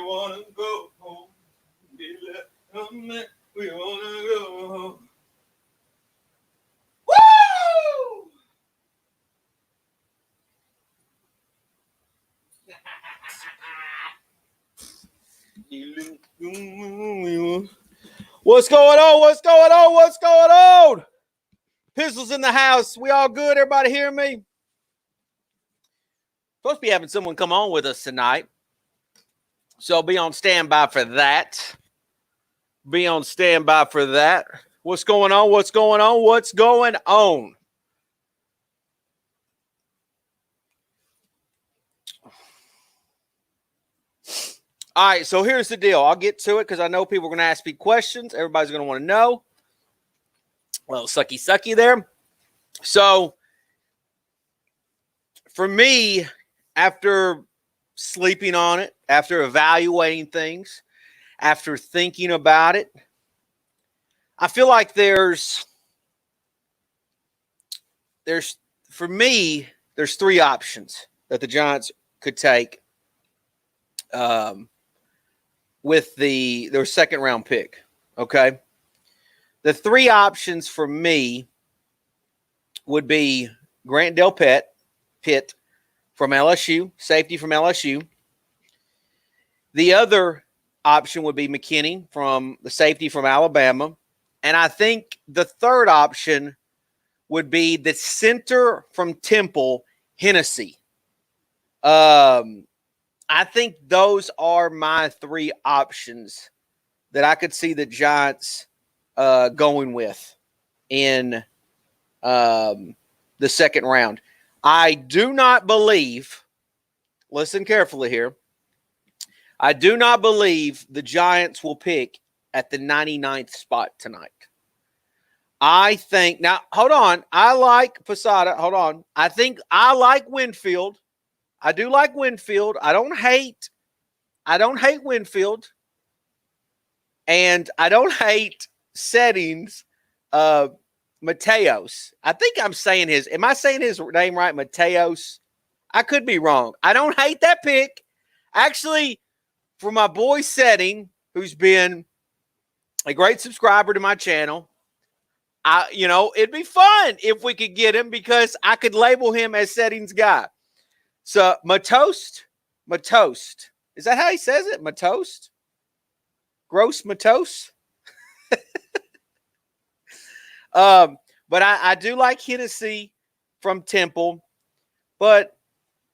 wanna go home. We wanna go home. Woo! What's going on? What's going on? What's going on? Pistols in the house. We all good? Everybody hear me? Supposed to be having someone come on with us tonight. So be on standby for that. Be on standby for that. What's going on? What's going on? What's going on? All right, so here's the deal. I'll get to it because I know people are going to ask me questions. Everybody's going to want to know. Well, sucky there. So, for me, after sleeping on it, after evaluating things, after thinking about it, I feel like there's for me, there's three options that the Giants could take with their second round pick. Okay. The three options for me would be Grant Pitt from LSU, safety from LSU. The other option would be McKinney from the safety from Alabama. And I think the third option would be the center from Temple, Hennessy. I think those are my three options that I could see the Giants going with in the second round. I do not believe, listen carefully here, I do not believe the Giants will pick at the 99th spot tonight. I think, now, hold on, I like Posada, hold on. I think I like Winfield. I do like Winfield. I don't hate Winfield. And I don't hate Settings, Mateos. I think I'm saying am I saying his name right? Mateos? I could be wrong. I don't hate that pick. Actually, for my boy Setting, who's been a great subscriber to my channel, it'd be fun if we could get him because I could label him as Settings guy. So, Matoast. Is that how he says it? Matoast? Gross Matos? But I do like Hennessy from Temple. But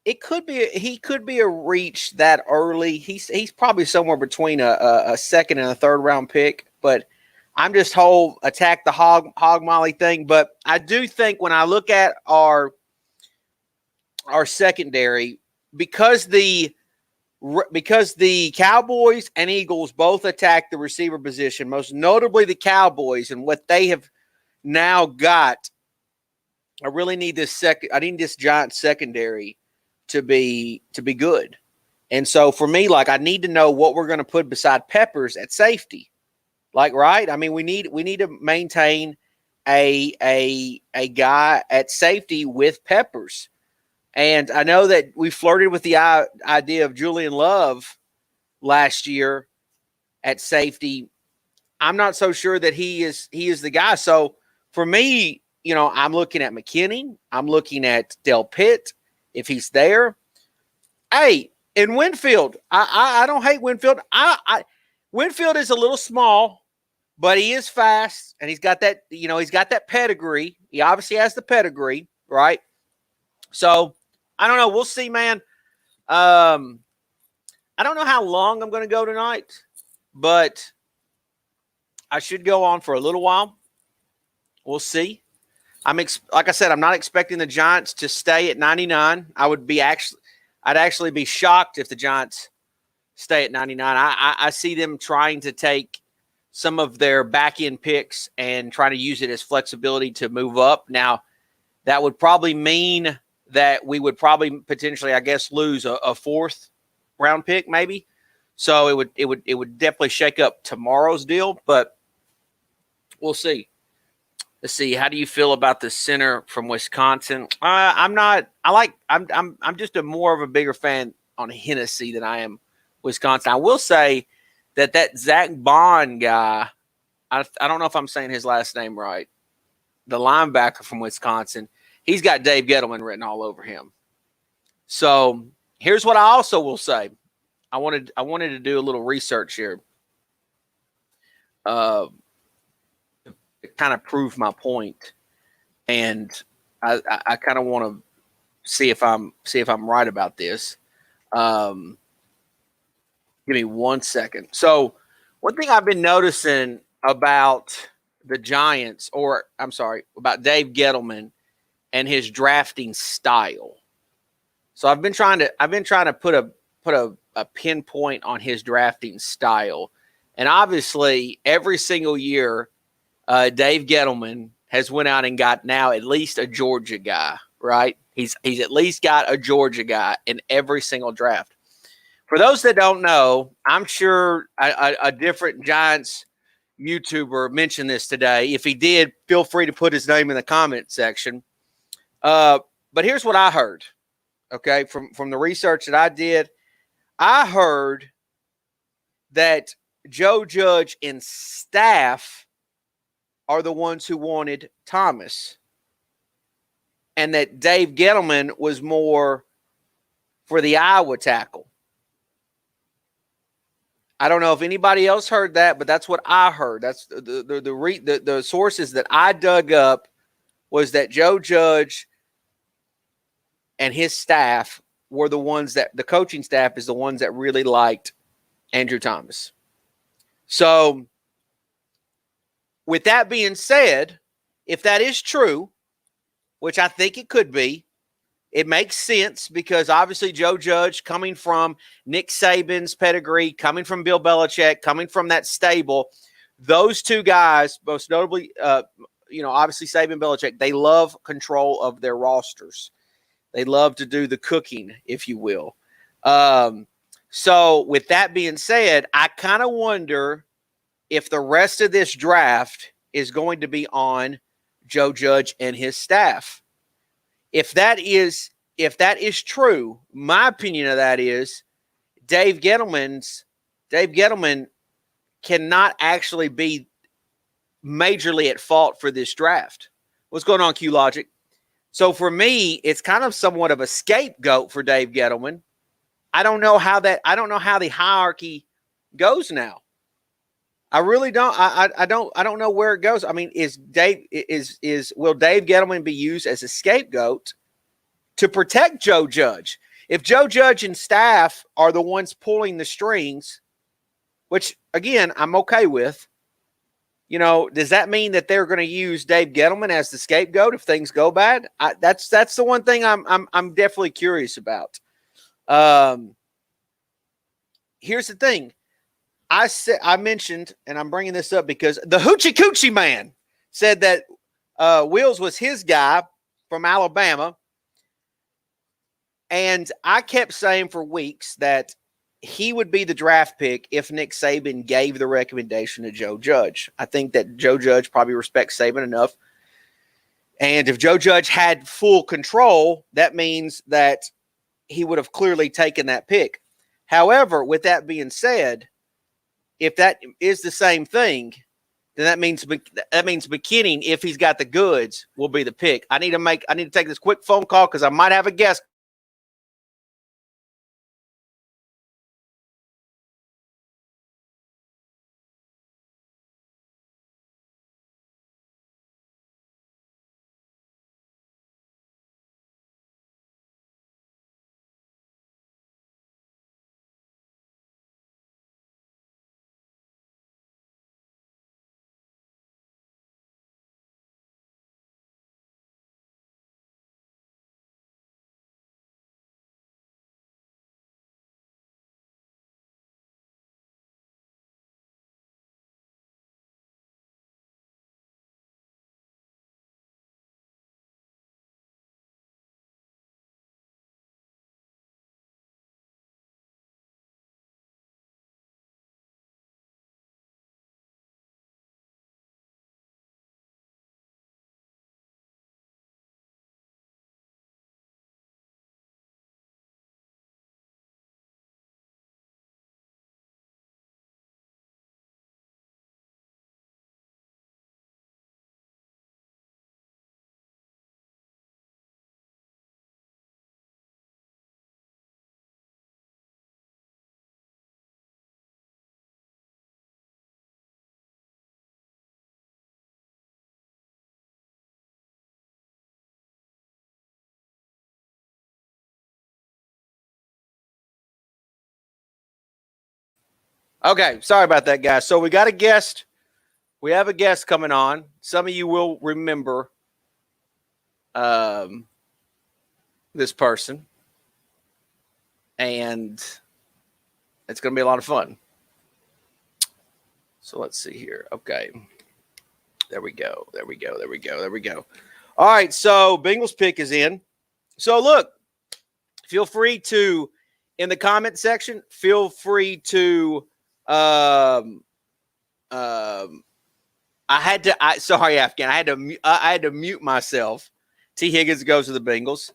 he could be a reach that early. He's probably somewhere between a second and a third round pick. But I'm just whole attack the hog molly thing. But I do think when I look at our secondary, because the Cowboys and Eagles both attack the receiver position, most notably the Cowboys, and what they have now got, I really need this Giants secondary to be good. And so for me, like, I need to know what we're going to put beside Peppers at safety. Like, right? I mean, we need to maintain a guy at safety with Peppers. And I know that we flirted with the idea of Julian Love last year at safety. I'm not so sure that he is the guy. So for me, I'm looking at McKinney. I'm looking at Del Pitt if he's there. Hey, in Winfield, I don't hate Winfield. Winfield is a little small, but he is fast, and he's got that. He's got that pedigree. He obviously has the pedigree, right? So I don't know. We'll see, man. I don't know how long I'm going to go tonight, but I should go on for a little while. We'll see. Like I said, I'm not expecting the Giants to stay at 99. I'd actually be shocked if the Giants stay at 99. I see them trying to take some of their back end picks and trying to use it as flexibility to move up. Now, that would probably mean that we would probably potentially, I guess, lose a fourth round pick, maybe. So it would definitely shake up tomorrow's deal, but we'll see. Let's see. How do you feel about the center from Wisconsin? I'm just more of a bigger fan on Hennessy than I am Wisconsin. I will say that Zach Bond guy, I don't know if I'm saying his last name right, the linebacker from Wisconsin, he's got Dave Gettleman written all over him. So here's what I also will say. I wanted to do a little research here, to kind of prove my point, and I kind of want to see if I'm right about this. Give me 1 second. So one thing I've been noticing about the Giants, or I'm sorry, about Dave Gettleman and his drafting style. So I've been trying to put a pinpoint on his drafting style, and obviously every single year, Dave Gettleman has went out and got now at least a Georgia guy. Right? He's at least got a Georgia guy in every single draft. For those that don't know, I'm sure a different Giants YouTuber mentioned this today. If he did, feel free to put his name in the comment section. But here's what I heard. Okay, from the research that I did, I heard that Joe Judge and staff are the ones who wanted Thomas, and that Dave Gettleman was more for the Iowa tackle. I don't know if anybody else heard that, but that's what I heard. That's the sources that I dug up, was that Joe Judge and his staff were the ones that, the coaching staff is the ones that really liked Andrew Thomas. So with that being said, if that is true, which I think it could be, it makes sense, because obviously Joe Judge, coming from Nick Saban's pedigree, coming from Bill Belichick, coming from that stable, those two guys, most notably, obviously Saban, Belichick, they love control of their rosters. They love to do the cooking, if you will. So with that being said, I kind of wonder if the rest of this draft is going to be on Joe Judge and his staff. If that is true, my opinion of that is Dave Gettleman cannot actually be majorly at fault for this draft. What's going on, Q Logic? So for me, it's kind of somewhat of a scapegoat for Dave Gettleman. I don't know how the hierarchy goes now. I really don't. I don't know where it goes. I mean, will Dave Gettleman be used as a scapegoat to protect Joe Judge? If Joe Judge and staff are the ones pulling the strings, which again I'm okay with, does that mean that they're going to use Dave Gettleman as the scapegoat if things go bad? That's the one thing I'm definitely curious about. Here's the thing. I mentioned, and I'm bringing this up because the Hoochie Coochie Man said that Wills was his guy from Alabama. And I kept saying for weeks that he would be the draft pick if Nick Saban gave the recommendation to Joe Judge. I think that Joe Judge probably respects Saban enough. And if Joe Judge had full control, that means that he would have clearly taken that pick. However, with that being said, if that is the same thing, then that means McKinney, if he's got the goods, will be the pick. I need to take this quick phone call because I might have a guest Okay, sorry about that, guys. So we got a guest. We have a guest coming on. Some of you will remember this person, and it's going to be a lot of fun. So let's see here. Okay. There we go. All right, so Bengals pick is in. So look, feel free to, in the comment section, feel free to sorry, Afghan. I had to mute myself. T. Higgins goes to the Bengals.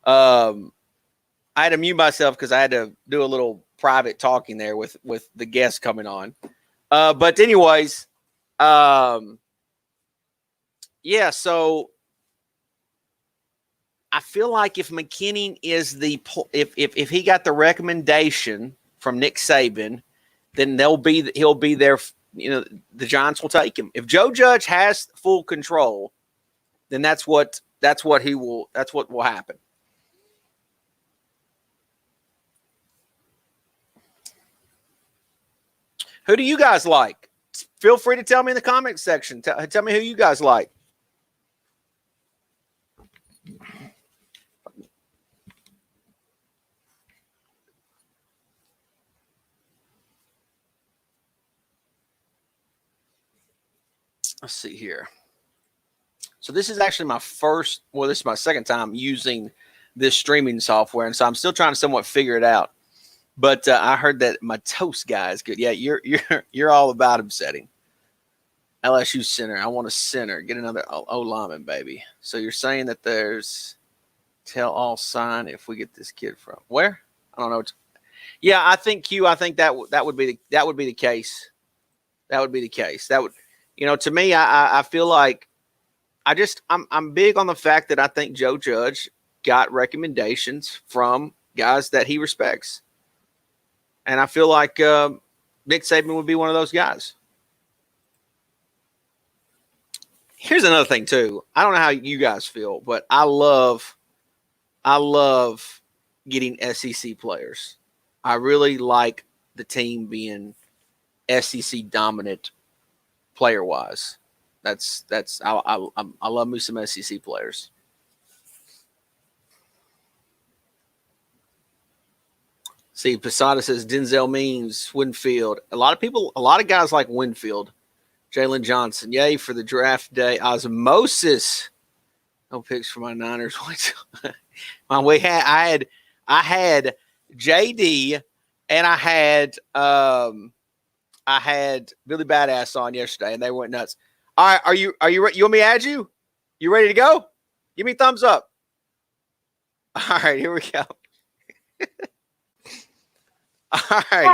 I had to mute myself because I had to do a little private talking there with the guests coming on. But anyways, yeah. So I feel like if McKinney is if he got the recommendation from Nick Saban, then he'll be there. You know, the Giants will take him. If Joe Judge has full control, then that's what will happen. Who do you guys like? Feel free to tell me in the comment section. Tell me who you guys like. Let's see here. So this is actually this is my second time using this streaming software, and so I'm still trying to somewhat figure it out. But I heard that my toast guy is good. Yeah, you're all about him setting. LSU center. I want a center. Get another O lineman, baby. So you're saying that there's tell all sign if we get this kid from where? I don't know. Yeah, I think Q. I think that would be the case. That would be the case. That would, to me, I feel like I'm big on the fact that I think Joe Judge got recommendations from guys that he respects. And I feel like Nick Saban would be one of those guys. Here's another thing, too. I don't know how you guys feel, but I love getting SEC players. I really like the team being SEC dominant player-wise. I love me some SEC players. See, Posada says Denzel means Winfield. A lot of guys like Winfield. Jalen Johnson, yay for the draft day. Osmosis. No picks for my Niners. I had JD and I had Billy Badass on yesterday, and they went nuts. All right, are you ready? You want me to add you? You ready to go? Give me a thumbs up. All right, here we go. All right.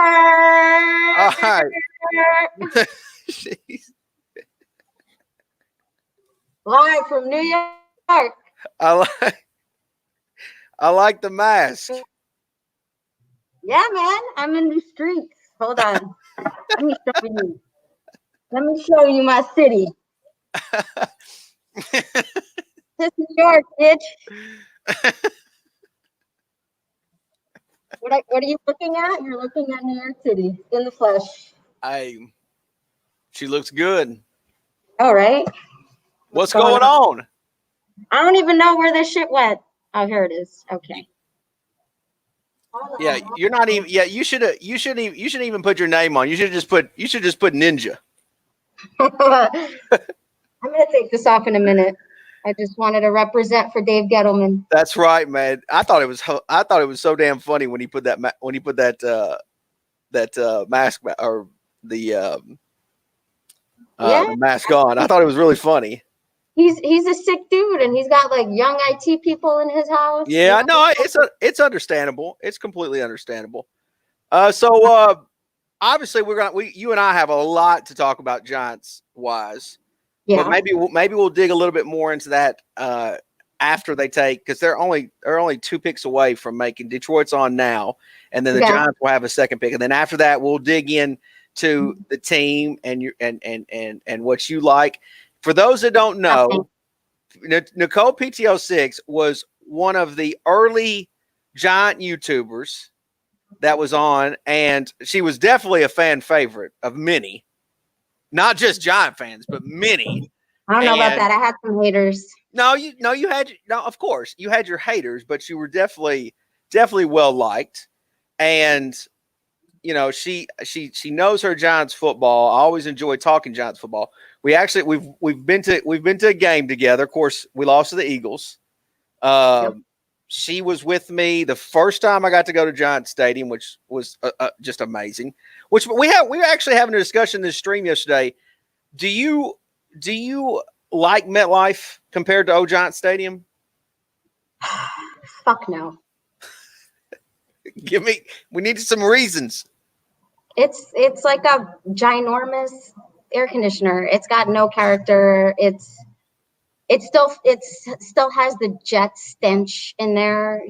Live from New York. I like the mask. Yeah, man. I'm in the streets. Hold on. Let me show you my city. This is New York, bitch. What are you looking at? You're looking at New York City in the flesh. She looks good. All right. What's going on? I don't even know where this shit went. Oh, here it is. Okay. Yeah, you're not even. Yeah, you shouldn't even put your name on. You should just put Ninja. I'm gonna take this off in a minute. I just wanted to represent for Dave Gettleman. That's right, man. I thought it was so damn funny when he put that mask or the mask on. I thought it was really funny. He's a sick dude, and he's got like young IT people in his house. Yeah, no, it's understandable. It's completely understandable. So obviously you and I have a lot to talk about Giants wise. Yeah. But maybe we'll dig a little bit more into that after they take, because they're only 2 picks away from making. Detroit's on now, and then the Giants will have a second pick, and then after that we'll dig in to the team and what you like. For those that don't know, Nicole PTO6 was one of the early Giant YouTubers that was on, and she was definitely a fan favorite of many, not just Giant fans, but many. I don't know about that. I had some haters. Of course you had your haters, but you were definitely well liked. And she knows her Giants football. I always enjoy talking Giants football. We've been to a game together. Of course, we lost to the Eagles. Yep. She was with me the first time I got to go to Giants Stadium, which was just amazing. Which we were actually having a discussion in this stream yesterday. Do you like MetLife compared to Giants Stadium? Fuck no. We need some reasons. It's like a ginormous air conditioner. It's got no character. It still has the jet stench in there.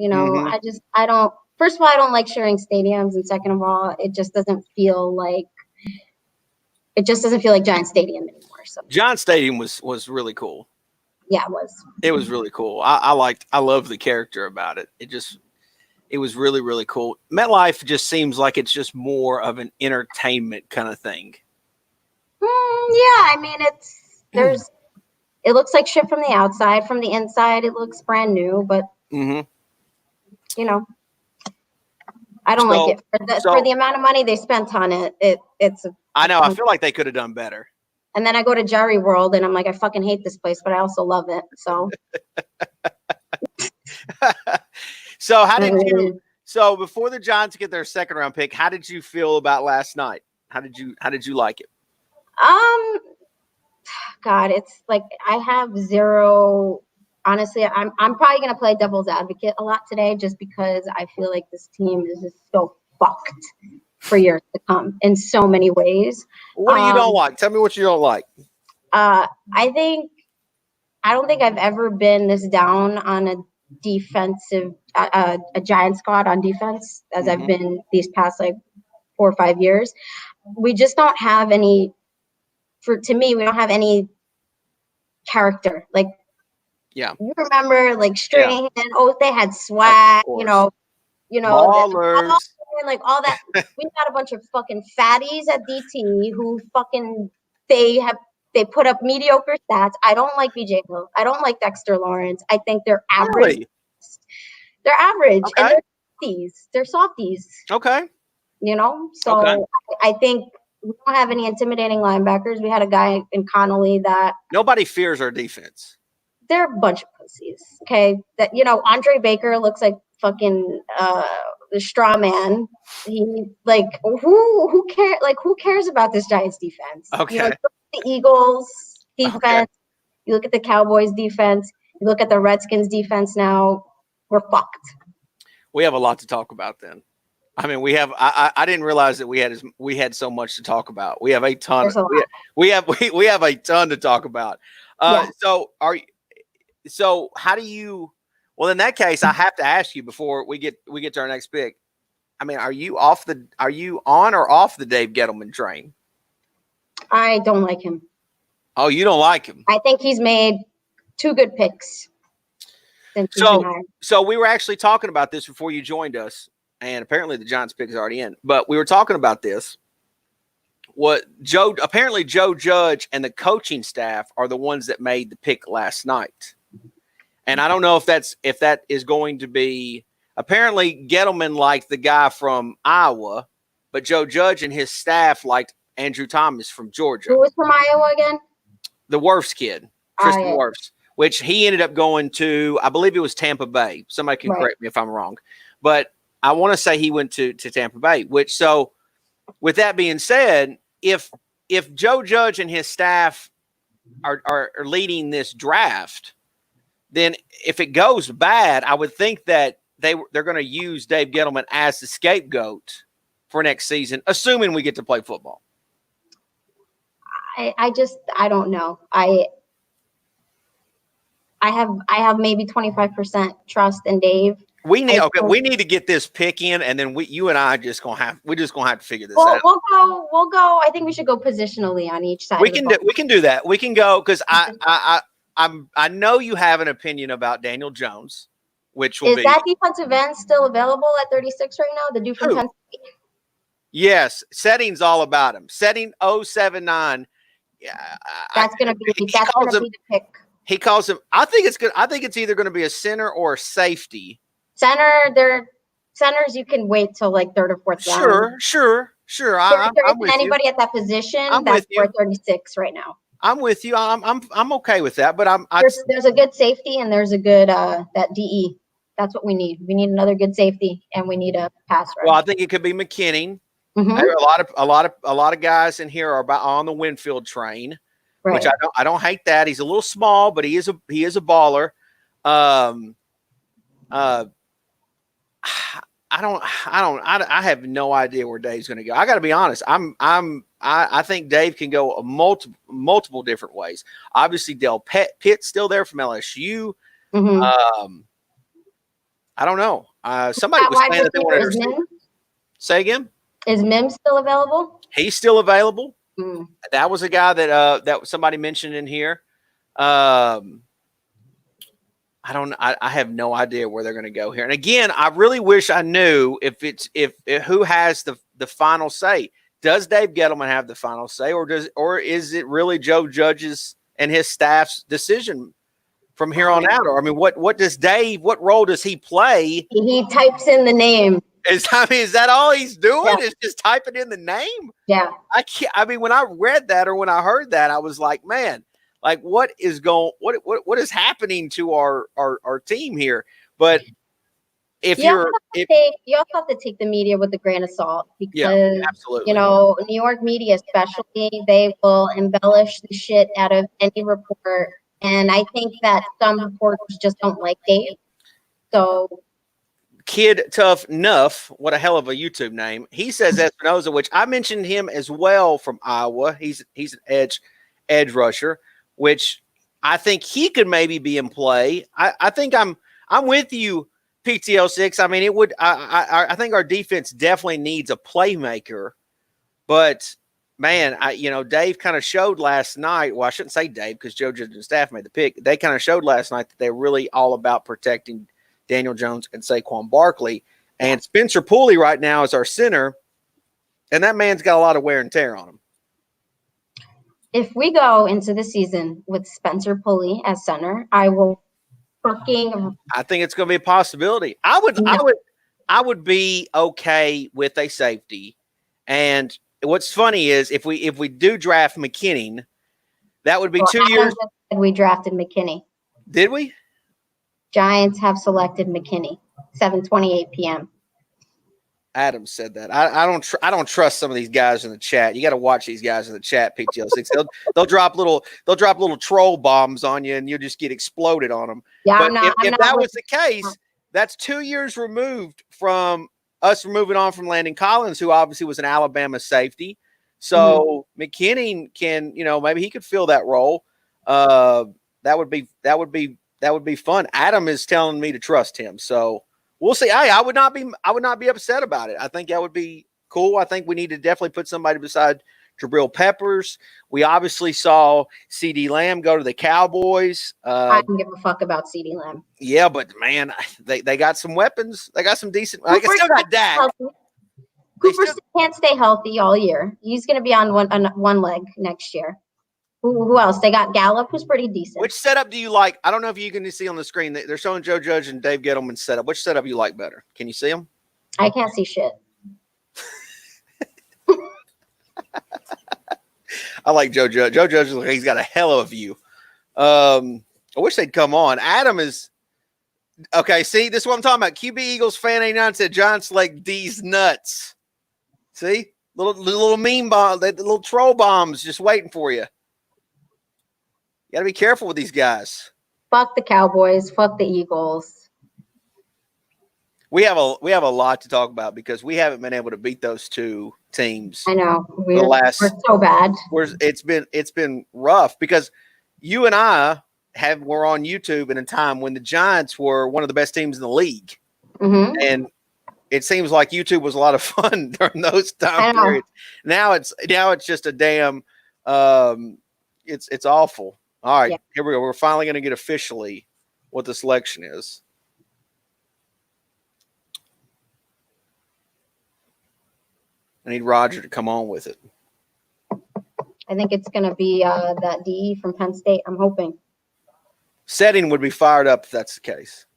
I don't. First of all, I don't like sharing stadiums, and second of all, it just doesn't feel like Giant Stadium anymore. So Giant Stadium was really cool. Yeah, it was. It was really cool. I love the character about it. It was really, really cool. MetLife just seems like it's just more of an entertainment kind of thing. Yeah, I mean, it looks like shit from the outside. From the inside, it looks brand new, but I don't like it for the amount of money they spent on it. I know. I feel like they could have done better. And then I go to Jerry World, and I'm like, I fucking hate this place, but I also love it. So. So before the Giants get their second round pick, how did you feel about last night? How did you like it? God, it's like I have zero. Honestly, I'm probably gonna play devil's advocate a lot today, just because I feel like this team is just so fucked for years to come in so many ways. What do you don't like? Tell me what you don't like. I don't think I've ever been this down on a defensive a Giant squad on defense as I've been these past like 4 or 5 years. We just don't have any. To me, we don't have any character. Like, yeah, you remember like Strahan? Yeah. Oh, they had swag. Ballers. Like all that. We got a bunch of fucking fatties at DT who fucking they put up mediocre stats. I don't like BJ Hill. I don't like Dexter Lawrence. I think they're average. Really? They're average, okay. And they're softies. Okay. So okay. I think we don't have any intimidating linebackers. We had a guy in Connolly that nobody fears our defense. They're a bunch of pussies. Okay, that Andre Baker looks like fucking the straw man. He like who cares? Like who cares about this Giants defense? Okay. The Eagles defense. Okay. You look at the Cowboys defense. You look at the Redskins defense now. We're fucked. We have a lot to talk about then. I mean, we have. I didn't realize that we had so much to talk about. We have a ton. We have a ton to talk about. Yeah. So how do you? Well, in that case, I have to ask you before we get to our next pick. I mean, are you on or off the Dave Gettleman train? I don't like him. Oh, you don't like him? I think he's made 2 good picks. So we were actually talking about this before you joined us, and apparently the Giants pick is already in. But we were talking about this. Apparently Joe Judge and the coaching staff are the ones that made the pick last night. And I don't know if that is going to be. Apparently Gettleman liked the guy from Iowa, but Joe Judge and his staff liked Andrew Thomas from Georgia. Who was from Iowa again? The Wirfs kid, Tristan Wirfs, which he ended up going to, I believe it was Tampa Bay. Somebody can correct me if I'm wrong. But I want to say he went to Tampa Bay, so with that being said, if Joe Judge and his staff are leading this draft, then if it goes bad, I would think that they're going to use Dave Gettleman as the scapegoat for next season, assuming we get to play football. I don't know. I have maybe 25% trust in Dave. We need to get this pick in, and then you and I we're just gonna have to figure this out. We'll go. I think we should go positionally on each side. We can do that. We can go because I know you have an opinion about Daniel Jones, which will Is be that defensive end still available at 36 right now? The dude from who? Penn State? Yes, Setting's all about him. Setting 079. Yeah, That's gonna be the pick. He calls him. I think it's good. I think it's either going to be a center or a safety. Centers you can wait till like third or fourth round. Sure. There I'm isn't with anybody you. at that position I'm that's with you. worth 36 right now. I'm with you. I'm okay with that. But There's a good safety and there's a good that DE. That's what we need. We need another good safety and we need a pass rush. Well, I think it could be McKinney. Mm-hmm. A lot of guys in here are on the Winfield train, Right. which I don't hate that. He's a little small, but he is a baller. I have no idea where Dave's going to go. I got to be honest. I think Dave can go multiple different ways. Obviously, Del Pitt's still there from LSU. Mm-hmm. I don't know. Somebody was saying that they wanted to. Say again. Is Mims still available? He's still available. Mm. That was a guy that somebody mentioned in here. I have no idea where they're going to go here. And again, I really wish I knew if who has the final say. Does Dave Gettleman have the final say, or is it really Joe Judge's and his staff's decision from here on out? Or I mean, what role does he play? He types in the name. Is that all he's doing? Yeah. Is just typing in the name? Yeah. When I read that or when I heard that, I was like, man, like what is happening to our team here? But you also have to take the media with a grain of salt because absolutely. New York media especially, they will embellish the shit out of any report. And I think that some reporters just don't like Dave. So Kid Tough Nuff, what a hell of a YouTube name. He says Espinoza, which I mentioned him as well from Iowa. He's an edge rusher, which I think he could maybe be in play. I think I'm with you, PTL6. I mean, it would. I think our defense definitely needs a playmaker, but man, Dave kind of showed last night. Well, I shouldn't say Dave because Joe Judge and staff made the pick. They kind of showed last night that they're really all about protecting Daniel Jones and Saquon Barkley. And Spencer Pulley right now is our center, and that man's got a lot of wear and tear on him. If we go into the season with Spencer Pulley as center, I will I think it's going to be a possibility. I would be okay with a safety. And what's funny is if we do draft McKinney, that would be 2 years. We drafted McKinney. Did we? Giants have selected McKinney. 7:28 p.m. Adam said that. I don't trust some of these guys in the chat. You got to watch these guys in the chat. PTL6. They'll drop little troll bombs on you, and you'll just get exploded on them. Yeah, but if that was the case, that's 2 years removed from us moving on from Landon Collins, who obviously was an Alabama safety. So McKinney can, maybe he could fill that role. That would be fun. Adam is telling me to trust him, so we'll see. Hey, I would not be upset about it. I think that would be cool. I think we need to definitely put somebody beside Jabril Peppers. We obviously saw CeeDee Lamb go to the Cowboys. I don't give a fuck about CeeDee Lamb. Yeah, but man, they got some weapons. They got some decent. I still got Dak. Cooper can't stay healthy all year. He's going to be on one leg next year. Who else? They got Gallup, who's pretty decent. Which setup do you like? I don't know if you can see on the screen. They're showing Joe Judge and Dave Gettleman's setup. Which setup you like better? Can you see them? I can't see shit. I like Joe Judge. Joe Judge, he's got a hell of a view. I wish they'd come on. Adam is – okay, see, this is what I'm talking about. QB Eagles fan 89 said Giants like D's nuts. See? Little meme bomb, little troll bombs just waiting for you. You got to be careful with these guys. Fuck the Cowboys. Fuck the Eagles. We have a lot to talk about because we haven't been able to beat those two teams. I know. We're so bad. It's been rough because you and I were on YouTube in a time when the Giants were one of the best teams in the league. Mm-hmm. And it seems like YouTube was a lot of fun during those time periods. Now it's just a damn it's awful. All right, Here we go. We're finally going to get officially what the selection is. I need Roger to come on with it. I think it's going to be that DE from Penn State. I'm hoping. Setting would be fired up if that's the case.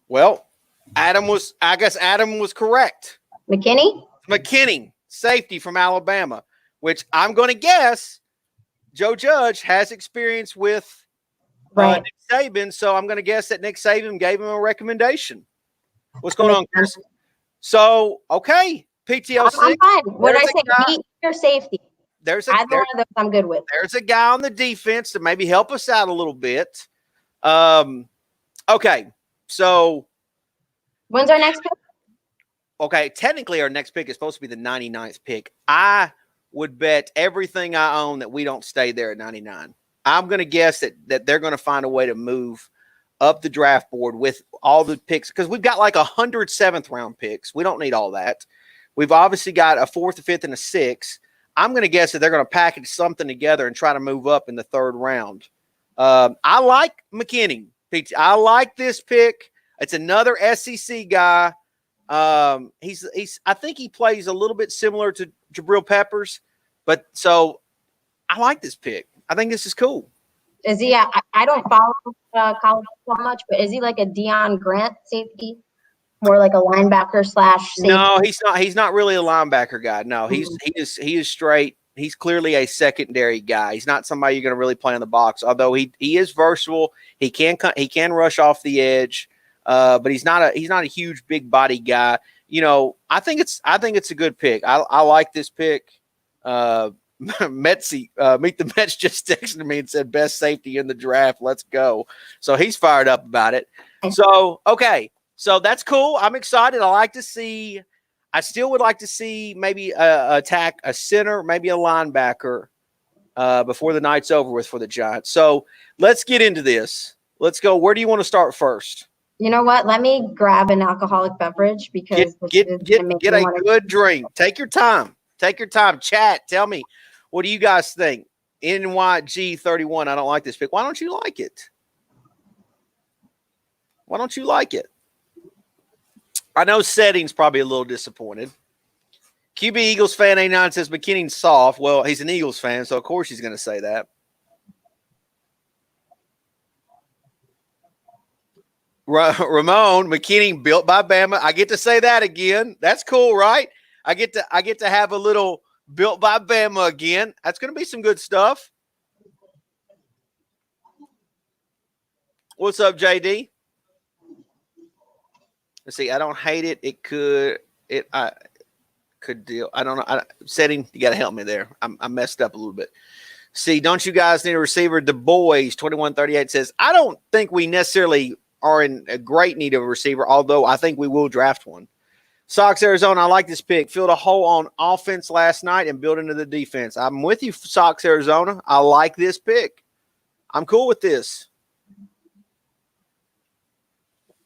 Well, Adam was correct. McKinney, safety from Alabama, which I'm going to guess Joe Judge has experience with Right. Nick Saban, so I'm going to guess that Nick Saban gave him a recommendation. What's going on, Chris? So, okay, PTO 6. I'm fine. What did I say? Meet your safety. Either one of those I'm good with. There's a guy on the defense to maybe help us out a little bit. Okay, so when's our next pick? Okay, technically our next pick is supposed to be the 99th pick. I would bet everything I own that we don't stay there at 99. I'm going to guess that they're going to find a way to move up the draft board with all the picks because we've got like 100 7th round picks. We don't need all that. We've obviously got a 4th, a 5th, and a 6th. I'm going to guess that they're going to package something together and try to move up in the 3rd round. I like McKinney. I like this pick. It's another SEC guy. He's I think he plays a little bit similar to Jabril Peppers, but so I like this pick. I think this is cool. Is he? I don't follow college football much, but is he like a Deion Grant safety, more like a linebacker / safety? No, he's not. He's not really a linebacker guy. No, he is straight. He's clearly a secondary guy. He's not somebody you're going to really play in the box. Although he is versatile. He can rush off the edge. But he's not a huge big body guy. You know, I think it's a good pick. I like this pick. Meet the Mets just texted me and said best safety in the draft. Let's go. So he's fired up about it. So okay, so that's cool. I'm excited. I still would like to see maybe attack a center, maybe a linebacker before the night's over with for the Giants. So let's get into this. Let's go. Where do you want to start first? You know what? Let me grab an alcoholic beverage because get a good drink. Take your time. Chat. Tell me, what do you guys think? NYG31. I don't like this pick. Why don't you like it? I know Setting's probably a little disappointed. QB Eagles fan A9 says McKinney's soft. Well, he's an Eagles fan, so of course he's going to say that. Ramon, McKinney built by Bama. I get to say that again. That's cool, right? I get to have a little built by Bama again. That's going to be some good stuff. What's up, JD? Let's see. I don't hate it. I could deal. I don't know. Setting, you got to help me there. I messed up a little bit. See, don't you guys need a receiver? The boys 2138 says, I don't think we necessarily are in a great need of a receiver, although I think we will draft one. Sox Arizona, I like this pick. Filled a hole on offense last night and built into the defense. I'm with you, Sox Arizona. I like this pick. I'm cool with this.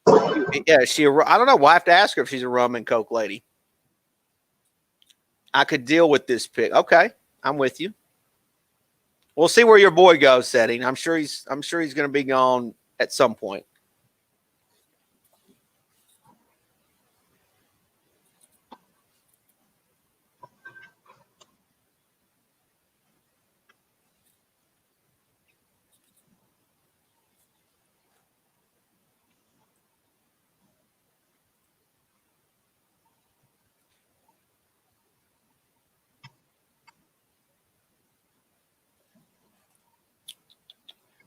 Yeah, I don't know. We'll have to ask her if she's a rum and coke lady. I could deal with this pick. Okay, I'm with you. We'll see where your boy goes, Setting. I'm sure he's going to be gone at some point.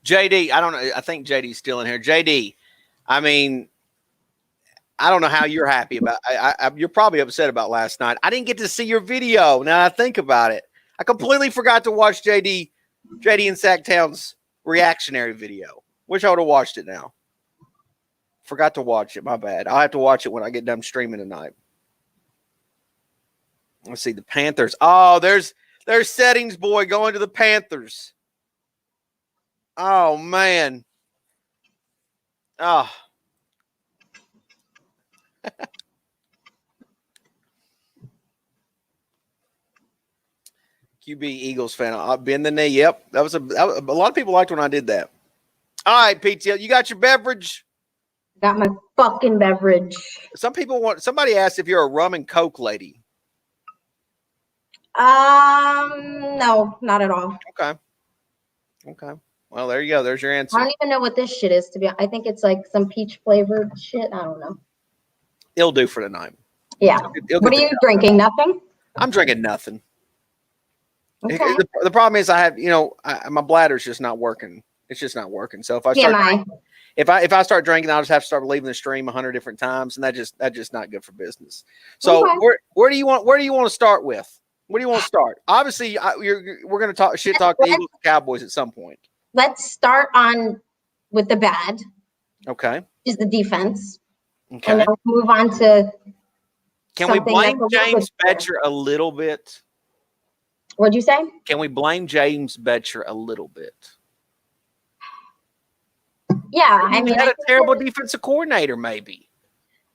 JD, I don't know. I think JD's still in here. JD, I mean, I don't know how you're happy about. You're probably upset about last night. I didn't get to see your video. Now I think about it, I completely forgot to watch JD and Sacktown's reactionary video. Wish I would have watched it now. Forgot to watch it. My bad. I'll have to watch it when I get done streaming tonight. Let's see the Panthers. Oh, there's Settings boy going to the Panthers. Oh, man. Oh. QB Eagles fan. I'll bend the knee. Yep. That was a lot of people liked when I did that. All right, PTL. You got your beverage? Got my fucking beverage. Somebody asked if you're a rum and coke lady. No, not at all. Okay. Well, there you go. There's your answer. I don't even know what this shit is, to be honest. I think it's like some peach flavored shit. I don't know. It'll do for tonight. Yeah. It'll What are you drinking? Nothing? I'm drinking nothing. Okay. The problem is I have, my bladder's just not working. It's just not working. So if I start drinking, I'll just have to start leaving the stream 100 different times, and that's just not good for business. So Okay. where do you want to start with? Where do you want to start? Obviously, we're going to talk the Eagles and Cowboys at some point. Let's start with the bad. Okay. Is the defense. Okay. And then we'll move on to. Can we blame James Betcher a little bit? What'd you say? Can we blame James Betcher a little bit? Yeah, he had a terrible defensive coordinator, maybe.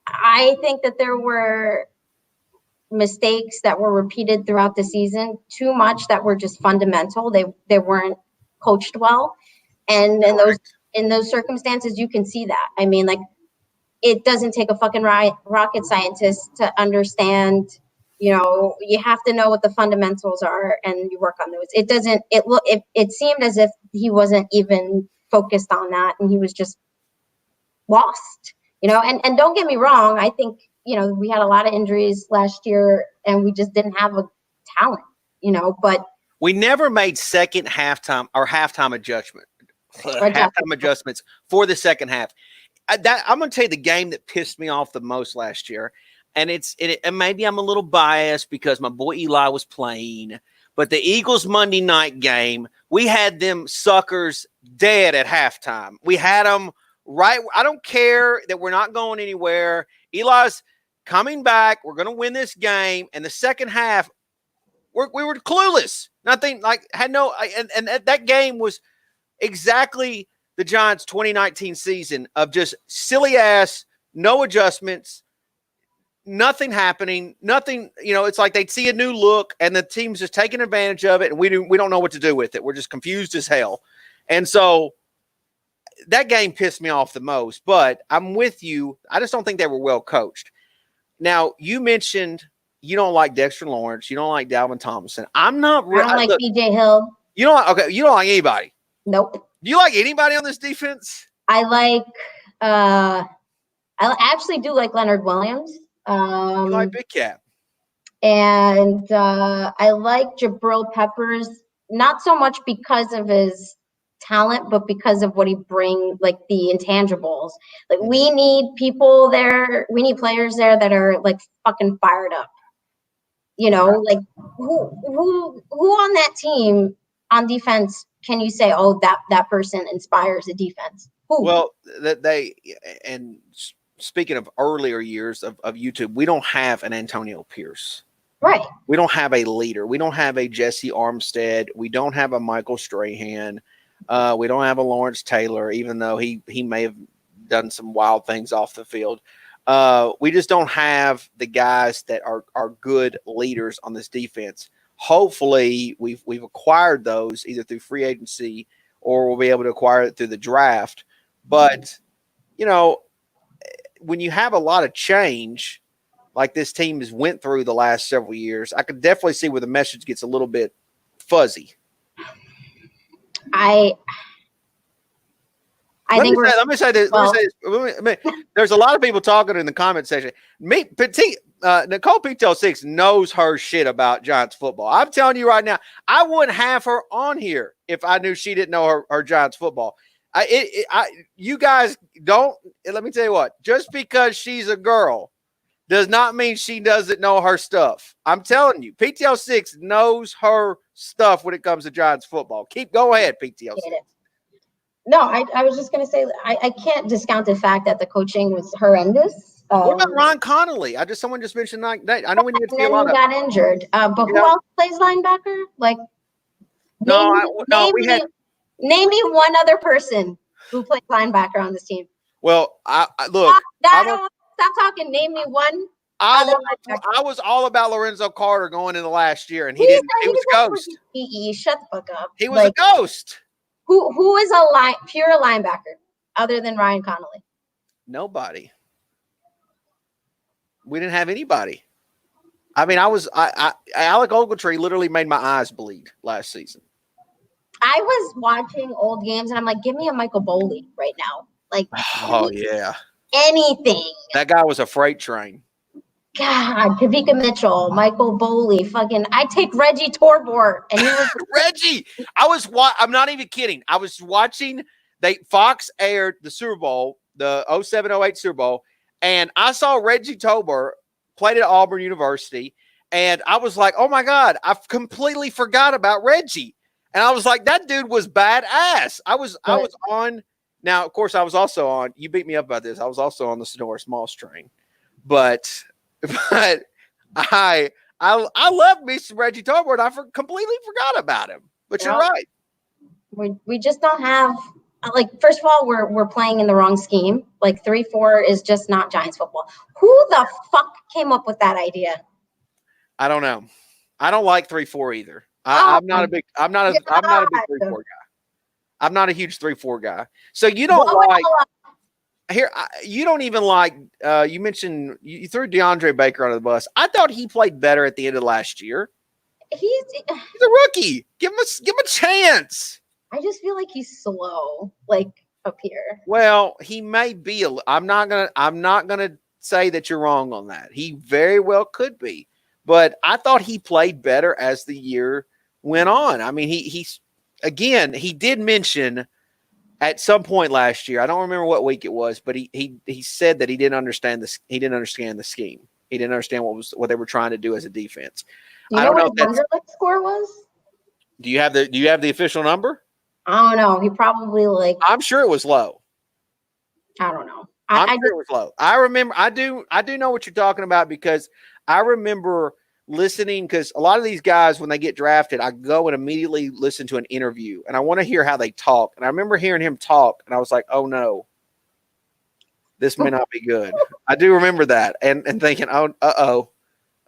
I think that there were mistakes that were repeated throughout the season, too much that were just fundamental. They weren't coached well, and in those circumstances, you can see that. I mean, like, it doesn't take a fucking rocket scientist to understand. You have to know what the fundamentals are, and you work on those. It seemed as if he wasn't even focused on that, and he was just lost. And don't get me wrong, I think we had a lot of injuries last year, and we just didn't have a talent. But we never made second halftime or halftime adjustments for the second half. I'm going to tell you the game that pissed me off the most last year. And and maybe I'm a little biased because my boy Eli was playing, but the Eagles Monday night game, we had them suckers dead at halftime. We had them right. I don't care that we're not going anywhere. Eli's coming back. We're going to win this game. And the second half, we were clueless. Nothing like had no. And that game was exactly the Giants' 2019 season of just silly ass, no adjustments. Nothing happening, nothing, it's like they'd see a new look and the team's just taking advantage of it. And we don't know what to do with it. We're just confused as hell. And so that game pissed me off the most, but I'm with you. I just don't think they were well coached. Now, you mentioned you don't like Dexter Lawrence. You don't like Dalvin Tomlinson. I'm not. I don't like BJ Hill. You don't like anybody. Nope. Do you like anybody on this defense? I actually do like Leonard Williams. You like Big Cat. And I like Jabril Peppers, not so much because of his talent, but because of what he brings, like the intangibles. Like, we need people there. We need players there that are like fucking fired up. Like who on that team on defense can you say, oh, that person inspires a defense? Who? Well, and speaking of earlier years of YouTube, we don't have an Antonio Pierce. Right. We don't have a leader. We don't have a Jesse Armstead. We don't have a Michael Strahan. We don't have a Lawrence Taylor, even though he may have done some wild things off the field. We just don't have the guys that are good leaders on this defense. Hopefully, we've acquired those either through free agency or we'll be able to acquire it through the draft. But, when you have a lot of change like this team has went through the last several years, I could definitely see where the message gets a little bit fuzzy. I think let me say this. There's a lot of people talking in the comment section. Nicole P-Tail6 knows her shit about Giants football. I'm telling you right now, I wouldn't have her on here if I knew she didn't know her Giants football. You guys don't. Let me tell you what. Just because she's a girl does not mean she doesn't know her stuff. I'm telling you, PTL6 knows her stuff when it comes to Giants football. Go ahead, PTL6. No, I was just going to say, I can't discount the fact that the coaching was horrendous. What about Ron Connolly? Someone just mentioned that. I know we need to see a lot of. He got injured, but who else plays linebacker? Like, name me one other person who plays linebacker on this team. Well, I look. Stop talking. Name me one. I was all about Lorenzo Carter going into last year, and he didn't. He was a ghost. Shut the fuck up. He was a ghost. Who is a pure linebacker other than Ryan Connolly? Nobody. We didn't have anybody. I mean, Alec Ogletree literally made my eyes bleed last season. I was watching old games and I'm like, give me a Michael Boley right now. Like, Oh yeah, anything. that guy was a freight train. God, Kavika Mitchell, Michael Boley, fucking. I take Reggie Torbort, and he was Reggie. I'm not even kidding. I was watching. Fox aired the Super Bowl, the 07-08 Super Bowl, and I saw Reggie Torbort played at Auburn University, and I was like, oh my God, I completely forgot about Reggie. And I was like, that dude was badass. I was on. Now, of course, I was also on. You beat me up about this. I was also on the Sonora Smalls train, but I love me some Reggie Torbort. I completely forgot about him. But you're right. We just don't have, like, first of all, we're playing in the wrong scheme. Like 3-4 is just not Giants football. Who the fuck came up with that idea? I don't know. I don't like 3-4 either. I'm not a big 3-4 guy. I'm not a huge 3-4 guy. So you don't you don't even like, you mentioned, you threw DeAndre Baker under the bus. I thought he played better at the end of last year. He's a rookie. Give him a chance. I just feel like he's slow, like up here. Well, he may be. I'm not gonna say that you're wrong on that. He very well could be, but I thought he played better as the year went on. I mean, he did mention at some point last year. I don't remember what week it was, but he said that he didn't understand this. He didn't understand the scheme. He didn't understand what they were trying to do as a defense. I don't know what his Wonderlic score was. Do you have the official number? I don't know. He probably I'm sure it was low. I don't know. I'm sure it was low. I remember. I do know what you're talking about because I remember listening, because a lot of these guys, when they get drafted, I go and immediately listen to an interview and I want to hear how they talk. And I remember hearing him talk and I was like, oh no, this may not be good. I do remember that and thinking, oh,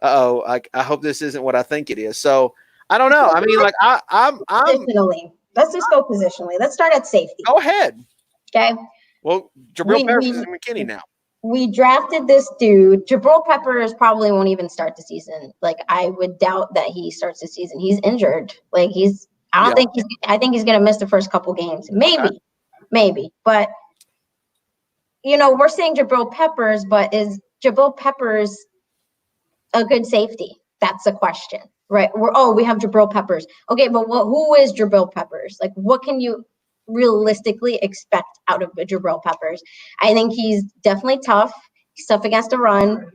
I hope this isn't what I think it is. So I don't know. I mean, like I'm positionally. Let's just go positionally. Let's start at safety. Go ahead. Okay. Well, Jabril Peppers is in McKinney now. We drafted this dude. Jabril Peppers probably won't even start the season. Like, I would doubt that he starts the season. He's injured. Like, I think he's going to miss the first couple games. Maybe. But, we're saying Jabril Peppers, but is Jabril Peppers a good safety? That's the question, right? We have Jabril Peppers. Okay, but who is Jabril Peppers? Like, what can you realistically expect out of Jabril Peppers? I think he's definitely tough. He's tough against the run.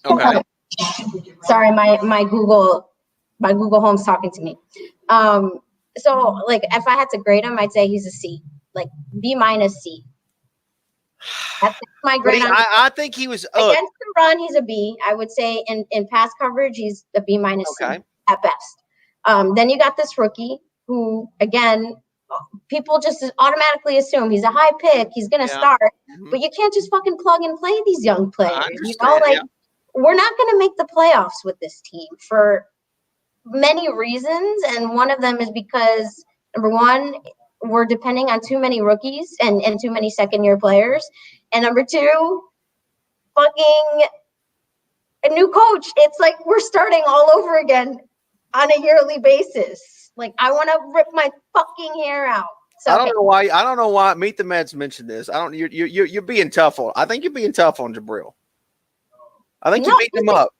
Okay. Sorry, my Google Home's talking to me. So like if I had to grade him, I'd say he's a C, like B- C. That's my grade. I think he was against the run. He's a B. I would say in pass coverage, he's a B- C at best. Then you got this rookie who, again, people just automatically assume he's a high pick. He's going to start, but you can't just fucking plug and play these young players. We're not going to make the playoffs with this team for many reasons, and one of them is because, number one, we're depending on too many rookies and too many second-year players, and number two, fucking a new coach. It's like we're starting all over again on a yearly basis. Like, I want to rip my fucking hair out. So, I don't know why. Meet the Mets mentioned this. You're being tough on. I think you're being tough on Jabril. I think you beat him up.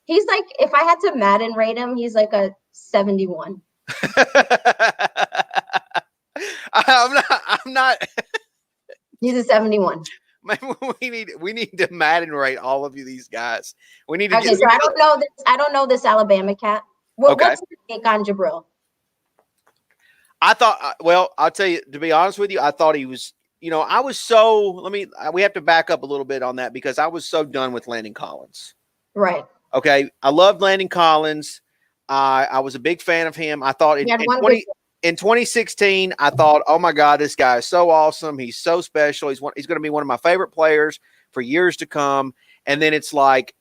He's like, if I had to Madden rate him, he's like a 71. I'm not. He's a 71. We need to Madden rate all of these guys. We need to. Okay, so I don't know this Alabama cat. What's your take on Jabril? I thought. Well, I'll tell you. To be honest with you, I thought he was. I was so. We have to back up a little bit on that because I was so done with Landon Collins. Right. Okay, I loved Landon Collins. I was a big fan of him. I thought in 2016, I thought, oh my God, this guy is so awesome. He's so special. He's going to be one of my favorite players for years to come. And then it's like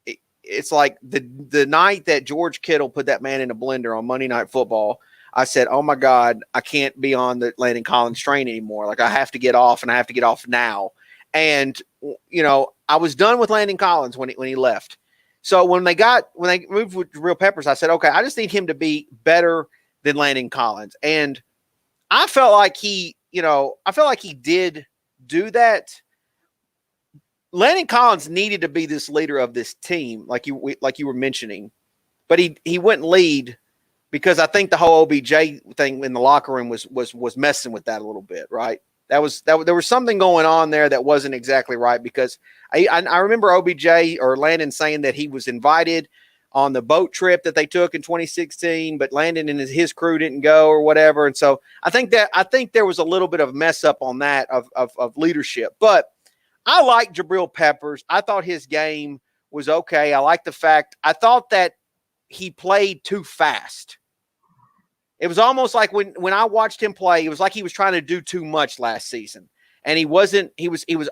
the night that George Kittle put that man in a blender on Monday Night Football, I said, oh my God, I can't be on the Landon Collins train anymore. Like I have to get off, and I have to get off now. And, you know, I was done with Landon Collins when he left. So when they moved with Jabril Peppers, I said, okay, I just need him to be better than Landon Collins. And I felt like he did do that. Landon Collins needed to be this leader of this team, like you were mentioning, but he wouldn't lead because I think the whole OBJ thing in the locker room was messing with that a little bit, right? There was something going on there that wasn't exactly right, because I remember OBJ or Landon saying that he was invited on the boat trip that they took in 2016, but Landon and his crew didn't go or whatever. And so I think there was a little bit of mess up on that of leadership. But I like Jabril Peppers. I thought his game was okay. I thought that he played too fast. It was almost like when I watched him play, it was like he was trying to do too much last season. And he was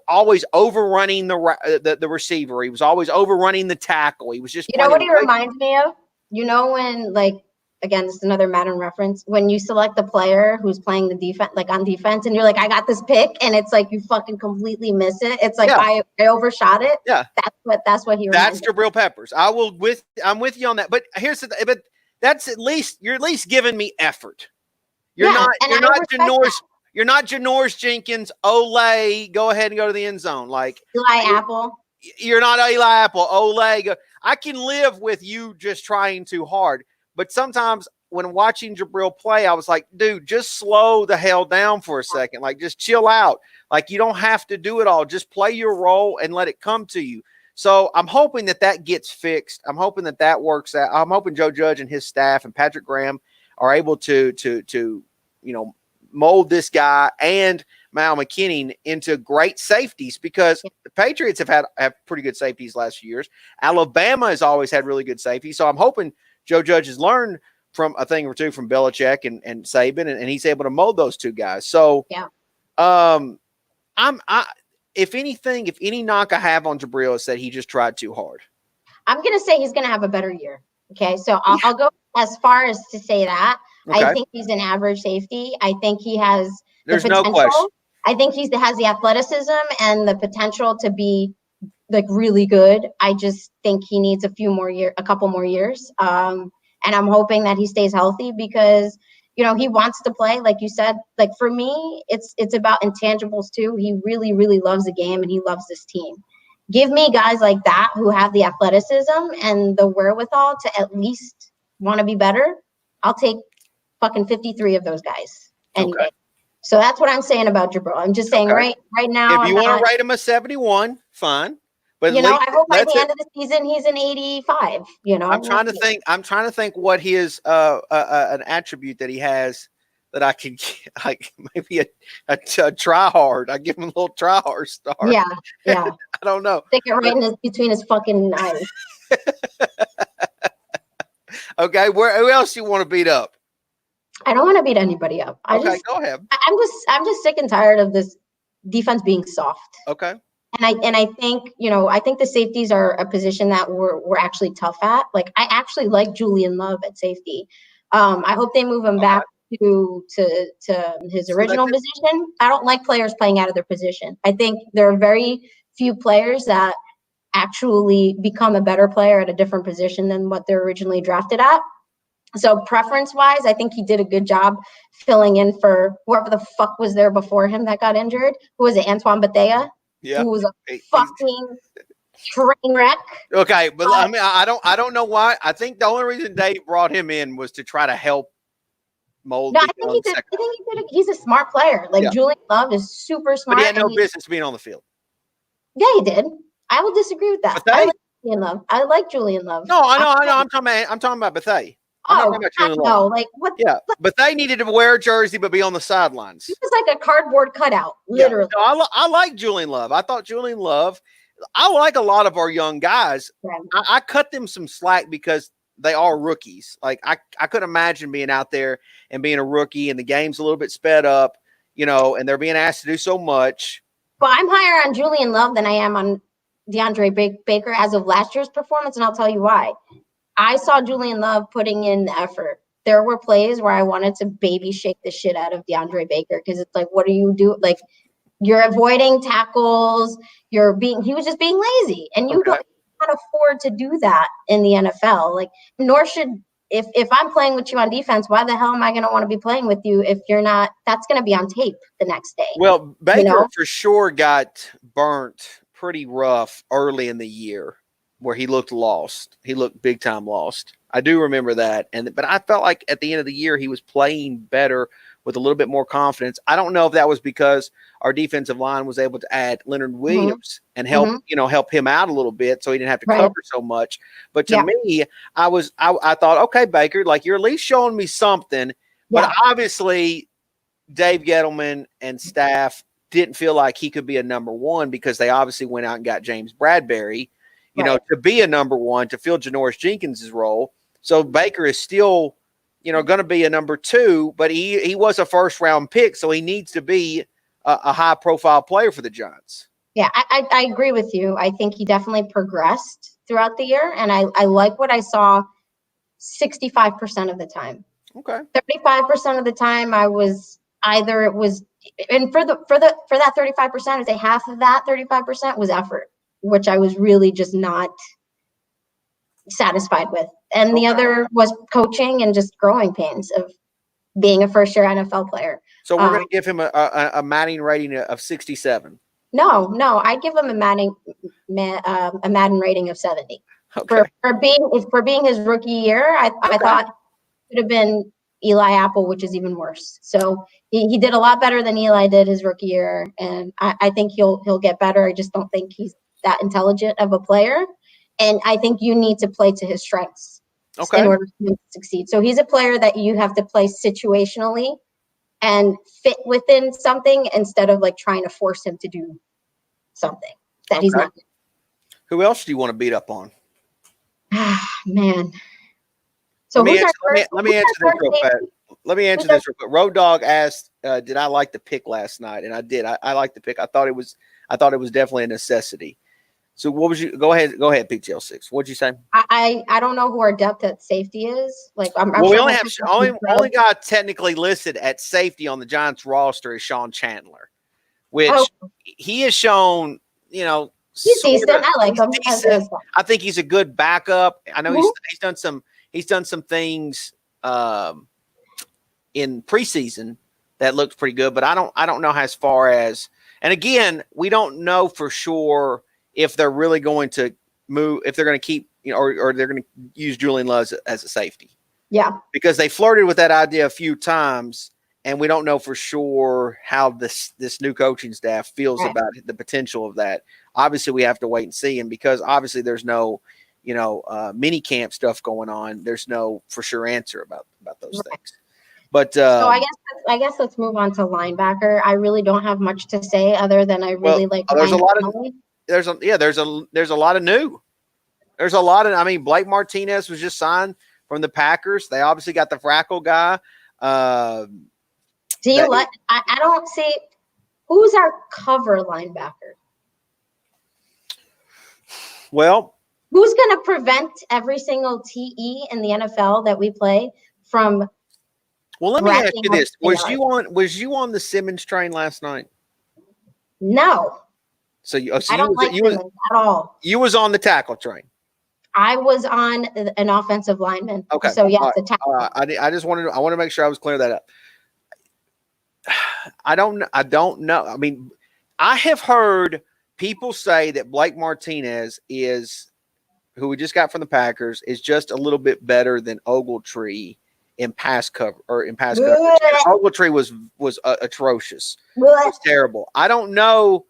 always overrunning the receiver. He was always overrunning the tackle. He was just, you know what he reminds me of? You know, when, like, again, this is another Madden reference, when you select the player who's playing the defense, like on defense, and you're like, I got this pick, and it's like you fucking completely miss it. It's like I overshot it. Yeah. That's what he reminds That's Jabril Peppers. I'm with you on that. But that's you're at least giving me effort. You're not Janoris Jenkins, Olay, go ahead and go to the end zone. Like Eli Apple. You're not Eli Apple, Olay. I can live with you just trying too hard. But sometimes when watching Jabril play, I was like, dude, just slow the hell down for a second. Like, just chill out. Like, you don't have to do it all. Just play your role and let it come to you. So I'm hoping that gets fixed. I'm hoping that works out. I'm hoping Joe Judge and his staff and Patrick Graham are able to mold this guy and Mal McKinney into great safeties, because the Patriots have pretty good safeties last few years. Alabama has always had really good safeties. So I'm hoping Joe Judge has learned from a thing or two from Belichick and Saban, and he's able to mold those two guys. So, if any knock I have on Jabril is that he just tried too hard. I'm going to say he's going to have a better year. Okay. So I'll go as far as to say that. Okay. I think he's an average safety. I think he has the potential. No question. I think he has the athleticism and the potential to be like really good. I just think he needs a couple more years. And I'm hoping that he stays healthy, because, you know, he wants to play. Like you said, like for me, it's about intangibles too. He really, really loves the game and he loves this team. Give me guys like that who have the athleticism and the wherewithal to at least want to be better. I'll take fucking 53 of those guys any day. So that's what I'm saying about Jabril. I'm just saying right now. If you want to rate him a 71, fine. But you know, I hope by the end of the season he's an 85. You know, I'm trying to think what his an attribute that he has that I can, like, maybe a try hard. I give him a little try hard star. Yeah. I don't know. Stick it right between his fucking eyes. Okay, who else you want to beat up? I don't want to beat anybody up. Go ahead. I'm just sick and tired of this defense being soft. Okay. And I think, you know, the safeties are a position that we're actually tough at. Like, I actually like Julian Love at safety. I hope they move him back to his original position. I don't like players playing out of their position. I think there are very few players that actually become a better player at a different position than what they're originally drafted at. So preference-wise, I think he did a good job filling in for whoever the fuck was there before him that got injured. Who was it? Antoine Bethea? Yeah. Who was a fucking train wreck. Okay, but I mean, I don't know why. I think the only reason Dave brought him in was to try to help mold. No, I think he did. He's a smart player. Like, Julian Love is super smart. But he had no business being on the field. Yeah, he did. I will disagree with that. I like Julian Love. No, I know. I'm talking about Bethea. No, like what? Yeah, but they needed to wear a jersey but be on the sidelines. He was like a cardboard cutout, literally. Yeah. No, I like Julian Love. I thought Julian Love. I like a lot of our young guys. Yeah. I cut them some slack because they are rookies. Like, I couldn't imagine being out there and being a rookie, and the game's a little bit sped up, you know, and they're being asked to do so much. Well, I'm higher on Julian Love than I am on DeAndre Baker as of last year's performance, and I'll tell you why. I saw Julian Love putting in the effort there were plays where I wanted to baby shake the shit out of DeAndre Baker because it's like, what do you do? Like, you're avoiding tackles. He was just being lazy, and you don't afford to do that in the NFL. Like, nor should if I'm playing with you on defense, why the hell am I going to want to be playing with you if you're not? That's going to be on tape the next day. Well, Baker for sure got burnt pretty rough early in the year, where he looked lost. He looked big time lost. I do remember that, but I felt like at the end of the year he was playing better with a little bit more confidence. I don't know if that was because our defensive line was able to add Leonard Williams and help him out a little bit so he didn't have to cover so much. But to me, I thought, okay, Baker, like, you're at least showing me something. But obviously Dave Gettleman and staff didn't feel like he could be a number one because they obviously went out and got James Bradbury, to be a number one, to fill Janoris Jenkins' role. So Baker is still, going to be a number two, but he was a first round pick, so he needs to be a high profile player for the Giants. Yeah, I agree with you. I think he definitely progressed throughout the year, and I like what I saw 65% of the time. Okay. 35% of the time and for that 35%, I'd say half of that 35% was effort, which I was really just not satisfied with. And the other was coaching and just growing pains of being a first-year NFL player. So we're going to give him a Madden rating of 67. No, I'd give him a Madden rating of 70. Okay. For being his rookie year, I thought it could have been Eli Apple, which is even worse. So he did a lot better than Eli did his rookie year, and I think he'll get better. I just don't think he's that intelligent of a player, and I think you need to play to his strengths in order for him to succeed. So he's a player that you have to play situationally and fit within something instead of like trying to force him to do something that he's not. Who else do you want to beat up on? Man. So let me answer this real quick. Road Dogg asked, "Did I like the pick last night?" And I did. I liked the pick. I thought it was definitely a necessity. So what was you? Go ahead, PTL6. What'd you say? I don't know who our depth at safety is. Like we only got technically listed at safety on the Giants roster is Sean Chandler, which he has shown. He's decent. I like him. Decent. I think he's a good backup. I know he's done some things in preseason that looks pretty good, but I don't know as far as. And again, we don't know for sure if they're really going to move, if they're going to keep, or they're going to use Julian Love as a safety. Yeah, because they flirted with that idea a few times, and we don't know for sure how this new coaching staff feels about the potential of that. Obviously, we have to wait and see, and because obviously there's no, mini camp stuff going on, there's no for sure answer about those things. But so I guess let's move on to linebacker. I really don't have much to say other than I really like. There's a lot of new. There's a lot of. I mean, Blake Martinez was just signed from the Packers. They obviously got the Frackle guy. Do you like? I don't see who's our cover linebacker. Well, who's going to prevent every single TE in the NFL that we play from? Well, let me ask you this: was you on the Simmons train last night? No. So you at all. You was on the tackle train. I was on an offensive lineman. Okay. So yes, the tackle. I just wanted to make sure I was clear that up. I don't know. I mean, I have heard people say that Blake Martinez who we just got from the Packers, is just a little bit better than Ogletree in pass cover or in pass coverage. Ogletree was atrocious. It was terrible. I don't know.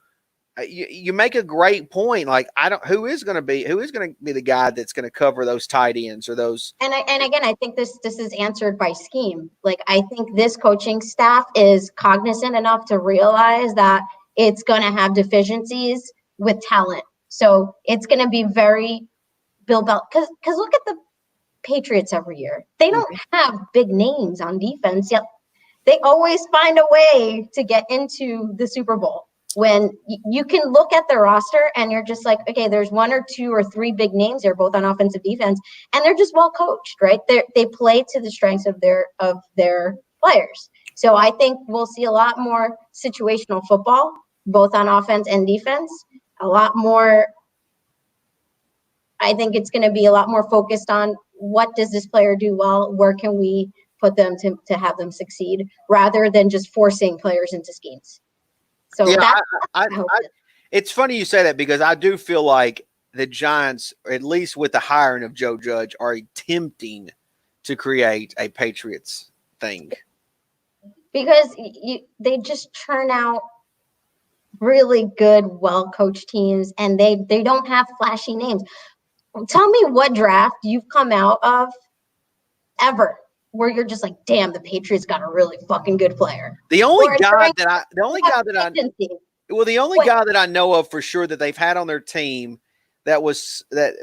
You make a great point. Like who is going to be the guy that's going to cover those tight ends or those. And again, I think this is answered by scheme. Like I think this coaching staff is cognizant enough to realize that it's going to have deficiencies with talent. So it's going to be very Bill Belichick. Because look at the Patriots every year. They don't have big names on defense, yet they always find a way to get into the Super Bowl. when you can look at the roster and you're just like, okay, there's 1 or 2 or 3 big names here, both on offensive defense, and they're just well coached, right? They play to the strengths of their players. So I think we'll see a lot more situational football, both on offense and defense. A lot more. I think it's going to be a lot more focused on what does this player do well, where can we put them to have them succeed, rather than just forcing players into schemes. So yeah, that's it's funny you say that, because I do feel like the Giants, at least with the hiring of Joe Judge, are attempting to create a Patriots thing. Because they just churn out really good, well-coached teams, and they don't have flashy names. Tell me what draft you've come out of ever where you're just like, damn, the Patriots got a really fucking good player. The only guy that I know of for sure that they've had on their team that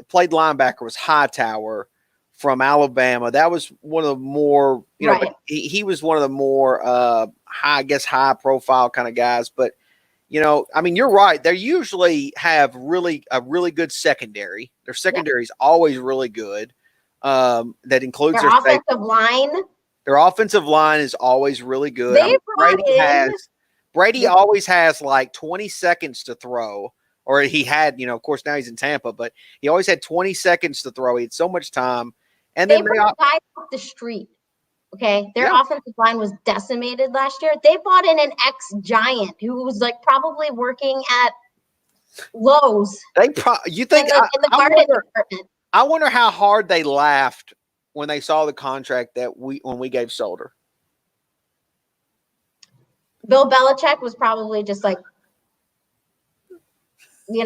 played linebacker was Hightower from Alabama. That was one of the more, right. He was one of the more high profile kind of guys. But you're right. They usually have a really good secondary. Their secondary is always really good. That includes their offensive line. Their offensive line is always really good. Brady always has like 20 seconds to throw, or he had, of course now he's in Tampa, but he always had 20 seconds to throw. He had so much time. And they brought guys off the street. Okay. Their offensive line was decimated last year. They brought in an ex-Giant who was like probably working at Lowe's. You think in the garden department. I wonder how hard they laughed when they saw the contract when we gave Solder. Bill Belichick was probably just like, I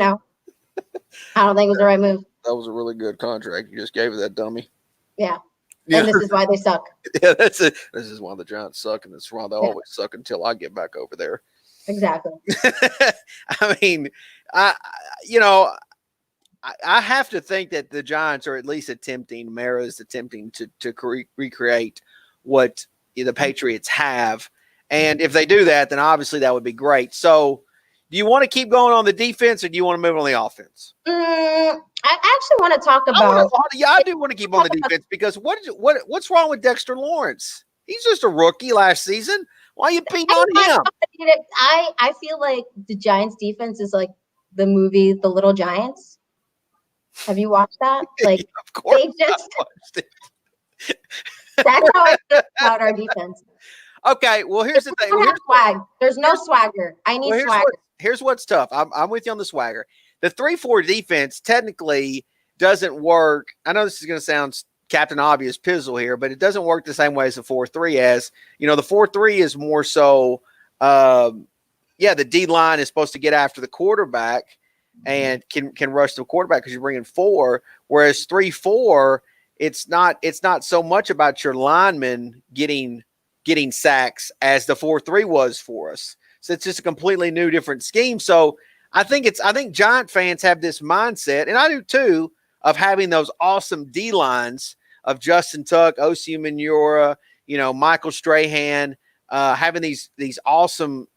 don't think it was the right move. That was a really good contract. You just gave it that dummy. Yeah. And this is why they suck. Yeah, that's it. This is why the Giants suck, and this is why they always suck until I get back over there. Exactly. I mean, I have to think that the Giants are at least attempting, Mara's attempting to recreate what the Patriots have. And if they do that, then obviously that would be great. So do you want to keep going on the defense, or do you want to move on the offense? I actually want to talk about. I do want to keep on the defense, because what's wrong with Dexter Lawrence? He's just a rookie last season. Why are you beating on him? I feel like the Giants defense is like the movie The Little Giants. Have you watched that? Like, of course, they just. That's how I feel about our defense. Okay, well, here's the thing. Swag. There's no swagger. I need swagger. Here's what's tough. I'm with you on the swagger. The 3-4 defense technically doesn't work. I know this is going to sound Captain Obvious pizzle here, but it doesn't work the same way as the 4-3. As the 4-3 is more so. The D line is supposed to get after the quarterback and can rush the quarterback because you're bringing 4. Whereas 3-4, it's not so much about your linemen getting sacks as the 4-3 was for us. So it's just a completely new, different scheme. So I think Giant fans have this mindset, and I do too, of having those awesome D lines of Justin Tuck, Osi Umenyiora, Michael Strahan, having these awesome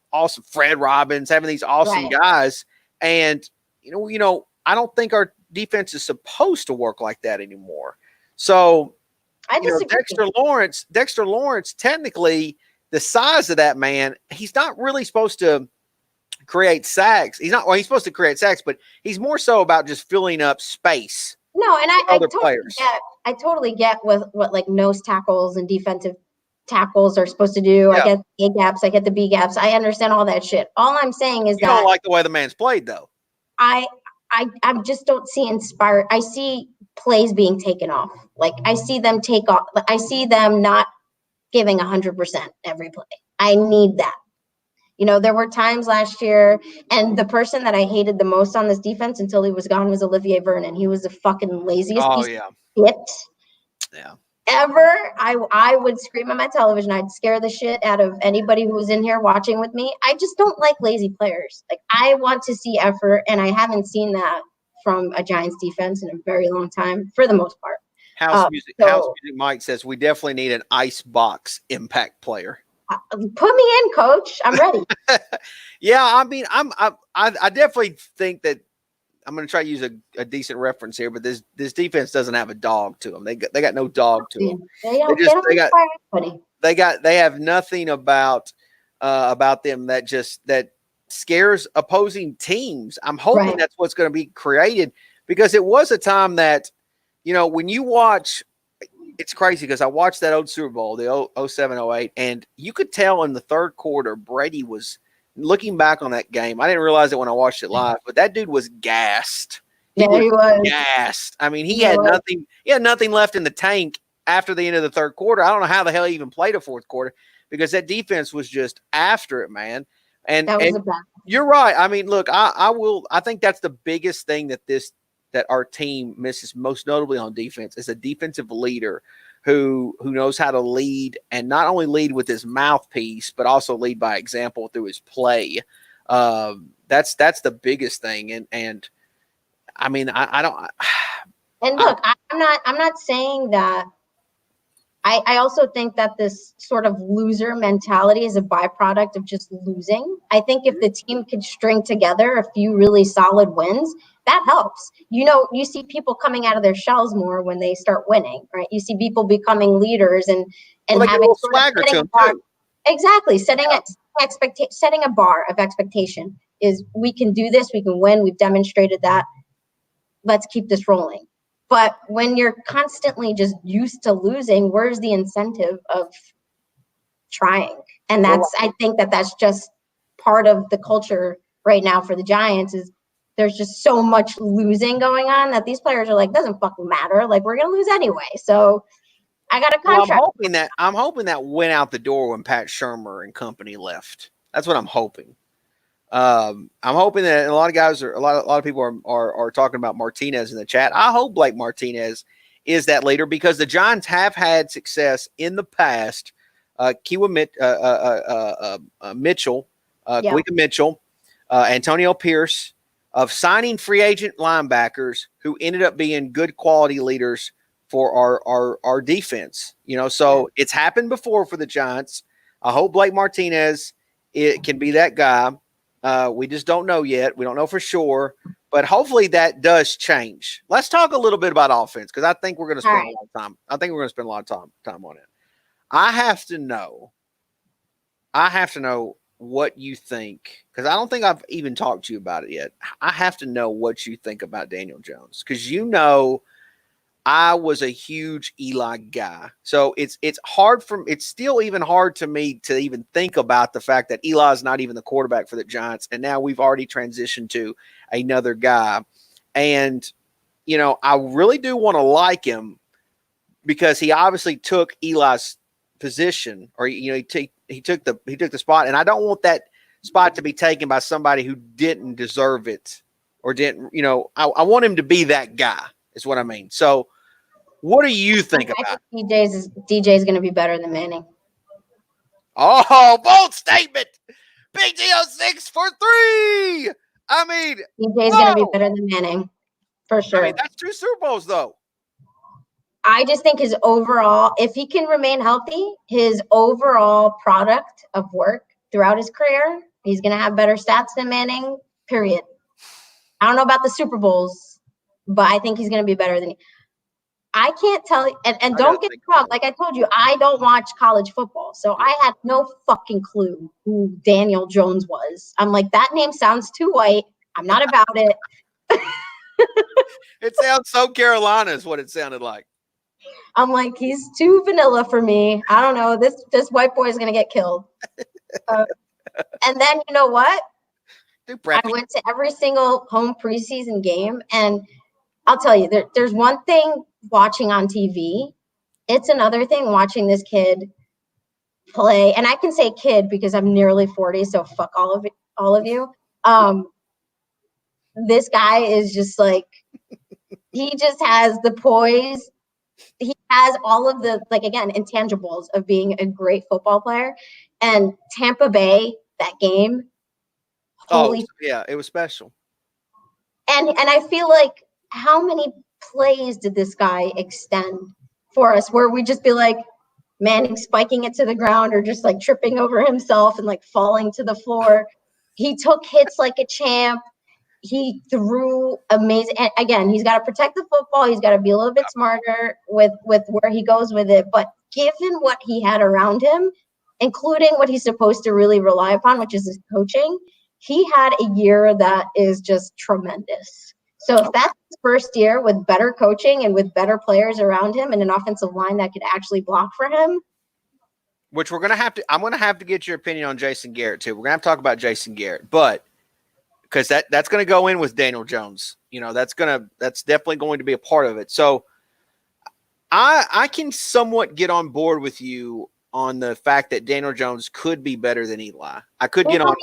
Fred Robbins, having these awesome guys. And I don't think our defense is supposed to work like that anymore. So Dexter Lawrence, technically, the size of that man, he's not really supposed to create sacks. He's supposed to create sacks, but he's more so about just filling up space. No, and I totally get what like nose tackles and defensive tackles are supposed to do. Yeah. I get A gaps, I get the B gaps. I understand all that shit. All I'm saying is you don't like the way the man's played, though. I just don't see inspired. I see plays being taken off. Like I see them take off. I see them not giving 100% every play. I need that. There were times last year, and the person that I hated the most on this defense until he was gone was Olivier Vernon. He was the fucking laziest piece of shit ever. I would scream at my television. I'd scare the shit out of anybody who was in here watching with me. I just don't like lazy players. Like, I want to see effort, and I haven't seen that from a Giants defense in a very long time, for the most part. House Music Mike says we definitely need an ice box impact player. Put me in, coach. I'm ready. Yeah, I mean, I definitely think that I'm going to try to use a decent reference here, but this defense doesn't have a dog to them. They got no dog to them. They don't inspire anybody. They have nothing about them that scares opposing teams. I'm hoping that's what's going to be created, because it was a time that, when you watch, it's crazy because I watched that old Super Bowl, the 07-08, and you could tell in the third quarter Brady was looking back on that game. I didn't realize it when I watched it live, but that dude was gassed. He was gassed. I mean, he had nothing. He had nothing left in the tank after the end of the third quarter. I don't know how the hell he even played a fourth quarter, because that defense was just after it, man. And you're right. I mean, look, I think that's the biggest thing that our team misses, most notably on defense, is a defensive leader who knows how to lead, and not only lead with his mouthpiece, but also lead by example through his play. That's the biggest thing. And I mean, I don't. And look, I'm not saying that. I also think that this sort of loser mentality is a byproduct of just losing. I think if the team could string together a few really solid wins, that helps. You see people coming out of their shells more when they start winning, right? You see people becoming leaders and having swagger to them too. Exactly. Setting a bar of expectation is, we can do this, we can win, we've demonstrated that. Let's keep this rolling. But when you're constantly just used to losing, where's the incentive of trying? And I think that's just part of the culture right now for the Giants, is there's just so much losing going on that these players are like, doesn't fucking matter. Like, we're going to lose anyway. So I got a contract. Well, I'm hoping that went out the door when Pat Shurmur and company left. That's what I'm hoping. I'm hoping that a lot of guys a lot of people are talking about Martinez in the chat. I hope Blake Martinez is that leader, because the Giants have had success in the past. Keewa Mitchell, Quika Mitchell, Antonio Pierce, of signing free agent linebackers who ended up being good quality leaders for our defense. So it's happened before for the Giants. I hope Blake Martinez can be that guy. We just don't know yet. We don't know for sure, but hopefully that does change. Let's talk a little bit about offense, because I think we're going to spend a lot of time. I think we're going to spend a lot of time on it. I have to know what you think, because I don't think I've even talked to you about it yet. I have to know what you think about Daniel Jones, because I was a huge Eli guy. So it's still even hard to me to even think about the fact that Eli is not even the quarterback for the Giants. And now we've already transitioned to another guy. And, I really do want to like him, because he obviously took Eli's position, or, he took the spot. And I don't want that spot to be taken by somebody who didn't deserve it, or didn't, I want him to be that guy, is what I mean. So, what do you think about it? DJ is going to be better than Manning. Oh, bold statement. Big Deal 6 for 3. I mean, DJ is going to be better than Manning, for sure. I mean, that's 2 Super Bowls, though. I just think his overall, if he can remain healthy, his overall product of work throughout his career, he's going to have better stats than Manning, period. I don't know about the Super Bowls, but I think he's going to be better than I can't tell you, and don't get me wrong, like I told you, I don't watch college football, so I had no fucking clue who Daniel Jones was. I'm like, that name sounds too white. I'm not about it. It sounds so Carolina is what it sounded like. I'm like, he's too vanilla for me. I don't know. This white boy is going to get killed. And then you know what? I went to every single home preseason game, and I'll tell you, there's one thing watching on TV. It's another thing watching this kid play. And I can say kid because I'm nearly 40, so fuck all of you. This guy is just like, he just has the poise. He has all of the, like, again, intangibles of being a great football player. And Tampa Bay, that game. It was special. And I feel like, how many plays did this guy extend for us where we just be like, Manning spiking it to the ground or just like tripping over himself and like falling to the floor. He took hits like a champ. He threw amazing. And again, he's got to protect the football. He's got to be a little bit smarter with where he goes with it. But given what he had around him, including what he's supposed to really rely upon, which is his coaching, he had a year that is just tremendous. So if that's his first year with better coaching and with better players around him and an offensive line that could actually block for him. Which I'm going to have to get your opinion on Jason Garrett too. We're going to have to talk about Jason Garrett, but because that's going to go in with Daniel Jones. That's definitely going to be a part of it. So I can somewhat get on board with you on the fact that Daniel Jones could be better than Eli. I could get on.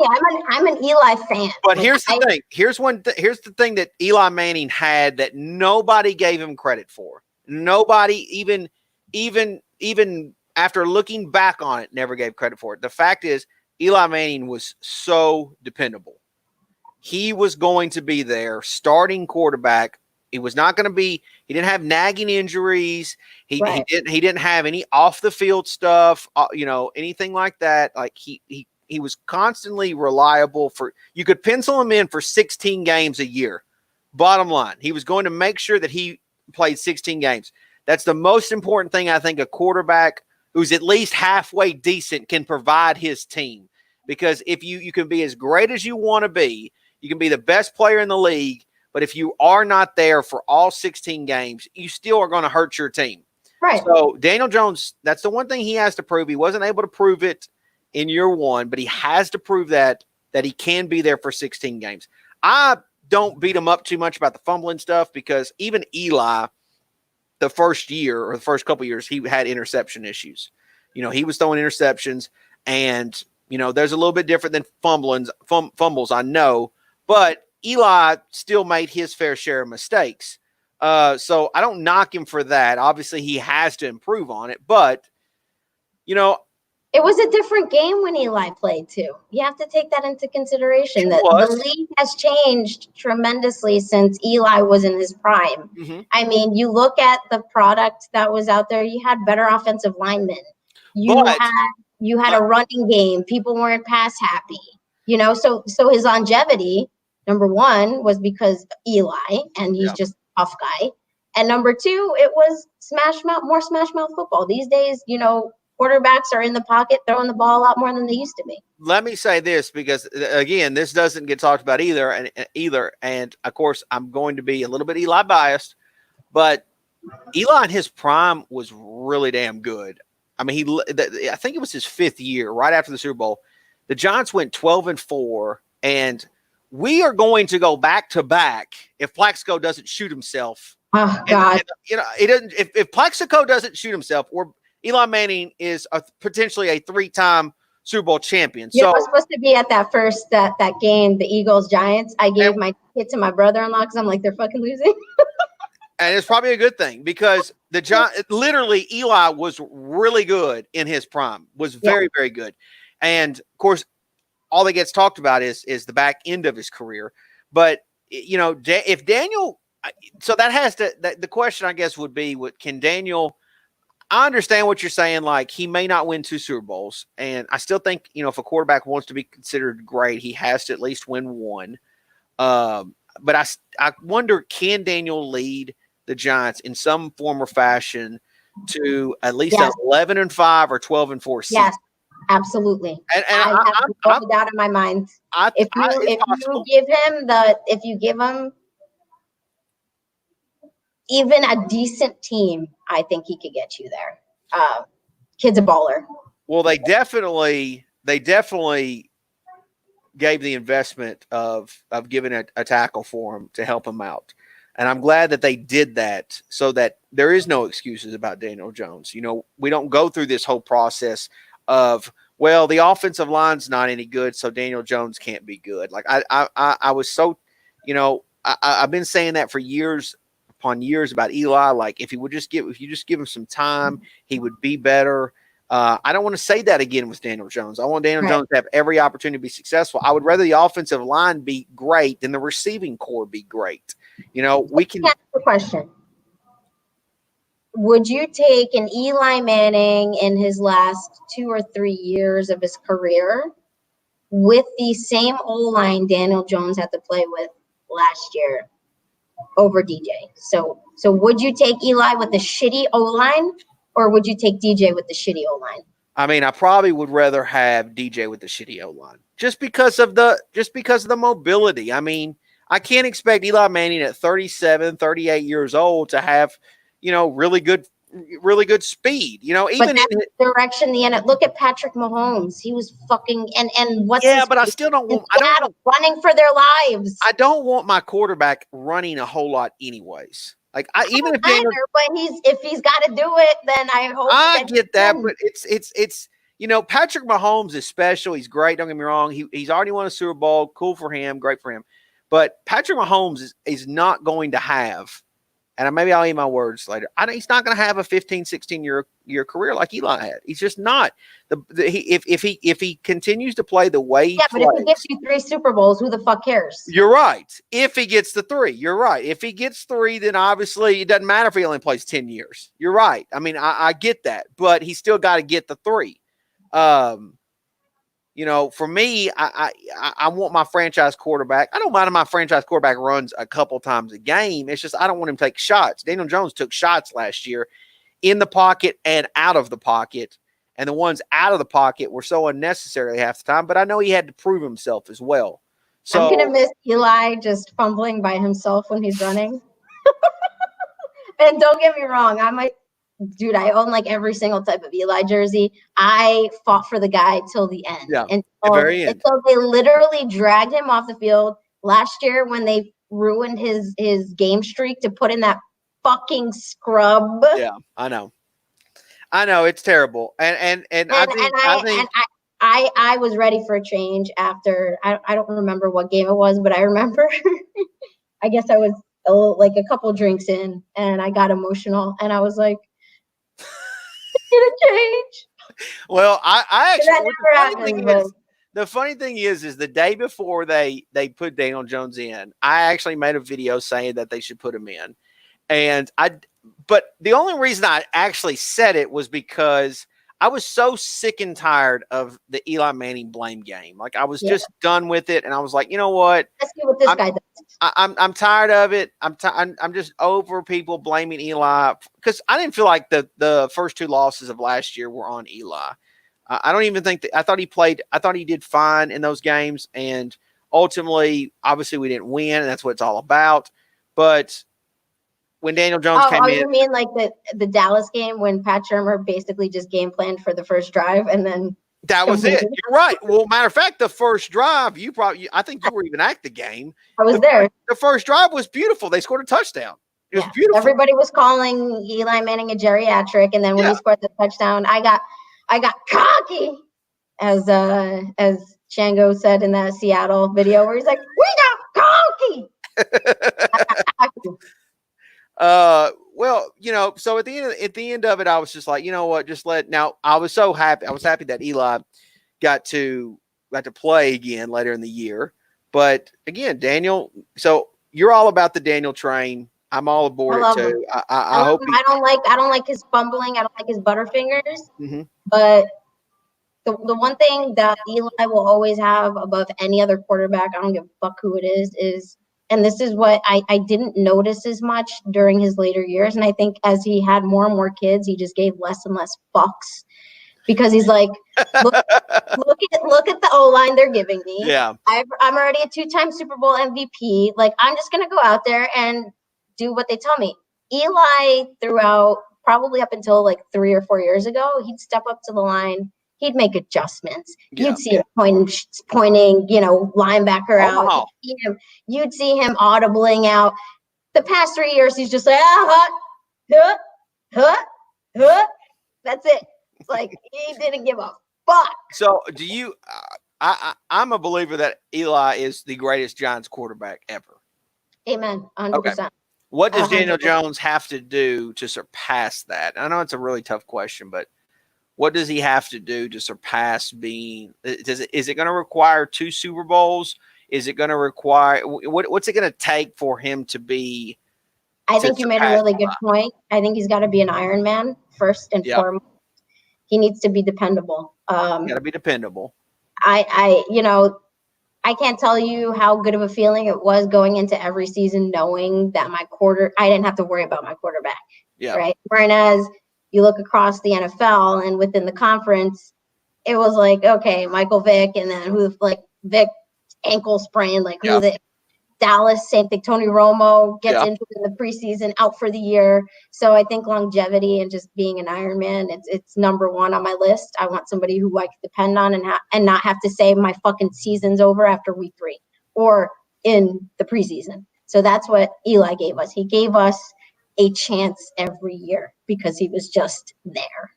I'm an Eli fan. But here's the thing. Here's the thing that Eli Manning had that nobody gave him credit for. Nobody even after looking back on it, never gave credit for it. The fact is, Eli Manning was so dependable. He was going to be there, starting quarterback. He was not going to be. He didn't have nagging injuries. He didn't have any off the field stuff. Anything like that. Like he was constantly reliable. You could pencil him in for 16 games a year. Bottom line, he was going to make sure that he played 16 games. That's the most important thing I think a quarterback who's at least halfway decent can provide his team. Because if you can be as great as you want to be, you can be the best player in the league, but if you are not there for all 16 games, you still are going to hurt your team. Right. So Daniel Jones, that's the one thing he has to prove. He wasn't able to prove it in year one, but he has to prove that he can be there for 16 games. I don't beat him up too much about the fumbling stuff because even Eli, the first year or the first couple of years, he had interception issues. He was throwing interceptions, and there's a little bit different than fumbles, I know, but Eli still made his fair share of mistakes. So I don't knock him for that. Obviously, he has to improve on it, but it was a different game when Eli played too. You have to take that into consideration. That the league has changed tremendously since Eli was in his prime. Mm-hmm. I mean, you look at the product that was out there. You had better offensive linemen. You had a running game. People weren't pass happy. So his longevity, number one, was because of Eli, and he's just a tough guy. And number two, it was more smash mouth football. These days, quarterbacks are in the pocket throwing the ball a lot more than they used to be. Let me say this, because again, this doesn't get talked about either. And of course, I'm going to be a little bit Eli biased, but Eli in his prime was really damn good. I mean, I think it was his fifth year, right after the Super Bowl. The Giants went 12-4, and we are going to go back to back if Plaxico doesn't shoot himself. Oh God! It doesn't. If Plaxico doesn't shoot himself, or Eli Manning is potentially a 3-time Super Bowl champion. I was supposed to be at that first that game, the Eagles Giants. I gave my kid to my brother-in-law because I'm like, they're fucking losing. And it's probably a good thing because literally Eli was really good in his prime, was very, very good. And of course, all that gets talked about is the back end of his career. But, if Daniel, so that has to, the question I guess would be, can Daniel, I understand what you're saying. Like, he may not win 2 Super Bowls. And I still think, if a quarterback wants to be considered great, he has to at least win one. But I wonder, can Daniel lead the Giants in some form or fashion to at least an 11-5 or 12-4 season? Yes, absolutely. And I have no doubt in my mind. If you give him even a decent team, I think he could get you there. Kid's a baller. Well, they definitely gave the investment of giving a tackle for him to help him out. And I'm glad that they did that so that there is no excuses about Daniel Jones. We don't go through this whole process of, well, the offensive line's not any good, so Daniel Jones can't be good. Like I was so, I've been saying that for years upon years about Eli. Like if you just give him some time, he would be better. I don't want to say that again with Daniel Jones. I want Daniel Jones to have every opportunity to be successful. I would rather the offensive line be great than the receiving core be great. We can ask the question. would you take an Eli Manning in his last 2 or 3 years of his career with the same O-line Daniel Jones had to play with last year over DJ? So would you take Eli with the shitty O-line, or would you take DJ with the shitty O-line? I mean, I probably would rather have DJ with the shitty O-line just because of the mobility. I mean, I can't expect Eli Manning at 37, 38 years old to have, really good speed. Even but that's the direction the end. Look at Patrick Mahomes. He was fucking and what's yeah, his but I still don't want. running for their lives. I don't want my quarterback running a whole lot, anyways. Like even if Daniel, but if he's got to do it, then I hope. I get that, but it's Patrick Mahomes is special. He's great. Don't get me wrong. He's already won a Super Bowl. Cool for him. Great for him. But Patrick Mahomes is not going to have, and maybe I'll eat my words later. He's not going to have a 15, 16-year career like Eli had. He's just not. If he continues to play the way he plays, but if he gets you 3 Super Bowls, who the fuck cares? You're right. If he gets the 3, you're right. If he gets 3, then obviously it doesn't matter if he only plays 10 years. You're right. I mean, I get that, but he's still got to get the 3. For me, I want my franchise quarterback. I don't mind if my franchise quarterback runs a couple times a game. It's just I don't want him to take shots. Daniel Jones took shots last year in the pocket and out of the pocket, and the ones out of the pocket were so unnecessary half the time. But I know he had to prove himself as well. So I'm gonna miss Eli just fumbling by himself when he's running. And don't get me wrong, Dude, I own like every single type of Eli jersey. I fought for the guy till the end. Yeah, the very end. Until they literally dragged him off the field last year when they ruined his game streak to put in that fucking scrub. Yeah, I know. It's terrible. And I was ready for a change after I don't remember what game it was, but I remember I guess I was a couple drinks in and I got emotional and I was like, a change. Well, I actually the funny thing is the day before they put Daniel Jones in, I actually made a video saying that they should put him in. But the only reason I actually said it was because I was so sick and tired of the Eli Manning blame game. Like I was just done with it, and I was like, you know what? Let's see what this guy does. I'm tired of it. I'm just over people blaming Eli because I didn't feel like the first 2 losses of last year were on Eli. I don't even think that. I thought he did fine in those games, and ultimately, obviously, we didn't win, and that's what it's all about. But when Daniel Jones came in. You mean like the Dallas game when Pat Shurmur basically just game planned for the first drive and then that was it. You're right. Well, matter of fact, the first drive, I think you were even at the game. I was there. The first drive was beautiful. They scored a touchdown. It was beautiful. Everybody was calling Eli Manning a geriatric, and then when he scored the touchdown, I got cocky, as Shango said in that Seattle video, where he's like, "We got cocky." Well, so at the end of it, I was just like, you know what, now I was so happy. I was happy that Eli got to play again later in the year. But again, Daniel, so you're all about the Daniel train. I'm all aboard it too. I hope I don't like his fumbling. I don't like his butterfingers. Mm-hmm. But the one thing that Eli will always have above any other quarterback, I don't give a fuck who it is, and this is what I didn't notice as much during his later years. And I think as he had more and more kids, he just gave less and less fucks because he's like, look at the O-line they're giving me. Yeah. I'm already a 2-time Super Bowl MVP. Like, I'm just going to go out there and do what they tell me. Eli, throughout probably up until like 3 or 4 years ago, he'd step up to the line. He'd make adjustments. Yeah. You'd see him pointing, linebacker out. You'd see him audibling out. The past 3 years, he's just like, that's it. Like, he didn't give a fuck. So do you, I'm a believer that Eli is the greatest Giants quarterback ever. Amen. 100%. Okay. What does Daniel Jones have to do to surpass that? I know it's a really tough question, but what does he have to do to surpass being? Is it going to require 2 Super Bowls? Is it going to require what's it going to take for him to be I think you made a really good point. I think he's got to be an Iron Man first and foremost. He needs to be dependable. Got to be dependable. I can't tell you how good of a feeling it was going into every season knowing that I didn't have to worry about my quarterback. Yeah. Right. Whereas you look across the NFL and within the conference, it was like, okay, Michael Vick, and then Vick ankle sprain, Dallas, same thing. Tony Romo gets injured in the preseason, out for the year. So I think longevity and just being an Iron Man, it's number one on my list. I want somebody who I can depend on and not have to say my fucking season's over after week 3 or in the preseason. So that's what Eli gave us. He gave us a chance every year because he was just there.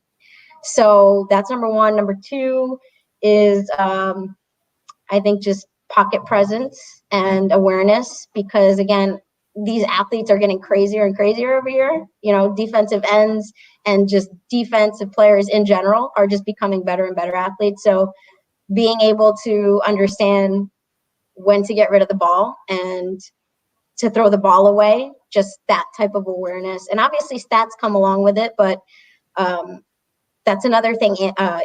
So that's number one. Number 2 is I think just pocket presence and awareness, because again, these athletes are getting crazier and crazier every year. Defensive ends and just defensive players in general are just becoming better and better athletes. So being able to understand when to get rid of the ball and to throw the ball away, just that type of awareness. And obviously stats come along with it, but that's another thing.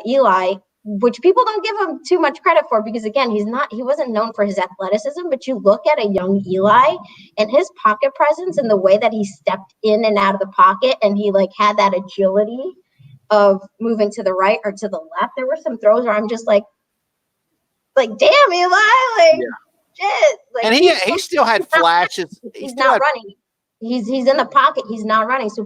Eli, which people don't give him too much credit for, because again, he wasn't known for his athleticism, but you look at a young Eli and his pocket presence and the way that he stepped in and out of the pocket, and he had that agility of moving to the right or to the left. There were some throws where I'm just like, damn, Eli, shit. And he still had flashes. He's not running. He's in the pocket. He's not running. So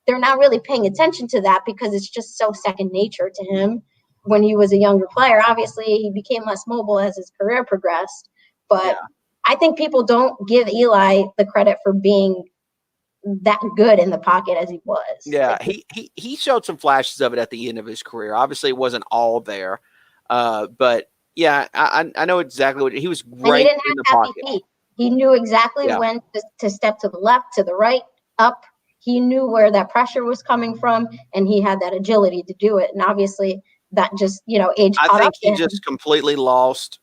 they're not really paying attention to that because it's just so second nature to him. When he was a younger player, obviously he became less mobile as his career progressed. But I think people don't give Eli the credit for being that good in the pocket as he was. Yeah, he showed some flashes of it at the end of his career. Obviously, it wasn't all there, but yeah, I know exactly what he was great in the pocket. Feet. He knew exactly when to step to the left, to the right, up. He knew where that pressure was coming from, and he had that agility to do it. And obviously, that just age. I think he just completely lost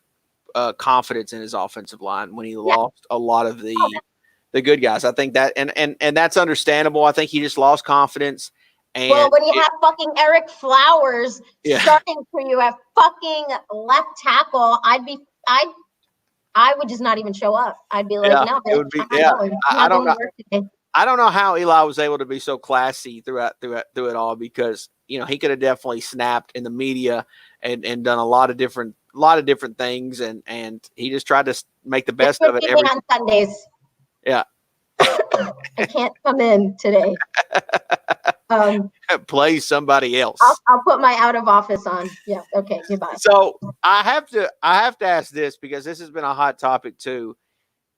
confidence in his offensive line when he lost a lot of the good guys. I think that and that's understandable. I think he just lost confidence. And when you have fucking Eric Flowers starting for you at fucking left tackle, I would just not even show up. I'd be like, no, it would be I don't know. I don't know how Eli was able to be so classy through it all, because he could have definitely snapped in the media and done a lot of different things, and he just tried to make the best of it on Sundays. Yeah. I can't come in today. Play somebody else. I'll put my out of office on. Yeah. Okay. Goodbye. So I have to ask this, because this has been a hot topic too.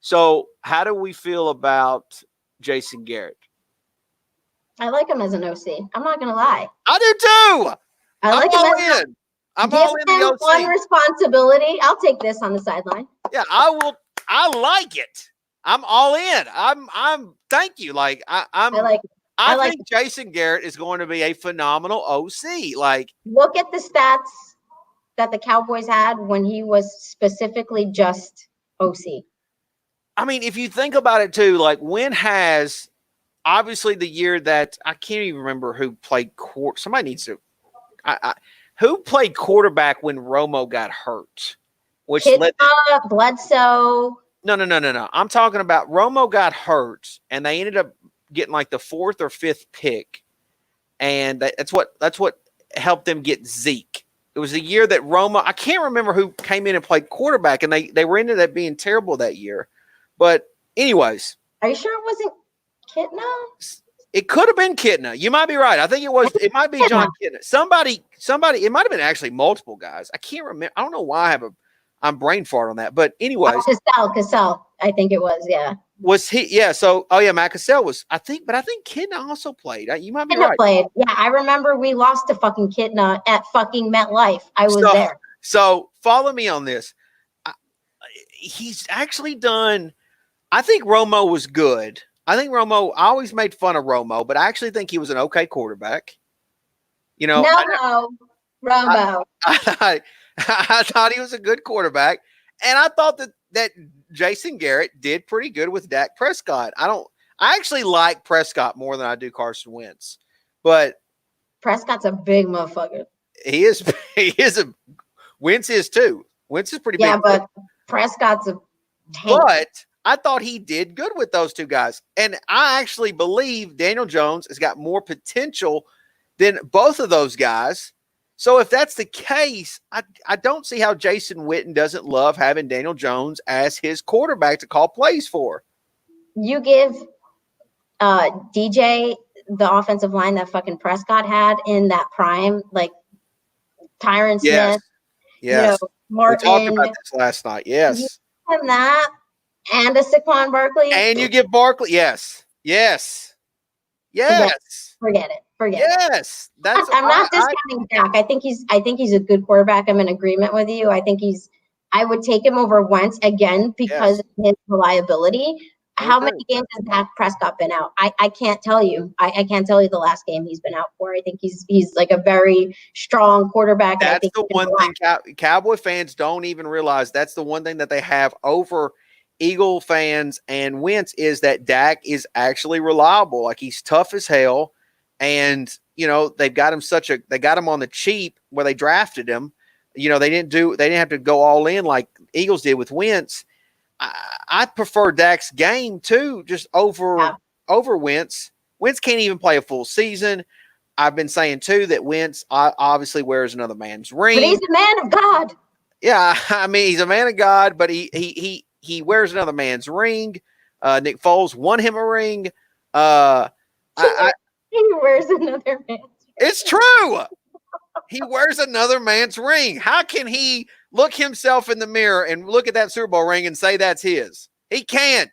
So how do we feel about Jason Garrett? I like him as an OC. I'm not gonna lie. I do too. I like him. I'm all in the OC. One responsibility. I'll take this on the sideline. Yeah, I will. I like it. I'm all in. I'm. Thank you. I think Jason Garrett is going to be a phenomenal OC. Look at the stats that the Cowboys had when he was specifically just OC. I mean, if you think about it too, when has, obviously the year that I can't even remember who played somebody needs to. Who played quarterback when Romo got hurt? Which Bledsoe. No. I'm talking about Romo got hurt, and they ended up getting the 4th or 5th pick, and that's what helped them get Zeke. It was the year that Romo. I can't remember who came in and played quarterback, and they were ended up being terrible that year. But anyways, are you sure it wasn't Kitna? It could have been Kitna. You might be right. I think it was. It might be John Kitna. Somebody. It might have been actually multiple guys. I can't remember. I don't know why I'm brain fart on that. But anyways, Cassell. I think it was. Yeah. Was he? Yeah. So, Matt Cassell was. I think Kitna also played. You might be right. Played. Yeah, I remember we lost to fucking Kitna at fucking MetLife. I was there. So follow me on this. He's actually done. I think Romo was good. I always made fun of Romo, but I actually think he was an okay quarterback. Romo. I thought he was a good quarterback, and I thought that Jason Garrett did pretty good with Dak Prescott. I I actually like Prescott more than I do Carson Wentz, but Prescott's a big motherfucker. he is Wentz is too. Wentz is pretty big. Yeah, but Prescott's a tank. But I thought he did good with those two guys. And I actually believe Daniel Jones has got more potential than both of those guys. So if that's the case, I don't see how Jason Witten doesn't love having Daniel Jones as his quarterback to call plays for. You give DJ the offensive line that fucking Prescott had in that prime, like Tyron Smith, Yes. Martin. We talked about this last night. Yes. You give him that and a Saquon Barkley. And you give Barkley. Yes. Forget it. Yes. I'm not discounting Dak. I think he's a good quarterback. I'm in agreement with you. I would take him over Wentz again because of his reliability. How many games has Dak Prescott been out? I can't tell you. I can't tell you the last game he's been out for. I think he's like a very strong quarterback. That's the one thing Cowboy fans don't even realize. That's the one thing that they have over Eagle fans and Wentz is that Dak is actually reliable. Like he's tough as hell. And, they've got him they got him on the cheap where they drafted him. They didn't have to go all in like Eagles did with Wentz. I prefer Dak's game too, just over Wentz. Wentz can't even play a full season. I've been saying too that Wentz obviously wears another man's ring. But he's a man of God. Yeah, I mean he's a man of God, but he wears another man's ring. Nick Foles won him a ring. He wears another man's ring. It's true. He wears another man's ring. How can he look himself in the mirror and look at that Super Bowl ring and say that's his? He can't.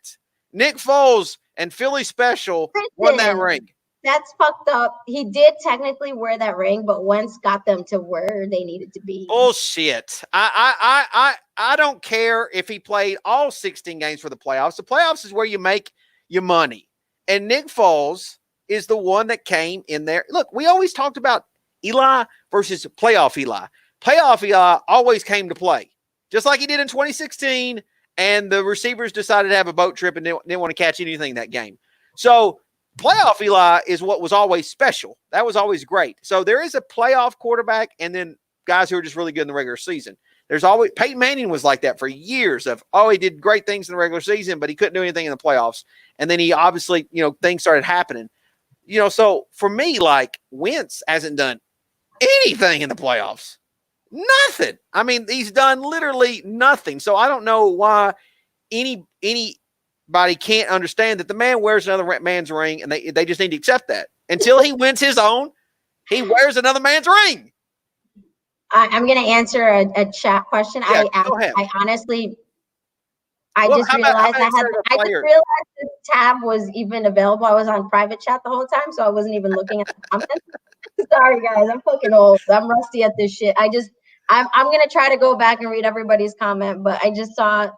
Nick Foles and Philly Special won that ring. That's fucked up. He did technically wear that ring, but Wentz got them to where they needed to be. Bullshit. I don't care if he played all 16 games for the playoffs. The playoffs is where you make your money. And Nick Foles is the one that came in there. Look, we always talked about Eli versus playoff Eli. Playoff Eli always came to play, just like he did in 2016, and the receivers decided to have a boat trip and didn't want to catch anything that game. So playoff Eli is what was always special. That was always great. So there is a playoff quarterback and then guys who are just really good in the regular season. There's always – Peyton Manning was like that for years of, he did great things in the regular season, but he couldn't do anything in the playoffs. And then he obviously, things started happening. So for me, like Wentz hasn't done anything in the playoffs. Nothing. I mean, he's done literally nothing. So I don't know why anybody can't understand that the man wears another man's ring, and they just need to accept that. Until he wins his own, he wears another man's ring. I'm going to answer a chat question. Yeah, go ahead. I honestly, I just realized this tab was even available. I was on private chat the whole time, so I wasn't even looking at the comments. Sorry, guys. I'm fucking old. I'm rusty at this shit. I'm going to try to go back and read everybody's comment, but I just saw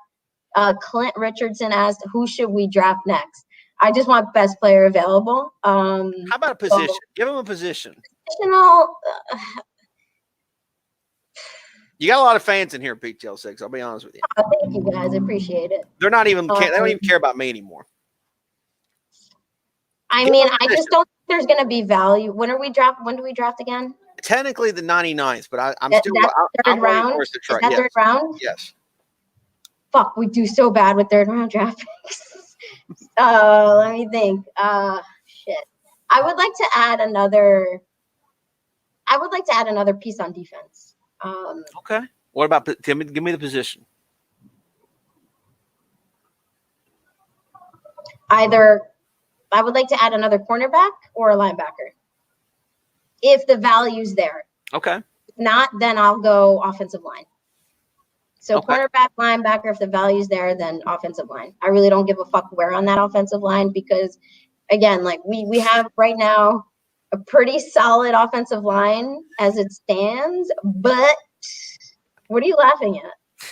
Clint Richardson asked, who should we draft next? I just want best player available. How about a position? Give him a position. Positional. You got a lot of fans in here at PTL6. I'll be honest with you. Oh, thank you, guys. I appreciate it. They're not even. They don't even care about me anymore. I mean, I just don't think there's going to be value. When do we draft again? Technically the 99th, but I'm still. That's third round. Is that third round? Yes. Fuck, we do so bad with third round draft picks. Let me think. Shit. I would like to add another piece on defense. Okay. What about give me the position? Either I would like to add another cornerback or a linebacker. If the value's there. Okay. If not, then I'll go offensive line. So cornerback, linebacker, if the value's there, then offensive line. I really don't give a fuck where on that offensive line because, again, like we have right now a pretty solid offensive line as it stands, but what are you laughing at?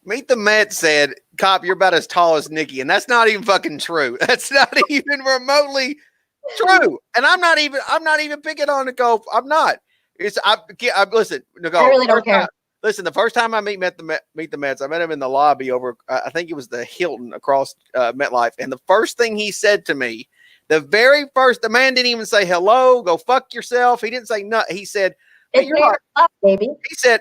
Meet the Met said, Cop, you're about as tall as Nikki, and that's not even fucking true. That's not even remotely true. And I'm not even picking on Nicole. I'm not. Listen, Nicole. I really don't care. Listen, the first time I meet the Mets, I met him in the lobby over, I think it was the Hilton across MetLife. And the first thing he said to me, the man didn't even say hello, go fuck yourself. He didn't say nothing. He said, hey, baby.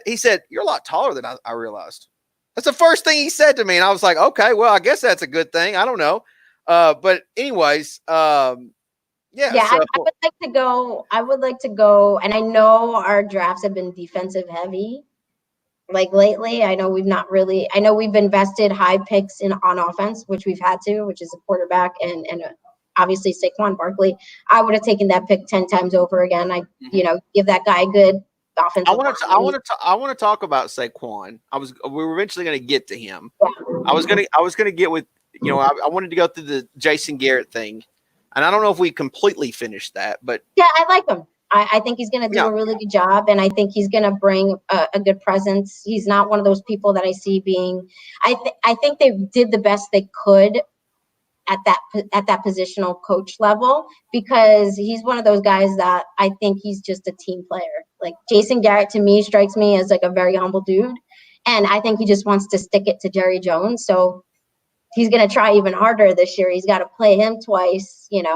He said, you're a lot taller than I realized. That's the first thing he said to me. And I was like, okay, well, I guess that's a good thing. I don't know. But anyways, yeah, so. I would like to go. And I know our drafts have been defensive heavy. Like lately, I know we've invested high picks on offense, which we've had to, which is a quarterback and obviously Saquon Barkley. I would have taken that pick 10 times over again. Give that guy a good offensive. I want to talk about Saquon. We were eventually going to get to him. Yeah. I was going to get with, I wanted to go through the Jason Garrett thing. And I don't know if we completely finished that, but yeah, I like him. I think he's going to do a really good job, and I think he's going to bring a good presence. He's not one of those people that I see being. I think they did the best they could at that positional coach level, because he's one of those guys that I think he's just a team player. Like Jason Garrett to me strikes me as like a very humble dude, and I think he just wants to stick it to Jerry Jones. So he's going to try even harder this year. He's got to play him twice, and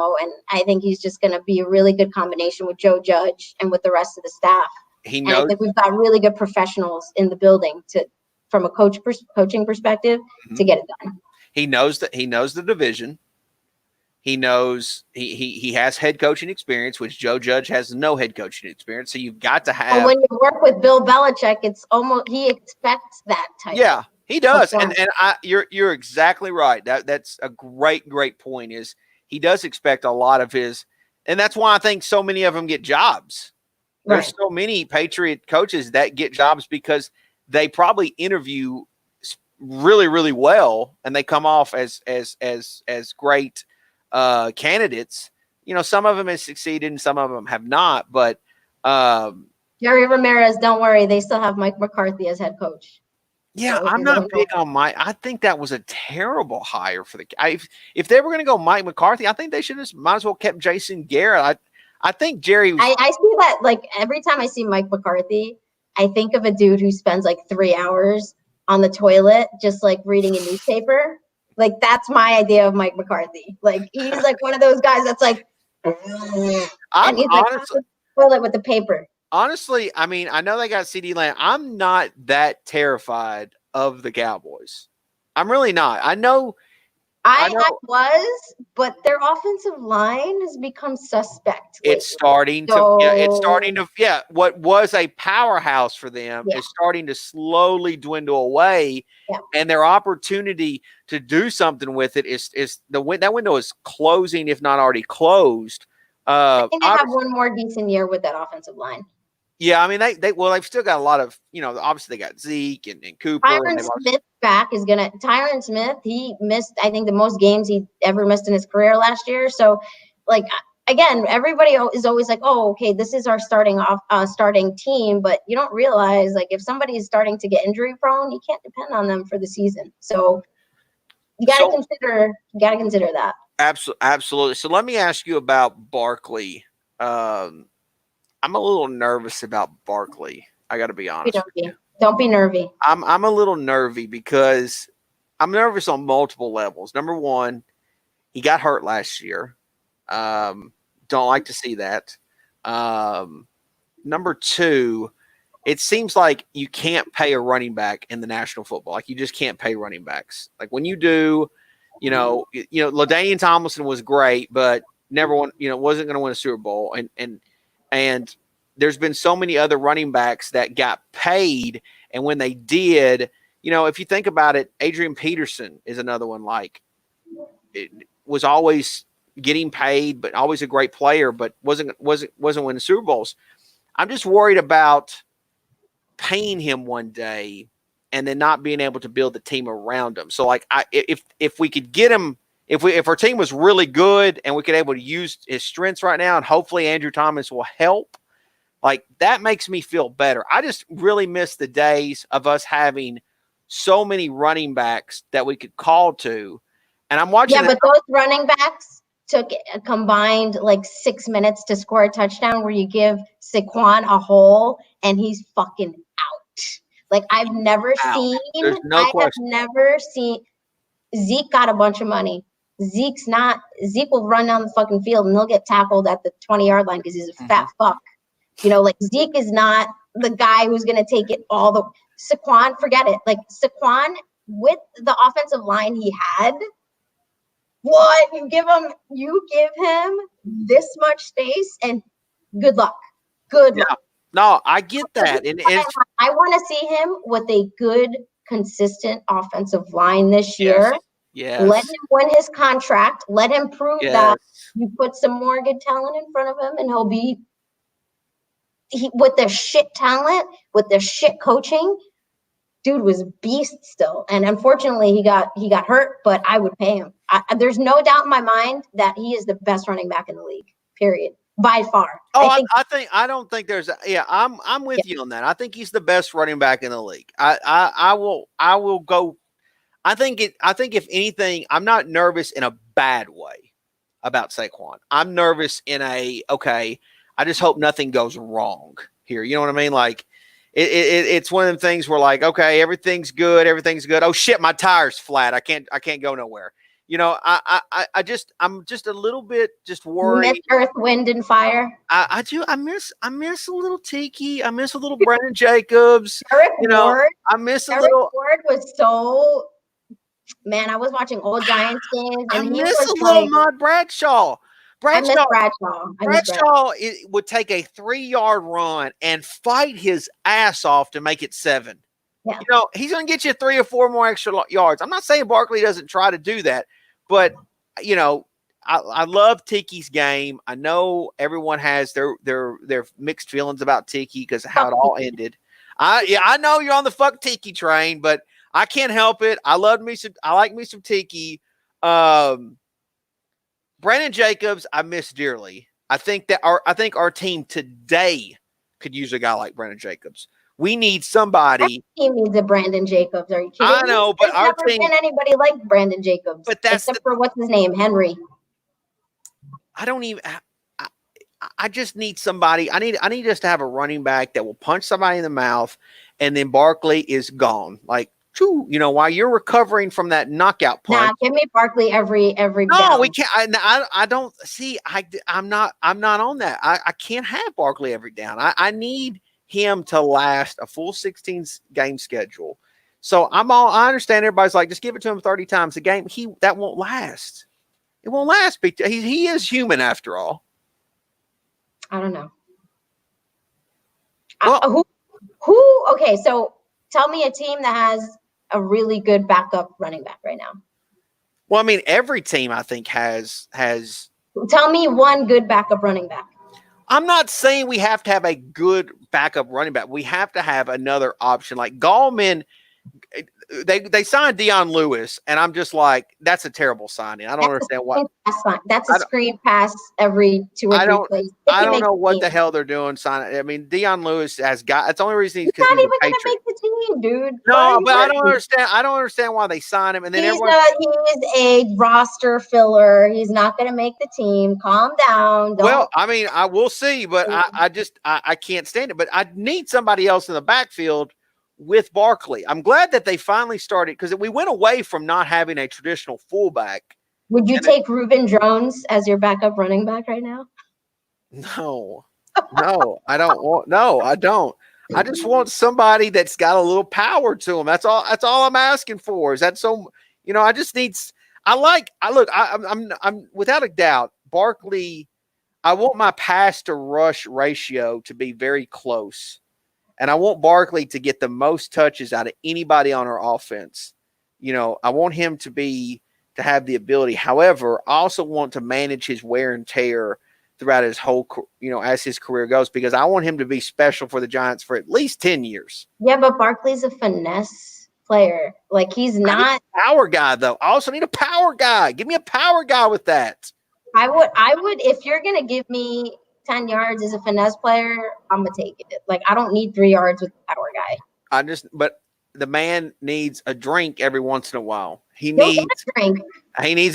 I think he's just going to be a really good combination with Joe Judge and with the rest of the staff. And I think we've got really good professionals in the building from a coaching perspective to get it done. He knows the division. He knows he has head coaching experience, which Joe Judge has no head coaching experience. So you've got to have. Well, when you work with Bill Belichick, it's almost he expects that type. Yeah. He does, and you're exactly right. That's a great point. Is he does expect a lot of his, and that's why I think so many of them get jobs. Right. There's so many Patriot coaches that get jobs because they probably interview really, really well, and they come off as great candidates. Some of them have succeeded, and some of them have not. But Jerry Ramirez, don't worry, they still have Mike McCarthy as head coach. Yeah, so I'm not big on Mike. I think that was a terrible hire for if they were going to go Mike McCarthy, I think they might as well kept Jason Garrett. I think Jerry. I see that like every time I see Mike McCarthy, I think of a dude who spends like 3 hours on the toilet just like reading a newspaper. Like that's my idea of Mike McCarthy. Like he's like one of those guys that's like, and he's like on the toilet with the paper. Honestly, I mean, I know they got CeeDee Lamb. I'm not that terrified of the Cowboys. I'm really not. I know. I was, but their offensive line has become suspect. It's starting to. What was a powerhouse for them is starting to slowly dwindle away, and their opportunity to do something with it is that window is closing, if not already closed. I think they have one more decent year with that offensive line. Yeah, I mean they've still got a lot of, obviously they got Zeke and Cooper. Tyron Smith, he missed, I think, the most games he ever missed in his career last year. So, like, again, everybody is always like, oh, okay, this is our starting team, but you don't realize, like, if somebody is starting to get injury prone, you can't depend on them for the season. So you got to consider that. Absolutely. So let me ask you about Barkley. I'm a little nervous about Barkley. I got to be honest. Don't be nervy. I'm a little nervy because I'm nervous on multiple levels. Number one, he got hurt last year. Don't like to see that. Number two, it seems like you can't pay a running back in the National Football. Like you just can't pay running backs. Like when you do, LaDainian Tomlinson was great, but never won. Wasn't going to win a Super Bowl, and there's been so many other running backs that got paid. And when they did, if you think about it, Adrian Peterson is another one. Like it was always getting paid, but always a great player, but wasn't winning Super Bowls. I'm just worried about paying him one day and then not being able to build the team around him. So like if we could get him, if our team was really good and we could able to use his strengths right now, and hopefully Andrew Thomas will help, like that makes me feel better. I just really miss the days of us having so many running backs that we could call to. And I'm watching. Yeah, but those running backs took a combined like 6 minutes to score a touchdown, where you give Saquon a hole and he's fucking out. Like I've never seen. There's no I have question. never seen. Zeke got a bunch of money. Zeke will run down the fucking field and he'll get tackled at the 20-yard line because he's a fat fuck. You know, like Zeke is not the guy who's going to take it all the Saquon, forget it. Like Saquon with the offensive line he had, what you give him this much space and good luck. Good luck. No, I get that. And I want to see him with a good, consistent offensive line this year. Yes. Let him win his contract. Let him prove that you put some more good talent in front of him, and he'll be with their shit talent, with their shit coaching. Dude was beast still, and unfortunately he got hurt. But I would pay him. There's no doubt in my mind that he is the best running back in the league. Period. By far. I don't think there's I'm with you on that. I think he's the best running back in the league. I will go. I think if anything, I'm not nervous in a bad way about Saquon. I'm nervous in I just hope nothing goes wrong here. You know what I mean? Like it's one of them things where like, okay, everything's good. Oh shit, my tire's flat. I can't go nowhere. You know, I'm just a little bit just worried. You miss Earth, Wind, and Fire. I do. I miss a little Tiki. I miss a little Brandon Jacobs. Ward, I miss a little. Ward was so. Man, I was watching old Giants games, and I miss a little Mud Bradshaw. I miss Bradshaw. Bradshaw would take a 3-yard run and fight his ass off to make it 7. Yeah. You know, he's going to get you 3 or 4 more extra yards. I'm not saying Barkley doesn't try to do that, but you know, I love Tiki's game. I know everyone has their mixed feelings about Tiki because of how it all ended. I know you're on the fuck Tiki train, but I can't help it. I like me some Tiki. Brandon Jacobs, I miss dearly. I think our team today could use a guy like Brandon Jacobs. We need somebody. Our team needs a Brandon Jacobs. Are you kidding me? I know, but There's never been anybody like Brandon Jacobs. But that's except for what's his name, Henry. I just need somebody. I need us to have a running back that will punch somebody in the mouth, and then Barkley is gone. Like, you know, while you're recovering from that knockout punch. Nah, give me Barkley every. No, down. We can't. I don't see. I'm not on that. I can't have Barkley every down. I need him to last a full 16 game schedule. So I understand everybody's like, just give it to him 30 times a game. That won't last. It won't last. He is human after all. I don't know. Well, who? Okay, so tell me a team that has a really good backup running back right now. Well, I mean, every team I think has. Tell me one good backup running back. I'm not saying we have to have a good backup running back. We have to have another option. Like Gallman, they signed Dion Lewis, and I'm just like, that's a terrible signing. I don't understand why. That's a screen pass every 2 or 3 plays. I don't know what the hell they're doing signing. I mean, Dion Lewis has got. That's the only reason he's not even going to make the team, dude. No, but I don't understand. I don't understand why they signed him. And then he's a roster filler. He's not going to make the team. Calm down. Well, I mean, I will see, but I can't stand it. But I need somebody else in the backfield with Barkley. I'm glad that they finally started because we went away from not having a traditional fullback. Would you take Reuben Jones as your backup running back right now? No, I don't. I just want somebody that's got a little power to him. That's all I'm asking for. Is that so? You know, I just need. I'm without a doubt Barkley. I want my pass to rush ratio to be very close. And I want Barkley to get the most touches out of anybody on our offense. You know, I want him to have the ability. However, I also want to manage his wear and tear throughout his whole, as his career goes, because I want him to be special for the Giants for at least 10 years. Yeah, but Barkley's a finesse player. Like he's not a power guy though. I also need a power guy. Give me a power guy with that. I would, if you're going to give me 10 yards as a finesse player, I'm gonna take it. Like I don't need 3 yards with a power guy. But the man needs a drink every once in a while. He needs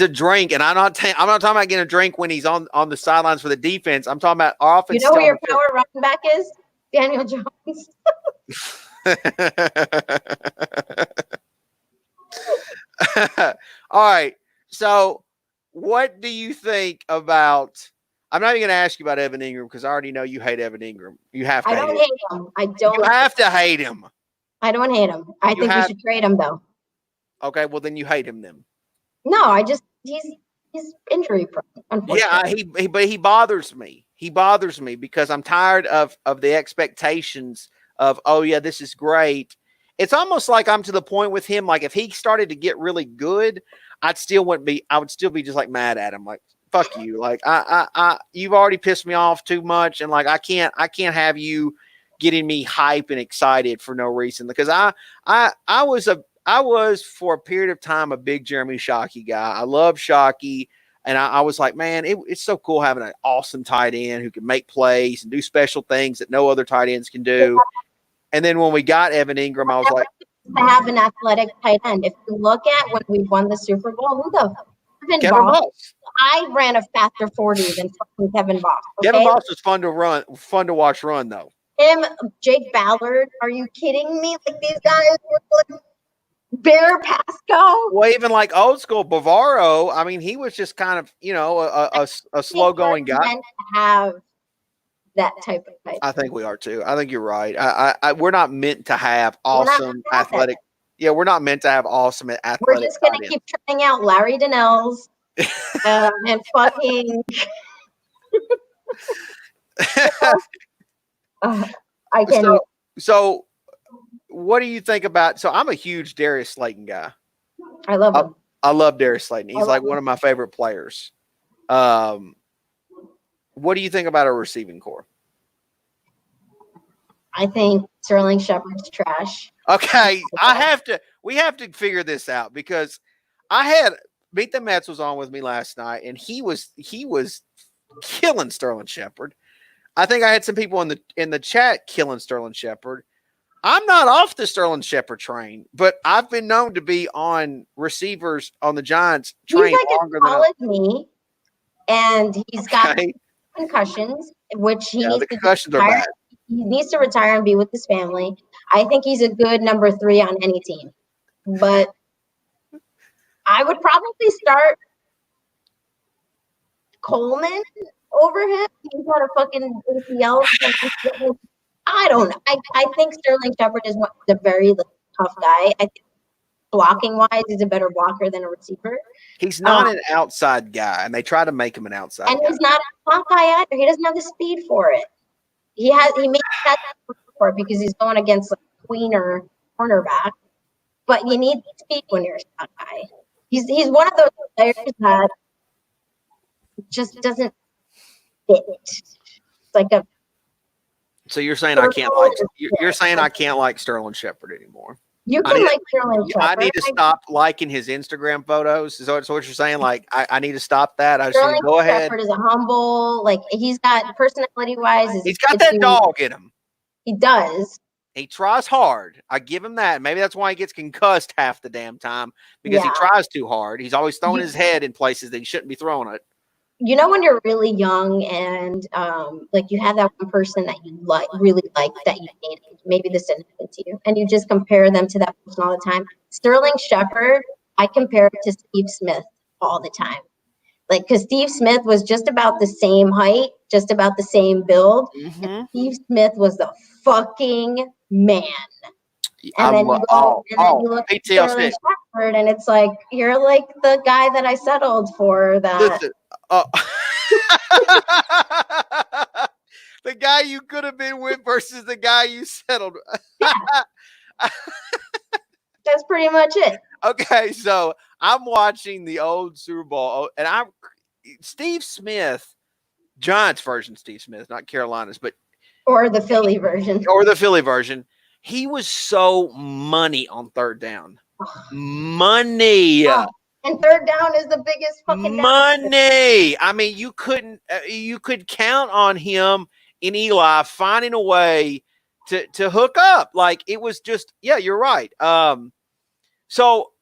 a drink, and I'm not talking about getting a drink when he's on the sidelines for the defense. I'm talking about our offense. You know who your power running back is? Daniel Jones. All right. So, what do you think about? I'm not even going to ask you about Evan Ingram because I already know you hate Evan Ingram. You have to. I don't hate him. I don't. You have to hate him. I don't hate him. I think we should trade him though. Okay, well then you hate him then. No, he's injury prone. Unfortunately. Yeah, but he bothers me. He bothers me because I'm tired of the expectations of, oh yeah, this is great. It's almost like I'm to the point with him. Like if he started to get really good, I would still be just like mad at him. Like, fuck you. Like you've already pissed me off too much. And like, I can't have you getting me hype and excited for no reason, because I was for a period of time a big Jeremy Shockey guy. I love Shockey. And I was like, man, it's so cool having an awesome tight end who can make plays and do special things that no other tight ends can do. And then when we got Evan Ingram, I was like, to have an athletic tight end. If you look at when we won the Super Bowl, who the Kevin Boss. I ran a faster 40 than fucking Kevin Boss. Okay? Kevin Boss was fun to watch run though. Him, Jake Ballard. Are you kidding me? Like these guys were like Bear Pasco. Well, even like old school Bavaro. I mean, he was just kind of, a slow going guy. Meant to have that type of fight. I think we are too. I think you're right. We're not meant to have awesome athletic. Yeah, we're not meant to have awesome athletic. We're just gonna keep trying out Larry Donnell's and fucking. I can't. So, what do you think about? So, I'm a huge Darius Slayton guy. I love him. I love Darius Slayton. He's like one of my favorite players. What do you think about our receiving core? I think Sterling Shepard's trash. Okay, we have to figure this out, because Beat the Mets was on with me last night, and he was killing Sterling Shepard. I think I had some people in the chat killing Sterling Shepard. I'm not off the Sterling Shepard train, but I've been known to be on receivers on the Giants train longer than me, and he's got concussions, which he needs to retire. He needs to retire and be with his family. I think he's a good number 3 on any team, but I would probably start Coleman over him. He's got a fucking ACL. I don't know. I think Sterling Shepard is a very tough guy. I think blocking wise, he's a better blocker than a receiver. He's not an outside guy, and they try to make him an outside guy. And he's not a top guy either. He doesn't have the speed for it. He makes that for it because he's going against like Queen or cornerback. But you need speed when you're a shot guy. He's one of those players that just doesn't fit. It's like a. So you're saying I can't like Sterling Shepard anymore. You can like Sterling Shepard. I need to stop liking his Instagram photos. Is that what you're saying? Like I need to stop that. I just go ahead. Shepard is a humble, like he's got personality wise. He's got that dog in him. He does. He tries hard. I give him that. Maybe that's why he gets concussed half the damn time, because he tries too hard. He's always throwing his head in places that he shouldn't be throwing it. You know, when you're really young and like you have that one person that you really like that you dated, maybe this didn't happen to you, and you just compare them to that person all the time. Sterling Shepard, I compare it to Steve Smith all the time. Like, because Steve Smith was just about the same height, just about the same build. Mm-hmm. And Steve Smith was the fucking man. And then you look at Sterling Shepard, and it's like, you're like the guy that I settled for that. Listen, the guy you could have been with versus the guy you settled. Yeah. That's pretty much it. Okay, so I'm watching the old Super Bowl, and Steve Smith, Giants version Steve Smith, not Carolina's, or the Philly version. He was so money on third down. Money. Oh. And third down is the biggest fucking money. I mean, you could count on him and Eli finding a way to hook up. Like, it was just, yeah, you're right. So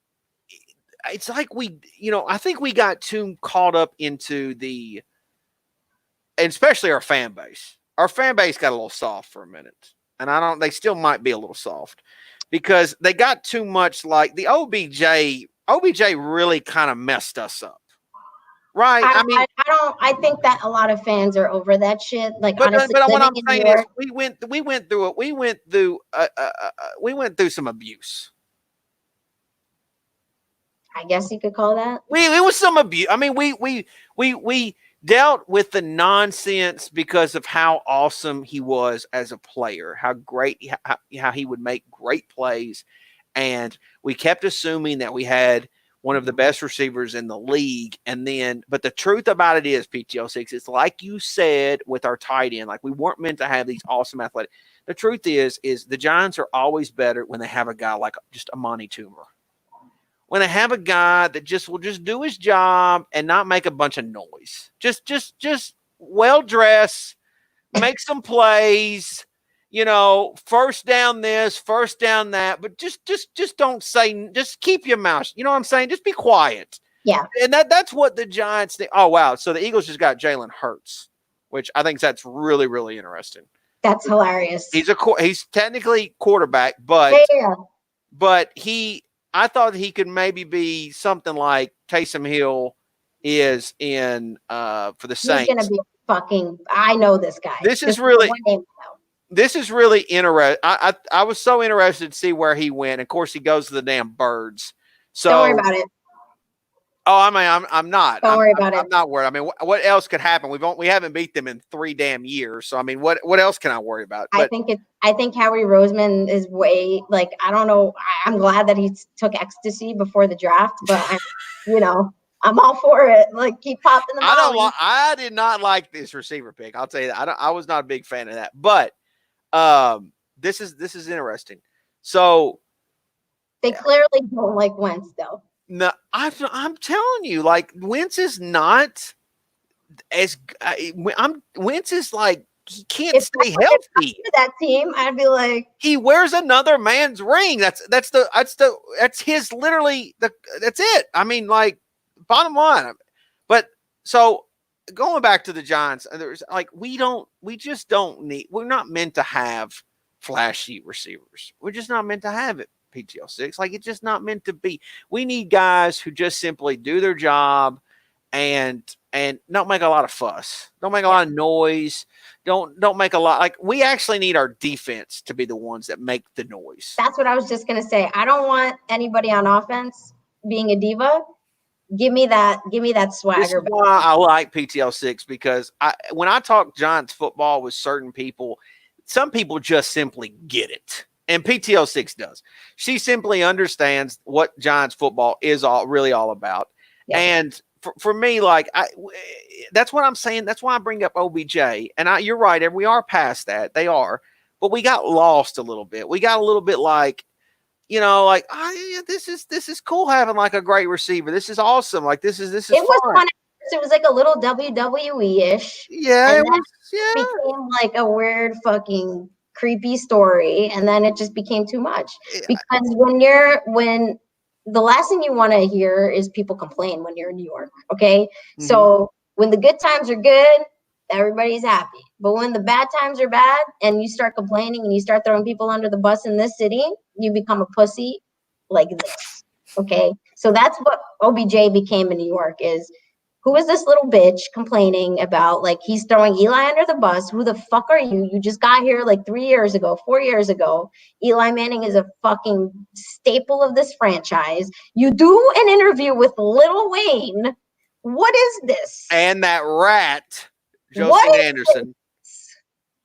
it's like I think we got too caught up into and especially our fan base. Our fan base got a little soft for a minute. and they still might be a little soft because they got too much like the OBJ. OBJ really kind of messed us up. Right. I think that a lot of fans are over that shit. Like, but honestly, what I'm living in saying New York, is we went through some abuse. I guess you could call that. It was some abuse. I mean, we dealt with the nonsense because of how awesome he was as a player, how great, how he would make great plays. And we kept assuming that we had one of the best receivers in the league. And then, but the truth about it is, PTL6, it's like you said with our tight end, like we weren't meant to have these awesome athletic. The truth is the Giants are always better when they have a guy like just Amani Toomer. When they have a guy that will just do his job and not make a bunch of noise. Just well dressed, make some plays, first down this, first down that, but just don't say, just keep your mouth. You know what I'm saying? Just be quiet. Yeah. And that's what the Giants think. Oh, wow. So the Eagles just got Jalen Hurts, which I think that's really, really interesting. That's hilarious. He's technically quarterback, but I thought he could maybe be something like Taysom Hill is in for the Saints. He's gonna be I know this guy. This is really interesting. I was so interested to see where he went. Of course, he goes to the damn Birds. So don't worry about it. Oh, I mean, I'm not. Don't worry about it. I'm not worried. I mean, what else could happen? We haven't beat them in 3 damn years. So I mean, what else can I worry about? But I think Howie Roseman is way like, I don't know. I'm glad that he took ecstasy before the draft, but I'm all for it. Like, keep popping them. I did not like this receiver pick. I'll tell you that. I was not a big fan of that. But this is interesting. So they clearly don't like Wentz, though. No, I'm telling you, like Wentz is not as Wentz is like he can't stay healthy. That team, I'd be like, he wears another man's ring. That's his literally that's it. I mean, like bottom line. But so going back to the Giants, there's like we're not meant to have flashy receivers. We're just not meant to have it. PTL6, like it's just not meant to be. We need guys who just simply do their job and don't make a lot of fuss, don't make a lot of noise, don't make a lot. Like we actually need our defense to be the ones that make the noise. That's what I was just gonna say. I don't want anybody on offense being a diva. Give me that swagger. This is why I like PTL6 because when I talk Giants football with certain people, some people just simply get it. And PTL6 does. She simply understands what Giants football is really all about. Yeah. And for me, like that's what I'm saying. That's why I bring up OBJ. And you're right. We are past that. They are. But we got lost a little bit. We got a little bit like, this is cool having like a great receiver. This is awesome. Like this is it was fun. It was like a little WWE-ish. Yeah. And it became like a weird fucking creepy story, and then it just became too much because when the last thing you want to hear is people complain when you're in New York. Okay. Mm-hmm. So when the good times are good, everybody's happy, but when the bad times are bad and you start complaining and you start throwing people under the bus in this city, you become a pussy like this. Okay. So that's what OBJ became in New York is, who is this little bitch complaining about, like, he's throwing Eli under the bus? Who the fuck are you? You just got here like 4 years ago. Eli Manning is a fucking staple of this franchise. You do an interview with Lil Wayne. What is this? And that rat, Josie Anderson.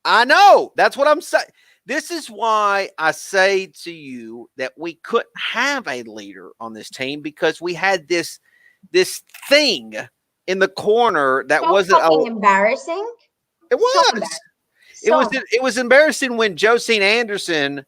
I know. That's what I'm saying. This is why I say to you that we couldn't have a leader on this team because we had this thing in the corner that wasn't embarrassing. It was. It was embarrassing when Josie Anderson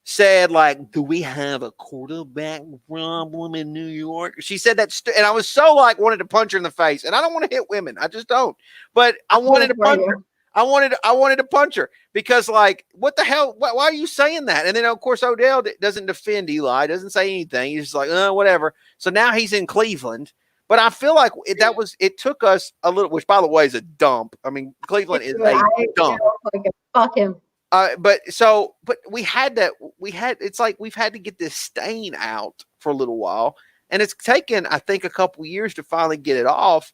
said, like, do we have a quarterback problem in New York? She said that, and I was so like wanted to punch her in the face. And I don't want to hit women. I just don't. But I wanted to punch her. I wanted to punch her because, like, what the hell? Why are you saying that? And then, of course, Odell doesn't defend Eli, doesn't say anything. He's just like, whatever. So now he's in Cleveland. But I feel like it took us a little, which by the way is a dump. I mean, Cleveland is a dump. Fuck him. But we had it's like we've had to get this stain out for a little while, and it's taken, I think, a couple years to finally get it off.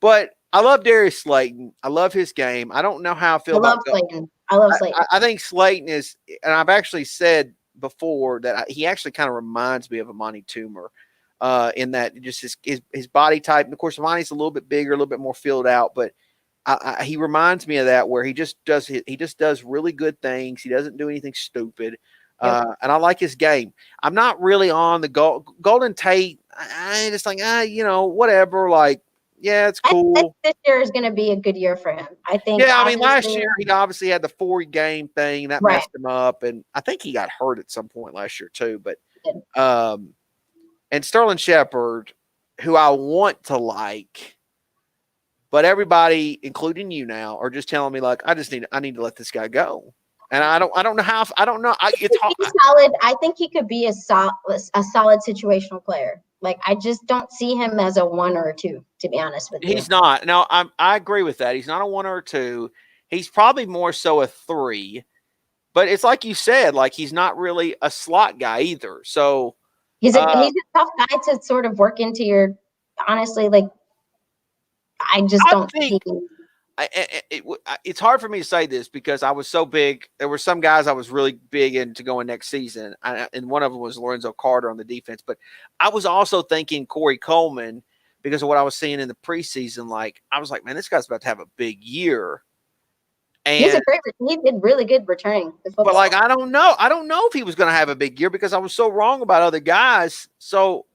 But I love Darius Slayton. I love his game. I don't know how I feel about Slayton. I love Slayton. I think Slayton is, and I've actually said before that he actually kind of reminds me of Amani Toomer, in that just his body type. And of course, Amani's a little bit bigger, a little bit more filled out, but he reminds me of that, where he just does really good things. He doesn't do anything stupid. Yep. And I like his game. I'm not really on the Golden Tate. I just like, whatever. Like, yeah, it's cool. I think this year is going to be a good year for him. I think. Yeah, I mean, last year he obviously had the 4-game thing that right. messed him up, and I think he got hurt at some point last year too. But, and Sterling Shepard, who I want to like, but everybody, including you now, are just telling me like, I need to let this guy go. And I don't know how. I don't know. It's solid. I think he could be a solid situational player. Like, I just don't see him as a 1 or a 2, to be honest with you. He's not. No, I agree with that. He's not a 1 or a 2. He's probably more so a 3. But it's like you said, like, he's not really a slot guy either. So he's a tough guy to sort of work into your. Honestly, like, I just don't think. It's hard for me to say this because I was so big. There were some guys I was really big into going next season, and one of them was Lorenzo Carter on the defense. But I was also thinking Corey Coleman because of what I was seeing in the preseason. Like, I was like, man, this guy's about to have a big year. And he did really good returning the football. But like, I don't know if he was going to have a big year because I was so wrong about other guys. So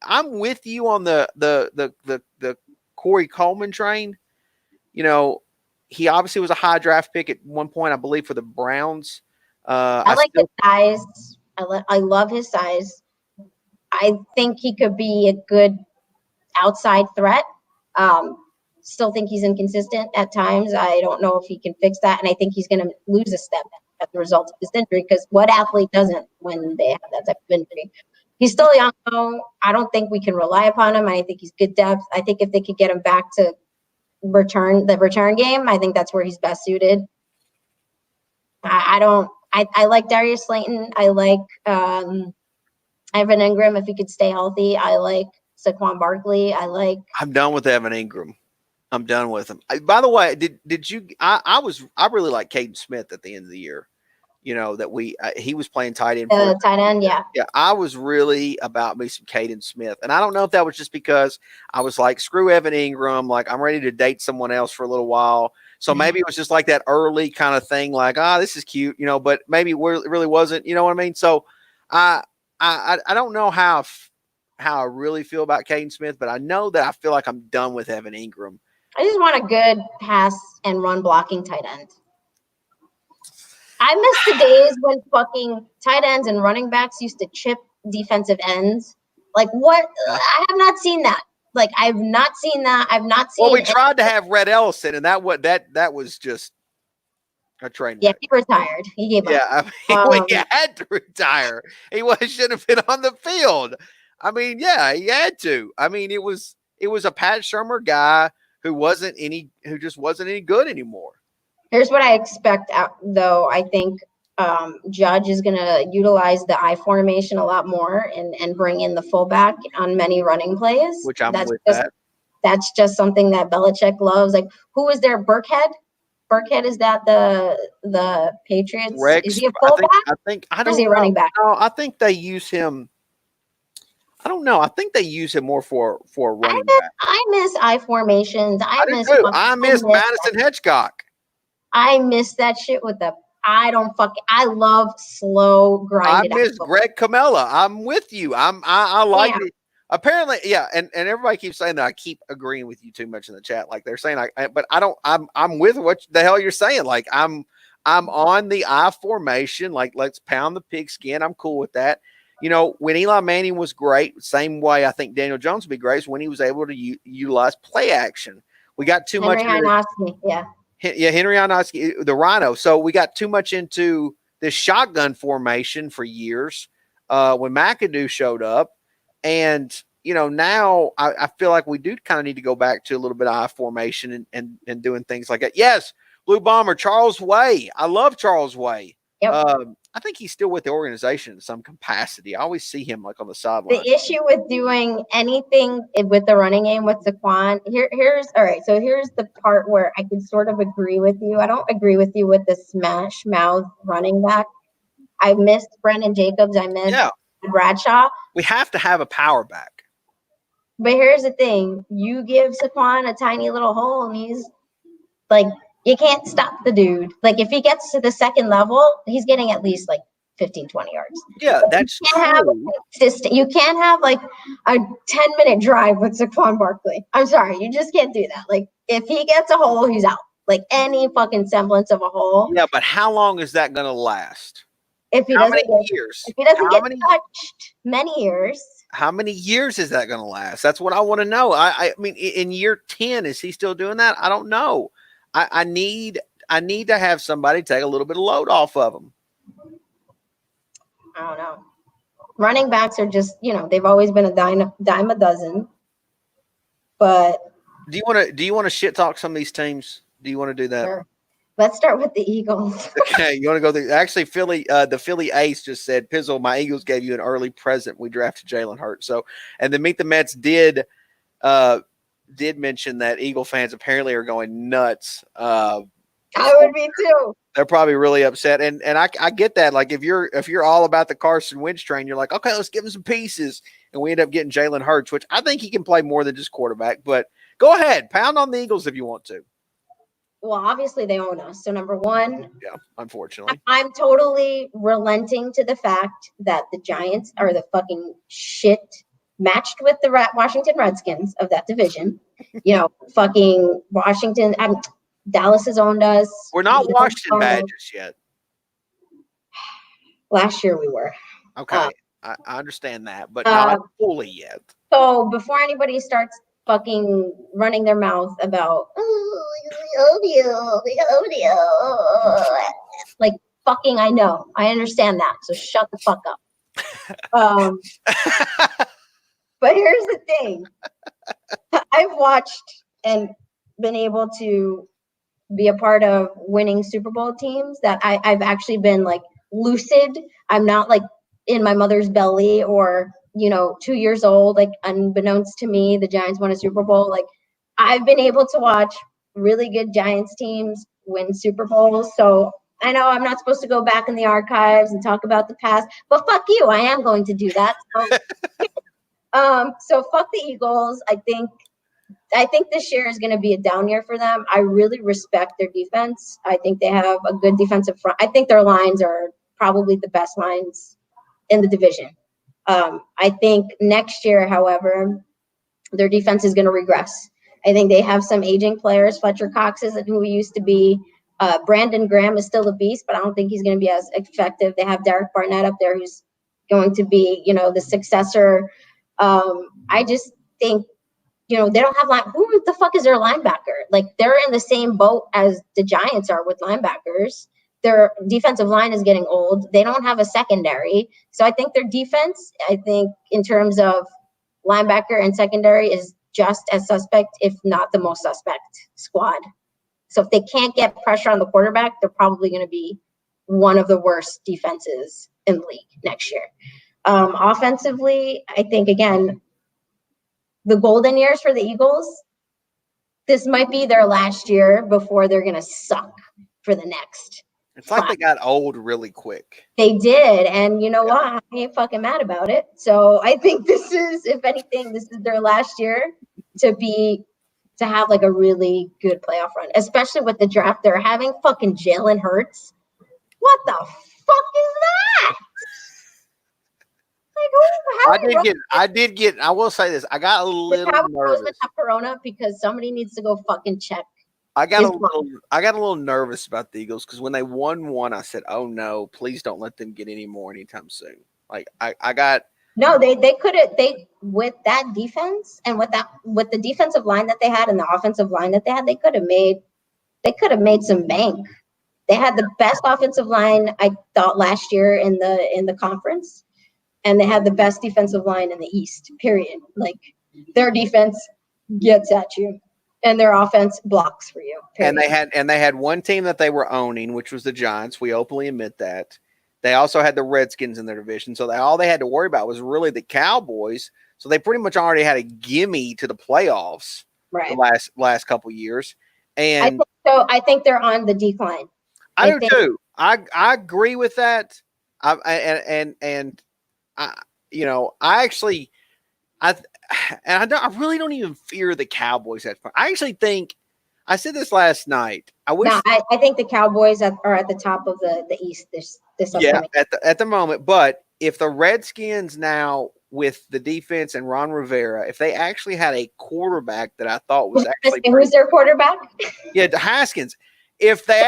I'm with you on the Corey Coleman train. He obviously was a high draft pick at one point, I believe, for the Browns. I like his size. I love his size. I think he could be a good outside threat. Still think he's inconsistent at times. I don't know if he can fix that. And I think he's going to lose a step as a result of this injury, because what athlete doesn't when they have that type of injury? He's still young, though. I don't think we can rely upon him. I think he's good depth. I think if they could get him back to the return game, I think that's where he's best suited. I like Darius Slayton. I like Evan Ingram if he could stay healthy. I like Saquon Barkley. I'm done with Evan Ingram. I'm done with him. By the way, did you? I really like Caden Smith at the end of the year. That he was playing tight end. Tight end, yeah. Yeah, I was really about me some Caden Smith. And I don't know if that was just because I was like, screw Evan Ingram. Like, I'm ready to date someone else for a little while. So maybe it was just like that early kind of thing, like, this is cute, but maybe it really wasn't, you know what I mean? So I don't know how I really feel about Caden Smith, but I know that I feel like I'm done with Evan Ingram. I just want a good pass and run blocking tight end. I miss the days when fucking tight ends and running backs used to chip defensive ends. Like, what? I have not seen that. Like, I've not seen that. I've not seen. Well, we tried to have Red Ellison, and that was just a train wreck. Yeah, he retired. He gave up. Yeah, I mean, he had to retire. He shouldn't have been on the field. I mean, yeah, he had to. I mean, it was a Pat Shurmur guy who just wasn't any good anymore. Here's what I expect, though. I think Judge is going to utilize the I formation a lot more and bring in the fullback on many running plays. Which that. That's just something that Belichick loves. Like, who is there? Burkhead? Burkhead, is that the Patriots? Rex, is he a fullback? I don't or is he a running back? No, I think they use him. I don't know. I think they use him more for a running back. I miss I formations. I miss Madison Hedgecock. I miss that shit with them. I love slow grinded. I miss Greg Camella. I'm with you. I like it. Apparently, yeah, and everybody keeps saying that I keep agreeing with you too much in the chat. Like, they're saying, but I don't. I'm with what the hell you're saying. Like, I'm on the I formation. Like, let's pound the pigskin. I'm cool with that. When Eli Manning was great, same way I think Daniel Jones would be great is when he was able to utilize play action. We got too much. Henry Ionoski, the Rhino. So we got too much into this shotgun formation for years when McAdoo showed up. And, now I feel like we do kind of need to go back to a little bit of I formation and doing things like that. Yes, Blue Bomber, Charles Way. I love Charles Way. Yep. I think he's still with the organization in some capacity. I always see him like on the sideline. The issue with doing anything with the running game with Saquon, here's all right. So here's the part where I can sort of agree with you. I don't agree with you with the smash mouth running back. I missed Brendan Jacobs. I missed Bradshaw. We have to have a power back. But here's the thing. You give Saquon a tiny little hole and he's like, you can't stop the dude. Like, if he gets to the second level, he's getting at least like 15, 20 yards. Yeah, that's true. You can't have like a 10-minute drive with Saquon Barkley. I'm sorry. You just can't do that. Like, if he gets a hole, he's out. Like, any fucking semblance of a hole. Yeah, but how long is that going to last? If he doesn't get touched, many years. How many years is that going to last? That's what I want to know. I mean, in year 10, is he still doing that? I don't know. I need to have somebody take a little bit of load off of him. I don't know. Running backs are just, they've always been a dime a dozen. But do you want to shit talk some of these teams? Do you want to do that? Sure. Let's start with the Eagles. Okay, you want to go there? Actually, the Philly Ace just said, Pizzle, my Eagles gave you an early present. We drafted Jalen Hurts. So, and then Meet the Mets did mention that Eagle fans apparently are going nuts. I would be too. They're probably really upset, and I get that. Like, if you're all about the Carson Wentz train, you're like, okay, let's give him some pieces, and we end up getting Jalen Hurts, which I think he can play more than just quarterback. But go ahead, pound on the Eagles if you want to. Well, obviously they own us. So number one, yeah, unfortunately, I'm totally relenting to the fact that the Giants are the fucking shit matched with the Washington Redskins of that division. Fucking Washington. Dallas has owned us. We're not Washington Badgers yet. Last year we were. Okay, I understand that, but not fully yet. So before anybody starts fucking running their mouth about, we own you. Like, fucking, I know. I understand that. So shut the fuck up. But here's the thing. I've watched and been able to be a part of winning Super Bowl teams that I've actually been like lucid. I'm not like in my mother's belly or 2 years old, like unbeknownst to me, the Giants won a Super Bowl. Like, I've been able to watch really good Giants teams win Super Bowls. So I know I'm not supposed to go back in the archives and talk about the past, but fuck you. I am going to do that. So fuck the Eagles. I think this year is going to be a down year for them. I really respect their defense. I think they have a good defensive front. I think their lines are probably the best lines in the division. I think next year, however, their defense is going to regress. I think they have some aging players. Fletcher Cox isn't who he used to be. Brandon Graham is still a beast, but I don't think he's going to be as effective. They have Derek Barnett up there who's going to be, the successor. I just think, they don't have who the fuck is their linebacker? Like, they're in the same boat as the Giants are with linebackers. Their defensive line is getting old. They don't have a secondary. So I think their defense, in terms of linebacker and secondary, is just as suspect, if not the most suspect squad. So if they can't get pressure on the quarterback, they're probably going to be one of the worst defenses in the league next year. Offensively, I think, again, the golden years for the Eagles, this might be their last year before they're going to suck for the next. It's like they got old really quick. They did. And you know what? I ain't fucking mad about it. So I think this is, if anything, this is their last year to have like a really good playoff run, especially with the draft they're having. Fucking Jalen Hurts. What the fuck is that? I will say this. I got a little nervous. Corona because somebody needs to go fucking check. I got a little nervous about the Eagles because when they won one, I said, "Oh no, please don't let them get any more anytime soon." Like I got no, they could have with that defense and with the defensive line that they had and the offensive line that they had, they could have made some bank. They had the best offensive line I thought last year in the conference. And they had the best defensive line in the East, period. Like, their defense gets at you. And their offense blocks for you. Period. And they had one team that they were owning, which was the Giants. We openly admit that. They also had the Redskins in their division. So all they had to worry about was really the Cowboys. So they pretty much already had a gimme to the playoffs the last couple of years. And I think they're on the decline. I do too. I agree with that. I really don't even fear the Cowboys that far. I actually think I said this last night. I think the Cowboys are at the top of the East this upcoming. At the moment. But if the Redskins now with the defense and Ron Rivera, if they actually had a quarterback that I thought was actually who's their quarterback? Yeah, Haskins. If they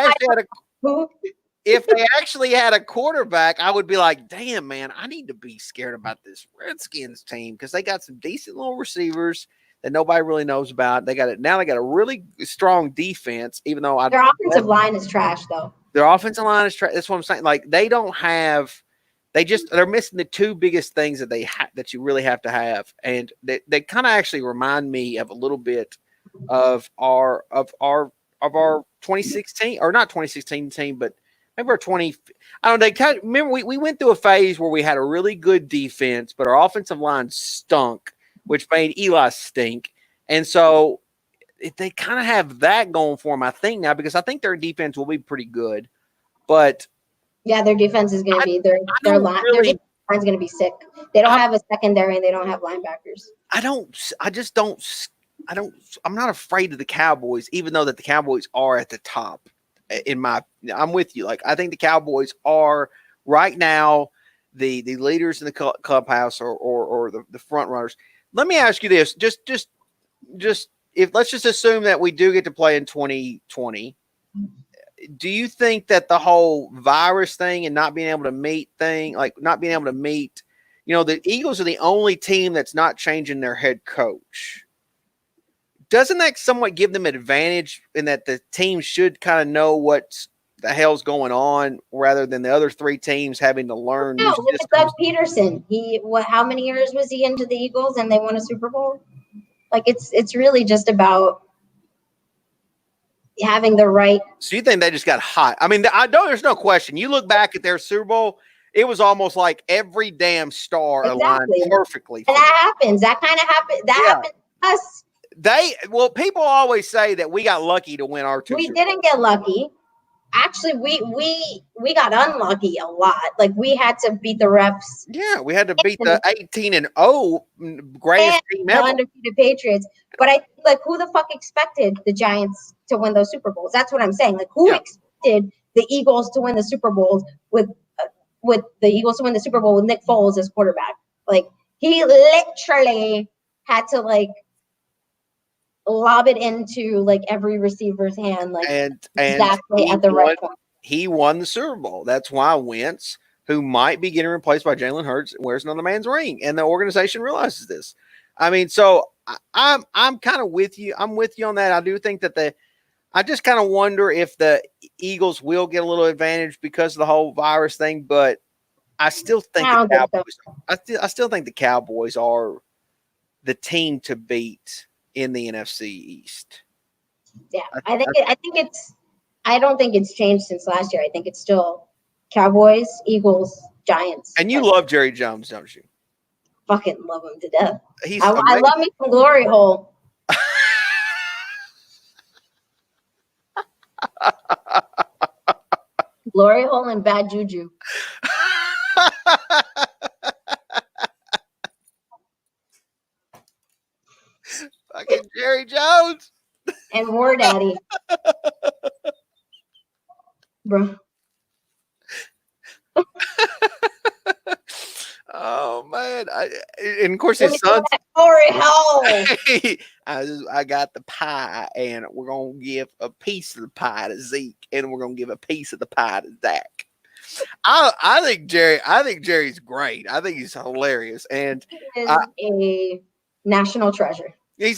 actually had a quarterback, I would be like, damn, man, I need to be scared about this Redskins team because they got some decent little receivers that nobody really knows about. They got a really strong defense, even though their offensive line is trash, though. Their offensive line is trash. That's what I'm saying. Like they don't have. They're missing the two biggest things that that you really have to have, and they kind of actually remind me of a little bit of our 2016 or not 2016 team, but maybe our 20. I don't know. Remember we went through a phase where we had a really good defense, but our offensive line stunk, which made Eli stink, and so they kind of have that going for them. I think now because I think their defense will be pretty good, but. Yeah, their defense is going to be their line's going to be sick. They don't have a secondary and they don't have linebackers. I'm not afraid of the Cowboys, even though that the Cowboys are at the top. I'm with you. Like I think the Cowboys are right now the leaders in the clubhouse or the front runners. Let me ask you this: just if let's just assume that we do get to play in 2020. Do you think that the whole virus thing and not being able to meet the Eagles are the only team that's not changing their head coach. Doesn't that somewhat give them an advantage in that the team should kind of know what the hell's going on rather than the other three teams having to learn? No, look at Doug Peterson. How many years was he into the Eagles and they won a Super Bowl? Like it's really just about having the right. So you think they just got hot? I mean, I know there's no question. You look back at their Super Bowl, it was almost like every damn star aligned perfectly. And that happens. That kind of happens. Happened to us. People always say that we got lucky to win our two. We didn't get lucky. Actually, we got unlucky a lot. Like we had to beat the refs. Yeah, we had to beat the 18-0 greatest team ever. The undefeated Patriots. But I think, like, who the fuck expected the Giants to win those Super Bowls? That's what I'm saying. Like, who expected the Eagles to win the Super Bowls with Nick Foles as quarterback? Like, he literally had to lob it into every receiver's hand, exactly at the right point. He won the Super Bowl. That's why Wentz, who might be getting replaced by Jalen Hurts, wears another man's ring, and the organization realizes this. I mean, so I'm kind of with you. I'm with you on that. I do think that I just kind of wonder if the Eagles will get a little advantage because of the whole virus thing, but I still think I still think the Cowboys are the team to beat in the NFC East. Yeah, I don't think it's changed since last year. I think it's still Cowboys, Eagles, Giants. And you love Jerry Jones, don't you? Fucking love him to death. I love me some glory hole. Glory hole and bad juju. Fucking Jerry Jones and War Daddy, bro. Oh man! And of course his son. Glory hole. I got the pie, and we're gonna give a piece of the pie to Zeke, and we're gonna give a piece of the pie to Zach. I think Jerry's great. I think he's hilarious, and he is a national treasure. He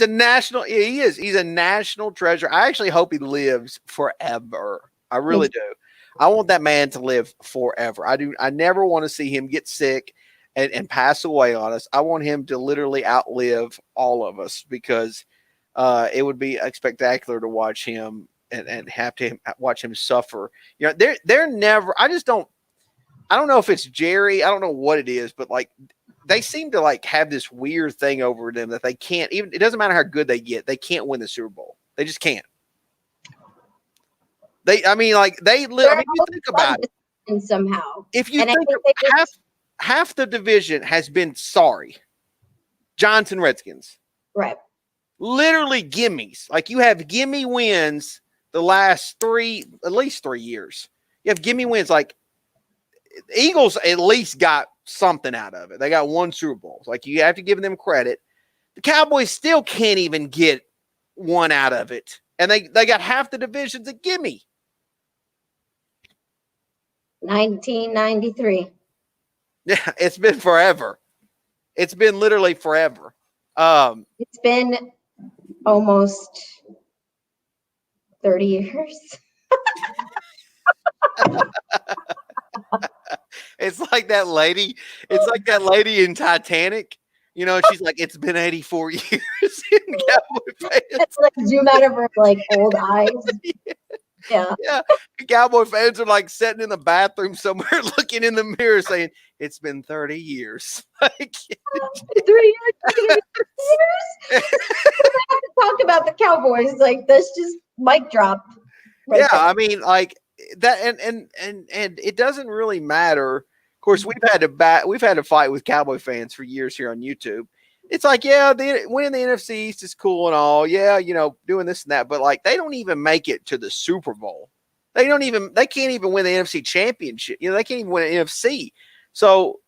is. He's a national treasure. I actually hope he lives forever. I really do. I want that man to live forever. I do. I never want to see him get sick and pass away on us. I want him to literally outlive all of us because it would be spectacular to watch him and have to watch him suffer. You know, they're never. I don't know if it's Jerry. I don't know what it is, but like they seem to like have this weird thing over them that they can't even. It doesn't matter how good they get, they can't win the Super Bowl. They just can't. I mean, you think about it. And somehow, If you think half the division has been Johnson Redskins, right? Literally gimmies. Like you have gimme wins the last at least 3 years. You have gimme wins. Like Eagles at least got something out of it. They got 1 Super Bowl. Like you have to give them credit. The Cowboys still can't even get 1 out of it. And they got half the divisions a gimme. 1993. Yeah, it's been forever. It's been literally forever. It's been almost 30 years. It's like that lady. It's like that lady in Titanic. You know, she's like, it's been 84 years. It's like zoom out of her like old eyes. Yeah. Cowboy fans are like sitting in the bathroom somewhere, looking in the mirror, saying, "It's been 30 years." Like, 3 years. We have to talk about the Cowboys. Like that's just mic drop. Right there. I mean, like that, and it doesn't really matter. Of course, we've had to fight with Cowboy fans for years here on YouTube. It's like, yeah, winning the NFC East is cool and all. Yeah, you know, doing this and that, but like they don't even make it to the Super Bowl. They can't even win the NFC Championship. You know, they can't even win an NFC. So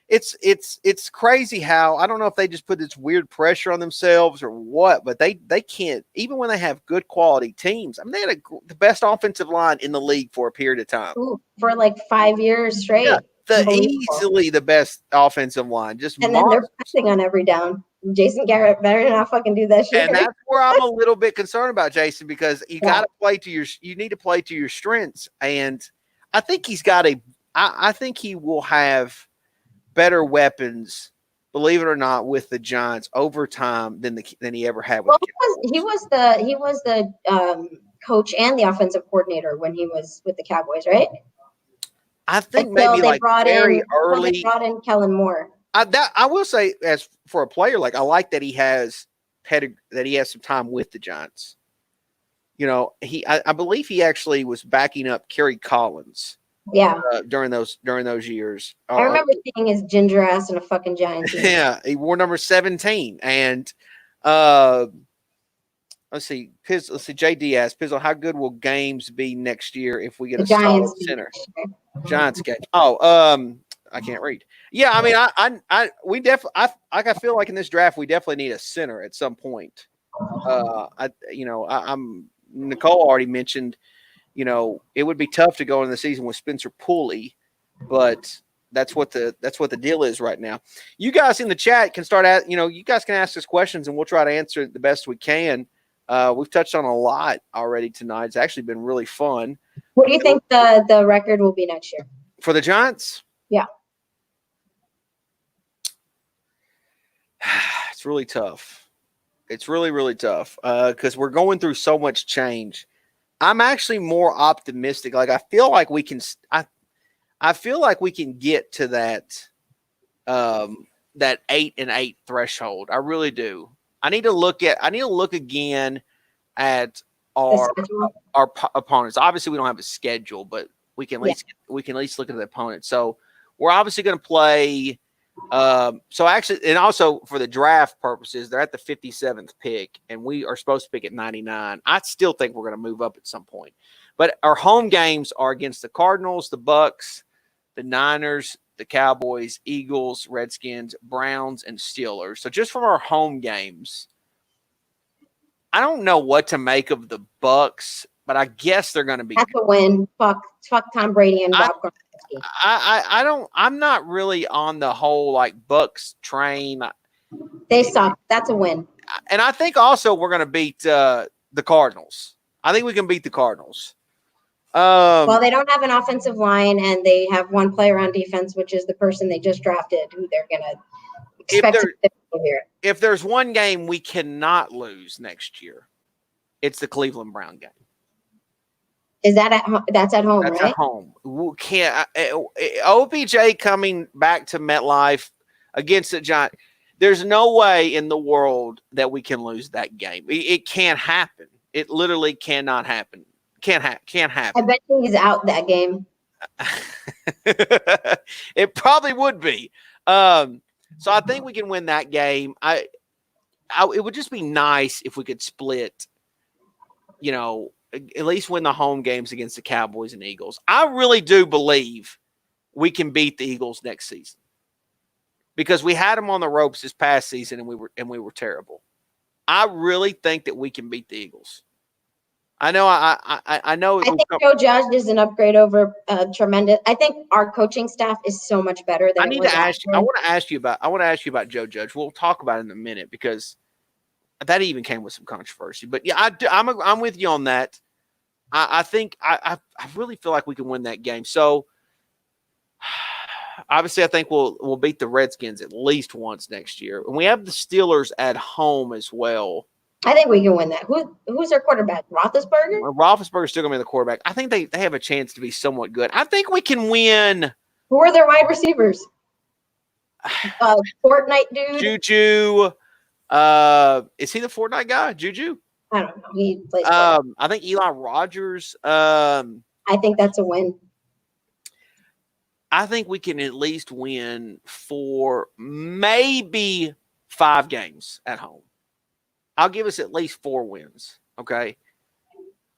it's crazy how I don't know if they just put this weird pressure on themselves or what, but they can't, even when they have good quality teams. I mean, they had the best offensive line in the league for a period of time. Ooh, for like 5 years straight. Yeah. Easily the best offensive line. And then they're passing on every down. Jason Garrett better not fucking do that shit. And that's where I'm a little bit concerned about Jason, because you got to play you need to play to your strengths. And I think I think he will have better weapons, believe it or not, with the Giants over time than he ever had with he was the coach and the offensive coordinator when he was with the Cowboys, right? I think maybe like very early. They brought in Kellen Moore. I will say, as for a player, like I like that he has some time with the Giants. You know, I believe he actually was backing up Kerry Collins. Yeah. During those years, I remember seeing his ginger ass in a fucking Giants team. Yeah, he wore number 17, and let's see. JD asked Pizzle, how good will games be next year if we get a solid center? Giants game. Oh, I can't read. Yeah, I mean, I feel like in this draft we definitely need a center at some point. Nicole already mentioned, you know, it would be tough to go into the season with Spencer Pulley, but that's what the deal is right now. You guys in the chat can you guys can ask us questions and we'll try to answer it the best we can. We've touched on a lot already tonight. It's actually been really fun. What do you think the record will be next year for the Giants? Yeah. It's really tough. It's really, really tough because we're going through so much change. I'm actually more optimistic. Like I feel like we can. I feel like we can get to that 8-8 threshold. I really do. I need to look again at our opponents. Obviously, we don't have a schedule, but we can at least look at the opponent. So we're obviously going to play. So actually, and also for the draft purposes, they're at the 57th pick, and we are supposed to pick at 99. I still think we're going to move up at some point. But our home games are against the Cardinals, the Bucks, the Niners, the Cowboys, Eagles, Redskins, Browns, and Steelers. So just from our home games, I don't know what to make of the Bucks, but I guess they're going to be. That's a win. Fuck Tom Brady and Rob Gronkowski. I'm not really on the whole like Bucks train. They suck. That's a win. And I think also we're going to beat the Cardinals. I think we can beat the Cardinals. Well, they don't have an offensive line, and they have one player on defense, which is the person they just drafted, who they're going to if there's one game we cannot lose next year, it's the Cleveland Brown game. Is that at home? That's at home, That's right? at home. We can't. OBJ coming back to MetLife against the Giants. There's no way in the world that we can lose that game. It can't happen. It literally cannot happen. Can't happen. I bet he's out that game. It probably would be. So I think we can win that game. It would just be nice if we could split, at least win the home games against the Cowboys and Eagles. I really do believe we can beat the Eagles next season because we had them on the ropes this past season and we were terrible. I really think that we can beat the Eagles. I know. I know. I think Joe Judge is an upgrade over tremendous. I think our coaching staff is so much better than. I want to ask you about Joe Judge. We'll talk about it in a minute because that even came with some controversy. But yeah, I'm with you on that. I think I really feel like we can win that game. So obviously, I think we'll beat the Redskins at least once next year, and we have the Steelers at home as well. I think we can win that. Who's their quarterback? Roethlisberger? Well, Roethlisberger's still going to be the quarterback. I think they have a chance to be somewhat good. I think we can win. Who are their wide receivers? Fortnite dude? Juju. Is he the Fortnite guy? Juju? I don't know. He plays I think Eli Rogers. I think that's a win. I think we can at least win 4, maybe 5 games at home. I'll give us at least 4 wins, okay?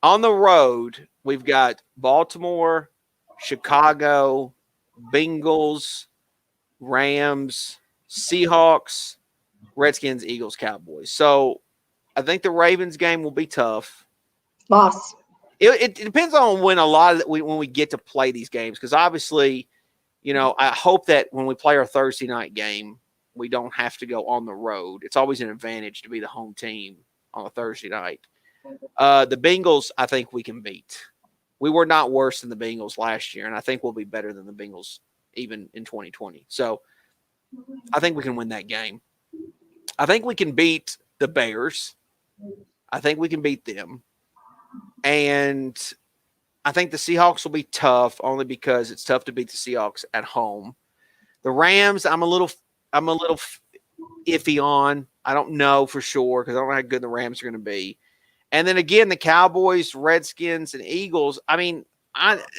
On the road, we've got Baltimore, Chicago, Bengals, Rams, Seahawks, Redskins, Eagles, Cowboys. So I think the Ravens game will be tough. Loss. It depends on when we get to play these games because obviously, I hope that when we play our Thursday night game, we don't have to go on the road. It's always an advantage to be the home team on a Thursday night. The Bengals, I think we can beat. We were not worse than the Bengals last year, and I think we'll be better than the Bengals even in 2020. So I think we can win that game. I think we can beat the Bears. I think we can beat them. And I think the Seahawks will be tough only because it's tough to beat the Seahawks at home. The Rams, I'm a little iffy on. I don't know for sure because I don't know how good the Rams are going to be. And then again, the Cowboys, Redskins, and Eagles. I mean,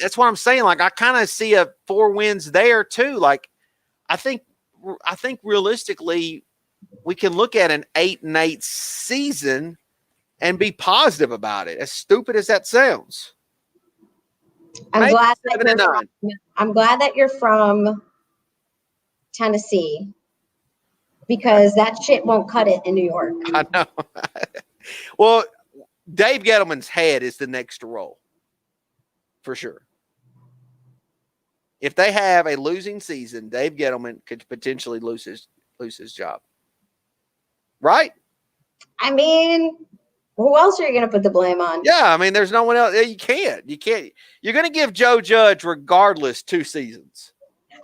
that's what I'm saying. Like, I kind of see 4 wins there too. Like, I think realistically, we can look at an 8-8 season and be positive about it. As stupid as that sounds. I'm glad that you're from Tennessee. Because that shit won't cut it in New York. I know. Well, Dave Gettleman's head is the next to roll. For sure. If they have a losing season, Dave Gettleman could potentially lose his job. Right? I mean, who else are you going to put the blame on? Yeah, I mean, there's no one else. You can't. You're going to give Joe Judge regardless 2 seasons.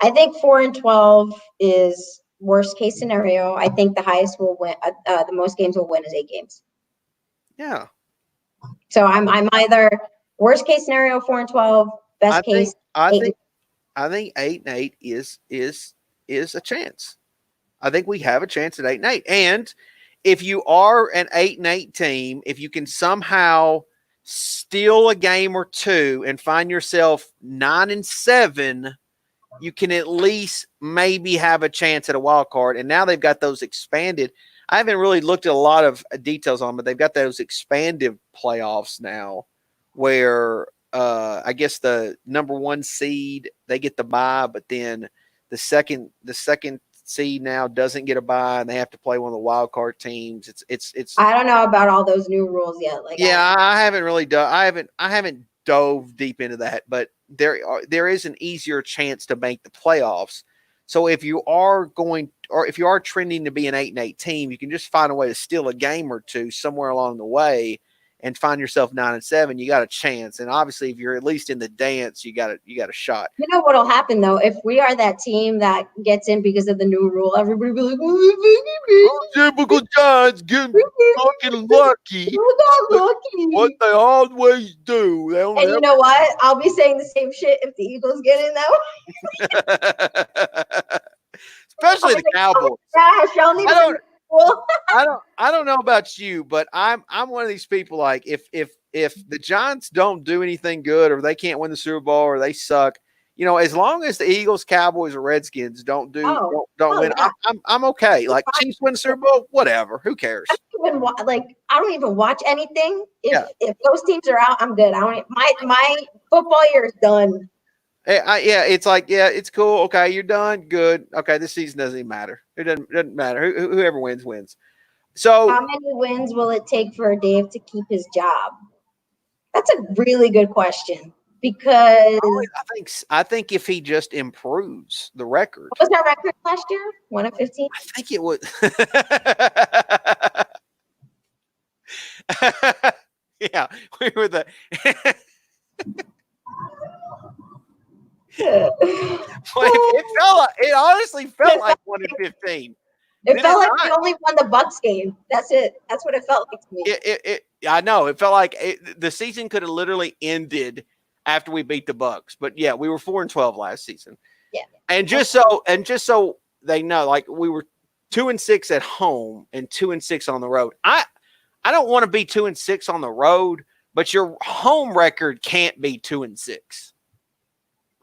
I think 4-12 is worst case scenario. I think the highest will win. The most games will win is 8 games. Yeah. So I'm either worst case scenario 4-12, best case. I think 8-8 is a chance. I think we have a chance at 8-8. And if you are an 8-8 team, if you can somehow steal a game or 2 and find yourself 9-7. You can at least maybe have a chance at a wild card. And now they've got those expanded. I haven't really looked at a lot of details on them, but they've got those expanded playoffs now where I guess the number 1 seed, they get the bye, but then the second seed now doesn't get a bye and they have to play one of the wild card teams. It's I don't know about all those new rules yet. I haven't really done. I haven't dove deep into that, but there is an easier chance to make the playoffs. So if you are trending to be an 8-8 team, you can just find a way to steal a game or 2 somewhere along the way and find yourself 9-7, you got a chance. And obviously, if you're at least in the dance, you got a shot. You know what'll happen though? If we are that team that gets in because of the new rule, everybody will be like, "Oh, Typical Giants getting fucking lucky." we got lucky. What they always do. They don't And you know what? I'll be saying the same shit if the Eagles get in that Especially the Cowboys. I don't know about you, but I'm one of these people, like, if the Giants don't do anything good, or they can't win the Super Bowl, or they suck, as long as the Eagles, Cowboys, or Redskins don't win, yeah. I'm okay. Like, Chiefs win the Super Bowl, whatever. Who cares? I don't even watch anything. If those teams are out, I'm good. My football year is done. It's like, it's cool. Okay, you're done. Good. Okay, this season doesn't even matter. It doesn't matter. Whoever wins. So, how many wins will it take for Dave to keep his job? That's a really good question, because I think if he just improves the record. What was our record last year? 1-15? I think it was. Yeah, we were the. It honestly felt like 1-15. It felt like we only won the Bucs game. That's it. That's what it felt like to me. I know. It felt like the season could have literally ended after we beat the Bucs. But yeah, we were 4-12 last season. Yeah. And just so they know, like, we were 2-6 at home and 2-6 on the road. I don't want to be 2-6 on the road, but your home record can't be 2-6.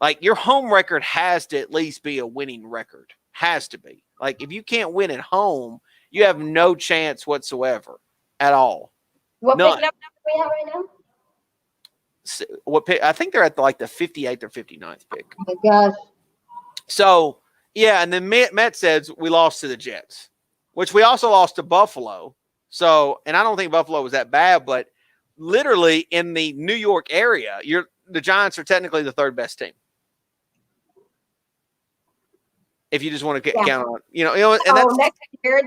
Like, your home record has to at least be a winning record. Has to be. Like, if you can't win at home, you have no chance whatsoever at all. What pick number do we have right now? So, what pick? I think they're at the 58th or 59th pick. Oh my gosh. So, yeah, and then Matt says we lost to the Jets, which we also lost to Buffalo. So, and I don't think Buffalo was that bad, but literally in the New York area, the Giants are technically the third best team. If you just want to count on, and that's next year.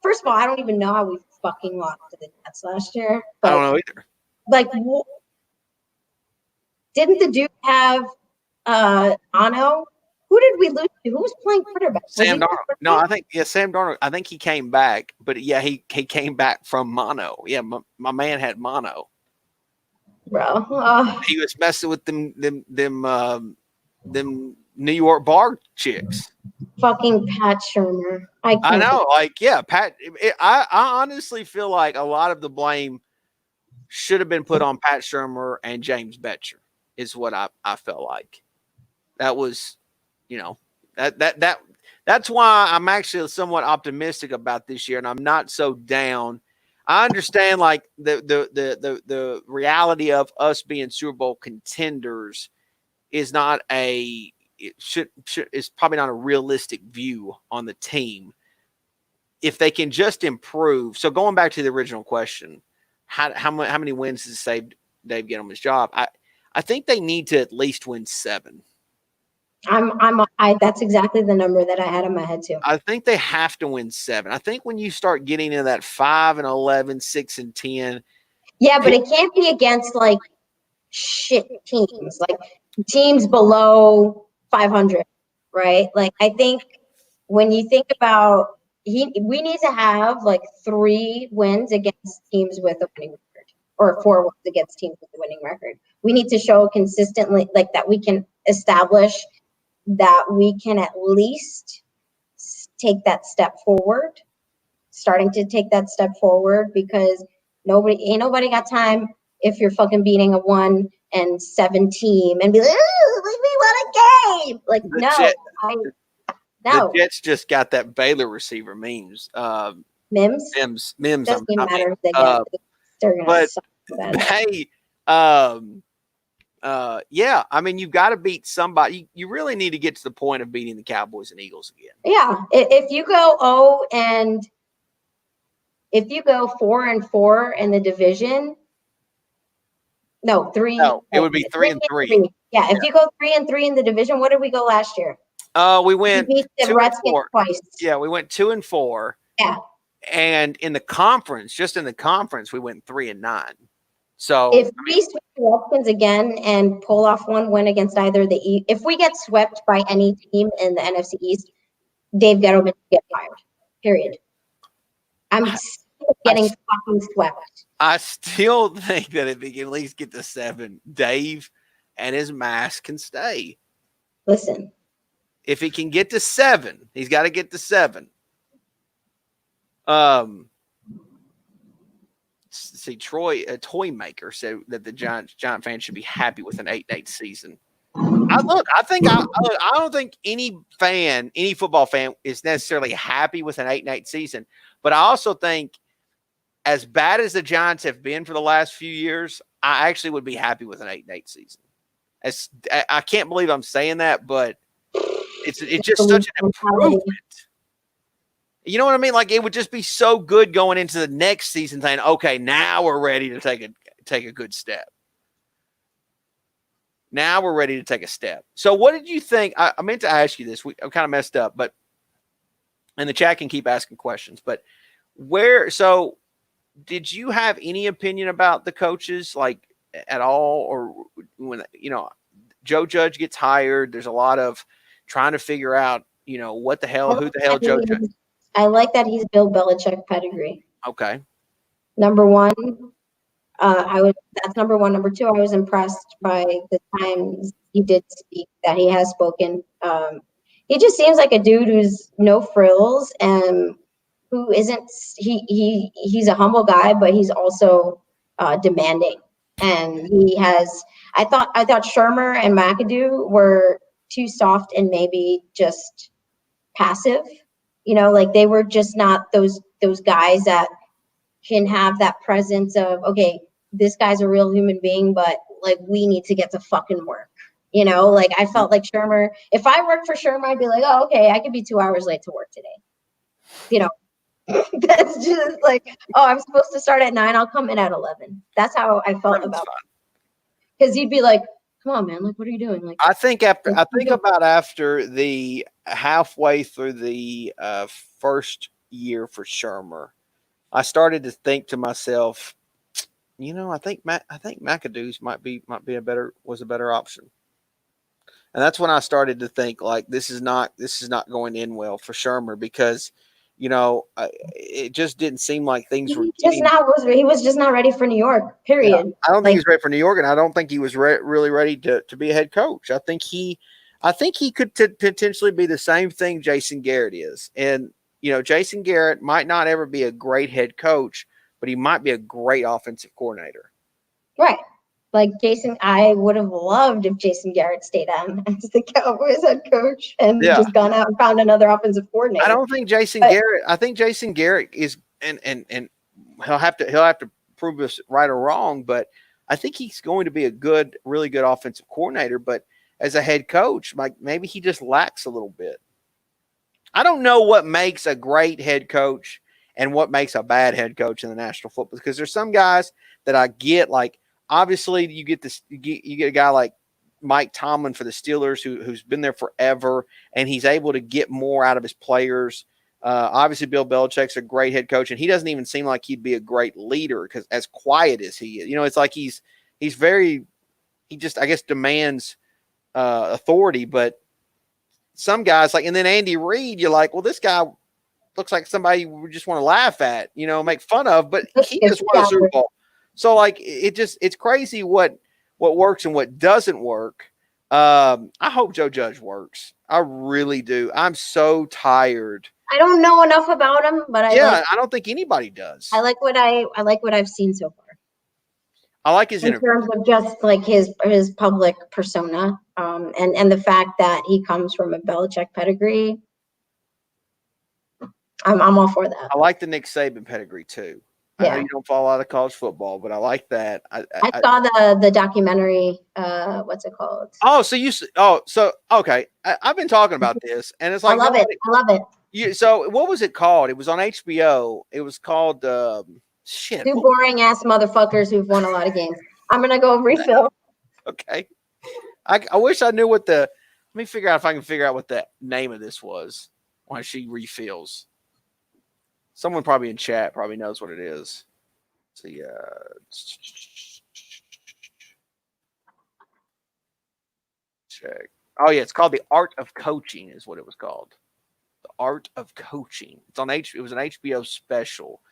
First of all, I don't even know how we fucking lost to the Jets last year. I don't know either. Like, didn't the Duke have Ano? Who did we lose to? Who was playing quarterback? Sam Darnold. No, I think Sam Darnold. I think he came back, but yeah, he came back from mono. Yeah, my man had mono. Bro, he was messing with them New York bar chicks. Fucking Pat Shurmur. I know, like, yeah, Pat. I honestly feel like a lot of the blame should have been put on Pat Shurmur and James Betcher. Is what I felt like. That was, that's why I'm actually somewhat optimistic about this year, and I'm not so down. I understand, like, the reality of us being Super Bowl contenders is not is probably not a realistic view on the team. If they can just improve. So going back to the original question, how many wins has saved Dave get on his job? I think they need to at least win 7. That's exactly the number that I had in my head too. I think they have to win 7. I think when you start getting into that 5-11, 6-10. Yeah, but it can't be against like shit teams, like teams below 500, right? Like, I think when you think about we need to have like 3 wins against teams with a winning record, or 4 wins against teams with a winning record. We need to show consistently, like, that we can establish that we can at least take that step forward, starting to take that step forward, because ain't nobody got time if you're fucking beating a 1-7 team and be like, oh, we won a game. Like, The Jets just got that Baylor receiver, Mims. Mims. Doesn't even matter if they get it. They're gonna suck that. Hey, yeah, I mean, you've got to beat somebody. You really need to get to the point of beating the Cowboys and Eagles again. Yeah, if you go 4-4 in the division, no, 3. No, it would be 3-3. Yeah, if you go 3-3 in the division, what did we go last year? We went we beat the Redskins twice. Yeah, we went 2-4. Yeah. And in the conference, we went 3-9. So if we switch directions again and pull off one win against either if we get swept by any team in the NFC East, Dave Gettleman should get fired. Period. I'm sick of getting fucking swept. I still think that if he can at least get to 7, Dave and his mask can stay. Listen. If he can get to 7, he's got to get to 7. See, Troy, a toy maker, said that the Giant fans should be happy with an 8-8 season. I don't think any football fan is necessarily happy with an 8-8 season, but I also think as bad as the Giants have been for the last few years, I actually would be happy with an 8-8 season. I can't believe I'm saying that, but it's just such an improvement. You know what I mean? Like, it would just be so good going into the next season saying, okay, now we're ready to take a good step. Now we're ready to take a step. So what did you think? I meant to ask you this. I kind of messed up, and the chat can keep asking questions, but so did you have any opinion about the coaches, like, at all? Or when, Joe Judge gets hired, there's a lot of trying to figure out, who the hell Joe Judge. I like that he's Bill Belichick pedigree. Okay. Number one, that's number one. Number two, I was impressed by the times he did speak that he has spoken. He just seems like a dude who's no frills and who isn't. He's a humble guy, but he's also demanding. And he has. I thought Shermer and McAdoo were too soft and maybe just passive. Like they were just not those guys that can have that presence of, okay, this guy's a real human being, but like we need to get to fucking work. Like I felt like Shermer, if I worked for Shermer, I'd be like, oh, okay, I could be 2 hours late to work today. That's just like, oh, I'm supposed to start at 9, I'll come in at 11. That's how I felt about it. Because he'd be like, come on, man, like what are you doing? Like I think about after the halfway through the first year for Shermer, I started to think to myself, I think McAdoo's might be was a better option. And that's when I started to think, like, this is not going in well for Shermer because, it just didn't seem like things were. He was just not ready for New York. Period. Yeah, I don't think he was ready for New York, and I don't think he was really ready to be a head coach. I think he could potentially be the same thing Jason Garrett is, and Jason Garrett might not ever be a great head coach, but he might be a great offensive coordinator. Right. Like Jason, I would have loved if Jason Garrett stayed on as the Cowboys head coach and just gone out and found another offensive coordinator. I don't think Jason Garrett. I think Jason Garrett is, and he'll have to prove us right or wrong, but I think he's going to be a really good offensive coordinator. But as a head coach, like maybe he just lacks a little bit. I don't know what makes a great head coach and what makes a bad head coach in the National Football, because there's some guys that I get, like, obviously you get a guy like Mike Tomlin for the Steelers who's been there forever, and he's able to get more out of his players. Obviously Bill Belichick's a great head coach, and he doesn't even seem like he'd be a great leader because as quiet as he is, it's like he just, I guess, demands authority. But some guys, like, and then Andy Reid, you're like, well, this guy looks like somebody you just want to laugh at, make fun of, but he just won a Super Bowl. So, like, it's crazy what works and what doesn't work. I hope Joe Judge works. I really do. I'm so tired. I don't know enough about him, but I don't think anybody does. I like what I've seen so far. I like his in terms of just like his public persona, and the fact that he comes from a Belichick pedigree. I'm all for that. I like the Nick Saban pedigree too. I know you don't follow a lot of college football, but I like that. I saw the documentary. What's it called? Okay. I've been talking about this, and it's like I love it. So what was it called? It was on HBO. It was called shit. Two boring ass motherfuckers who've won a lot of games. I'm gonna go refill. Okay. I wish I knew what let me figure out if I can figure out what the name of this was. Why she refills. Someone probably in chat probably knows what it is. So check. Oh yeah, it's called The Art of Coaching is what it was called. The Art of Coaching. It's on It was an HBO special.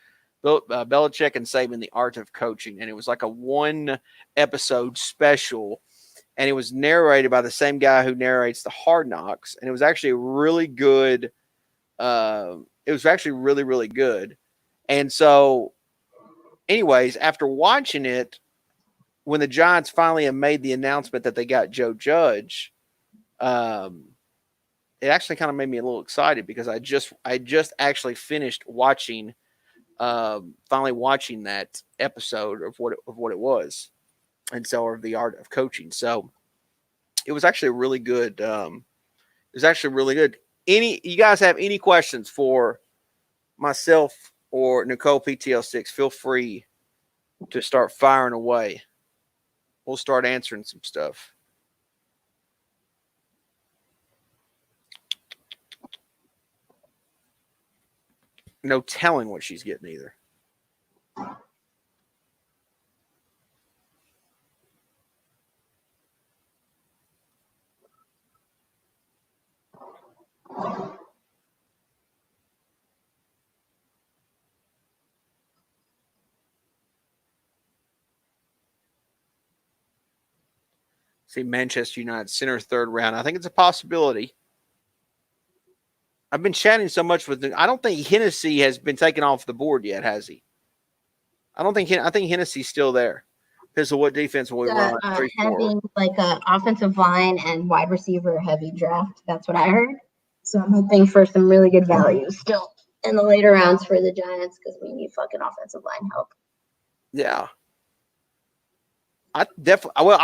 Belichick and Saban, The Art of Coaching, and it was like a 1-episode special, and it was narrated by the same guy who narrates the Hard Knocks, and it was actually really good. It was actually really, really good. And so, anyways, after watching it, when the Giants finally had made the announcement that they got Joe Judge, it actually kind of made me a little excited because I just actually finished watching, finally watching that episode of what it was, and so of The Art of Coaching. So it was actually really good. It was actually really good. You guys have any questions for myself or Nicole PTL6? Feel free to start firing away. We'll start answering some stuff. No telling what she's getting either. See, Manchester United center 3rd round. I think it's a possibility. I've been chatting so much with I don't think Hennessy has been taken off the board yet, has he? I think Hennessy's still there. Because of what defense will we run? Having like a offensive line and wide receiver heavy draft. That's what I heard. So I'm hoping for some really good values still in the later rounds for the Giants because we need fucking offensive line help. Yeah. I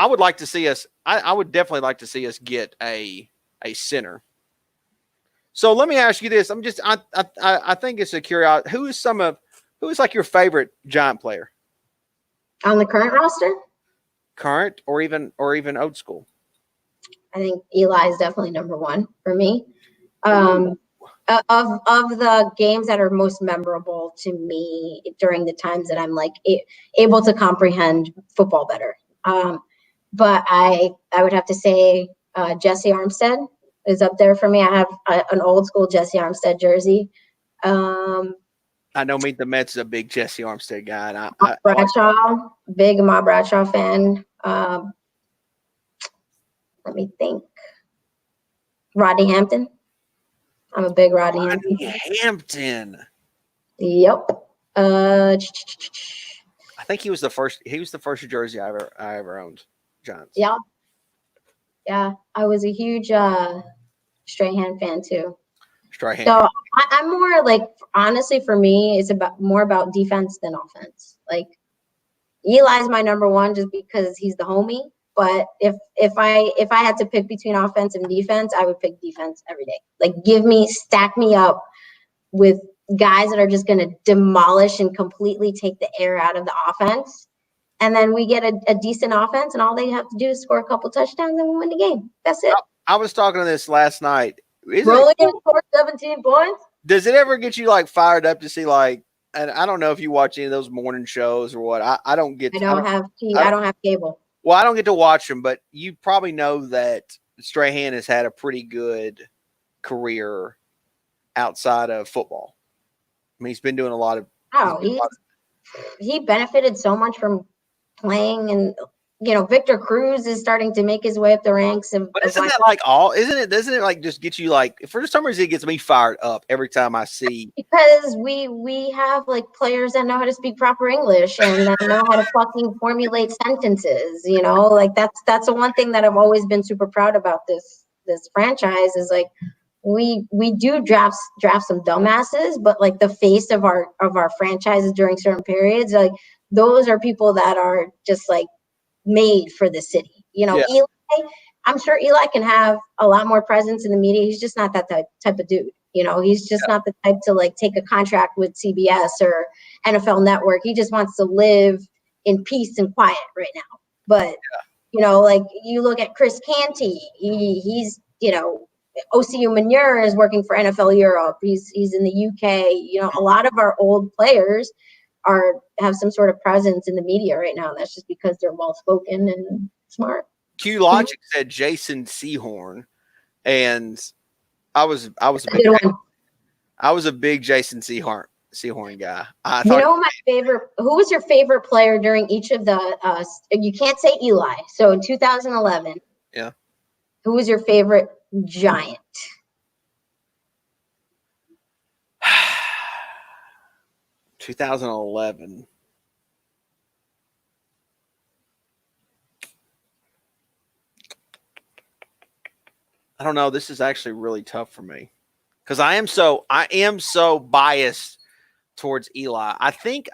would like to see us. I would definitely like to see us get a center. So let me ask you this. I think it's a curiosity. Who is like your favorite Giant player? On the current roster? Current or even old school? I think Eli is definitely number 1 for me. Of the games that are most memorable to me during the times that I'm like able to comprehend football better. But I would have to say Jesse Armstead is up there for me. I have an old school Jesse Armstead jersey. I know Meet the Mets is a big Jesse Armstead guy. And Bradshaw, big Ahmad Bradshaw fan. Let me think. Rodney Hampton. I'm a big Rodney Hampton. Yep. I think he was the first jersey I ever owned. Giants. Yeah. Yeah. I was a huge Strahan fan too. Strahan. So I'm more like, honestly, for me, it's more about defense than offense. Like Eli's my number 1 just because he's the homie. But if I had to pick between offense and defense, I would pick defense every day. Like stack me up with guys that are just going to demolish and completely take the air out of the offense. And then we get a decent offense, and all they have to do is score a couple touchdowns and we win the game. That's it. I was talking to this last night. Rolling in score 17 points. Does it ever get you like fired up to see like? And I don't know if you watch any of those morning shows or what. I don't get. I don't have cable. Well, I don't get to watch them, but you probably know that Strahan has had a pretty good career outside of football. I mean, he's been doing a lot of. He benefited so much from playing, and Victor Cruz is starting to make his way up the ranks. But isn't that like all? Doesn't it like just get you like? For some reason, it gets me fired up every time I see. Because we have like players that know how to speak proper English and that know how to fucking formulate sentences. Like that's the one thing that I've always been super proud about this franchise is like we do draft some dumbasses, but like the face of our franchises during certain periods, like those are people that are just like made for the city. Eli, I'm sure Eli can have a lot more presence in the media. He's just not that type of dude. He's just not the type to like take a contract with CBS or NFL Network. He just wants to live in peace and quiet right now. But like you look at Chris Canty, he's OCU Manure is working for NFL Europe. He's in the UK. You know, a lot of our old players have some sort of presence in the media right now. That's just because they're well spoken and smart. Q Logic said Jason Sehorn, and I was a big Jason Sehorn guy. Who was your favorite player during each of the you can't say Eli. So in 2011. Yeah. Who was your favorite Giant? 2011. I don't know. This is actually really tough for me because I am so biased towards Eli. I think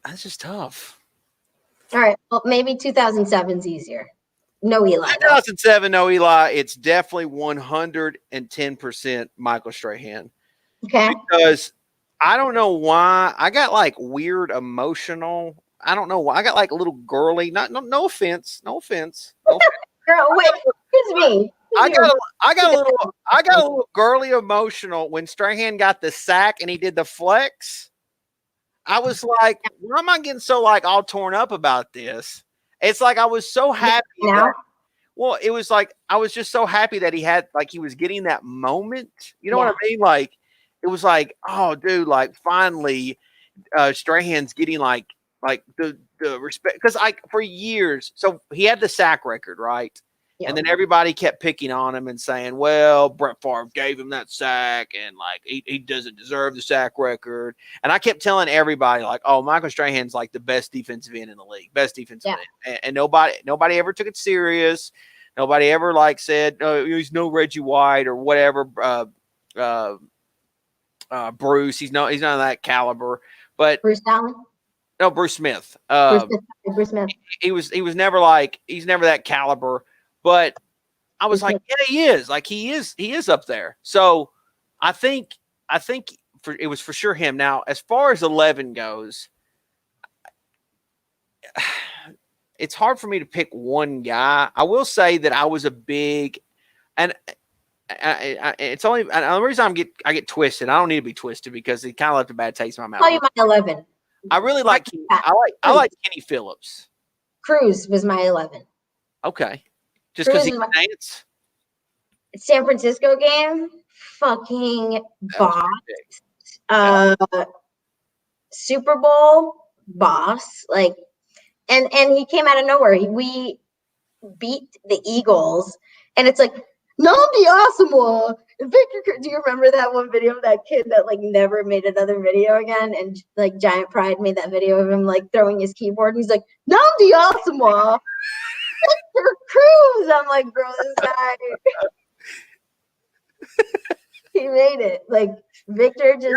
that's just tough. All right. Well, maybe 2007 is easier. No Eli. 2007, no Eli. It's definitely 110% Michael Strahan. Okay. Because I don't know why I got like weird emotional. I don't know why I got like a little girly. No offense. No offense. Girl, wait. Excuse me. I got a little girly emotional when Strahan got the sack and he did the flex. I was like, why am I getting so like all torn up about this? It's like I was so happy. Well, it was like I was just so happy that he was getting that moment. You know what I mean? Like it was like, oh, dude, like finally, Strahan's getting like the respect because for years. So he had the sack record, right? Yep. And then everybody kept picking on him and saying, well, Brett Favre gave him that sack and like he doesn't deserve the sack record. And I kept telling everybody like, oh, Michael Strahan's like the best defensive end in the league, best defensive end. And nobody ever took it serious. Nobody ever like said he's no Reggie White or whatever. Bruce, he's not of that caliber. But Bruce Allen? No, Bruce Smith. Bruce Smith. He was never he's never that caliber. But I was like, yeah, he is. Like he is up there. So I think it was for sure him. Now, as far as 11 goes, it's hard for me to pick one guy. I will say that I was a big, and it's only the reason I get twisted. I don't need to be twisted because he kind of left a bad taste in my mouth. Tell you my 11. I really like. I like Kenny Phillips. Cruz was my 11. Okay. Just because he dance? San Francisco game, fucking boss. Super Bowl boss. Like, and he came out of nowhere. We beat the Eagles, and it's like, Namdi Asamoah and Victor. Do you remember that one video of that kid that like never made another video again? And like Giant Pride made that video of him like throwing his keyboard, and he's like, Namdi Asamoah. Victor Cruz. I'm like, bro, this guy. He made it. Like Victor just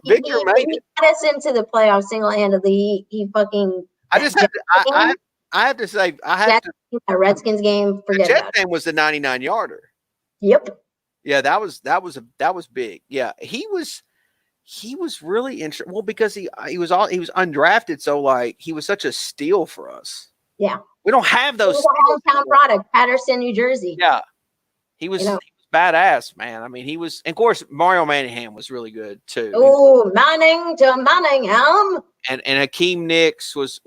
Victor made it. He got us into the playoffs single-handedly. He fucking. I have to say a Redskins game. Forget the about Jets game was the 99-yarder. Yep. Yeah, that was big. Yeah, he was really interesting. Well, because he was undrafted, so like he was such a steal for us. Yeah. We don't have those. He was a hometown product, Patterson, New Jersey. Yeah, he was badass, man. I mean, he was. And of course, Mario Manningham was really good too. Oh, Manning to Manningham. And Hakeem Nicks was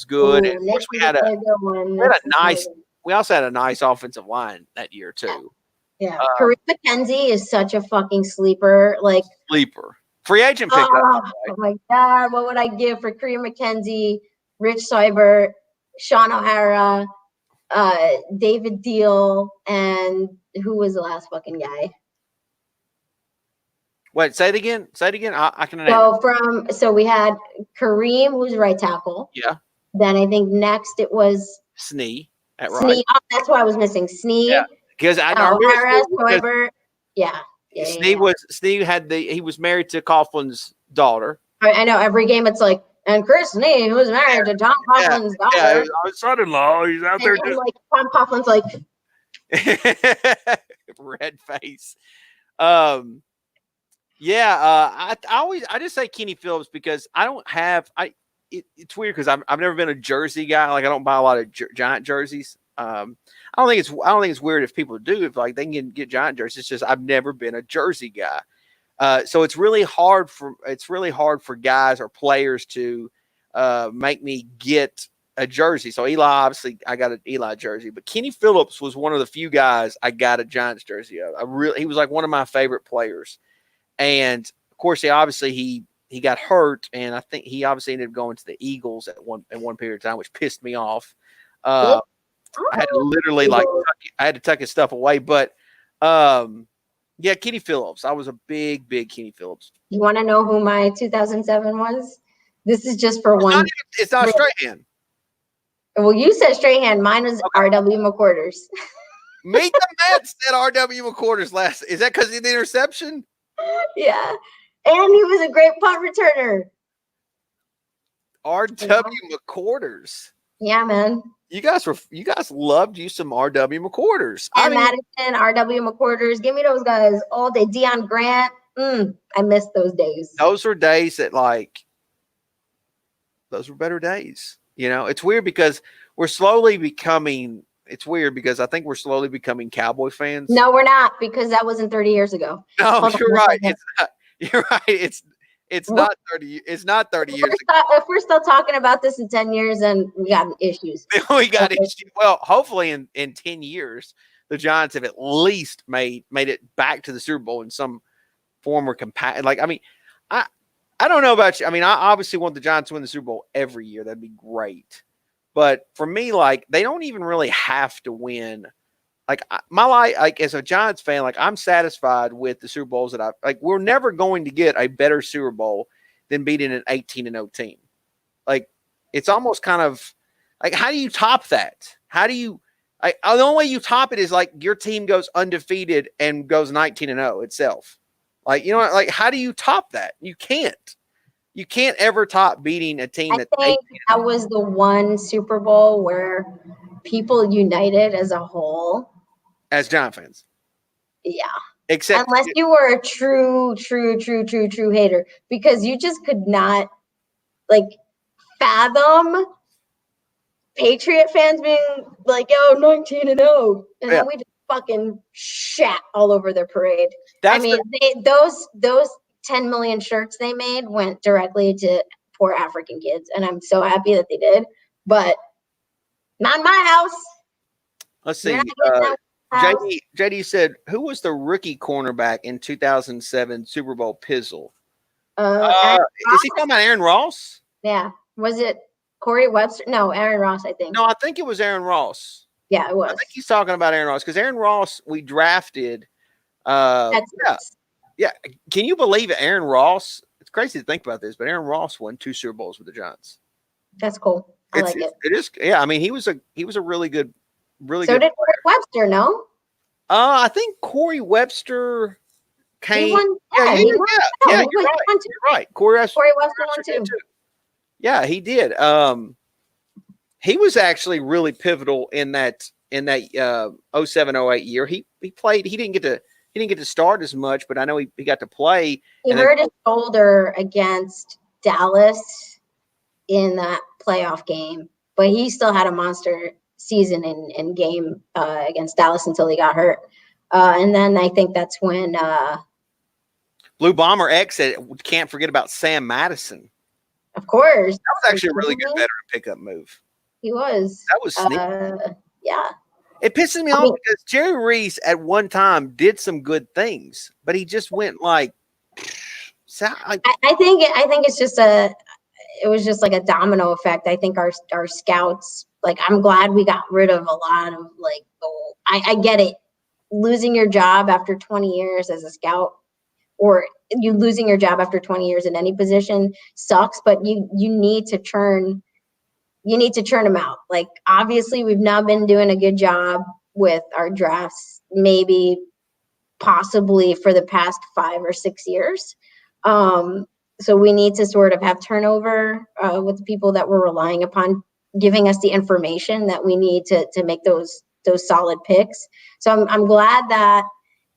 good. Ooh, and of course, we also had a nice offensive line that year too. Yeah, Kareem McKenzie is such a fucking sleeper. Like free agent pickup. Oh my god, what would I give for Kareem McKenzie, Rich Seibert, Sean O'Hara, David Deal, and who was the last fucking guy? Wait, say it again. I can. So we had Kareem, who's right tackle. Yeah. Then I think next it was Snee at right. Snee. Oh, that's what I was missing. Snee. Yeah. Because I know Seibert. Yeah. Snee he was married to Coughlin's daughter. I know every game it's like. And Chris Nee, who's married to Tom Coughlin's daughter. Yeah, our son-in-law. He's out there. And like Tom Coughlin's like red face. Yeah, I just say Kenny Phillips because I don't have it's weird because I've never been a jersey guy. Like I don't buy a lot of Giant jerseys. I don't think it's weird if people do, if like they can get Giant jerseys. It's just I've never been a jersey guy. So it's really hard for guys or players to make me get a jersey. So Eli, obviously, I got an Eli jersey, but Kenny Phillips was one of the few guys I got a Giants jersey of. He was like one of my favorite players. And of course, he got hurt, and I think he obviously ended up going to the Eagles at one period of time, which pissed me off. I had to literally I had to tuck his stuff away. But yeah, Kenny Phillips. I was a big Kenny Phillips. You want to know who my 2007 was? This is just for one. It's not Strahan. Well, you said Strahan. Mine was R.W. McQuarters. Meet the Mets said R.W. McQuarters last. Is that because of the interception? Yeah. And he was a great punt returner. R.W. McQuarters. Yeah, man. You guys loved you some R.W. McQuarters. And Madison, R.W. McQuarters. Give me those guys all day. Deion Grant. I miss those days. Those were days that those were better days. You know, it's weird because it's weird because I think we're slowly becoming Cowboy fans. No, we're not, because that wasn't 30 years ago. No, you're right. It's not. You're right. It's not 30. It's not 30 years ago. If we're still talking about this in 10 years, then we got issues. We got issues. Well, hopefully in 10 years, the Giants have at least made it back to the Super Bowl in some form or capacity. Like, I mean, I don't know about you. I mean, I obviously want the Giants to win the Super Bowl every year. That'd be great. But for me, like, they don't even really have to win. Like, my life, like, as a Giants fan, like, I'm satisfied with the Super Bowls that we're never going to get a better Super Bowl than beating an 18-0 team. Like, it's almost kind of like, how do you top that? How do you, the only way you top it is like your team goes undefeated and goes 19-0 itself. Like, you know, like, how do you top that? You can't. You can't ever top beating a team I think that was the one Super Bowl where people united as a whole. As Giant fans. Yeah. Except unless you were a true hater, because you just could not fathom Patriot fans being like, yo, 19-0. And then we just fucking shat all over their parade. Those 10 million shirts they made went directly to poor African kids. And I'm so happy that they did. But not in my house. Let's see. JD said, who was the rookie cornerback in 2007 Super Bowl Pizzle? Is he talking about Aaron Ross? Yeah. Was it Corey Webster? No, Aaron Ross, I think. No, I think it was Aaron Ross. Yeah, it was. I think he's talking about Aaron Ross because Aaron Ross we drafted. Yeah. Can you believe it? Aaron Ross, it's crazy to think about this, but Aaron Ross won 2 Super Bowls with the Giants. That's cool. I like it. It is. Yeah, I mean, he was a really good. So did Corey Webster, no? I think Corey Webster came. He won, you're right. Corey Webster won too. Yeah, he did. He was actually really pivotal in that 07-08 year. He played. He didn't get to start as much, but I know he got to play. He hurt his shoulder against Dallas in that playoff game, but he still had a monster season in game against Dallas until he got hurt. And then I think that's when Blue Bomber X said, can't forget about Sam Madison. Of course. That was actually a really good veteran pickup move. He was. That was sneaky. Yeah. It pisses me off because Jerry Reese at one time did some good things, but he just went like I think it's just it was just like a domino effect. I think our scouts, I'm glad we got rid of a lot of I get it. Losing your job after 20 years as a scout, or you losing your job after 20 years in any position sucks, but you need to churn them out. Obviously we've not been doing a good job with our drafts, maybe possibly for the past 5 or 6 years. So we need to sort of have turnover with the people that we're relying upon, giving us the information that we need to make those solid picks. So I'm glad that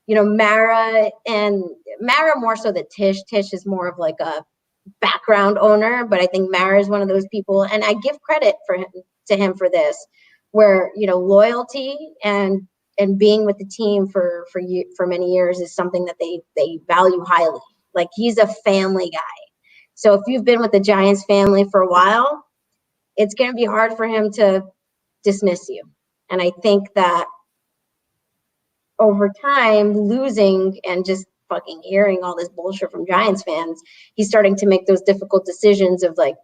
Mara more so than Tish. Tish is more of like a background owner, but I think Mara is one of those people, and I give credit to him for this, where loyalty and being with the team for many years is something that they value highly. Like, he's a family guy. So if you've been with the Giants family for a while, it's going to be hard for him to dismiss you. And I think that over time, losing and just fucking hearing all this bullshit from Giants fans, he's starting to make those difficult decisions of like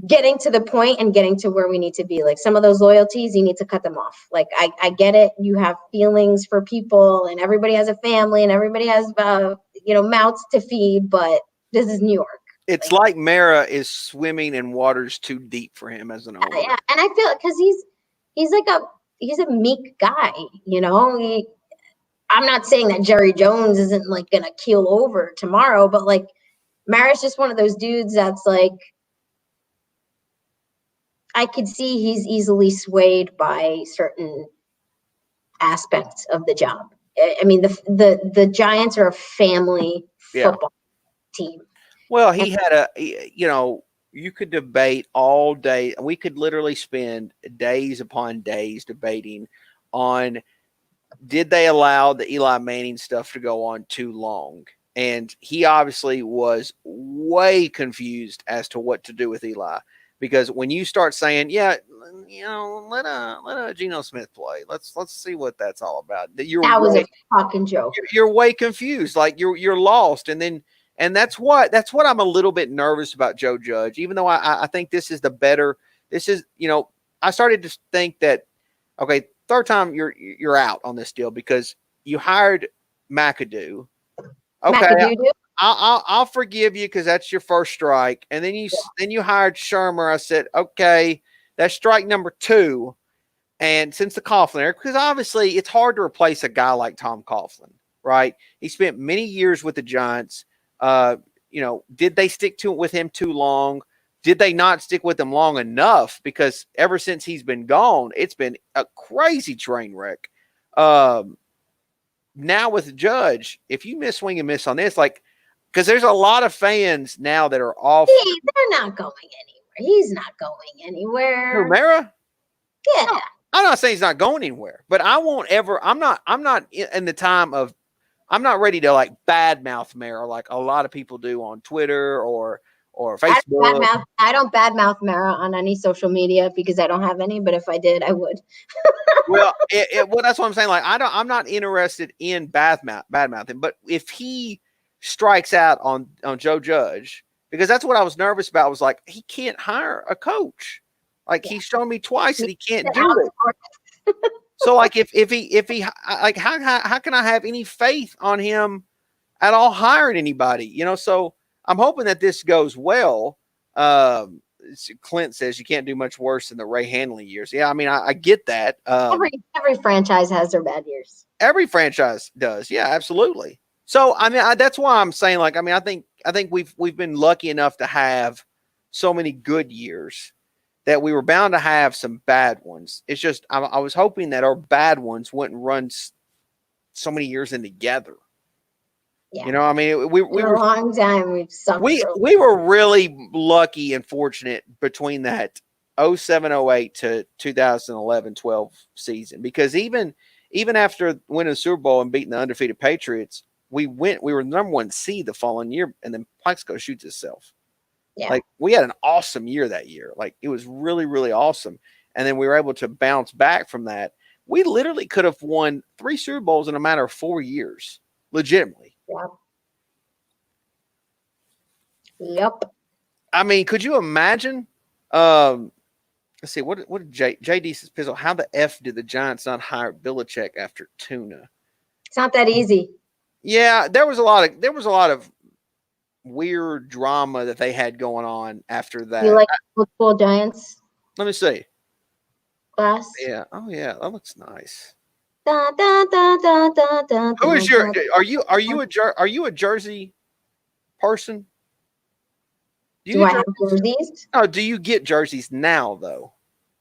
getting to the point and getting to where we need to be. Like, some of those loyalties, you need to cut them off. Like, I get it. You have feelings for people, and everybody has a family, and everybody has, mouths to feed, but this is New York. It's like Mara is swimming in waters too deep for him as an owner. Yeah, and I feel, because he's a meek guy, I'm not saying that Jerry Jones isn't like gonna keel over tomorrow, but like, Mara's just one of those dudes that's like, I could see he's easily swayed by certain aspects of the job. I mean, the Giants are a family football team. Well, he had you could debate all day. We could literally spend days upon days debating on, did they allow the Eli Manning stuff to go on too long? And he obviously was way confused as to what to do with Eli. Because when you start saying, let a Geno Smith play, let's see what that's all about. That was a fucking joke. You're way confused, like you're lost, and that's what I'm a little bit nervous about Joe Judge. Even though I think this is the better. This is I started to think that, okay, third time you're out on this deal because you hired McAdoo. Okay, I'll forgive you because that's your first strike, and then you hired Shermer. I said, okay, that's strike number 2, and since the Coughlin era, because obviously it's hard to replace a guy like Tom Coughlin, right? He spent many years with the Giants. Did they stick with him too long? Did they not stick with him long enough? Because ever since he's been gone, it's been a crazy train wreck. Now with Judge, if you swing and miss on this, like, because there's a lot of fans now that are off. They're not going anywhere. He's not going anywhere. Romero? Yeah. No, I'm not saying he's not going anywhere, but I won't ever. I'm not in the time of. I'm not ready to like badmouth Mara like a lot of people do on Twitter or Facebook. I don't badmouth Mara on any social media because I don't have any. But if I did, I would. Well, that's what I'm saying. Like, I'm not interested in badmouthing. But if he strikes out on Joe Judge, because that's what I was nervous about, was like, he can't hire a coach. Like, he's shown me twice that he can't do it. So like if he like how can I have any faith on him at all hiring anybody? So I'm hoping that this goes well. Clint says you can't do much worse than the Ray Handley years. Yeah, I mean I get that. Every franchise has their bad years. Every franchise does. Yeah, absolutely. So I mean that's why I'm saying, like, I mean I think we've been lucky enough to have so many good years that we were bound to have some bad ones. It's just I was hoping that our bad ones wouldn't run so many years in together. Yeah. I mean, we were a long time. We were really lucky and fortunate between that 07-08 to 2011-12 season, because even after winning the Super Bowl and beating the undefeated Patriots, we were number 1 seed the following year, and then Plaxico shoots itself. Yeah. Like, we had an awesome year that year. Like, it was really, really awesome. And then we were able to bounce back from that. We literally could have won 3 Super Bowls in a matter of 4 years, legitimately. Yep. I mean, could you imagine? Let's see. What did JD says? Pizzle, how the F did the Giants not hire Belichick after Tuna? It's not that easy. Yeah, there was a lot of weird drama that they had going on after that. You like football Giants? Let me see. Glass? Yeah. Oh yeah, that looks nice. Da, da, da, da, da, da, Who is your? Are you a Jersey person? Do I have jerseys? Oh, do you get jerseys now though?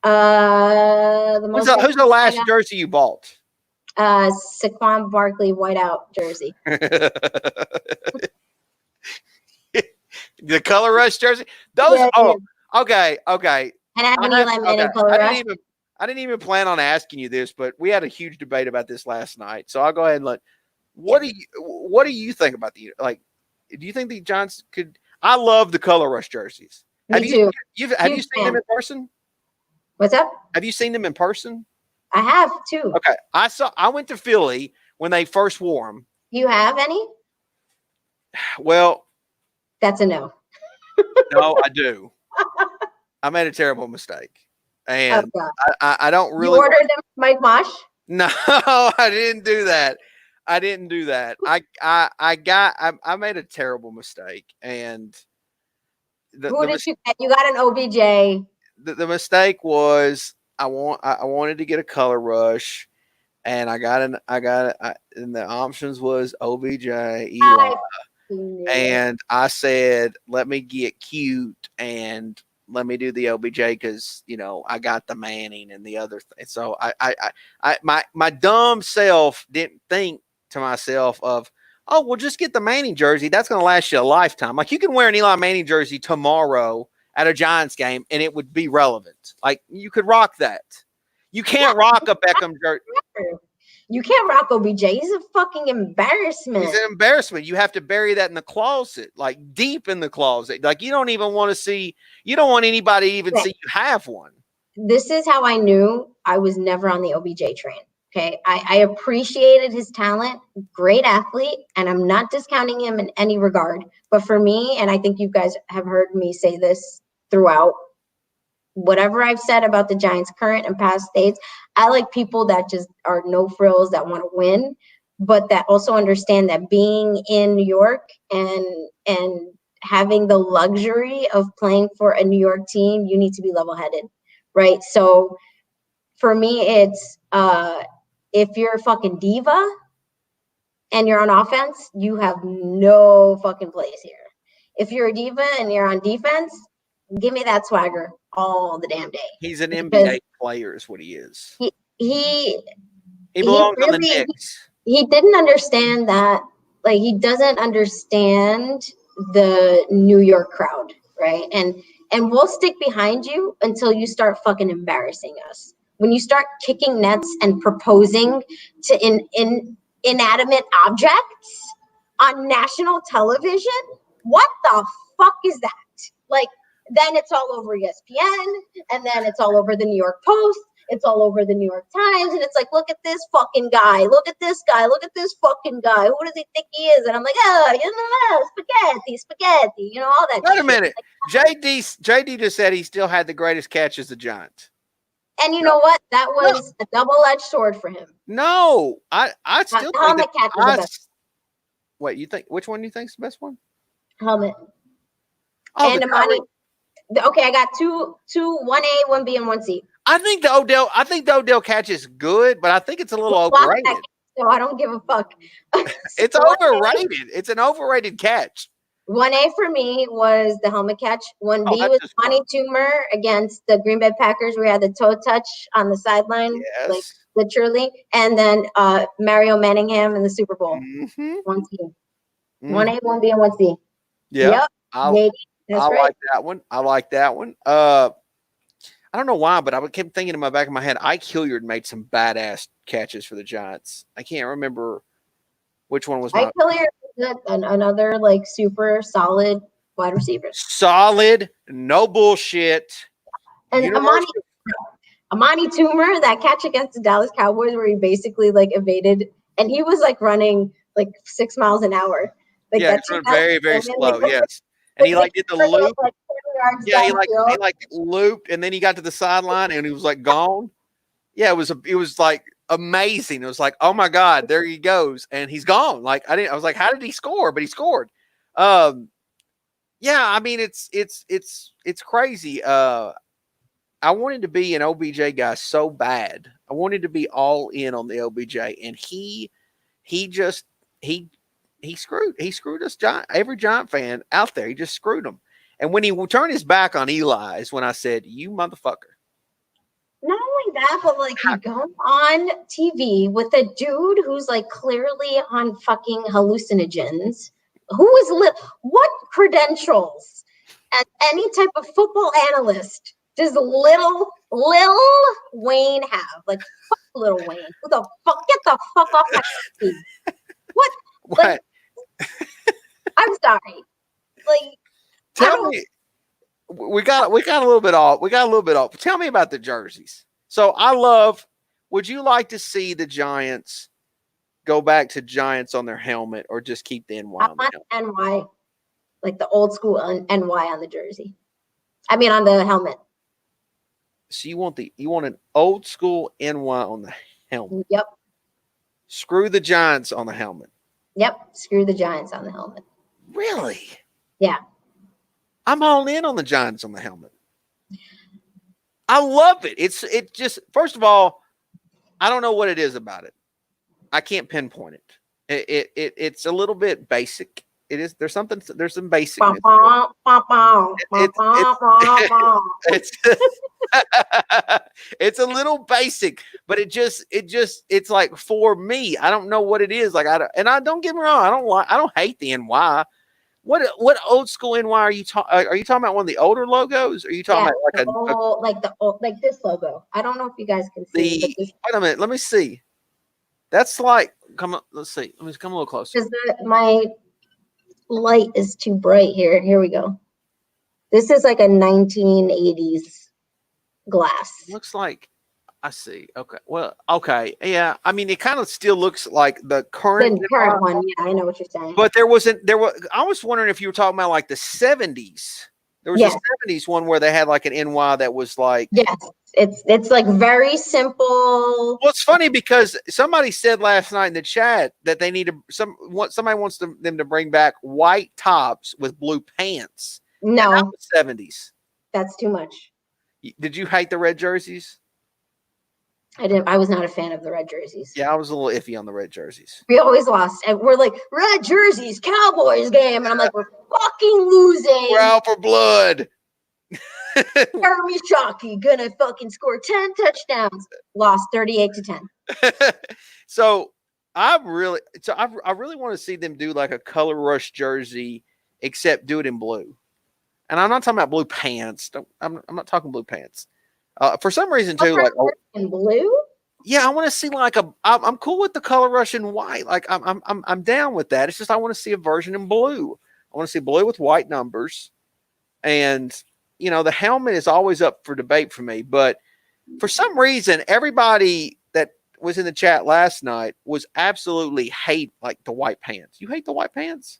Who's the last jersey you bought? Saquon Barkley whiteout jersey. The color rush jersey. Those. Yeah, Oh, okay. And I have an Eli Manning color rush. I didn't even plan on asking you this, but we had a huge debate about this last night. So I'll go ahead and let. What do you think about do you think the Giants could? I love the color rush jerseys. Me too. Have you seen them in person? What's up? Have you seen them in person? I have too. Okay, I went to Philly when they first wore them. You have any? Well, that's a no. No, I do. I made a terrible mistake, and I don't really. You ordered them from Mike Mosh? No, I didn't do that. I made a terrible mistake, and who did you get? You got an OBJ. The mistake was I wanted to get a color rush, and and the options was OBJ, Eli, and I said, let me get cute and let me do the OBJ because I got the Manning and the other thing. So my dumb self didn't think to myself of, oh, well, just get the Manning jersey. That's going to last you a lifetime. Like, you can wear an Eli Manning jersey tomorrow at a Giants game and it would be relevant. Like, you could rock that. You can't rock a Beckham jersey. You can't rock OBJ. He's a fucking embarrassment. He's an embarrassment. You have to bury that in the closet, like deep in the closet. Like, you don't even want to see, you don't want anybody to even see you have one. This is how I knew I was never on the OBJ train. Okay. I appreciated his talent, great athlete, and I'm not discounting him in any regard. But for me, and I think you guys have heard me say this throughout, whatever I've said about the Giants' current and past states, I like people that just are no frills, that want to win, but that also understand that being in New York and having the luxury of playing for a New York team, you need to be level-headed, right? So for me, it's if you're a fucking diva and you're on offense, you have no fucking place here. If you're a diva and you're on defense, give me that swagger all the damn day. He's an NBA player is what he is. He belongs on the Knicks. He didn't understand that. Like, he doesn't understand the New York crowd, right? And we'll stick behind you until you start fucking embarrassing us. When you start kicking nets and proposing to inanimate objects on national television, what the fuck is that? Like, then it's all over ESPN, and then it's all over the New York Post, it's all over the New York Times, and it's like, look at this fucking guy, look at this guy, look at this fucking guy, who does he think he is? And I'm like, spaghetti, all that. Wait a minute. Like, JD just said he still had the greatest catch as a Giant. And you know what? That was a double-edged sword for him. No, I still helmet catch was the best. Wait, you think which one do you think is the best one? Helmet. Oh, and Amani. Okay, I got two 1A, 1B, and 1C. I think the Odell catch is good, but I think it's a little overrated. So I don't give a fuck. It's overrated. It's an overrated catch. 1A for me was the helmet catch. 1B was Monty Toomer against the Green Bay Packers. We had the toe touch on the sideline, like literally, and then Mario Manningham in the Super Bowl. 1C, 1A, 1B, and 1C. Yeah, yep. I like that one. I like that one. I don't know why, but I kept thinking in my back of my head, Ike Hilliard made some badass catches for the Giants. I can't remember which one was Ike Hilliard is another like super solid wide receiver. Solid, no bullshit. And Amani Toomer, that catch against the Dallas Cowboys where he basically like evaded, and he was like running like 6 miles an hour. Like, yeah, it's very, very slow. Yes. And he like did the loop. Like, yeah, he like looped, and then he got to the sideline, and he was like gone. Yeah, it was like amazing. It was like, oh my God, there he goes, and he's gone. Like I was like, how did he score? But he scored. Yeah, I mean it's crazy. I wanted to be an OBJ guy so bad. I wanted to be all in on the OBJ, and he screwed us, every Giant fan out there. He just screwed them. And when he turned his back on Eli is when I said, you motherfucker. Not only that, but like you go on TV with a dude who's like clearly on fucking hallucinogens. Who is what credentials as any type of football analyst does Lil Wayne have? Like fuck Lil Wayne. Who the fuck? Get the fuck off my TV. What? Like, I'm sorry. Like, tell me. We got a little bit off. Tell me about the jerseys. So would you like to see the Giants go back to Giants on their helmet or just keep the NY on the helmet? NY, like the old school NY on the jersey. I mean on the helmet. So you want an old school NY on the helmet. Yep. Screw the Giants on the helmet. Yep. Screw the Giants on the helmet. Really? Yeah. I'm all in on the Giants on the helmet. I love it. It just, first of all, I don't know what it is about it. I can't pinpoint it. It's a little bit basic. It is. There's some basic. It's a little basic, but it's like for me. I don't know what it is. Like I don't get me wrong. I don't hate the NY. What old school NY are you talking? Are you talking about one of the older logos? Or are you talking about like this logo? I don't know if you guys can see. Wait a minute. Let me see. That's like come on. Let's see. Let me come a little closer. My light is too bright here. Here we go. This is like a 1980s glass. Looks like I see. Okay. Well, okay. Yeah. I mean, it kind of still looks like the current one. Yeah, I know what you're saying. But I was wondering if you were talking about like the 70s. There was a 70s one where they had like an NY that was like. Yes. It's like very simple. Well, it's funny because somebody said last night in the chat that they need somebody wants them to bring back white tops with blue pants. No. That was 70s. That's too much. Did you hate the red jerseys? I didn't. I was not a fan of the red jerseys. Yeah, I was a little iffy on the red jerseys. We always lost, and we're like red jerseys, Cowboys game, and I'm like, we're fucking losing. We're out for blood. Jeremy Shockey gonna fucking score 10 touchdowns. Lost 38-10. So I really want to see them do like a color rush jersey, except do it in blue. And I'm not talking about blue pants. I'm not talking blue pants. For some reason too, like in blue. Yeah, I want to see like I'm cool with the color rush in white. Like I'm down with that. It's just I want to see a version in blue. I want to see blue with white numbers, and the helmet is always up for debate for me. But for some reason, everybody that was in the chat last night was absolutely hate like the white pants. You hate the white pants?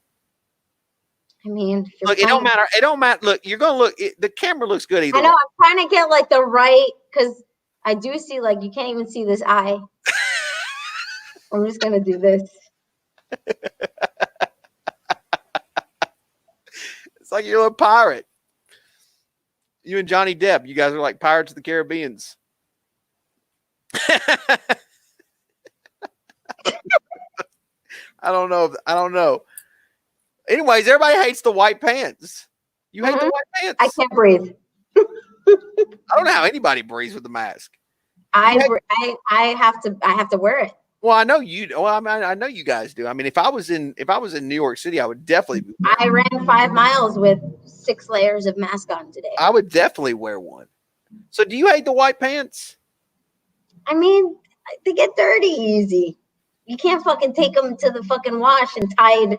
I mean, look, it don't matter. It don't matter. Look, you're gonna look. The camera looks good either. I know. I'm trying to get like the right because I do see like you can't even see this eye. I'm just gonna do this. It's like you're a pirate. You and Johnny Depp, you guys are like Pirates of the Caribbeans. I don't know. Anyways, everybody hates the white pants. You hate the white pants? I can't breathe. I don't know how anybody breathes with the mask. I have to wear it. Well, I know you. Well, I know you guys do. I mean, if I was in New York City, I would definitely. I ran 5 miles with 6 layers of mask on today. I would definitely wear one. So, do you hate the white pants? I mean, they get dirty easy. You can't fucking take them to the fucking wash and tied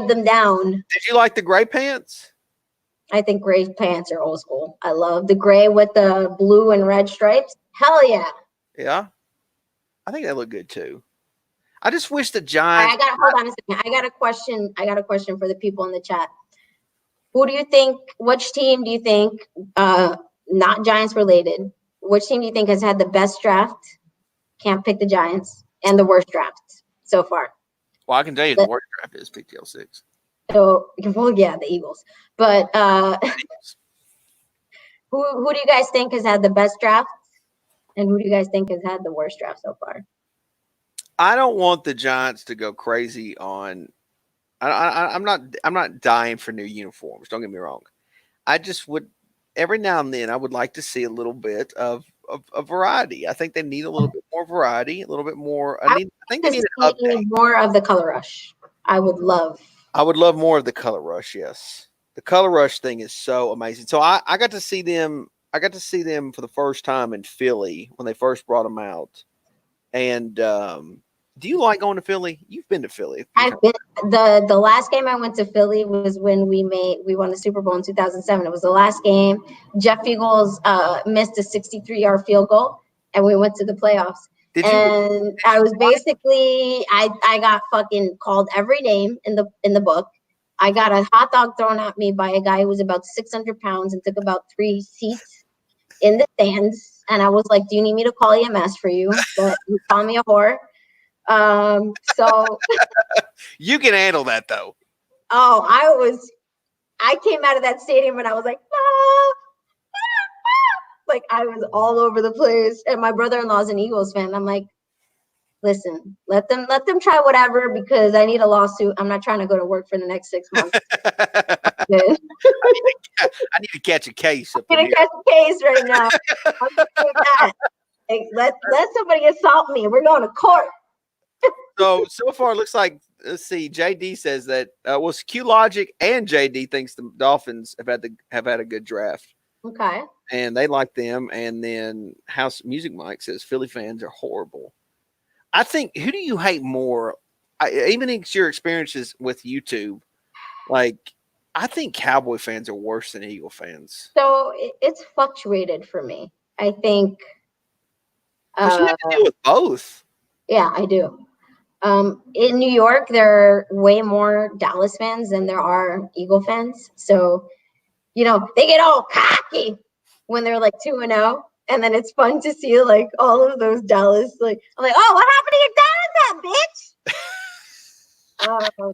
them down. Did you like the gray pants? I think gray pants are old school. I love the gray with the blue and red stripes. Hell yeah. Yeah. I think they look good too. I just wish the Giants. Hold on a second. I got a question for the people in the chat. Who do you think, which team do you think, not Giants related, which team do you think has had the best draft? Can't pick the Giants, and the worst draft so far. Well, I can tell you the worst draft is pick TL6. So, well, yeah, the Eagles. But who do you guys think has had the best draft? And who do you guys think has had the worst draft so far? I don't want the Giants to go crazy on. I'm not dying for new uniforms. Don't get me wrong. I just would every now and then I would like to see a little bit of a variety. I think they need a little bit more variety, a little bit more. I think they need an see update. more of the color rush. I would love more of the color rush. Yes, the color rush thing is so amazing. So I got to see them. I got to see them for the first time in Philly when they first brought them out. And do you like going to Philly? You've been to Philly. I've been the last game I went to Philly was when we won the Super Bowl in 2007. It was the last game. Jeff Eagles missed a 63-yard field goal, and we went to the playoffs. I was basically I got fucking called every name in the book. I got a hot dog thrown at me by a guy who was about 600 pounds and took about 3 seats in the stands. And I was like, "Do you need me to call EMS for you?" But you call me a whore. So you can handle that though. Oh, I came out of that stadium and I was like, like I was all over the place. And my brother-in-law is an Eagles fan. I'm like, listen, let them try whatever because I need a lawsuit. I'm not trying to go to work for the next 6 months. I need to catch a case. I'm gonna catch a case right now. I'm doing that. Like, let somebody assault me. We're going to court. So far, it looks like, let's see, JD says that Q Logic and JD thinks the Dolphins have had a good draft. Okay. And they like them. And then House Music Mike says Philly fans are horrible. I think, who do you hate more? Even in your experiences with YouTube, like, I think Cowboy fans are worse than Eagle fans. So it's fluctuated for me. I think. You have to deal with both. Yeah, I do. In New York, there are way more Dallas fans than there are Eagle fans. So, they get all cocky when they're like 2-0. And then it's fun to see like all of those Dallas, like, I'm like, oh, what happened to your Dallas hat, bitch?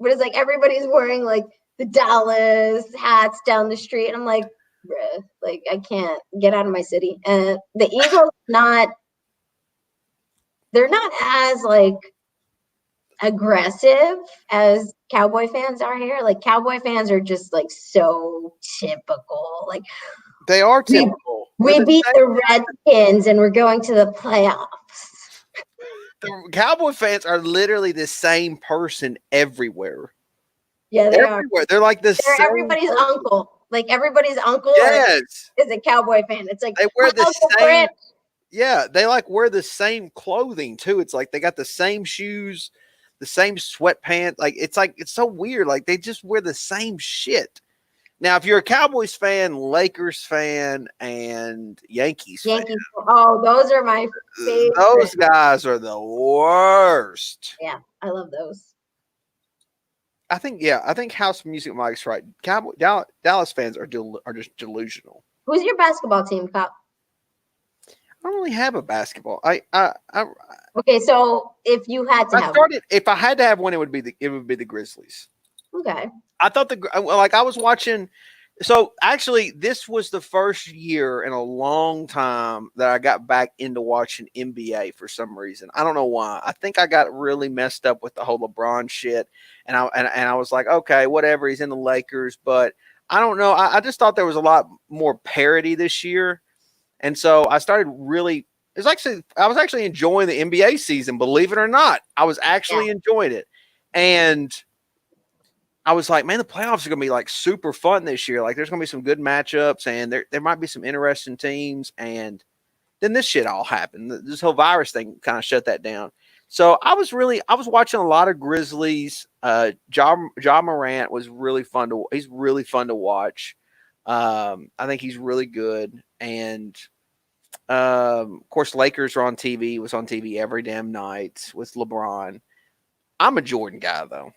But it's like everybody's wearing like the Dallas hats down the street. And I'm like, bruh, like I can't get out of my city. And the Eagles they're not as like aggressive as Cowboy fans are here. Like Cowboy fans are just like so typical. Like they are typical. We beat the Redskins and we're going to the playoffs. The Cowboy fans are literally the same person everywhere. Yeah, they are. They're like this. They're everybody's uncle. Like everybody's uncle is a Cowboy fan. It's like they wear the same. Yeah, they like wear the same clothing too. It's like they got the same shoes, the same sweatpants. Like it's so weird. Like they just wear the same shit. Now, if you're a Cowboys fan, Lakers fan, and Yankees fan, oh, those are my favorite. Those guys are the worst. Yeah, I love those. I think House Music Mike's right. Dallas fans are just delusional. Who's your basketball team, Kyle? I don't really have a basketball. Okay, so if you had to if I had to have one, it would be the Grizzlies. Okay. I thought I was watching. So actually, this was the first year in a long time that I got back into watching NBA for some reason. I don't know why. I think I got really messed up with the whole LeBron shit, and I was like, okay, whatever. He's in the Lakers, but I don't know. I just thought there was a lot more parity this year, and so I started really. I was actually enjoying the NBA season. Believe it or not, I was actually enjoying it, and I was like, man, the playoffs are going to be like super fun this year. Like there's going to be some good matchups and there might be some interesting teams. And then this shit all happened. This whole virus thing kind of shut that down. So I was watching a lot of Grizzlies. Ja Morant was really fun he's really fun to watch. I think he's really good. And of course, Lakers are on TV, was on TV every damn night with LeBron. I'm a Jordan guy though.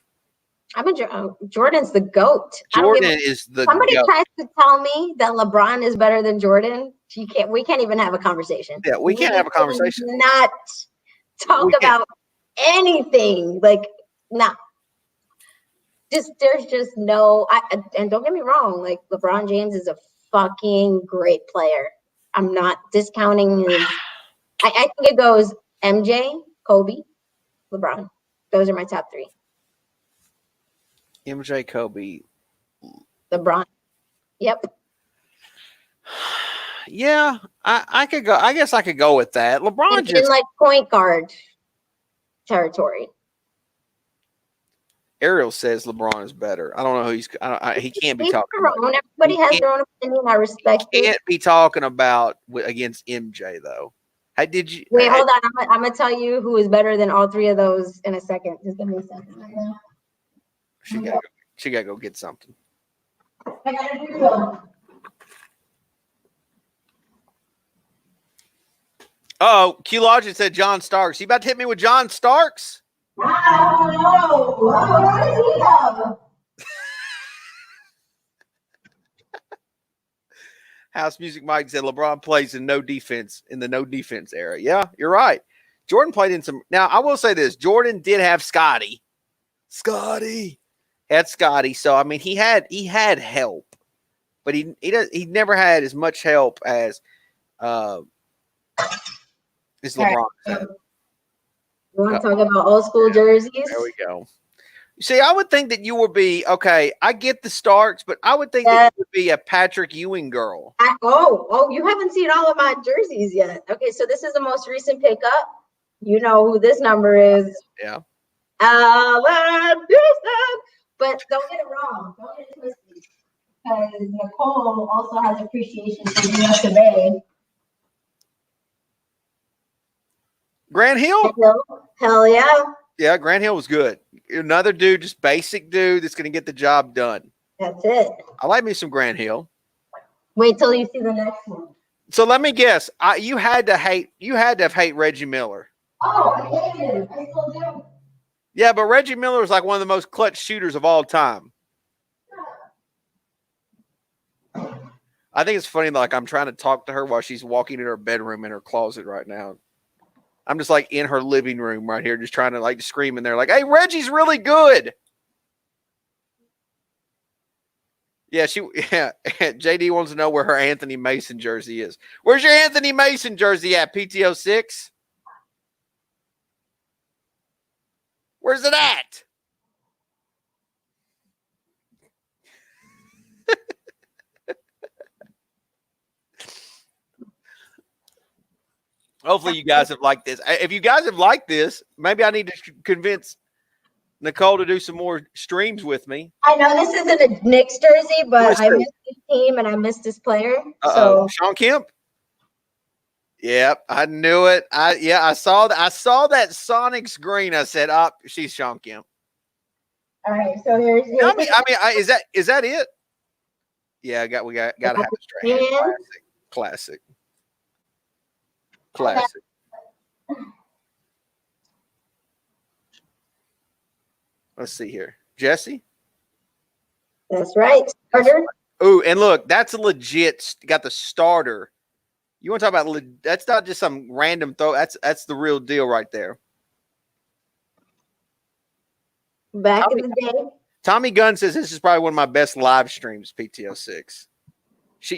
Jordan's the GOAT. Jordan is the somebody GOAT. Tries to tell me that LeBron is better than Jordan. We can't even have a conversation. Yeah, we can't have a conversation. Not talk about anything. Like, nah. There's just no. And don't get me wrong. Like LeBron James is a fucking great player. I'm not discounting his. I think it goes MJ, Kobe, LeBron. Those are my top 3. MJ, Kobe, LeBron. Yep. Yeah, I could go. I guess I could go with that. LeBron It's in like point guard territory. Ariel says LeBron is better. I don't know who he can't be talking about. Everybody has their own opinion. I respect it. Can't be talking about against MJ though. How did you wait? Hold on. I'm gonna tell you who is better than all three of those in a second. Just give me a second right now. She gotta go get something. I gotta do so. Oh, Q Logic said John Starks. You about to hit me with John Starks? I don't know. House Music Mike said LeBron plays in the no defense era. Yeah, you're right. Jordan played in some. Now I will say this: Jordan did have Scotty. Had Scotty. So I mean, he had help, but he never had as much help as LeBron had. You want to talk about old school jerseys? There we go. See, I would think that you would be okay. I get the Starks, but I would think that you would be a Patrick Ewing girl. You haven't seen all of my jerseys yet. Okay, so this is the most recent pickup. You know who this number is? Yeah. But don't get it wrong. Don't get it twisted. Because Nicole also has appreciation for the US of A. Grant Hill? Hell yeah. Yeah, Grant Hill was good. Another dude, just basic dude that's going to get the job done. That's it. I like me some Grant Hill. Wait till you see the next one. So let me guess. You had to have hate Reggie Miller. Oh, I hated him. I still do. Yeah, but Reggie Miller was like one of the most clutch shooters of all time. I think it's funny, like I'm trying to talk to her while she's walking in her bedroom in her closet right now. I'm just like in her living room right here, just trying to like scream in there, like, "Hey, Reggie's really good." Yeah, JD wants to know where her Anthony Mason jersey is. Where's your Anthony Mason jersey at? PTO 6? Where's it at? Hopefully you guys have liked this. If you guys have liked this, maybe I need to convince Nicole to do some more streams with me. I know this isn't a Knicks jersey, but I missed this team and I missed this player. So Sean Kemp. Yep, I knew it. I saw that. I saw that Sonics green. I said, she's Sean Kemp. All right, so here's. Is that it? Yeah, we got to have a straight hand. Classic. Let's see here. Jesse? That's right. Starter. Oh, and look, that's a legit, got the starter. You want to talk about, that's not just some random throw. That's the real deal right there. Back in the day. Tommy Gunn says this is probably one of my best live streams, PTO 6. He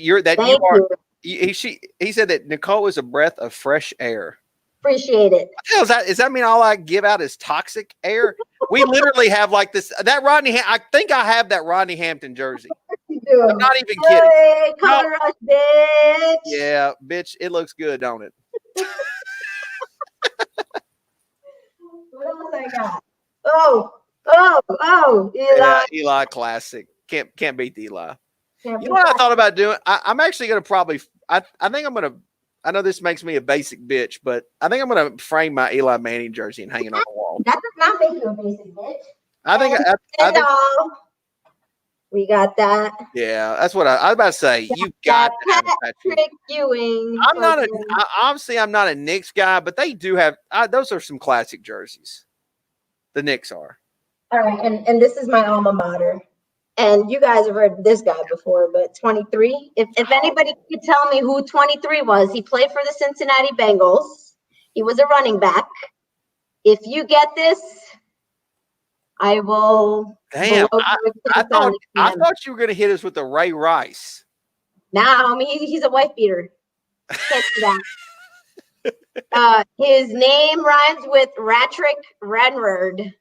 said that Nicole is a breath of fresh air. Appreciate it. What the hell does that mean all I give out is toxic air? We literally have like this, I think I have that Rodney Hampton jersey. I'm not even kidding. Hey, color rush, bitch. Yeah, bitch, it looks good, don't it? What else I got? Oh, Eli. Yeah, Eli classic. Can't beat the Eli. You know what I thought about doing? I'm actually going to probably, I think I'm going to, I know this makes me a basic bitch, but I think I'm going to frame my Eli Manning jersey and hang it on the wall. That does not make you a basic bitch. I think we got that. Yeah, that's what I was about to say. You got that. Patrick Ewing. Obviously I'm not a Knicks guy, but they do have, those are some classic jerseys. The Knicks are. All right, and this is my alma mater. And you guys have heard this guy before, but 23. If anybody could tell me who 23 was, he played for the Cincinnati Bengals. He was a running back. If you get this, I will. Damn, I thought you were going to hit us with the Ray Rice. Nah, I mean, he's a wife beater. Can't do that. His name rhymes with Ratrick Renward.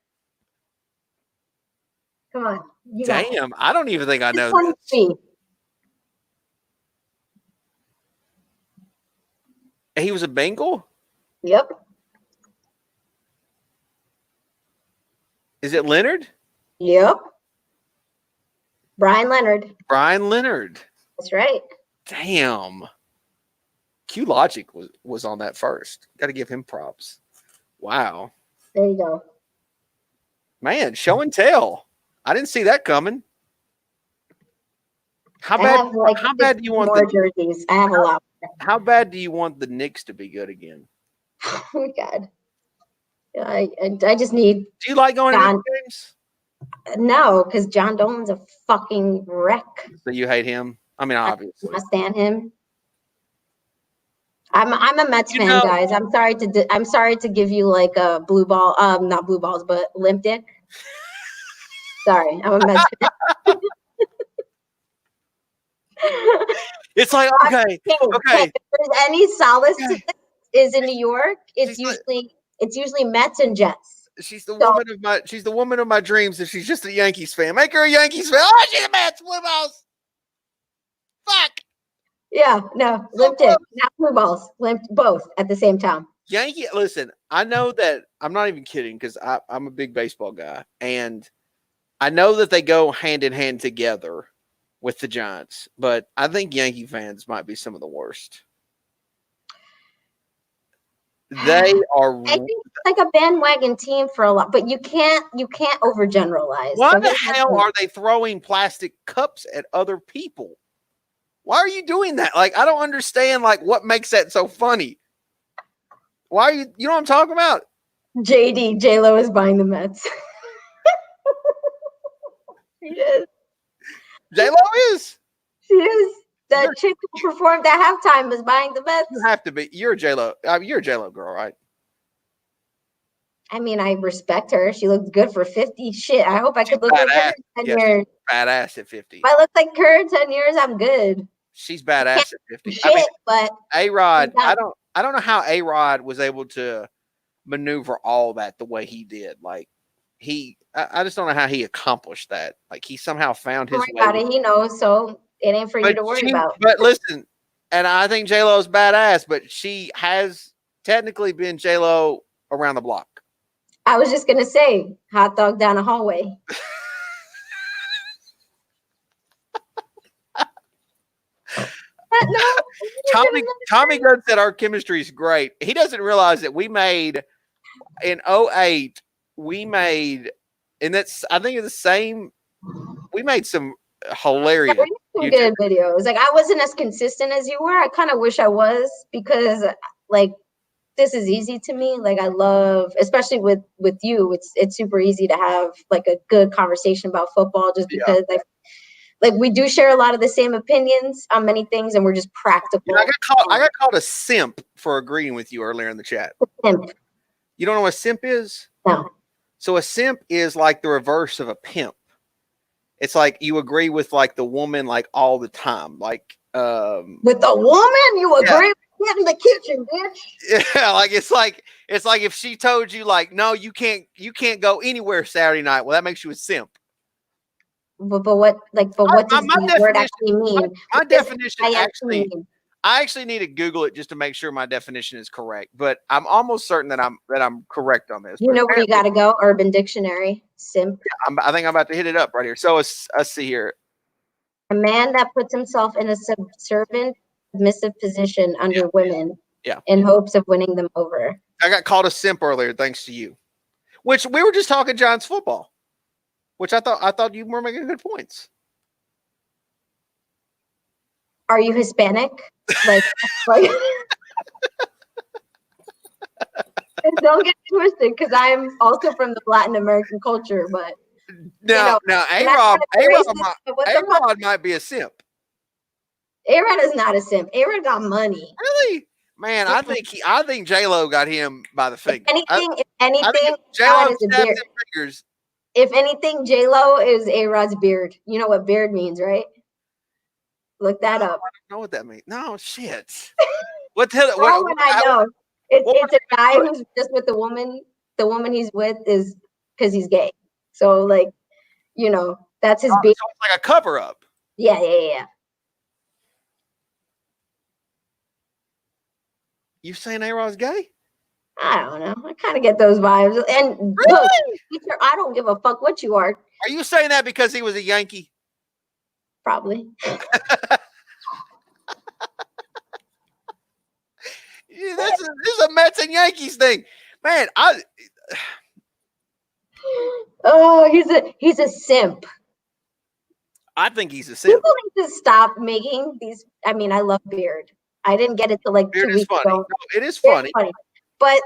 Come on. Damn, I don't even think I know this. He was a Bengal? Yep. Is it Leonard? Yep. Brian Leonard. Brian Leonard. That's right. Damn. Q Logic was on that first. Got to give him props. Wow. There you go. Man, show and tell. I didn't see that coming. How bad do you want more jerseys? I have a lot. How bad do you want the Knicks to be good again? Oh my God. I just need. Do you like going to Knicks games? No, because John Dolan's a fucking wreck. So you hate him? I mean, obviously. I stand him. I'm a Mets fan, guys. I'm sorry to give you like a blue ball, not blue balls, but limp dick. Sorry, I'm a Mets fan. It's like okay. If there's any solace to this is in New York, it's usually Mets and Jets. She's the woman of my dreams, and she's just a Yankees fan. Make her a Yankees fan. Oh, she's a Mets, blue balls. Fuck. Yeah, no, limp dick, not blue balls, limp both at the same time. Listen, I know that I'm not even kidding because I'm a big baseball guy, and I know that they go hand in hand together with the Giants, but I think Yankee fans might be some of the worst. They are. I think it's like a bandwagon team for a lot, but you can't overgeneralize. Why the hell are they throwing plastic cups at other people? Why are you doing that? Like, I don't understand. Like, what makes that so funny? Why are you? You know what I'm talking about? J-Lo is buying the Mets. She is. J-Lo is. She is. That chick who performed at halftime is buying the Mets. You have to be. You're a J-Lo. You're a J-Lo girl, right? I mean, I respect her. She looked good for 50. Shit, I hope I could look like her in 10 years. Badass at 50. If I look like her in 10 years, I'm good. She's badass at 50. Shit, but A-Rod, I don't know how A-Rod was able to maneuver all that the way he did. Like I just don't know how he accomplished that. Like he somehow found his way. About it, he knows, so it ain't for you to worry about. But listen, and I think J-Lo's badass, but she has technically been J-Lo around the block. I was just gonna say, hot dog down a hallway. Tommy Gunn said our chemistry is great. He doesn't realize that we made in 2008. And that's I think it's the same. We made some hilarious good videos. Like I wasn't as consistent as you were. I kind of wish I was because like this is easy to me. Like I love, especially with you, it's super easy to have like a good conversation about football just because like we do share a lot of the same opinions on many things and we're just practical. You know, I got called a simp for agreeing with you earlier in the chat. Simp. You don't know what a simp is? No. So a simp is like the reverse of a pimp. It's like you agree with like the woman like all the time. Like with the woman, you agree with get in the kitchen, bitch. Yeah, like it's like if she told you like, no, you can't go anywhere Saturday night. Well, that makes you a simp. But what does the word actually mean? My definition I actually need to Google it just to make sure my definition is correct. But I'm almost certain that I'm correct on this. You know where you got to go? Urban Dictionary. Simp. I think I'm about to hit it up right here. So let's see here. A man that puts himself in a submissive position under women in hopes of winning them over. I got called a simp earlier thanks to you. Which we were just talking Giants football. Which I thought you were making good points. Are you Hispanic? Like don't get twisted because I'm also from the Latin American culture, but now A-Rod might be a simp. A-Rod is not a simp. A-Rod got money. Really? Man, I think J-Lo got him by the finger. If anything, J-Lo is a beard. Fingers. If anything, J-Lo is A-Rod's beard. You know what beard means, right? Look that up. I don't know what that means. No, shit. I know. It's a guy who's just with the woman. The woman he's with is because he's gay. So, like, you know, that's his beard. So it's like a cover-up. Yeah. You saying A-Rod's gay? I don't know. I kind of get those vibes. And look, Peter, I don't give a fuck what you are. Are you saying that because he was a Yankee? Probably. Yeah, this is a Mets and Yankees thing, man. Oh, he's a simp. I think he's a simp. People need to stop making these. I mean, I love Beard. I didn't get it till like Beard 2 is weeks funny. ago. No, it is funny. But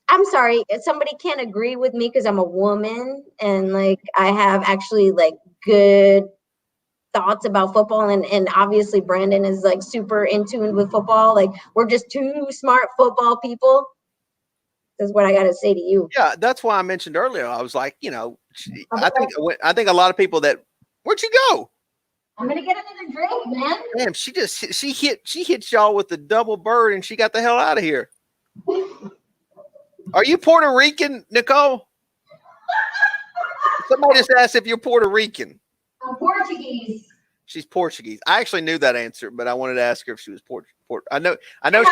I'm sorry if somebody can't agree with me because I'm a woman and like I have actually like good thoughts about football and obviously Brandon is like super in tune with football. Like we're just two smart football people. That's what I got to say to you. Yeah, that's why I mentioned earlier. I was like, I think a lot of people that where'd you go? I'm gonna get another drink, man. Damn, she hit y'all with the double bird and she got the hell out of here. Are you Puerto Rican, Nicole? Somebody just asked if you're Puerto Rican. I'm Portuguese. She's Portuguese. I actually knew that answer, but I wanted to ask her if she was I know I know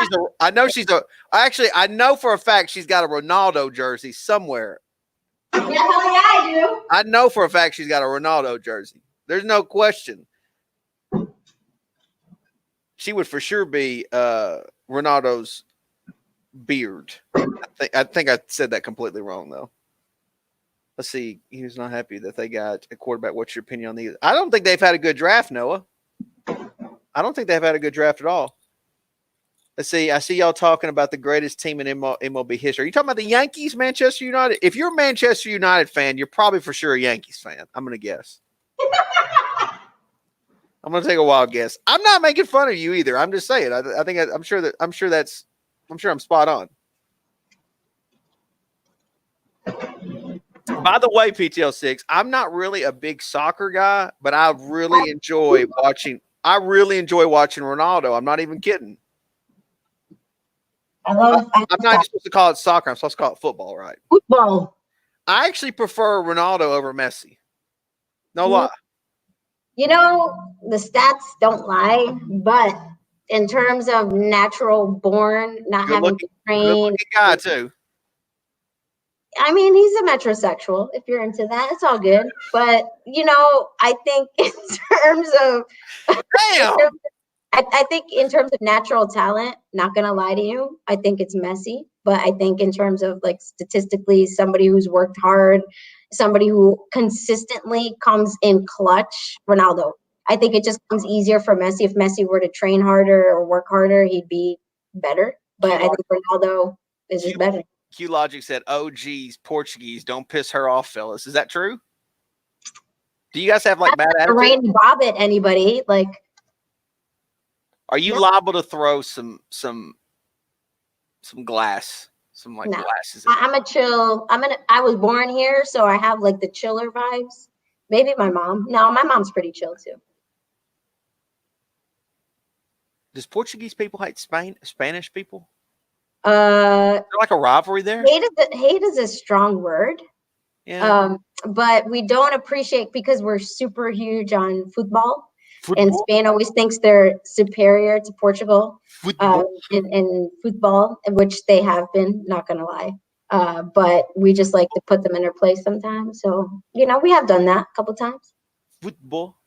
for a fact she's got a Ronaldo jersey somewhere. Yeah, hell yeah, I do. I know for a fact she's got a Ronaldo jersey. There's no question. She would for sure be Ronaldo's beard. I think I said that completely wrong though. Let's see. He was not happy that they got a quarterback. What's your opinion on these? I don't think they've had a good draft, Noah. I don't think they've had a good draft at all. Let's see. I see y'all talking about the greatest team in MLB history. Are you talking about the Yankees, Manchester United? If you're a Manchester United fan, you're probably for sure a Yankees fan. I'm going to guess. I'm going to take a wild guess. I'm not making fun of you either. I'm just saying. I'm sure I'm spot on. By the way, PTL6, I'm not really a big soccer guy, but I really enjoy watching Ronaldo. I'm not even kidding. I'm not even supposed to call it soccer. I'm supposed to call it football, right? Football. I actually prefer Ronaldo over Messi. No lie. You know, the stats don't lie, but in terms of natural born, not having to train. Good-looking guy, too. I mean, he's a metrosexual. If you're into that, it's all good. But, I think in terms of Damn. I think in terms of natural talent, not gonna lie to you, I think it's Messi. But I think in terms of like statistically, somebody who's worked hard, somebody who consistently comes in clutch, Ronaldo. I think it just comes easier for Messi. If Messi were to train harder or work harder, he'd be better. But I think Ronaldo is just better. Q Logic said, "Oh, geez, Portuguese, don't piss her off, fellas." Is that true? Do you guys have like bad attitude? Rain Bob at anybody like. Are you liable to throw some glass, glasses? I'm a chill. I was born here, so I have like the chiller vibes. Maybe my mom. No, my mom's pretty chill too. Does Portuguese people hate Spanish people? Is there like a rivalry there? Hate is a strong word. Yeah. But we don't appreciate because we're super huge on football. And Spain always thinks they're superior to Portugal in football, which they have been, not going to lie. But we just like to put them in their place sometimes. So, we have done that a couple times. Football.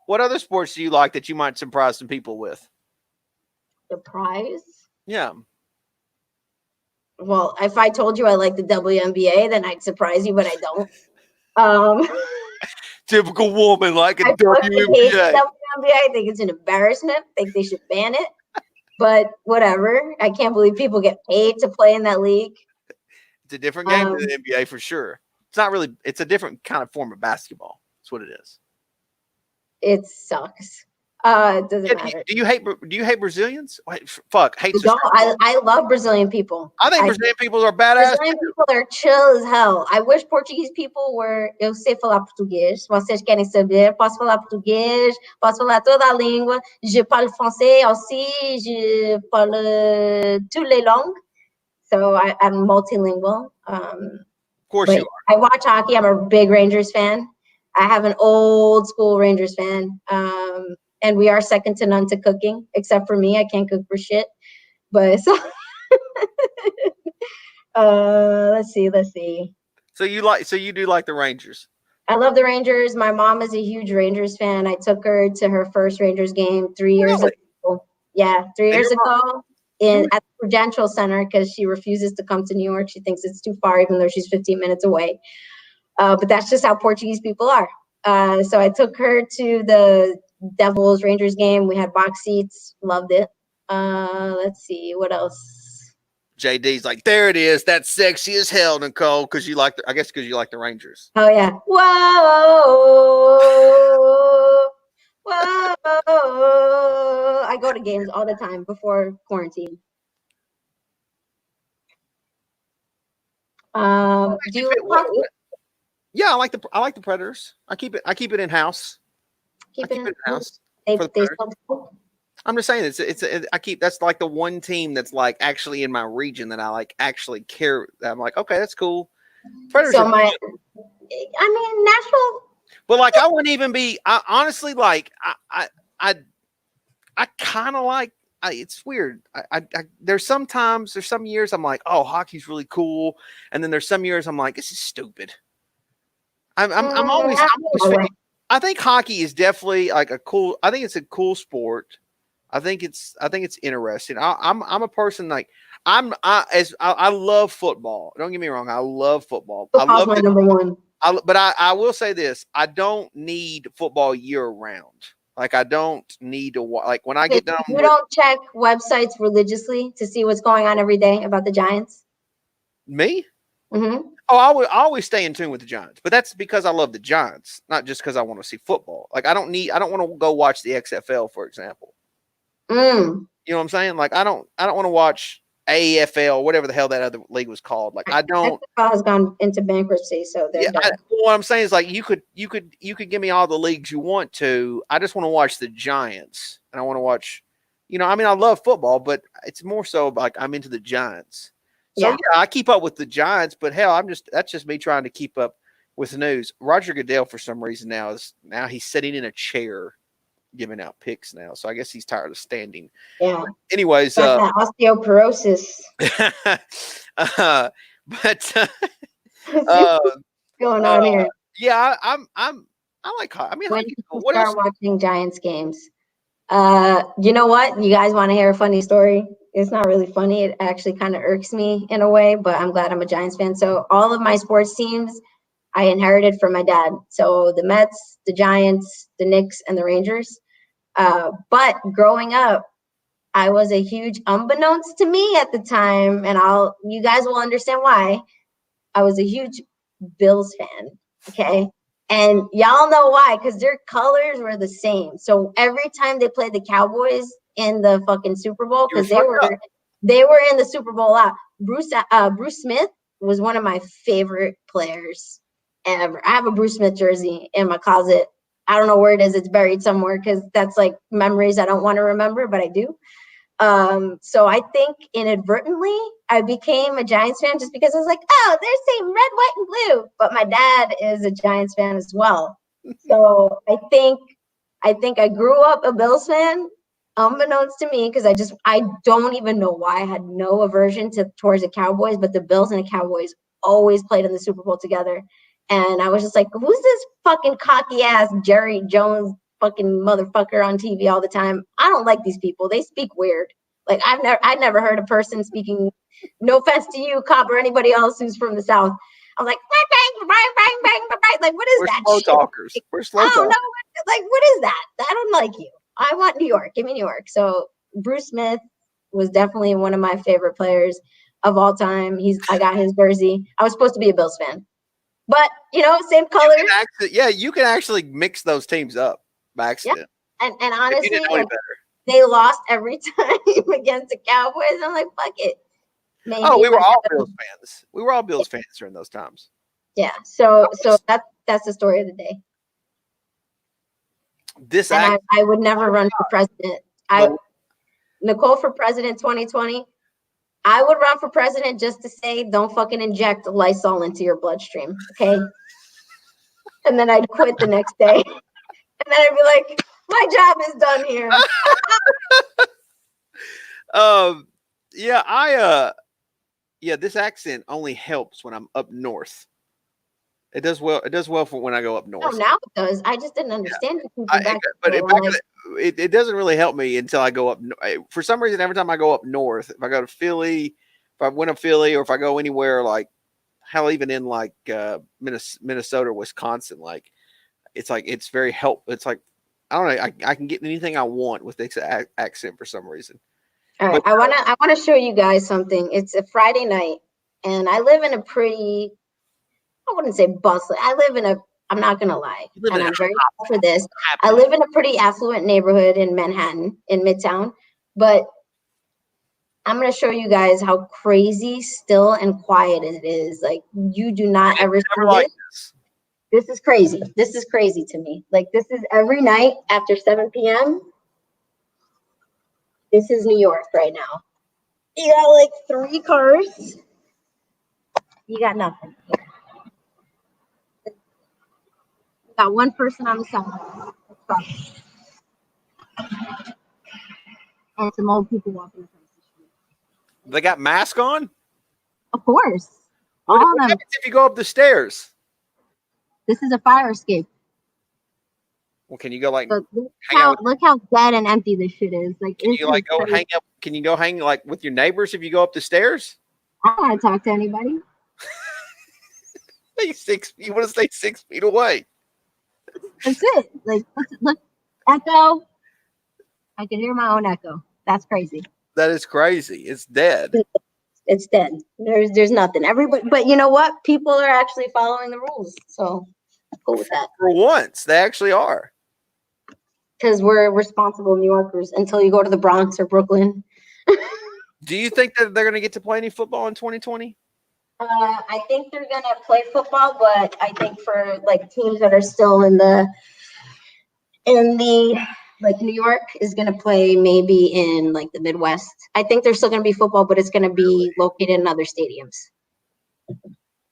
What other sports do you like that you might surprise some people with? Surprise? Yeah. Well, if I told you I like the WNBA, then I'd surprise you, but I don't. Typical woman like a WNBA. I think it's an embarrassment. I think they should ban it. But whatever. I can't believe people get paid to play in that league. It's a different game than the NBA for sure. It's not really. It's a different kind of form of basketball. That's what it is. It sucks. It doesn't matter. Do you hate Brazilians? Fuck, hate. No, I love Brazilian people. I think Brazilian people are badass. Brazilian people are chill as hell. I wish Portuguese people were. Eu sei falar português. Vocês querem saber? Posso falar português. Posso falar toda a língua. Je parle français aussi. Je parle toutes les langues. So I'm multilingual. Of course you are. I watch hockey. I'm a big Rangers fan. I have an old school Rangers fan. and we are second to none to cooking, except for me. I can't cook for shit. But so, let's see. So you do like the Rangers? I love the Rangers. My mom is a huge Rangers fan. I took her to her first Rangers game 3 years ago. Yeah, 3 years ago at the Prudential Center because she refuses to come to New York. She thinks it's too far, even though she's 15 minutes away. But that's just how Portuguese people are. So I took her to the Devils Rangers game. We had box seats. Loved it. Let's see. What else? JD's like, there it is. That's sexy as hell, Nicole, because you like the Rangers. Oh, yeah. Whoa. I go to games all the time before quarantine. Do you like Yeah, I like the Predators. I keep it in house. Keep it in house. I'm just saying that's like the one team that's like actually in my region that I like actually care. I'm like, okay, that's cool. Predators. So Nashville. But like, I wouldn't even be. I honestly like. I kind of like. It's weird. There's some years I'm like, oh, hockey's really cool, and then there's some years I'm like, this is stupid. I'm always. I think hockey is definitely like a cool. I think it's a cool sport. I think it's interesting. I'm a person like I love football. Don't get me wrong. I love football. Football's my number one. But I will say this: I don't need football year round. Like I don't need to like when I get done. You don't check websites religiously to see what's going on every day about the Giants. Me? Mm-hmm. Oh, I always stay in tune with the Giants, but that's because I love the Giants, not just because I want to see football. Like I don't want to go watch the XFL, for example. You know what I'm saying? Like I don't want to watch AFL, whatever the hell that other league was called. Like I don't. XFL has gone into bankruptcy, so what I'm saying is like you could give me all the leagues you want to. I just want to watch the Giants, and I want to watch. I mean, I love football, but it's more so like I'm into the Giants. So yeah, I keep up with the Giants, but hell, that's just me trying to keep up with the news. Roger Goodell, for some reason, now he's sitting in a chair giving out picks now. So I guess he's tired of standing. Yeah. Anyways, osteoporosis. But going on here? Yeah, I like. I mean, when you start watching Giants games, you know what? You guys want to hear a funny story? It's not really funny. It actually kind of irks me in a way, but I'm glad I'm a Giants fan. So all of my sports teams I inherited from my dad. So the Mets, the Giants, the Knicks, and the Rangers. But growing up, I was a huge, unbeknownst to me at the time, and you guys will understand why, I was a huge Bills fan, okay? And y'all know why, because their colors were the same. So every time they played the Cowboys in the fucking Super Bowl, because they were in the Super Bowl a lot. Bruce Smith was one of my favorite players ever. I have a Bruce Smith jersey in my closet. I don't know where it is. It's buried somewhere because that's like memories I don't want to remember, but I do. So I think inadvertently I became a Giants fan just because I was like, oh, they're saying red, white, and blue. But my dad is a Giants fan as well. So I think I grew up a Bills fan, unbeknownst to me, because I don't even know why I had no aversion towards the Cowboys, but the Bills and the Cowboys always played in the Super Bowl together. And I was just like, who's this fucking cocky ass Jerry Jones fucking motherfucker on TV all the time? I don't like these people. They speak weird. Like I've never heard a person speaking, no offense to you, Cop, or anybody else who's from the South. I was like, bang, bang, bang, bang, bang, bang. Like, what is that? Slow talkers. We're slow talkers. I don't know. Like, what is that? I don't like you. I want New York. Give me New York. So Bruce Smith was definitely one of my favorite players of all time. I got his jersey. I was supposed to be a Bills fan. But, same colors. You can actually mix those teams up by accident. Yeah. And honestly, they lost every time against the Cowboys. I'm like, fuck it. Maybe we were all Bills fans. We were all Bills fans during those times. Yeah. So that's the story of the day. I would never run for president. Nicole for president 2020. I would run for president just to say, don't fucking inject Lysol into your bloodstream, okay? And then I'd quit the next day. And then I'd be like, My job is done here. This accent only helps when I'm up north. It does well. It does well for when I go up north. No, now it does. I just didn't understand it. It doesn't really help me until I go up. For some reason, every time I go up north, if I go to Philly, if I went to Philly, or if I go anywhere like hell, even in like Minnesota, Wisconsin, like it's very helpful. It's like I don't know. I can get anything I want with this accent for some reason. All right, I wanna show you guys something. It's a Friday night, and I live in a pretty, I wouldn't say bustling. I'm not gonna lie, and I'm very proud for this. I live in a pretty affluent neighborhood in Manhattan, in Midtown, but I'm gonna show you guys how crazy, still, and quiet it is. Like, you do not ever see this. This is crazy. This is crazy to me. Like, this is every night after 7 p.m. This is New York right now. You got like 3 cars. You got nothing. You got 1 person on the side. And some old people walking across the street. They got masks on? Of course. What happens if you go up the stairs? This is a fire escape. Well, can you go like look how dead and empty this shit is. Like, can you like go hang up? Can you go hang like with your neighbors if you go up the stairs? I don't want to talk to anybody. You want to stay 6 feet away. That's it. Like, look, echo. I can hear my own echo. That's crazy. That is crazy. It's dead. It's dead. There's nothing. Everybody, but you know what? People are actually following the rules. So cool with that. For once, they actually are. Because we're responsible New Yorkers until you go to the Bronx or Brooklyn. Do you think that they're going to get to play any football in 2020? I think they're going to play football, but I think for like teams that are still in the like New York is going to play maybe in like the Midwest. I think there's still going to be football, but it's going to be located in other stadiums.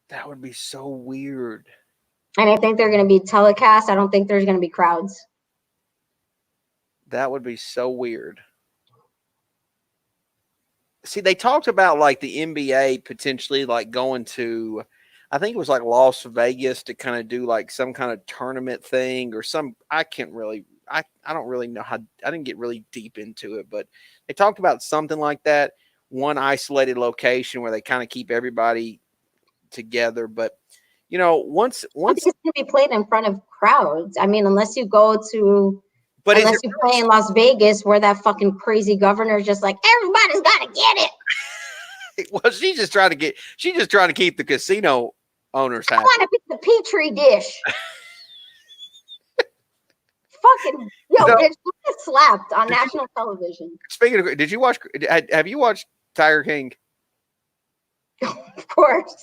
That would be so weird. And I think they're going to be telecast. I don't think there's going to be crowds. That would be so weird. See, they talked about like the NBA potentially like going to, I think it was like Las Vegas to kind of do like some kind of tournament thing or some, I don't really know how, I didn't get really deep into it, but they talked about something like that, one isolated location where they kind of keep everybody together. But, you know, once it's going to be played in front of crowds. I mean, unless you go to, but unless you play in Las Vegas where that fucking crazy governor is just like, everybody's got to get it. Well, she's just trying to keep the casino owners happy. I want to be the Petri dish. Fucking bitch, you get slapped on national television. Speaking of, have you watched Tiger King? Of course.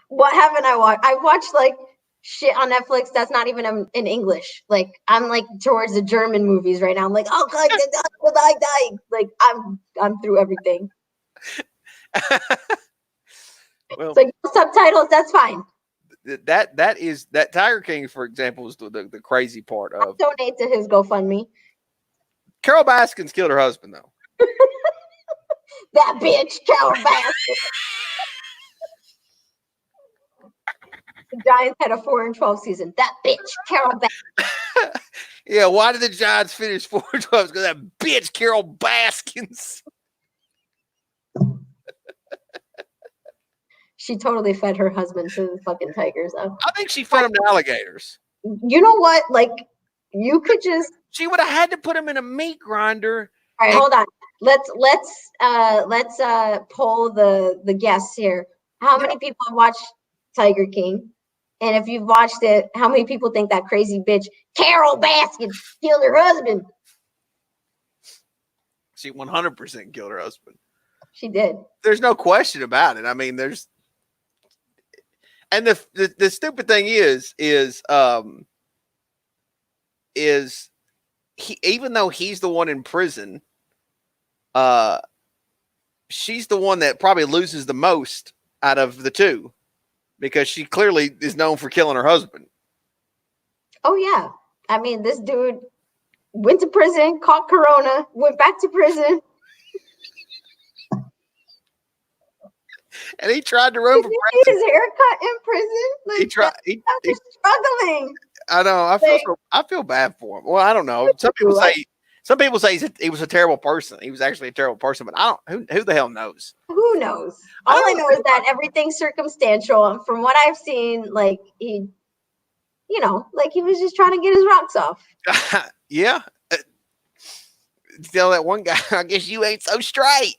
What haven't I watched? I watched like shit on Netflix that's not even in English. Like, I'm like towards the German movies right now. I'm like, oh god, like I'm through everything. Well, so subtitles, that's fine. That Tiger King, for example, is the crazy part of. I'll donate to his GoFundMe. Carol Baskin's killed her husband though. That bitch, Carol Baskin. The Giants had a 4-12 season. That bitch, Carol Baskins. Yeah, why did the Giants finish 4-12? Because that bitch, Carol Baskins. She totally fed her husband to the fucking tigers. Though. I think she fed him to alligators. You know what? Like, you could just. She would have had to put him in a meat grinder. All right, hold on. Let's poll the guests here. How many people have watched Tiger King? And if you've watched it, how many people think that crazy bitch Carol Baskin killed her husband? She 100% killed her husband. She did. There's no question about it. I mean, and the stupid thing is he, even though he's the one in prison, she's the one that probably loses the most out of the two. Because she clearly is known for killing her husband. Oh, yeah. I mean, this dude, went to prison, caught corona, went back to prison. And he tried to run for president. His haircut in prison. Like, he tried. He struggling. I know. I feel bad for him. Well, I don't know. Some people say he was a terrible person. He was actually a terrible person, but I don't. Who the hell knows? Who knows? All I know is that everything's circumstantial. From what I've seen, like he was just trying to get his rocks off. Yeah. Tell that one guy, I guess you ain't so straight.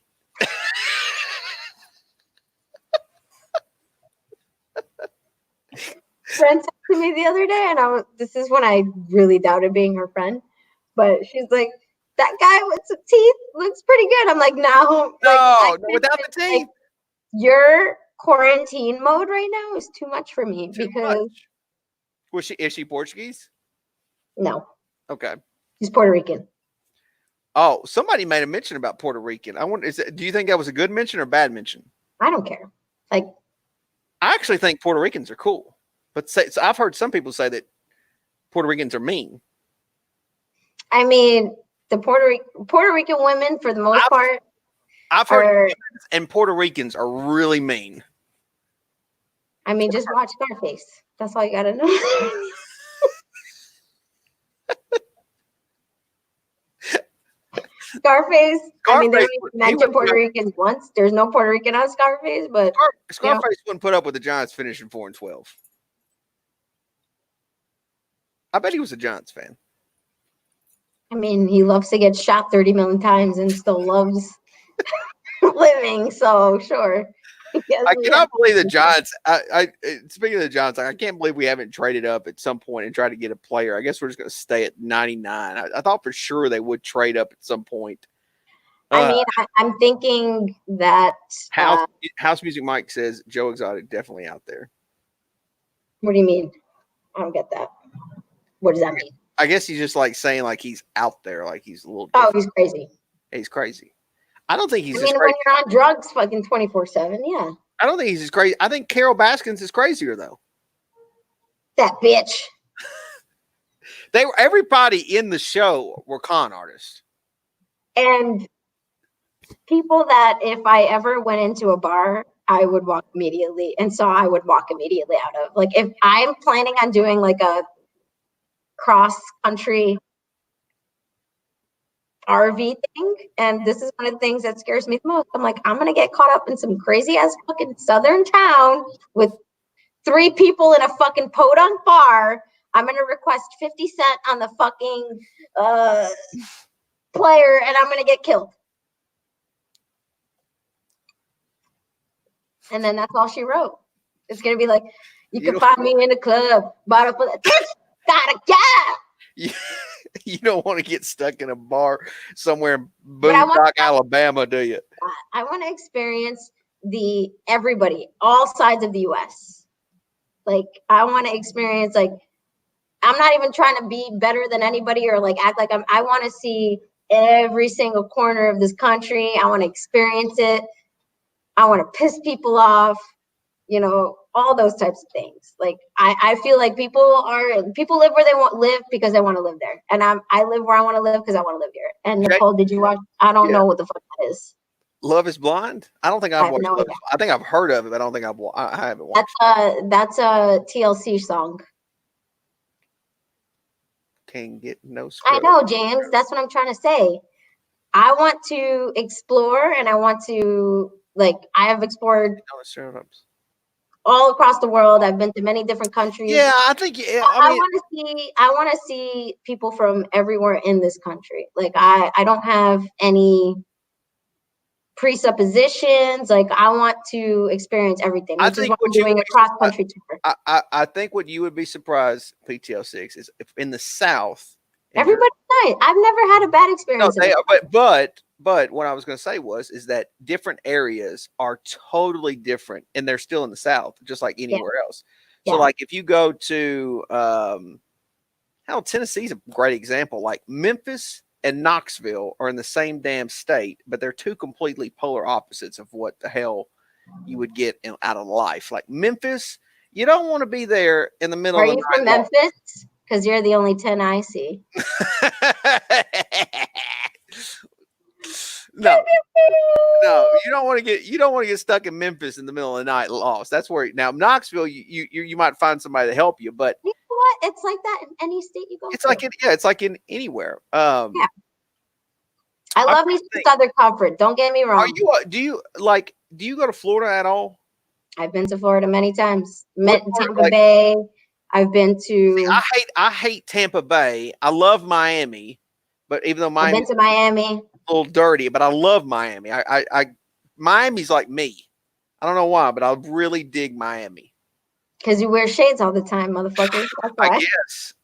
Friend texted me the other day, and this is when I really doubted being her friend, but she's like, that guy with some teeth looks pretty good. I'm like, no, without the teeth. Like, your quarantine mode right now is too much for me because. Is she Portuguese? No. Okay. She's Puerto Rican. Oh, somebody made a mention about Puerto Rican. I wonder, do you think that was a good mention or a bad mention? I don't care. Like, I actually think Puerto Ricans are cool, but so I've heard some people say that Puerto Ricans are mean. I mean, the Puerto Rican women, for the most part, I've heard, and Puerto Ricans are really mean. I mean, just watch Scarface. That's all you gotta know. Scarface. I mean, they don't even mention Puerto Ricans once. There's no Puerto Rican on Scarface, but Scarface wouldn't put up with the Giants finishing 4-12. I bet he was a Giants fan. I mean, he loves to get shot 30 million times and still loves living. So sure. I cannot believe the Giants. Speaking of the Giants, I can't believe we haven't traded up at some point and tried to get a player. I guess we're just going to stay at 99. I thought for sure they would trade up at some point. I mean, I'm thinking that House Music Mike says Joe Exotic definitely out there. What do you mean? I don't get that. What does that mean? I guess he's just like saying like he's out there, like he's a little different. Oh, he's crazy. He's crazy. I don't think he's when you're on drugs fucking 24/7, yeah. I don't think he's as crazy. I think Carol Baskins is crazier though. That bitch. Everybody in the show were con artists. And people that if I ever went into a bar, I would walk immediately. And so I would walk immediately out of. Like if I'm planning on doing like a cross country RV thing, and this is one of the things that scares me the most. I'm like, I'm gonna get caught up in some crazy ass fucking southern town with 3 people in a fucking podunk bar. I'm gonna request 50 cents on the fucking player, and I'm gonna get killed. And then that's all she wrote. It's gonna be like, you can find me in the club, bottle full of gotta go. You don't want to get stuck in a bar somewhere in Boondock, Alabama, do you? I want to experience everybody, all sides of the U.S. Like, I want to experience, like, I'm not even trying to be better than anybody or, like, act like I want to see every single corner of this country. I want to experience it. I want to piss people off, all those types of things. Like, I feel like people live where they want to live because they want to live there. And I live where I want to live because I want to live here. And Nicole, did you watch? I don't know what the fuck that is. Love is Blind? I don't think I've watched it. I think I've heard of it, but I don't think I haven't watched it. That's a TLC song. Can't get no scrub. I know, James. That's what I'm trying to say. I want to explore, and I want to, like, I have explored all across the world. I've been to many different countries. Yeah, I think. Yeah, I want to see people from everywhere in this country. Like, I don't have any presuppositions. Like, I want to experience everything. Which is what I'm doing a cross country tour. I think what you would be surprised, PTL6, is if in the South. Everybody's nice. I've never had a bad experience. No, but what I was going to say is that different areas are totally different, and they're still in the South, just like anywhere else. So, like, if you go to, Tennessee's a great example. Like, Memphis and Knoxville are in the same damn state, but they're two completely polar opposites of what the hell you would get out of life. Like, Memphis, you don't want to be there in the middle of the night. Are you from Memphis? Because you're the only 10 I see. No, no, you don't want to get stuck in Memphis in the middle of the night lost. That's where now Knoxville, you might find somebody to help you, but you know what? It's like that in any state you go. It's like it's like in anywhere. Yeah. I love me some Southern Comfort. Don't get me wrong. Do you go to Florida at all? I've been to Florida many times. Tampa Bay. I've been to. See, I hate Tampa Bay. I love Miami, but even though I've been to Miami, a little dirty, but I love Miami. Miami's like me. I don't know why, but I really dig Miami. Because you wear shades all the time, motherfucker. That's why.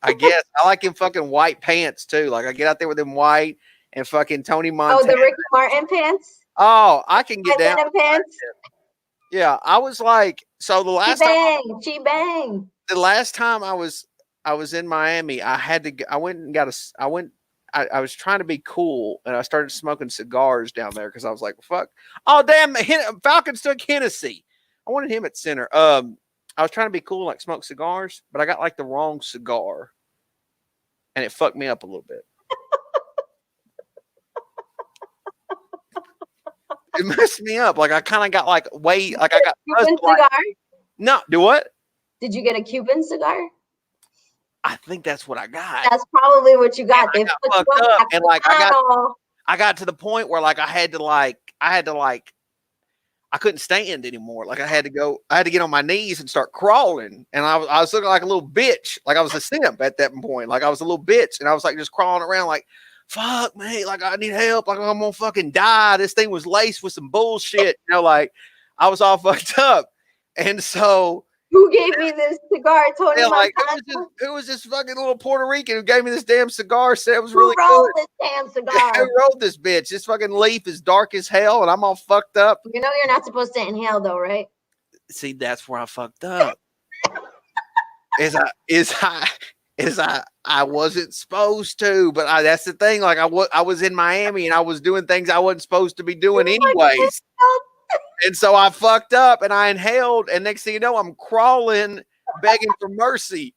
I guess. I like them fucking white pants too. Like I get out there with them white and fucking Tony Montana. Oh, the Ricky Martin pants. Oh, I can get down. Pants. Yeah, I was like, so the last time. She bang. The last time I was in Miami, I was trying to be cool and I started smoking cigars down there because I was like, fuck. Oh, damn. Falcons took Hennessy. I wanted him at center. I was trying to be cool, like smoke cigars, but I got like the wrong cigar and it fucked me up a little bit. It messed me up. Like I kind of got like I got Cuban cigar? No, do what? Did you get a Cuban cigar? I think that's what I got. That's probably what you got. They fucked up, and like I got to the point where like I couldn't stand anymore. Like I had to get on my knees and start crawling, and I was looking like a little bitch. Like I was a simp at that point. Like I was a little bitch, and I was like just crawling around like, fuck me, like I need help. Like I'm gonna fucking die. This thing was laced with some bullshit. Like I was all fucked up, and so. Who gave me this cigar? Tony Montana? Who was this fucking little Puerto Rican who gave me this damn cigar? Said it was really good. Who rolled this damn cigar? Who rolled this bitch? This fucking leaf is dark as hell, and I'm all fucked up. You know you're not supposed to inhale, though, right? See, that's where I fucked up. I wasn't supposed to, but that's the thing. Like I was in Miami and I was doing things I wasn't supposed to be doing anyways. And so I fucked up and I inhaled, and next thing you know, I'm crawling, begging for mercy.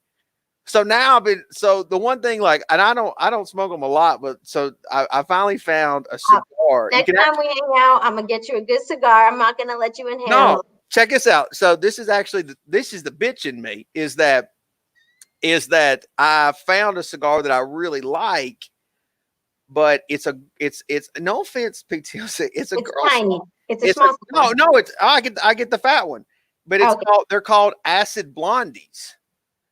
So now the one thing, like, and I don't smoke them a lot, but so I finally found a cigar. Next time we hang out, I'm gonna get you a good cigar. I'm not gonna let you inhale. No, check this out. So this is actually the bitch in me is that I found a cigar that I really like, but it's no offense, PTO, it's tiny. It's a small. No. I get the fat one, but they're called acid blondies.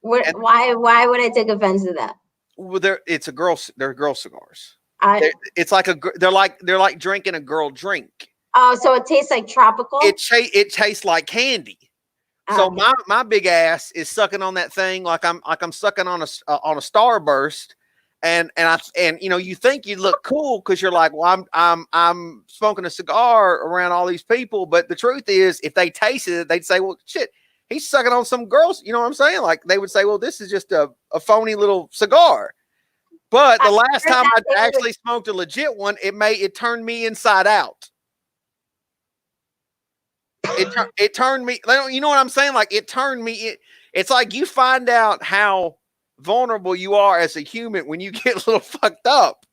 Why would I take offense to that? Well, they're girl cigars. They're like drinking a girl drink. Oh, so it tastes like tropical. It tastes like candy. So my big ass is sucking on that thing like I'm sucking on a Starburst. And you know, you think you look cool because you're like, well, I'm smoking a cigar around all these people, but the truth is, if they tasted it, they'd say, well, shit, he's sucking on some girls. You know what I'm saying? Like they would say, well, this is just a phony little cigar. But the last time I actually smoked a legit one, it turned me inside out. It turned me. You know what I'm saying? Like it turned me. It's like you find out how vulnerable you are as a human when you get a little fucked up.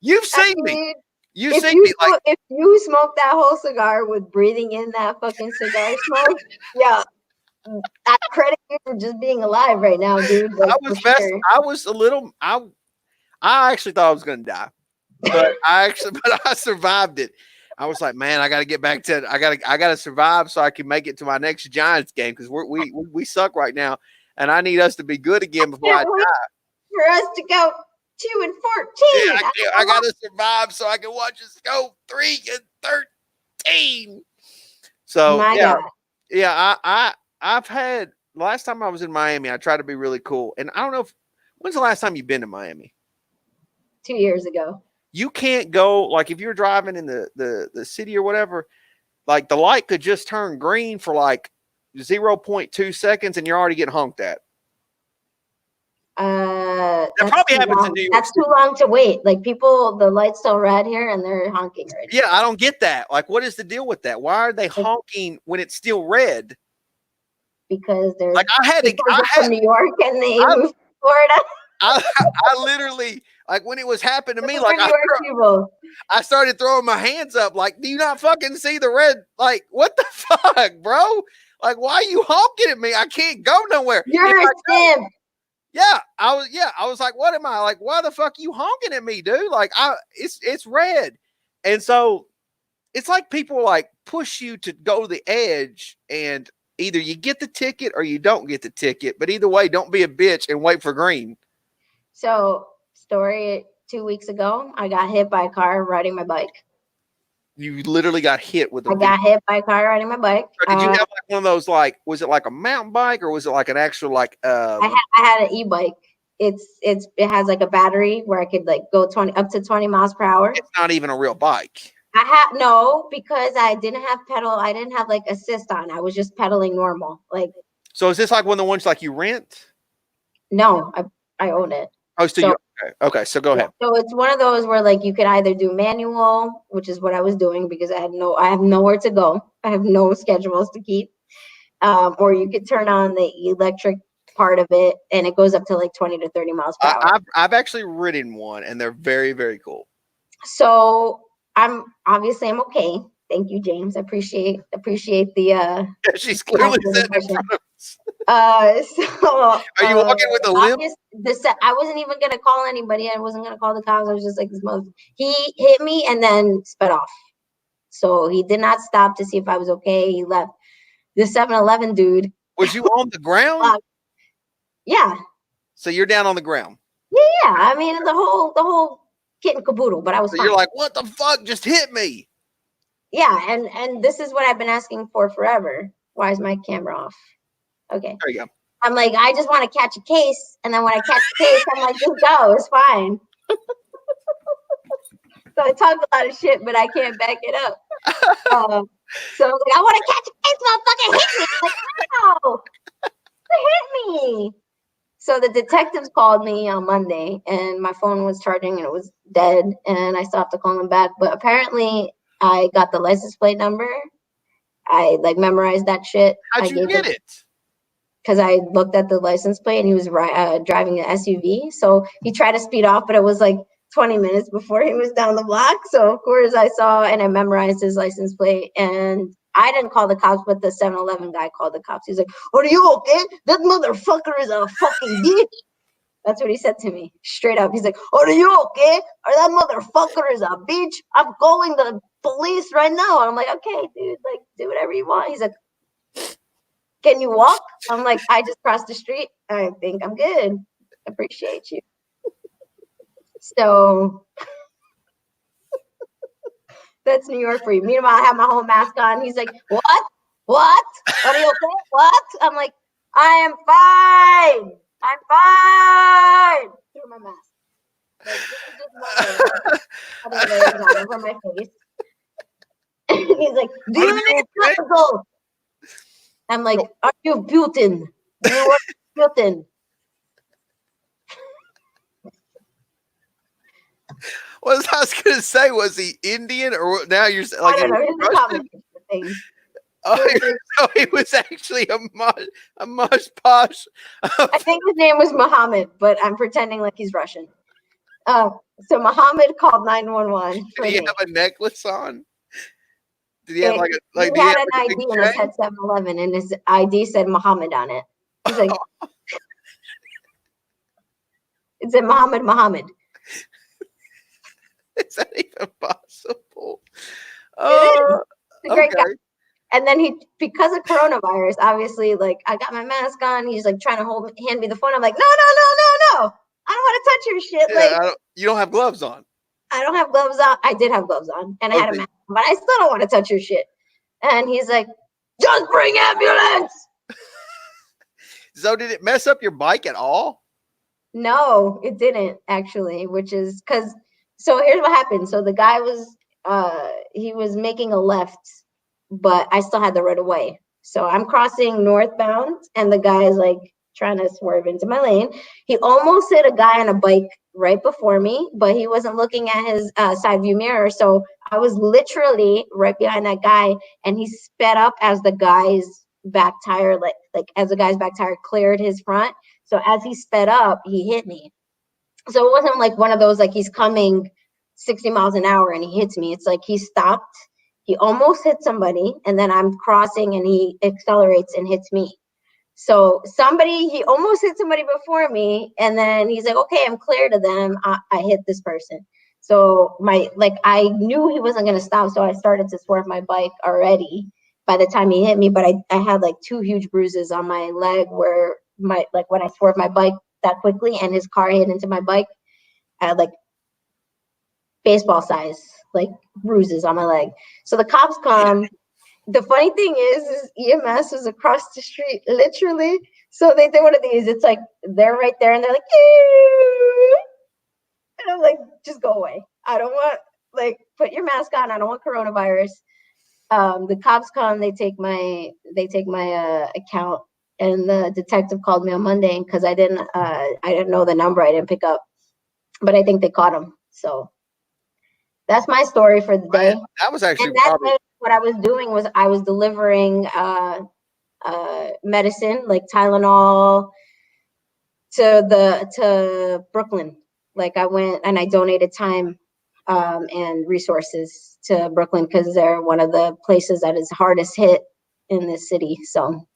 You've seen me. You've seen me. Like if you smoke that whole cigar with breathing in that fucking cigar smoke, yeah, I credit you for just being alive right now, dude. Like, I was a little. I actually thought I was gonna die, but I survived it. I was like, man, I got to get back to. I got to survive so I can make it to my next Giants game because we suck right now. And I need us to be good again before I die. For us to go 2-14. Yeah, I got to survive so I can watch us go 3-13. So I've had last time I was in Miami, I tried to be really cool. And I don't know when's the last time you've been to Miami? 2 years ago. You can't go like if you're driving in the city or whatever, like the light could just turn green for like 0.2 seconds and you're already getting honked at. That probably happens in New York. That's too long to wait. Like people, the light's still red here and they're honking right now. Yeah, I don't get that. Like, what is the deal with that? Why are they honking when it's still red? Because there's like I had from New York and they moved to Florida. I literally Like when it was happening to me, For like New York people. I started throwing my hands up. Like, do you not fucking see the red? Like, what the fuck, bro? Like, why are you honking at me? I can't go nowhere. You're a simp. Yeah, I was like, what am I? Like, why the fuck are you honking at me, dude? Like, it's red. And so it's like people like push you to go to the edge, and either you get the ticket or you don't get the ticket. But either way, don't be a bitch and wait for green. So, story 2 weeks ago, I got hit by a car riding my bike. You literally got hit with a I got hit by a car riding my bike. Or did you have like one of those, like, was it like a mountain bike or was it like an actual like I had an e-bike. It has like a battery where I could like go up to 20 miles per hour. It's not even a real bike. No, because I didn't have I didn't have like assist on. I was just pedaling normal. Like, so is this like one of the ones like you rent? No, I own it. Oh, so okay. So go ahead. So it's one of those where like you could either do manual, which is what I was doing because I have nowhere to go. I have no schedules to keep. Or you could turn on the electric part of it, and it goes up to like 20 to 30 miles per hour. I've actually ridden one, and they're very, very cool. So I'm okay. Thank you, James. I appreciate the she's clearly sitting in front of us. So are you walking with a limp? I wasn't even gonna call anybody. I wasn't gonna call the cops. I was just like, this mother. He hit me and then sped off. So he did not stop to see if I was okay. He left. The 7-Eleven dude. Was you on the ground? Yeah. So you're down on the ground. Yeah. I mean the whole kit and caboodle, but I was fine. You're like, what the fuck just hit me? Yeah, and this is what I've been asking for forever. Why is my camera off? Okay. There you go. I'm like, I just want to catch a case, and then when I catch the case, I'm like, just go, it's fine. So I talk a lot of shit, but I can't back it up. So like, I want to catch a case, motherfucker, hit me. I'm like, no, hit me. So the detectives called me on Monday, and my phone was charging, and it was dead, and I still have to call them back. But apparently, I got the license plate number. I like memorized that shit. How'd you get it? Because I looked at the license plate and he was driving an SUV. So he tried to speed off, but it was like 20 minutes before he was down the block. So of course I saw and I memorized his license plate. And I didn't call the cops, but the 7-Eleven guy called the cops. He's like, "Are you okay? That motherfucker is a fucking bitch." That's what he said to me, straight up. He's like, "Are you okay? Or that motherfucker is a bitch? I'm calling the police right now." And I'm like, "Okay, dude, like, do whatever you want." He's like, "Can you walk?" I'm like, "I just crossed the street. I think I'm good. Appreciate you." So that's New York for you. Meanwhile, I have my whole mask on. He's like, "What? What? Are you okay? What?" I'm like, "I am fine. I'm fine." Through my mask. Like, this is just my layers on over my face. He's like, "Do you need chemical?" I'm like, "Are you Putin? Do you want Putin?" What I was going to say, was he Indian or now you're like, I don't know. It's a combination of things. So he was actually a mush posh. I think his name was Muhammad, but I'm pretending like he's Russian. So Muhammad called 911. Did he have a necklace on? Did he have like he had an ID and it said 7-Eleven, and his ID said Muhammad on it. He's like, it said Muhammad. Is that even possible? Oh, it's a great okay. guy. And then because of coronavirus, obviously, like, I got my mask on. He's like trying to hand me the phone. I'm like, no. I don't want to touch your shit. Yeah, like, you don't have gloves on. I don't have gloves on. I did have gloves on, and I had a mask on, but I still don't want to touch your shit. And he's like, "Just bring ambulance." So did it mess up your bike at all? No, it didn't actually, which is so here's what happened. So the guy he was making a left, but I still had the right of way. So I'm crossing northbound, and the guy is like trying to swerve into my lane. He almost hit a guy on a bike right before me, but he wasn't looking at his side view mirror. So I was literally right behind that guy, and he sped up as the guy's back tire, like as the guy's back tire cleared his front. So as he sped up, he hit me. So it wasn't like one of those, like he's coming 60 miles an hour and he hits me. It's like he stopped, he almost hit somebody, and then I'm crossing and he accelerates and hits me. So he almost hit somebody before me, and then he's like, okay, I'm clear to them. I hit this person. So I knew he wasn't going to stop. So I started to swerve my bike already by the time he hit me. But I had like 2 huge bruises on my leg where when I swerved my bike that quickly and his car hit into my bike, I had like baseball size, like bruises on my leg. So the cops come. The funny thing is EMS was across the street, literally. So they did one of these. It's like they're right there, and they're like, "Ew." And I'm like, just go away. I don't want, like, put your mask on. I don't want coronavirus. The cops come. They take my account, and the detective called me on Monday because I didn't know the number. I didn't pick up, but I think they caught him. So that's my story for the day. That was actually what I was doing was I was delivering medicine like Tylenol to Brooklyn. Like I went and I donated time and resources to Brooklyn because they're one of the places that is hardest hit in this city. So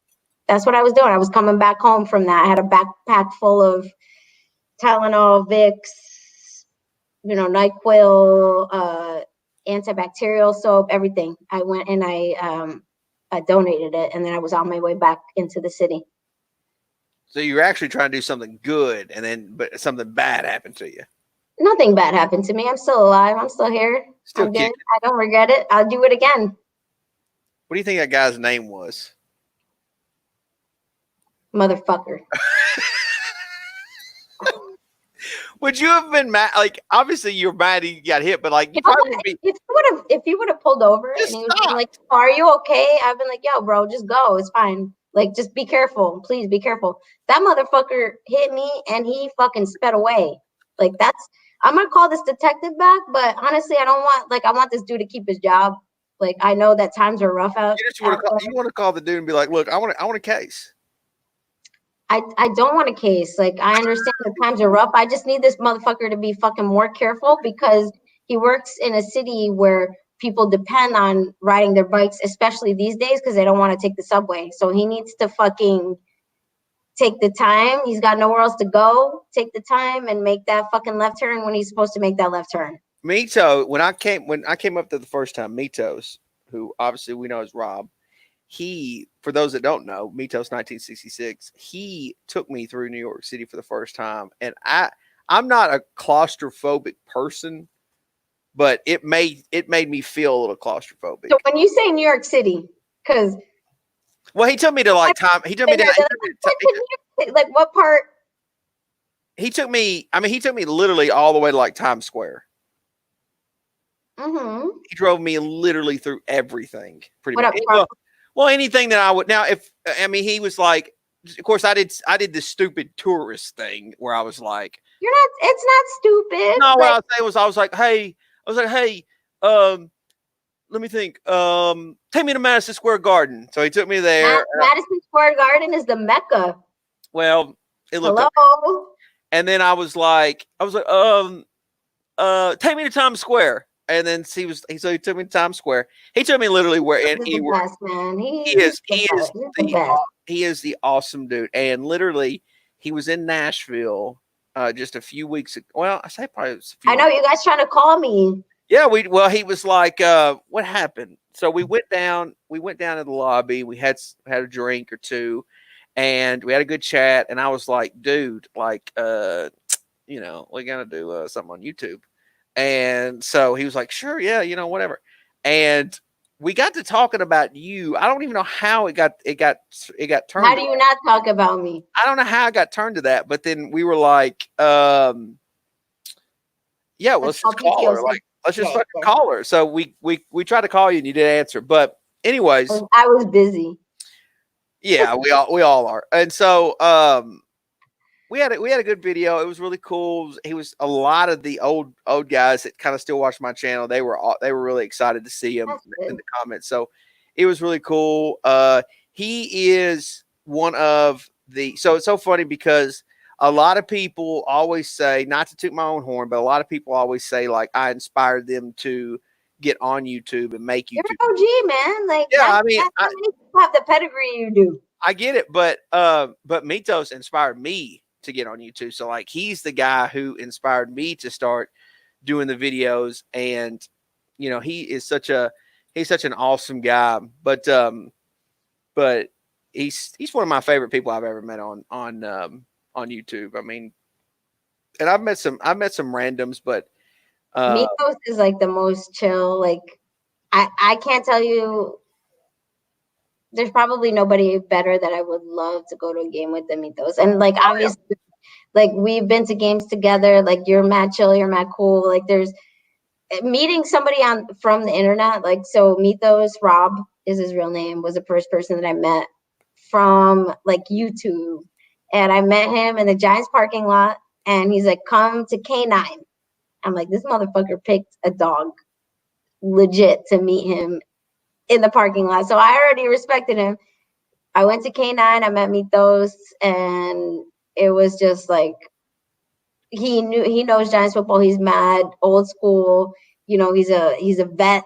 that's what I was doing. I was coming back home from that. I had a backpack full of Tylenol, Vicks, NyQuil, antibacterial soap, everything. I went and I donated it, and then I was on my way back into the city. So you were actually trying to do something good, but something bad happened to you. Nothing bad happened to me. I'm still alive. I'm still here. I'm good. I don't regret it. I'll do it again. What do you think that guy's name was? Motherfucker. Would you have been mad? Like, obviously you're mad he got hit, but like, if he would have pulled over and he was like, "Are you okay?" I've been like, "Yo, bro, just go. It's fine. Like, just be careful. Please be careful." That motherfucker hit me and he fucking sped away. Like, I'm gonna call this detective back, but honestly, I want this dude to keep his job. Like, I know that times are rough out. You want to call the dude and be like, "Look, I want a case." I don't want a case. Like, I understand the times are rough. I just need this motherfucker to be fucking more careful because he works in a city where people depend on riding their bikes, especially these days, because they don't want to take the subway. So he needs to fucking take the time. He's got nowhere else to go. Take the time and make that fucking left turn when he's supposed to make that left turn. Mito, when I came up there the first time, Mitos, who obviously we know is Rob, he, for those that don't know, Mitos 1966, he took me through New York City for the first time. And I'm not a claustrophobic person, but it made me feel a little claustrophobic. So when you say New York City, because he took me to like time. He took me to like what part? He took me literally all the way to like Times Square. Mm-hmm. He drove me literally through everything, pretty much. Well, anything that I would now. He was like, of course, I did this stupid tourist thing where I was like, it's not stupid. No, what I was saying was, I was like, hey, let me think. Take me to Madison Square Garden. So he took me there. Madison Square Garden is the Mecca. Well, it looked. Hello. And then I was like, take me to Times Square. And then he took me to Times Square. He took me literally where anywhere. He is the awesome dude. And literally, he was in Nashville just a few weeks ago. Well, I say probably a few. I know you guys trying to call me. Yeah, he was like, what happened? So we went down to the lobby. We had a drink or two, and we had a good chat. And I was like, dude, like, we're gonna do something on YouTube. And so he was like, sure, yeah, whatever. And we got to talking about you. I don't even know how it got turned. How do you not talk about me? I don't know how I got turned to that, but then we were like, yeah, let's just call her. Like, let's just fucking call her. So we tried to call you and you didn't answer. But anyways, I was busy. Yeah, we all are. And so we had a good video. It was really cool. He was a lot of the old guys that kind of still watch my channel. They were really excited to see him in the comments. So it was really cool. He is one of the. So it's so funny because a lot of people always say, not to toot my own horn, but a lot of people always say, like, I inspired them to get on YouTube and make YouTube. You're an OG, man. Like, yeah, I mean, how many people have the pedigree you do? I get it, but Mitos inspired me to get on YouTube. So, like, he's the guy who inspired me to start doing the videos, and you know, he's such an awesome guy. But he's one of my favorite people I've ever met on YouTube. I mean, and I've met some randoms, but Mitos is like the most chill. Like, I can't tell you. There's probably nobody better that I would love to go to a game with than Mitos. And like, obviously, like, we've been to games together. Like, you're mad chill, you're mad cool. Like, there's meeting somebody from the internet. Like, so Mitos, Rob is his real name, was the first person that I met from like YouTube. And I met him in the Giants parking lot, and he's like, come to K9. I'm like, this motherfucker picked a dog legit to meet him in the parking lot. So I already respected him. I went to K9, I met Mitos, and it was just like, he knows Giants football. He's mad old school. You know, he's a vet,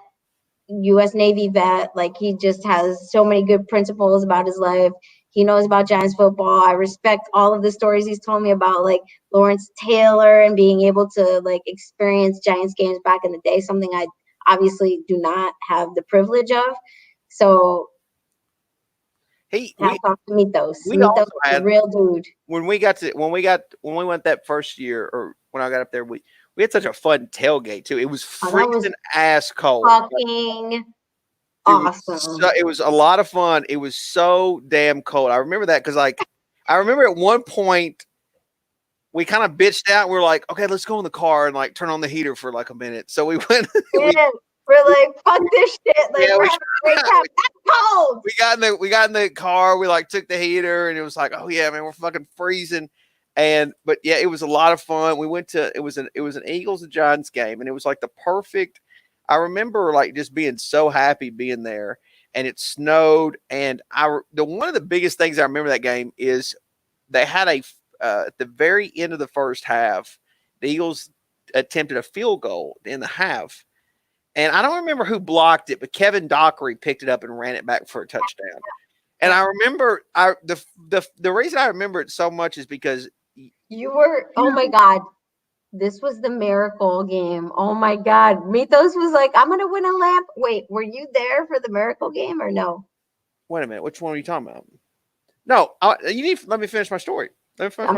U.S. Navy vet. Like, he just has so many good principles about his life. He knows about Giants football. I respect all of the stories he's told me about, like Lawrence Taylor and being able to like experience Giants games back in the day, something I obviously do not have the privilege of. So we went a real dude. When we went that first year, or when I got up there, we had such a fun tailgate too. It was freezing ass cold. Fucking awesome. It was a lot of fun. It was so damn cold. I remember that because, like, I remember at one point we kind of bitched out. We're like, okay, let's go in the car and like turn on the heater for like a minute. So we went. We're like, fuck this shit. Like, we're having a great time. That's cold. We got in the car. We like took the heater, and it was like, oh yeah, man, we're fucking freezing. But yeah, it was a lot of fun. We went to it was an Eagles and Giants game, and it was like the perfect. I remember like just being so happy being there, and it snowed. And one of the biggest things I remember that game is they had at the very end of the first half, the Eagles attempted a field goal in the half. And I don't remember who blocked it, but Kevin Dockery picked it up and ran it back for a touchdown. And I remember the reason I remember it so much is because oh my God, this was the miracle game. Oh my God. Mitos was like, I'm going to win a lamp. Wait, were you there for the miracle game or no? Wait a minute. Which one are you talking about? No, you need to let me finish my story. I'm sorry.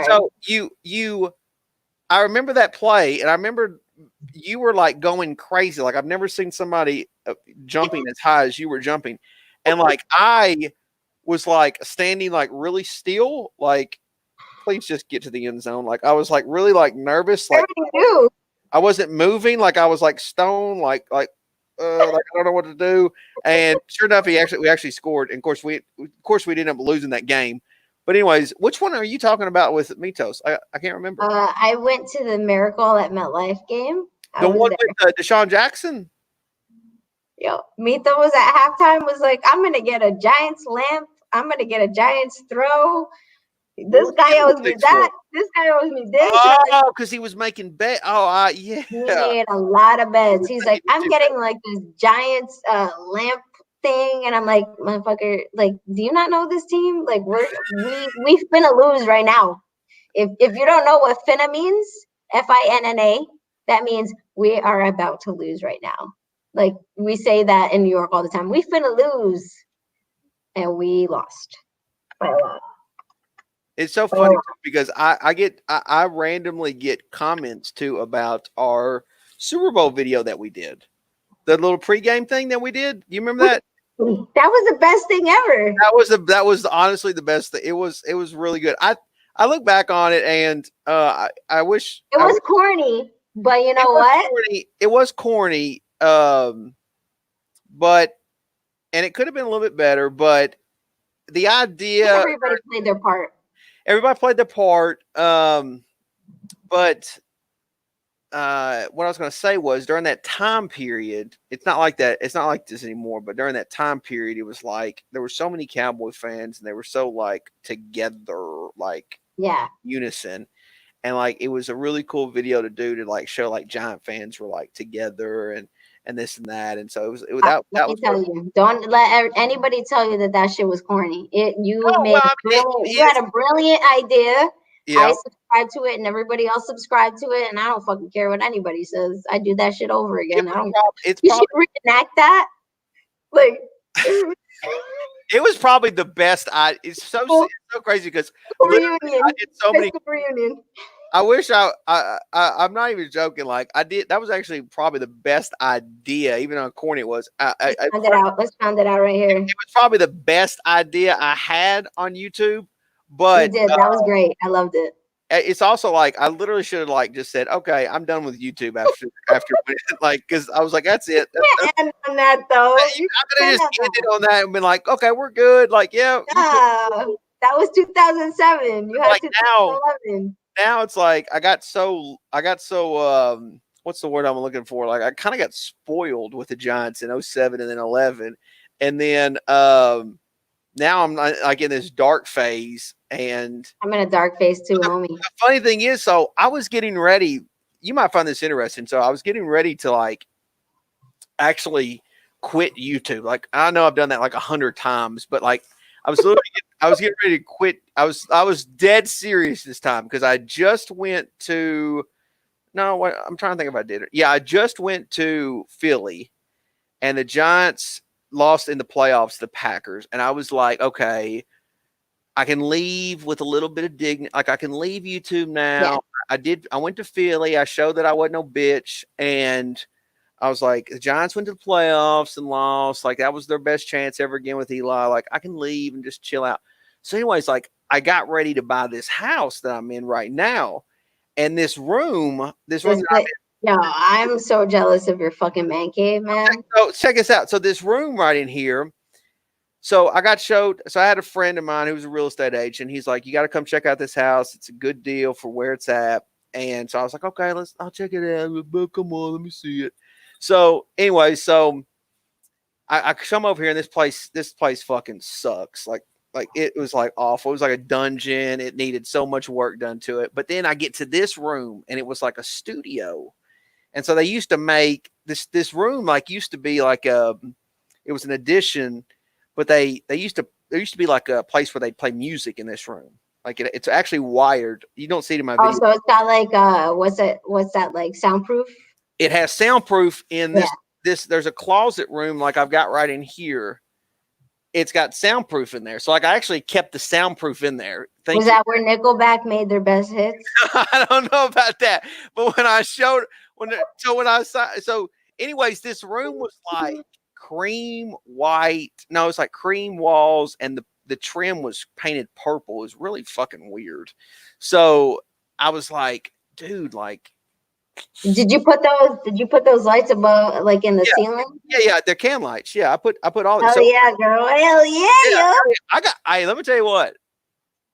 So I remember that play, and I remember you were like going crazy. Like, I've never seen somebody jumping as high as you were jumping. And like, I was like standing like really still, like, please just get to the end zone. Like, I was like really like nervous. Like, I wasn't moving. Like, I was like stone, like I don't know what to do. And sure enough, we actually scored. And of course we ended up losing that game. But anyways, which one are you talking about with Mitos? I can't remember. I went to the Miracle at MetLife game. The one with Deshaun Jackson? Yo, Mito was at halftime, was like, I'm going to get a Giants lamp. I'm going to get a Giants throw. This guy owes me that. This guy owes me this. Oh, because he was making bets. Oh, yeah. He made a lot of bets. He's like, I'm getting like this Giants lamp thing. And I'm like, motherfucker, like, do you not know this team? Like, we finna lose right now. If you don't know what finna means, FINNA, that means we are about to lose right now. Like, we say that in New York all the time. We finna lose. And we lost by a lot. It's so funny because I randomly get comments too about our Super Bowl video that we did. The little pregame thing that we did. You remember that? That was the best thing ever. That was honestly the best thing. It was really good. I look back on it and I wish it was corny, but you know what? It was corny. But it could have been a little bit better, but the idea everybody played their part. Everybody played their part. But what I was going to say was during that time period, it's not like that. It's not like this anymore. But during that time period, it was like there were so many Cowboy fans, and they were so like together. Like Yeah. unison. And like it was a really cool video to do to like show like Giant fans were like together and this and that. And so Let me tell you, don't let anybody tell you that shit was corny. You had a brilliant idea. Yeah. I subscribe to it, and everybody else subscribed to it, and I don't fucking care what anybody says. I do that shit over again. You should reenact that. Like, it was probably the best. It's so crazy because reunion. I did so many reunion. I wish I'm not even joking. Like I did, that was actually probably the best idea, even how corny it was. Let's find it out right here. It was probably the best idea I had on YouTube. But you did. That was great. I loved it. It's also like I literally should have like just said, okay, I'm done with YouTube after like because I was like, that's it. End on that though. I could have just ended on that and been like, okay, we're good. Like, yeah. That was 2007. You had like 2011. Now it's like I got so what's the word I'm looking for? Like I kind of got spoiled with the Giants in 07 and then 11. And then now I'm like in this dark phase, and I'm in a dark phase too, homie. The funny thing is, so I was getting ready. You might find this interesting. So I was getting ready to like actually quit YouTube. Like I know I've done that like 100 times, but like I was getting ready to quit. I was dead serious this time because I just went to I'm trying to think if I did it. Yeah, I just went to Philly, and the Giants lost in the playoffs to the Packers, and I was like, okay, I can leave with a little bit of dignity. Like I can leave YouTube now. Yeah. I went to Philly. I showed that I wasn't no bitch, and I was like, the Giants went to the playoffs and lost. Like that was their best chance ever again with Eli. Like I can leave and just chill out. So anyways, like I got ready to buy this house that I'm in right now. And this room. Yo, I'm so jealous of your fucking man cave, man. So check this out. So this room right in here. So I had a friend of mine who was a real estate agent. He's like, you got to come check out this house. It's a good deal for where it's at. And so I was like, okay, I'll check it out. But come on, let me see it. So anyway, I come over here and this place fucking sucks. Like it was like awful. It was like a dungeon. It needed so much work done to it. But then I get to this room and it was like a studio. And so they used to make this room like used to be like it was an addition, but there used to be like a place where they play music in this room. Like it's actually wired. You don't see it in my video. Oh, so it's got like what's that like soundproof? It has soundproof in this. There's a closet room like I've got right in here. It's got soundproof in there. So like I actually kept the soundproof in there. Was that where Nickelback made their best hits? I don't know about that. But anyways, this room was like cream white. No, it's like cream walls, and the trim was painted purple. It was really fucking weird. So I was like, dude, like, Did you put those lights above, like in the ceiling? Yeah, they're can lights. Yeah, I put all. Hell yeah, girl! Hell yeah! Let me tell you what.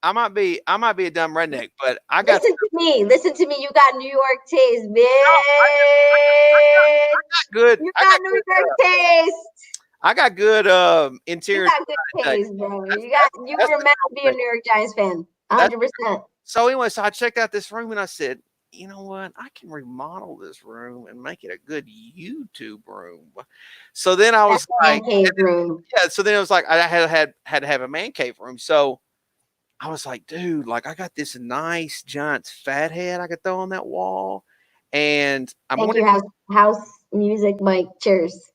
I might be a dumb redneck, but I got. Listen to me. You got New York taste, bitch. I got good. You got New York taste. I got good interior. You got good taste, bro. You were meant to be a New York Giants fan, 100%. So anyway, so I checked out this room and I said, you know what? I can remodel this room and make it a good YouTube room. So then I was like, man cave room. Yeah. So then it was like I had to have a man cave room. So I was like, dude, like I got this nice Giants fat head I could throw on that wall, and house music, mic, chairs.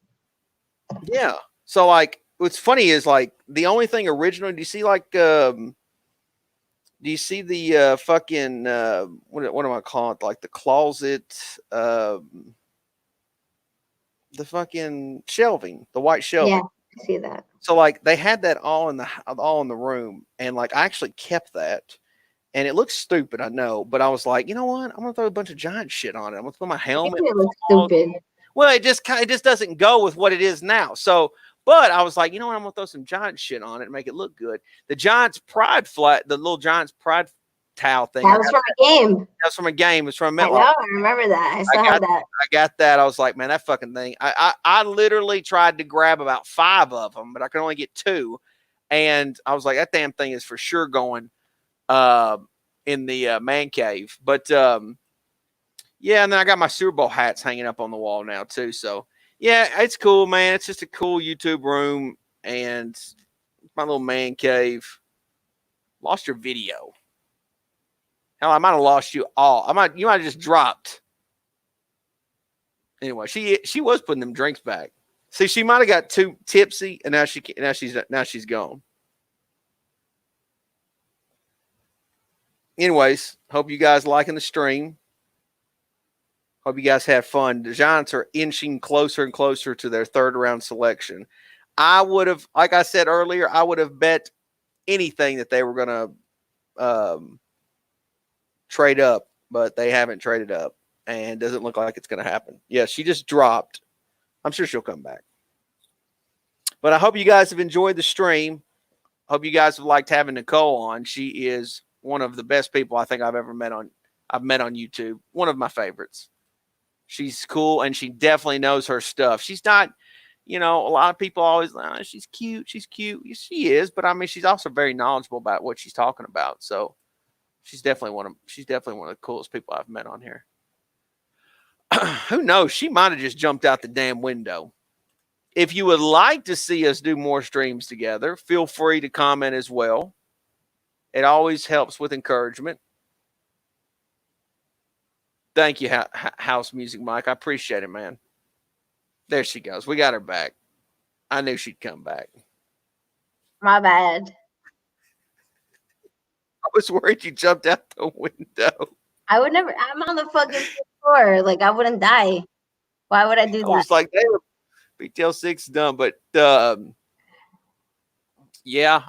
Yeah. So like, what's funny is like the only thing original. Do you see like do you see the fucking what am I calling it? Like the closet, the fucking shelving, the white shelving. Yeah, I see that. So like they had that all in the room, and like I actually kept that, and it looks stupid, I know, but I was like, you know what? I'm gonna throw a bunch of Giant shit on it. I'm gonna throw my helmet. It looks stupid. Well, it just doesn't go with what it is now. So, but I was like, you know what? I'm gonna throw some Giant shit on it and make it look good. The Giants Pride flag, the little Giants Pride towel thing. That was from a game. That was from a game. It's from a I know. I remember that. I still have that. I got that. I was like, man, that fucking thing. I literally tried to grab about 5 of them, but I could only get 2. And I was like, that damn thing is for sure going in the man cave. But yeah, and then I got my Super Bowl hats hanging up on the wall now too. So yeah, it's cool, man. It's just a cool YouTube room and my little man cave. Lost your video. Hell, I might have lost you all. You might have just dropped. Anyway, she was putting them drinks back. See, she might have got too tipsy, and now she's gone. Anyways, hope you guys liking the stream. Hope you guys had fun. The Giants are inching closer and closer to their third round selection. I would have, like I said earlier, I would have bet anything that they were going to trade up, but they haven't traded up, and doesn't look like it's going to happen. Yeah, she just dropped. I'm sure she'll come back. But I hope you guys have enjoyed the stream. Hope you guys have liked having Nicole on. She is one of the best people I think I've met on YouTube. One of my favorites. She's cool, and she definitely knows her stuff. She's not, a lot of people always, she's cute. She's cute. She is, but I mean, she's also very knowledgeable about what she's talking about. So she's definitely one of the coolest people I've met on here. Who knows? She might have just jumped out the damn window. If you would like to see us do more streams together, feel free to comment as well. It always helps with encouragement. Thank you, House Music Mike. I appreciate it, man. There she goes. We got her back. I knew she'd come back. My bad. I was worried you jumped out the window. I would never. I'm on the fucking floor. Like, I wouldn't die. Why would I do that? I was like, BTL 6 done, but yeah,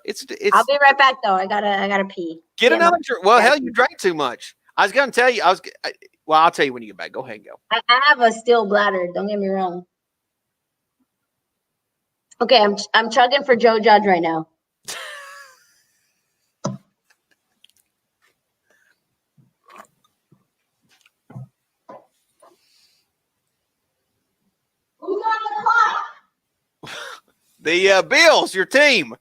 it's. I'll be right back though. I gotta pee. Get another drink. Well, hell, you drank too much. I was gonna tell you. I'll tell you when you get back. Go ahead and go. I have a steel bladder. Don't get me wrong. Okay, I'm chugging for Joe Judge right now. Who's on the clock? The Bills, your team.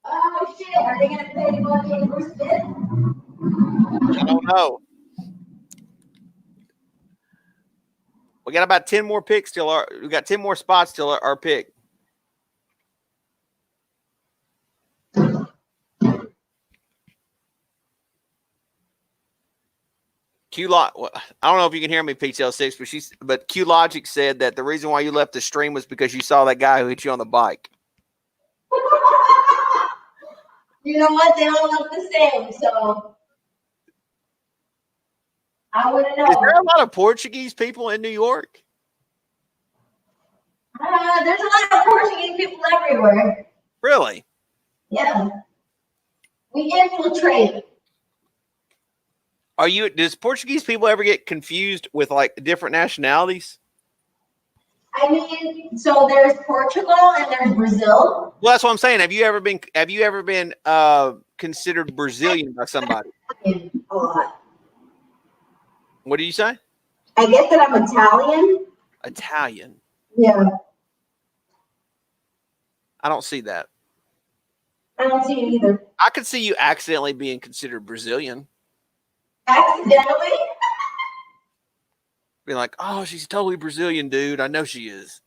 Oh shit! Are they gonna play fucking Bruce Pitt? I don't know. We got about 10 more picks till we got 10 more spots till our pick. I don't know if you can hear me, PTL6, but Q Logic said that the reason why you left the stream was because you saw that guy who hit you on the bike. You know what? They all look the same, so I wouldn't know. Is there a lot of Portuguese people in New York? There's a lot of Portuguese people everywhere. Really? Yeah. We infiltrate. Does Portuguese people ever get confused with like different nationalities? I mean, so there's Portugal and there's Brazil. Well, that's what I'm saying. Have you ever been considered Brazilian by somebody? A lot. What do you say? I guess that I'm Italian. Italian. Yeah. I don't see that. I don't see it either. I could see you accidentally being considered Brazilian. Accidentally? Being like, oh, she's totally Brazilian, dude. I know she is.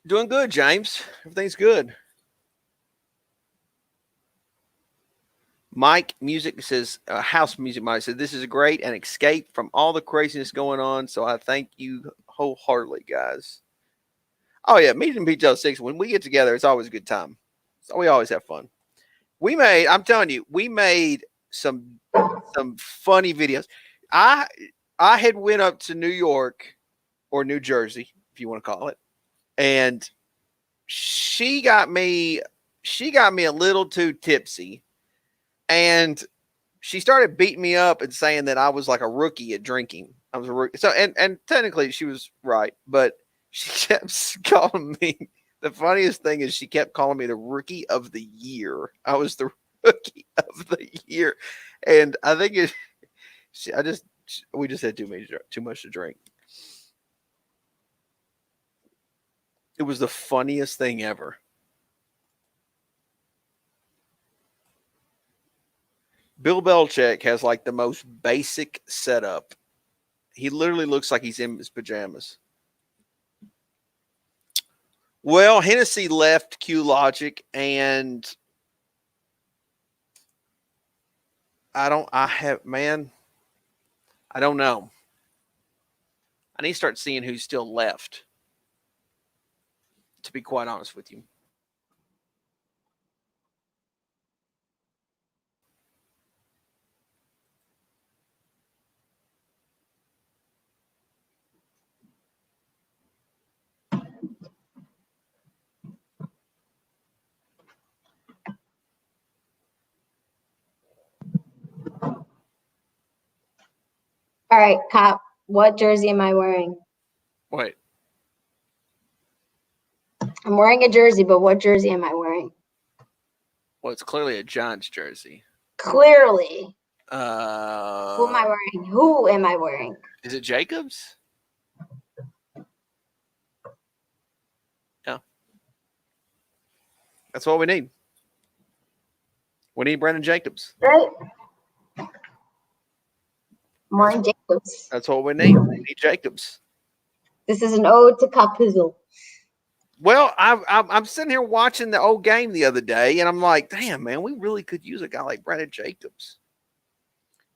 Doing good, James. Everything's good. Mike Music says, House Music Mike said, this is great and escape from all the craziness going on. So I thank you wholeheartedly, guys. Oh, yeah. Meeting PTL6, when we get together, it's always a good time. So we always have fun. I'm telling you, we made some funny videos. I had went up to New York or New Jersey, if you want to call it. And she got me a little too tipsy. And she started beating me up and saying that I was like a rookie at drinking. I was a rookie. So, and technically she was right, but she kept calling me. The funniest thing is she kept calling me the rookie of the year. I was the rookie of the year. And I think We just had too much to drink. It was the funniest thing ever. Bill Belichick has like the most basic setup. He literally looks like he's in his pajamas. Well, Hennessy left Q Logic, and I don't know. I need to start seeing who's still left, to be quite honest with you. All right, Cop, what jersey am I wearing? Wait. I'm wearing a jersey, but what jersey am I wearing? Well, it's clearly a Giants jersey. Clearly. Who Who am I wearing? Who am I wearing? Is it Jacobs? Yeah. That's what we need. We need Brandon Jacobs. Right. I'm wearing Jacobs. That's what we need. We need Jacobs. This is an ode to Capizzle. Well, I'm sitting here watching the old game the other day, and I'm like, damn, man, we really could use a guy like Brandon Jacobs.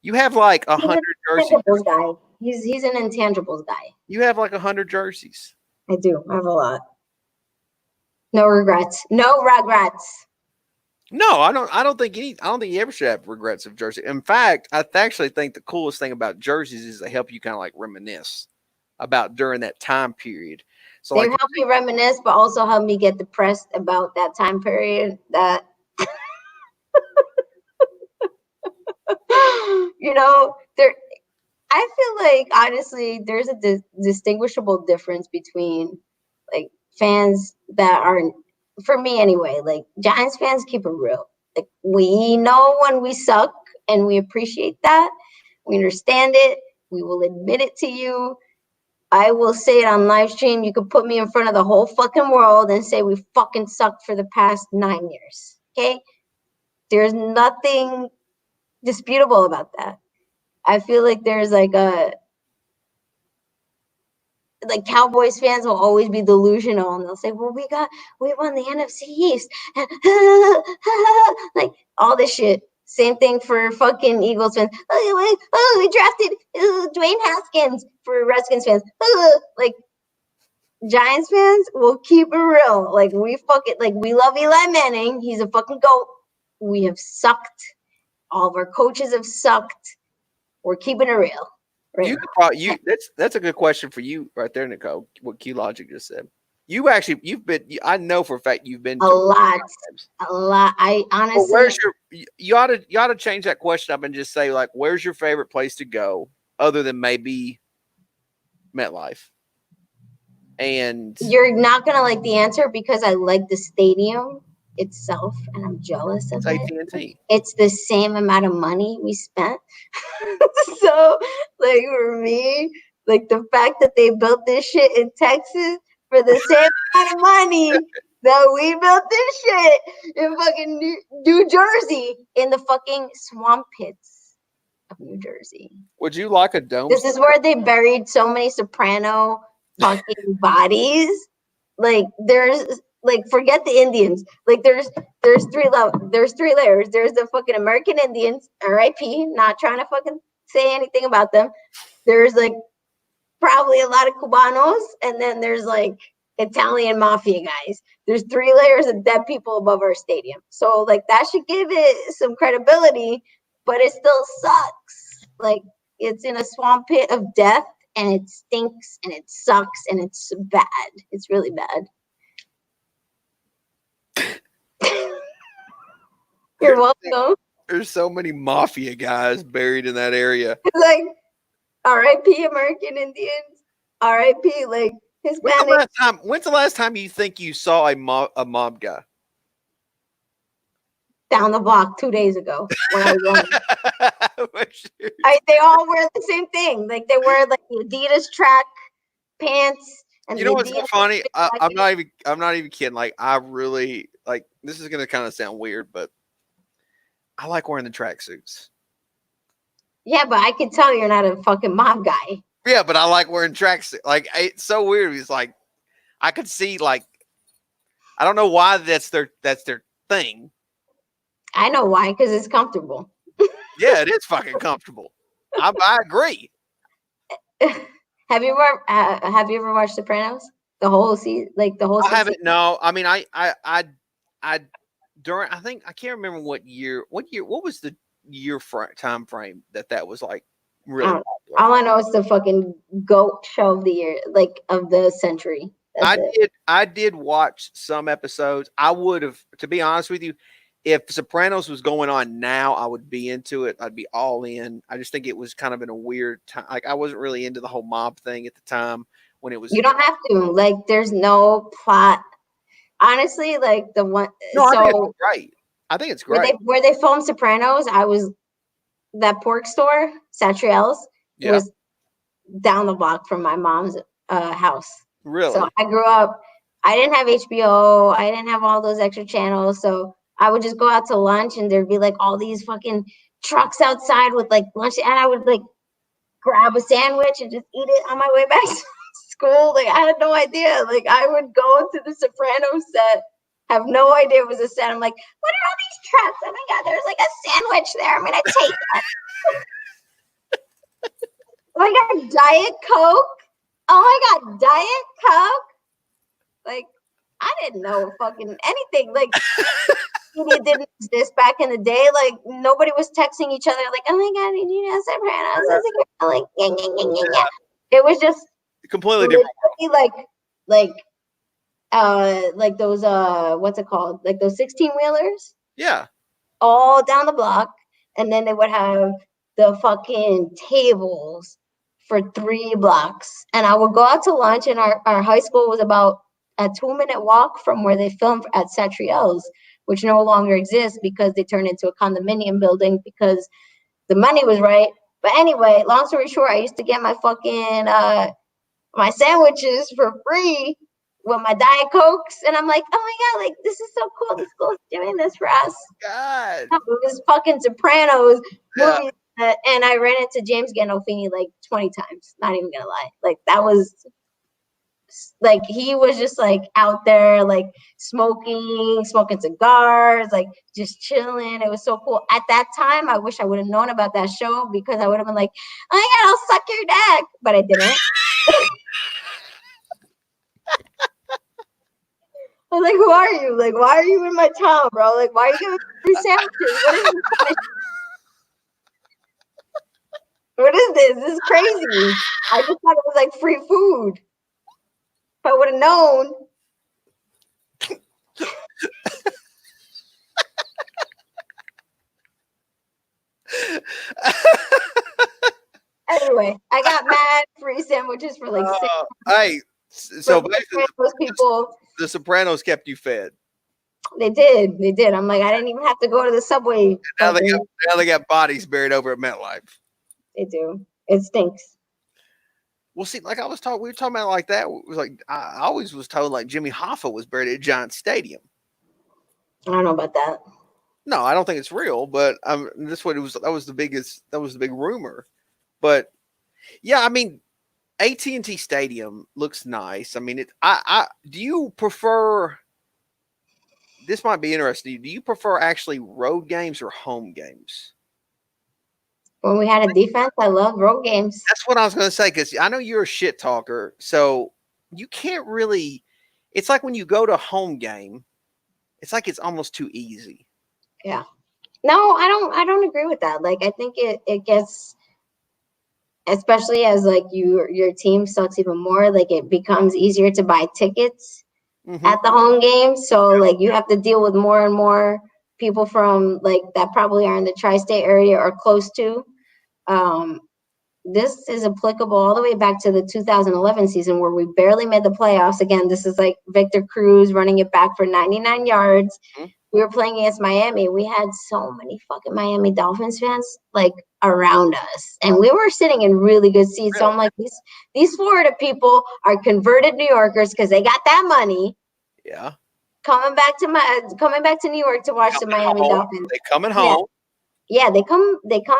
You have like 100 jerseys. Guy. He's an intangibles guy. You have like 100 jerseys. I do. I have a lot. No regrets. No regrets. No, I don't think you ever should have regrets of jersey. In fact, I actually think the coolest thing about jerseys is they help you kind of like reminisce about during that time period. So they like, help me reminisce, but also help me get depressed about that time period. That there. I feel like honestly, there's a distinguishable difference between like fans that are, for me anyway, like Giants fans keep it real. Like we know when we suck and we appreciate that. We understand it. We will admit it to you. I will say it on live stream. You could put me in front of the whole fucking world and say we fucking sucked for the past 9 years. Okay? There's nothing disputable about that. I feel like there's like Cowboys fans will always be delusional and they'll say, well, we won the NFC East. Like all this shit. Same thing for fucking Eagles fans. We drafted Dwayne Haskins for Redskins fans. Like Giants fans will keep it real. Like we love Eli Manning. He's a fucking GOAT. We have sucked. All of our coaches have sucked. We're keeping it real. Right. That's a good question for you right there, Nicole. What Q Logic just said. I know for a fact you've been a lot. I honestly. Well, you ought to change that question up and just say like, where's your favorite place to go other than maybe MetLife? And you're not gonna like the answer because I like the stadium itself and I'm jealous of it. AT&T. It's the same amount of money we spent. So like for me, like the fact that they built this shit in Texas for the same amount of money that we built this shit in fucking New Jersey in the fucking swamp pits of New Jersey. Would you like a dome? This is where they buried so many soprano fucking bodies. Like there's like forget the Indians. Like there's three layers. There's the fucking American Indians, R.I.P. Not trying to fucking say anything about them. There's like probably a lot of Cubanos, and then there's like Italian mafia guys. There's 3 layers of dead people above our stadium. So like that should give it some credibility, but it still sucks. Like it's in a swamp pit of death and it stinks and it sucks and it's bad. It's really bad. You're welcome. There's so many mafia guys buried in that area. Like R.I.P. American Indians. R.I.P. like Hispanic. When's the last time you think you saw a mob guy? down the block 2 days ago when I was running. Sure. They all wear the same thing. Like they wear like the Adidas track pants and You know the what's Adidas. funny? I'm not even kidding. Like I really like. This is gonna kind of sound weird, but I like wearing the tracksuits. Yeah, but I can tell you're not a fucking mob guy. Yeah, but I like wearing tracksuits. Like it's so weird. It's like I could see like I don't know why that's their thing. I know why, because it's comfortable. Yeah, it is fucking comfortable. I agree. Have you ever watched Sopranos? The whole season, like the whole. I haven't. No, I mean, I during. I think I can't remember what year. What was the time frame that was like really popular? All I know is the fucking GOAT show of the year, like of the century. I did watch some episodes. I would have, to be honest with you, if Sopranos was going on now, I would be into it. I'd be all in. I just think it was kind of in a weird time. Like I wasn't really into the whole mob thing at the time when it was. You don't have to. Like, there's no plot. Honestly, like the one. No, I think it's great. I think it's great. Where they filmed Sopranos, that pork store, Satriel's, was down the block from my mom's house. Really? So I grew up. I didn't have HBO. I didn't have all those extra channels. So I would just go out to lunch, and there'd be like all these fucking trucks outside with like lunch, and I would like grab a sandwich and just eat it on my way back to school. Like I had no idea. Like I would go to the Sopranos set, have no idea it was a set. I'm like, what are all these trucks? Oh my god, there's like a sandwich there. I'm gonna take that. Oh my god, Diet Coke. Oh my god, Diet Coke. Like I didn't know fucking anything. Like media didn't exist back in the day. Like nobody was texting each other. Like, oh my god, did you know Sopranos? Like, yeah. It was just completely different. Like those what's it called? Like those 16-wheelers. Yeah. All down the block, and then they would have the fucking tables for 3 blocks. And I would go out to lunch, and our high school was about a 2-minute walk from where they filmed at Satriel's, which no longer exists because they turned into a condominium building because the money was right. But anyway, long story short, I used to get my fucking my sandwiches for free with my Diet Cokes, and I'm like, oh my god, like this is so cool. The school's doing this for us. God, it was fucking Sopranos movie, and I ran into James Gandolfini like 20 times. Not even gonna lie, like that was. Like he was just like out there like smoking cigars, like just chilling. It was so cool. At that time, I wish I would have known about that show because I would have been like, oh my god, I'll suck your dick. But I didn't. I was like, who are you? Like, why are you in my town, bro? Like, why are you giving me free sandwiches? What is this? This is crazy. I just thought it was like free food. If I would have known. Anyway, I got mad free sandwiches for like 6 months. Hey, so basically, people, the Sopranos kept you fed. They did. I'm like, I didn't even have to go to the subway. Now they got bodies buried over at MetLife. They do. It stinks. Well, see, like we were talking about like that. It was like I always was told like Jimmy Hoffa was buried at Giant Stadium. I don't know about that. No, I don't think it's real, but that's what it was. That was the big rumor. But yeah, I mean, AT&T Stadium looks nice. I mean, do you prefer? This might be interesting. Do you prefer actually road games or home games? When we had a defense, I love road games. That's what I was going to say, because I know you're a shit talker, so you can't really. It's like when you go to a home game, it's like it's almost too easy. Yeah. No, I don't agree with that. Like, I think it gets, especially as like your team sucks even more, like it becomes easier to buy tickets at the home game. So like you have to deal with more and more people from like that probably are in the tri-state area or close to. This is applicable all the way back to the 2011 season where we barely made the playoffs. Again, this is like Victor Cruz running it back for 99 yards. we were playing against Miami. We had so many fucking Miami Dolphins fans like around us, and we were sitting in really good seats. So I'm like, these Florida people are converted New Yorkers because they got that money. Yeah. Coming back to New York to watch the Miami Dolphins. They coming home. Yeah, they come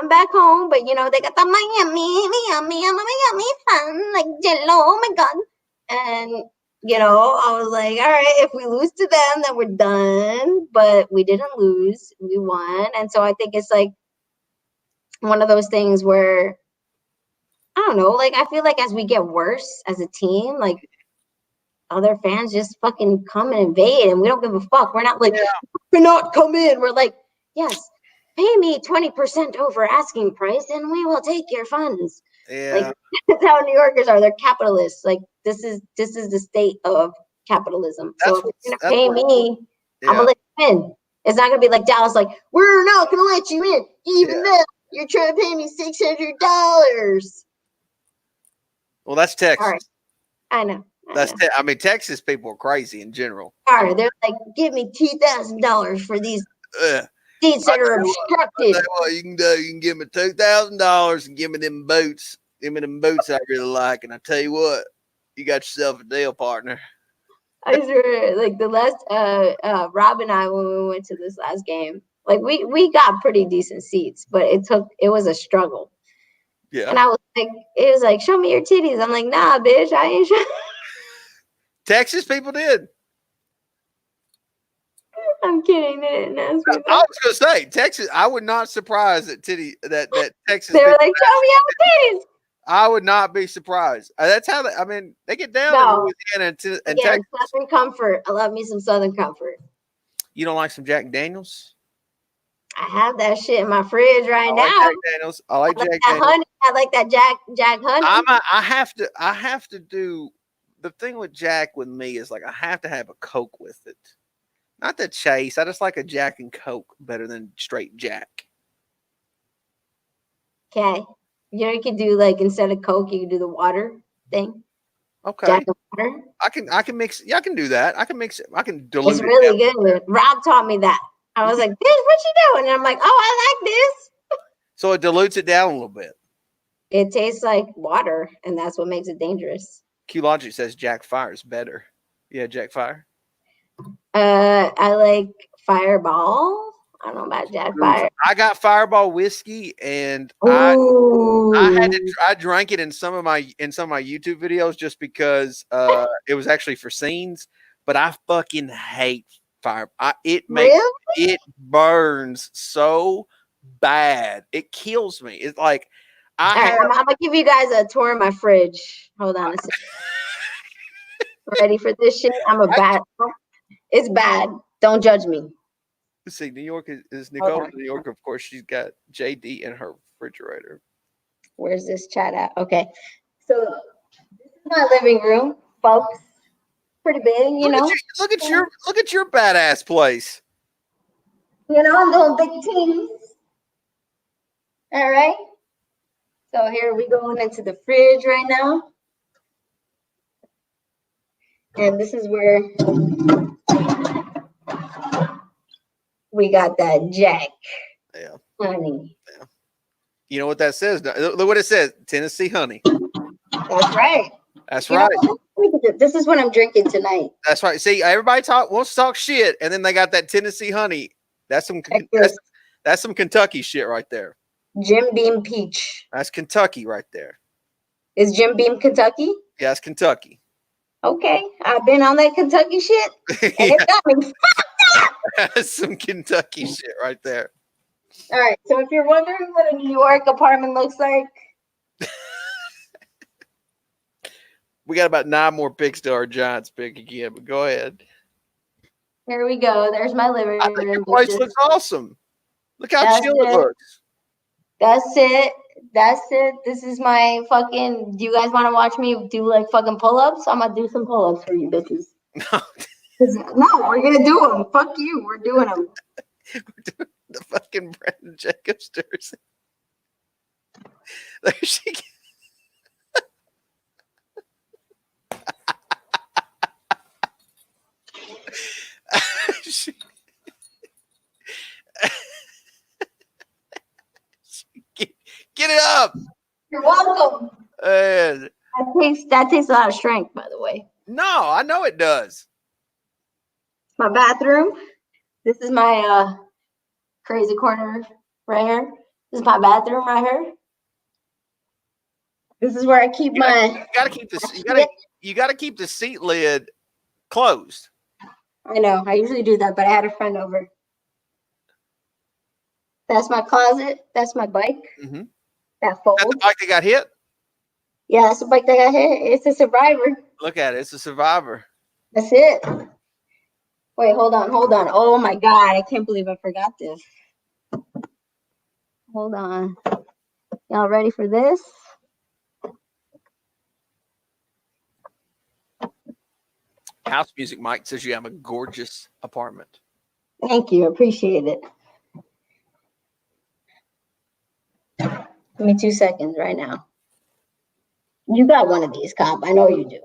back home, but you know they got the Miami fun, like Jello. Oh my god! And you know, I was like, all right, if we lose to them, then we're done. But we didn't lose; we won. And so I think it's like one of those things where I don't know. Like I feel like as we get worse as a team, like other fans just fucking come and invade, and we don't give a fuck. We're not like we're not come in. We're like, yes. Pay me 20% over asking price and we will take your funds. Yeah. Like that's how New Yorkers are. They're capitalists. Like this is the state of capitalism. So if you're gonna pay me, I'm gonna let you in. It's not gonna be like Dallas, like, we're not gonna let you in, even though you're trying to pay me $600. Well, that's Texas. All right. I know. I mean, Texas people are crazy in general. All right, they're like, give me $2,000 for these seats that are obstructed. What you can do, you can give me $2,000 and give me them boots. Give me them boots I really like, and I tell you what, you got yourself a deal, partner. I swear, like the last Rob and I, when we went to this last game, like we got pretty decent seats, but it was a struggle. Yeah. And I was like, it was like, show me your titties. I'm like, nah, bitch, I ain't showing. Texas people did. I'm kidding. They didn't ask me that. I was gonna say Texas. I would not surprise that Texas. They were like, show me your titties. I would not be surprised. That's how they get down in Louisiana and Texas. Southern comfort. I love me some Southern comfort. You don't like some Jack Daniels? I have that shit in my fridge right now. Jack Daniels. I like Jack Daniels. Honey. I like that Jack honey. I have to do the thing with Jack with me is like I have to have a Coke with it. Not the chase. I just like a Jack and Coke better than straight Jack. Okay. You know, you can do like instead of Coke, you can do the water thing. Okay. Jack and water. I can mix. Yeah, I can do that. I can mix it. I can dilute it. It's really good. Rob taught me that. I was like, "Bitch, what you doing?" And I'm like, "Oh, I like this." So it dilutes it down a little bit. It tastes like water, and that's what makes it dangerous. Q Logic says Jack Fire is better. Yeah, Jack Fire. I like Fireball. I don't know about Jack Fire. I got Fireball whiskey, and I drank it in some of my YouTube videos just because it was actually for scenes. But I fucking hate fire. It burns so bad. It kills me. It's like I'm gonna give you guys a tour of my fridge. Hold on a second. Ready for this shit? It's bad. Don't judge me. Let's see, New York is Nicole in New York. Of course, she's got JD in her refrigerator. Where's this chat at? Okay, so this is my living room, folks. Pretty big, you know. Look at your badass place. You know, I'm doing big things. All right. So here we going into the fridge right now. And this is where we got that Jack. Yeah. Honey. Yeah. You know what that says? Look what it says. Tennessee honey. That's right. That's right. This is what I'm drinking tonight. That's right. See, everybody wants to talk shit, and then they got that Tennessee honey. That's some Kentucky shit right there. Jim Beam Peach. That's Kentucky right there. Is Jim Beam Kentucky? Yeah, it's Kentucky. Okay, I've been on that Kentucky shit. And it's got me fucked up. That's some Kentucky shit right there. All right, so if you're wondering what a New York apartment looks like, we got about 9 more picks to our Giants pick again, but go ahead. Here we go. There's my living room. I think your place looks awesome. Look how chill it looks. That's it. This is my fucking. Do you guys want to watch me do like fucking pull-ups? I'm gonna do some pull-ups for you bitches. No, we're gonna do them. Fuck you. We're doing them. We're doing the fucking Brandon Jacobs jersey. There she goes. up. You're welcome. And That takes a lot of strength, by the way. no, I know it does. My bathroom. This is my crazy corner right here. This is my bathroom right here. This is where I keep You gotta keep this. You gotta keep the seat lid closed. I know. I usually do that, but I had a friend over. That's my closet. That's my bike. Mm-hmm. That folds. Is that the bike that got hit? Yeah, that's the bike that got hit. It's a Survivor. Look at it. It's a Survivor. That's it. Wait, hold on. Oh my God. I can't believe I forgot this. Hold on. Y'all ready for this? House Music Mike says you have a gorgeous apartment. Thank you. Appreciate it. Give me 2 seconds right now. You got one of these, Cobb. I know you do.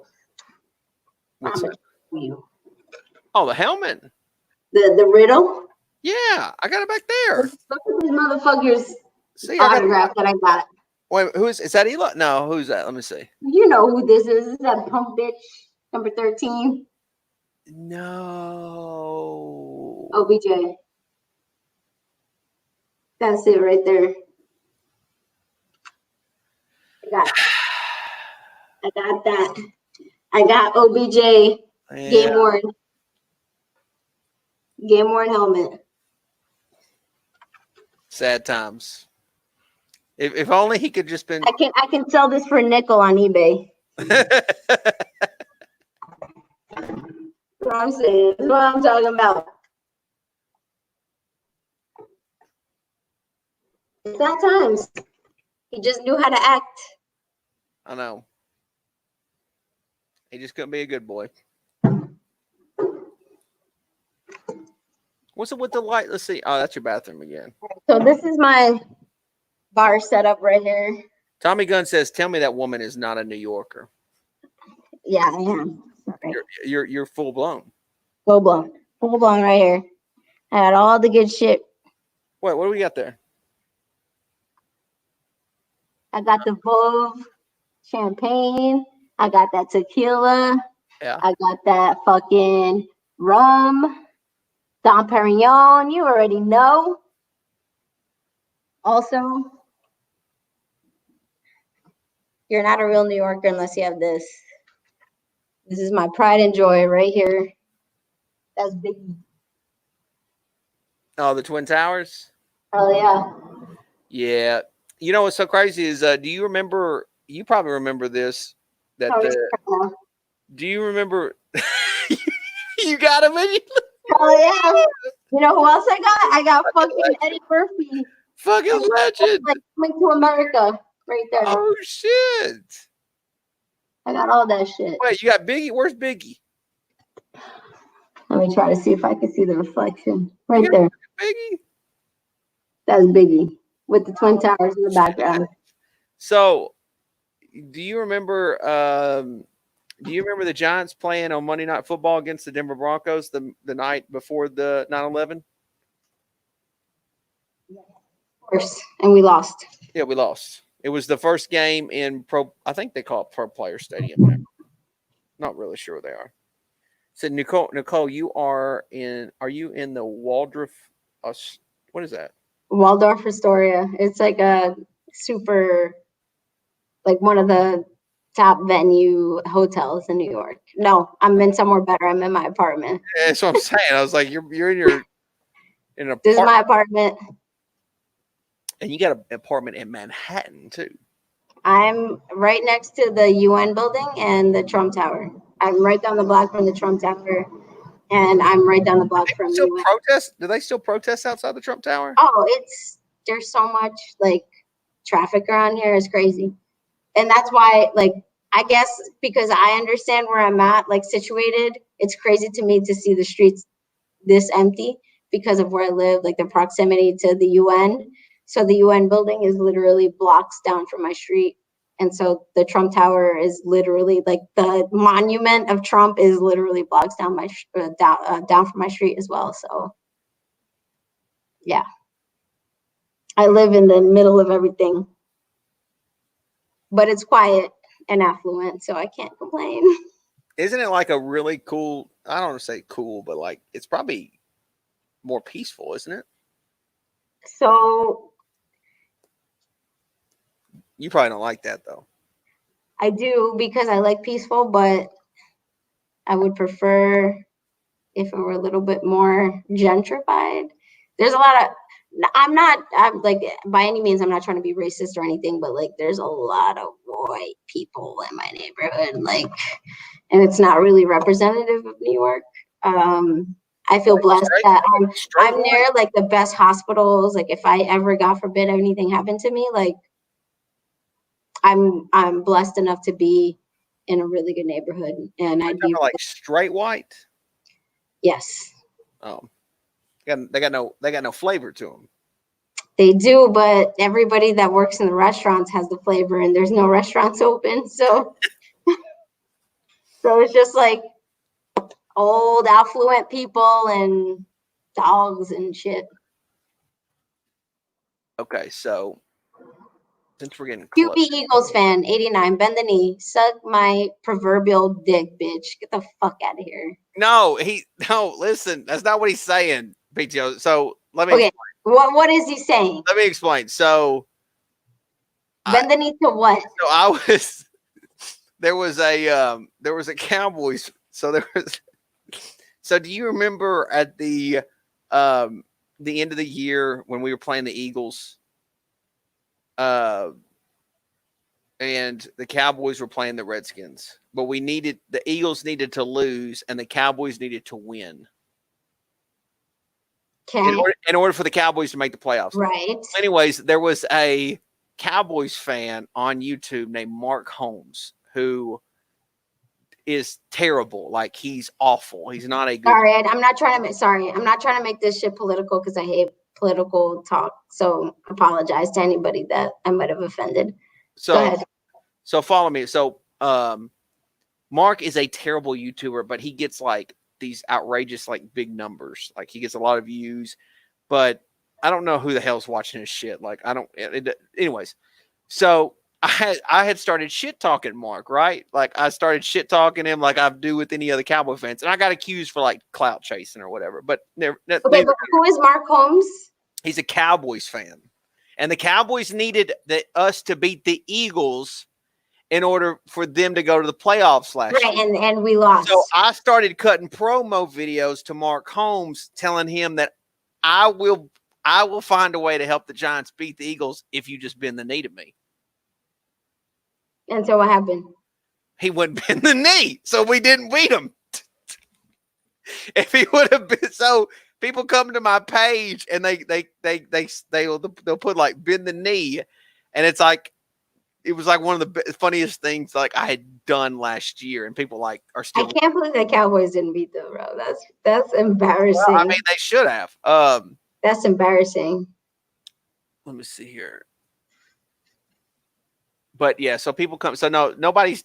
What's that? You. Oh, the helmet. The riddle? Yeah, I got it back there. Look at this motherfucker's See, autograph that I got. Wait, is that Eli? No, who's that? Let me see. You know who this is. This is that punk bitch, number 13. No. OBJ. That's it right there. I got that. I got OBJ game worn helmet. Sad times. If only he could just been. I can sell this for a nickel on eBay. What I'm saying. That's what I'm talking about. It's that times. He just knew how to act. I know. He just couldn't be a good boy. What's it with the light? Let's see. Oh, that's your bathroom again. So this is my bar setup right here. Tommy Gunn says, "Tell me that woman is not a New Yorker." Yeah, I am. Sorry. You're full blown. Full blown right here. I got all the good shit. Wait, what do we got there? I got the Veuve champagne. I got that tequila. Yeah. I got that fucking rum. Dom Perignon. You already know. Also, you're not a real New Yorker unless you have this. This is my pride and joy right here. That's Biggie. Oh, the Twin Towers? Oh, yeah. Yeah. You know what's so crazy is, do you remember, you probably remember this, do you remember, you got him? Oh, yeah. You know who else I got? I got fucking Eddie Murphy. Fucking legend. Like, Coming to America right there. Oh, shit. I got all that shit. Wait, you got Biggie? Where's Biggie? Let me try to see if I can see the reflection. Right there. Biggie? That's Biggie with the Twin Towers in the background. So, do you remember the Giants playing on Monday Night Football against the Denver Broncos the night before the 9/11? Of course, and we lost. Yeah, we lost. It was the first game in I think they call it Pro Player Stadium now. Not really sure they are. So Nicole, are you in the Waldorf? What is that? Waldorf Astoria. It's like a super, like one of the top venue hotels in New York. No, I'm in somewhere better. I'm in my apartment. Yeah, that's what I'm saying. I was like, you're in an apartment. This is my apartment. And you got an apartment in Manhattan too. I'm right next to the UN building and the Trump Tower. I'm right down the block from the Trump Tower, and I'm right down the block from the UN. Do they still protest outside the Trump Tower? Oh, there's so much like traffic around here. It's crazy. And that's why, like, I guess because I understand where I'm at, like situated, it's crazy to me to see the streets this empty because of where I live, like the proximity to the UN. So the UN building is literally blocks down from my street. And so the Trump Tower is literally like the monument of Trump is literally blocks down down from my street as well. So yeah, I live in the middle of everything. but it's quiet and affluent, so I can't complain. Isn't it like a really cool? I don't want to say cool, but like it's probably more peaceful, isn't it? So You probably don't like that though. I do because I like peaceful, but I would prefer if it were a little bit more gentrified. There's a lot of, I'm like, by any means, I'm not trying to be racist or anything, but like, there's a lot of white people in my neighborhood, like, and it's not really representative of New York. I feel blessed that I'm near like the best hospitals. Like, if I ever, God forbid, anything happened to me, like, I'm blessed enough to be in a really good neighborhood, and I'd be like straight white. Yes. Oh, they got no flavor to them. They do, but everybody that works in the restaurants has the flavor, and there's no restaurants open, so so it's just like old affluent people and dogs and shit. Okay, so since we're getting close. QB Eagles fan, 89, bend the knee, suck my proverbial dick, bitch. Get the fuck out of here. No, listen, that's not what he's saying, PTO. So let me explain. What is he saying? Let me explain. So bend the knee to what? So there was a Cowboys. So do you remember at the end of the year when we were playing the Eagles? And the Cowboys were playing the Redskins, but the Eagles needed to lose and the Cowboys needed to win. Okay. In order for the Cowboys to make the playoffs. Right. Anyways, there was a Cowboys fan on YouTube named Mark Holmes who is terrible. Like, he's awful. He's not a good. I'm not trying to make this shit political because I hate political talk. So apologize to anybody that I might have offended. So follow me. So Mark is a terrible YouTuber, but he gets like these outrageous like big numbers. Like, he gets a lot of views, but I don't know who the hell's watching his shit. Like, anyways. So I had started shit talking Mark, right? Like, I started shit talking him like I do with any other Cowboy fans, and I got accused for like clout chasing or whatever. But but who is Mark Holmes? He's a Cowboys fan, and the Cowboys needed us to beat the Eagles in order for them to go to the playoffs last year. And we lost. So I started cutting promo videos to Mark Holmes, telling him that I will find a way to help the Giants beat the Eagles if you just bend the knee to me. And so what happened? He wouldn't bend the knee, so we didn't beat him. If he would have been, so people come to my page and they'll put like bend the knee, and it's like, it was like one of the funniest things like I had done last year, and people like are still. I can't believe the Cowboys didn't beat them, bro. That's embarrassing. Well, I mean, they should have. That's embarrassing. Let me see here. But yeah, so people come. So nobody's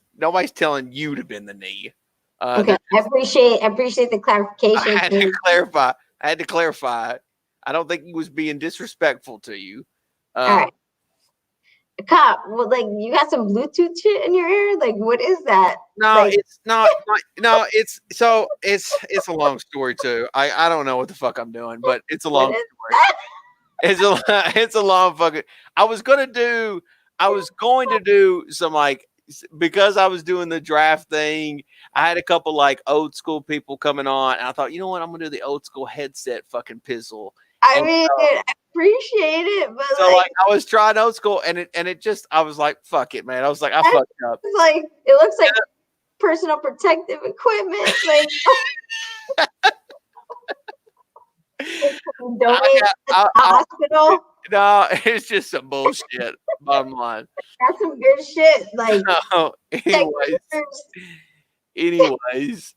telling you to bend the knee. Okay, I appreciate the clarification. I had to clarify. I don't think he was being disrespectful to you. All right. Cop, well, like, you got some Bluetooth shit in your ear? Like, what is that? No, like, it's not. No, it's a long story too. I don't know what the fuck I'm doing, but it's a long story. It's a long fucking. I was going to do some, like, because I was doing the draft thing, I had a couple like old school people coming on, and I thought, you know what, I'm gonna do the old school headset fucking pizzle. I appreciate it, but so like I was trying old school, and it just, I was like, fuck it, man. I was like, I fucked up. It's like, it looks like personal protective equipment. Like, donate to the hospital. No, it's just some bullshit. Bottom line. That's some good shit. Like, no, anyways.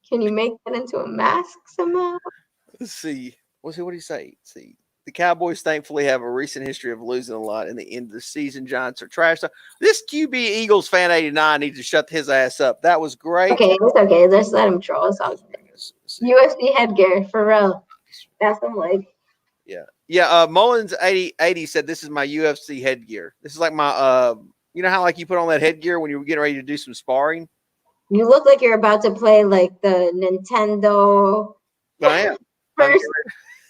Can you make that into a mask somehow? Let's see. What do you say? Let's see. The Cowboys thankfully have a recent history of losing a lot in the end of the season. Giants are trash. This QB Eagles fan 89 needs to shut his ass up. That was great. Okay, it's okay. Let's let him troll. It's all good. UFC headgear, for real. That's some, like. Yeah. Yeah, Mullins 80 said this is my UFC headgear. This is like my you know how like you put on that headgear when you're getting ready to do some sparring? You look like you're about to play like the Nintendo. I am. First,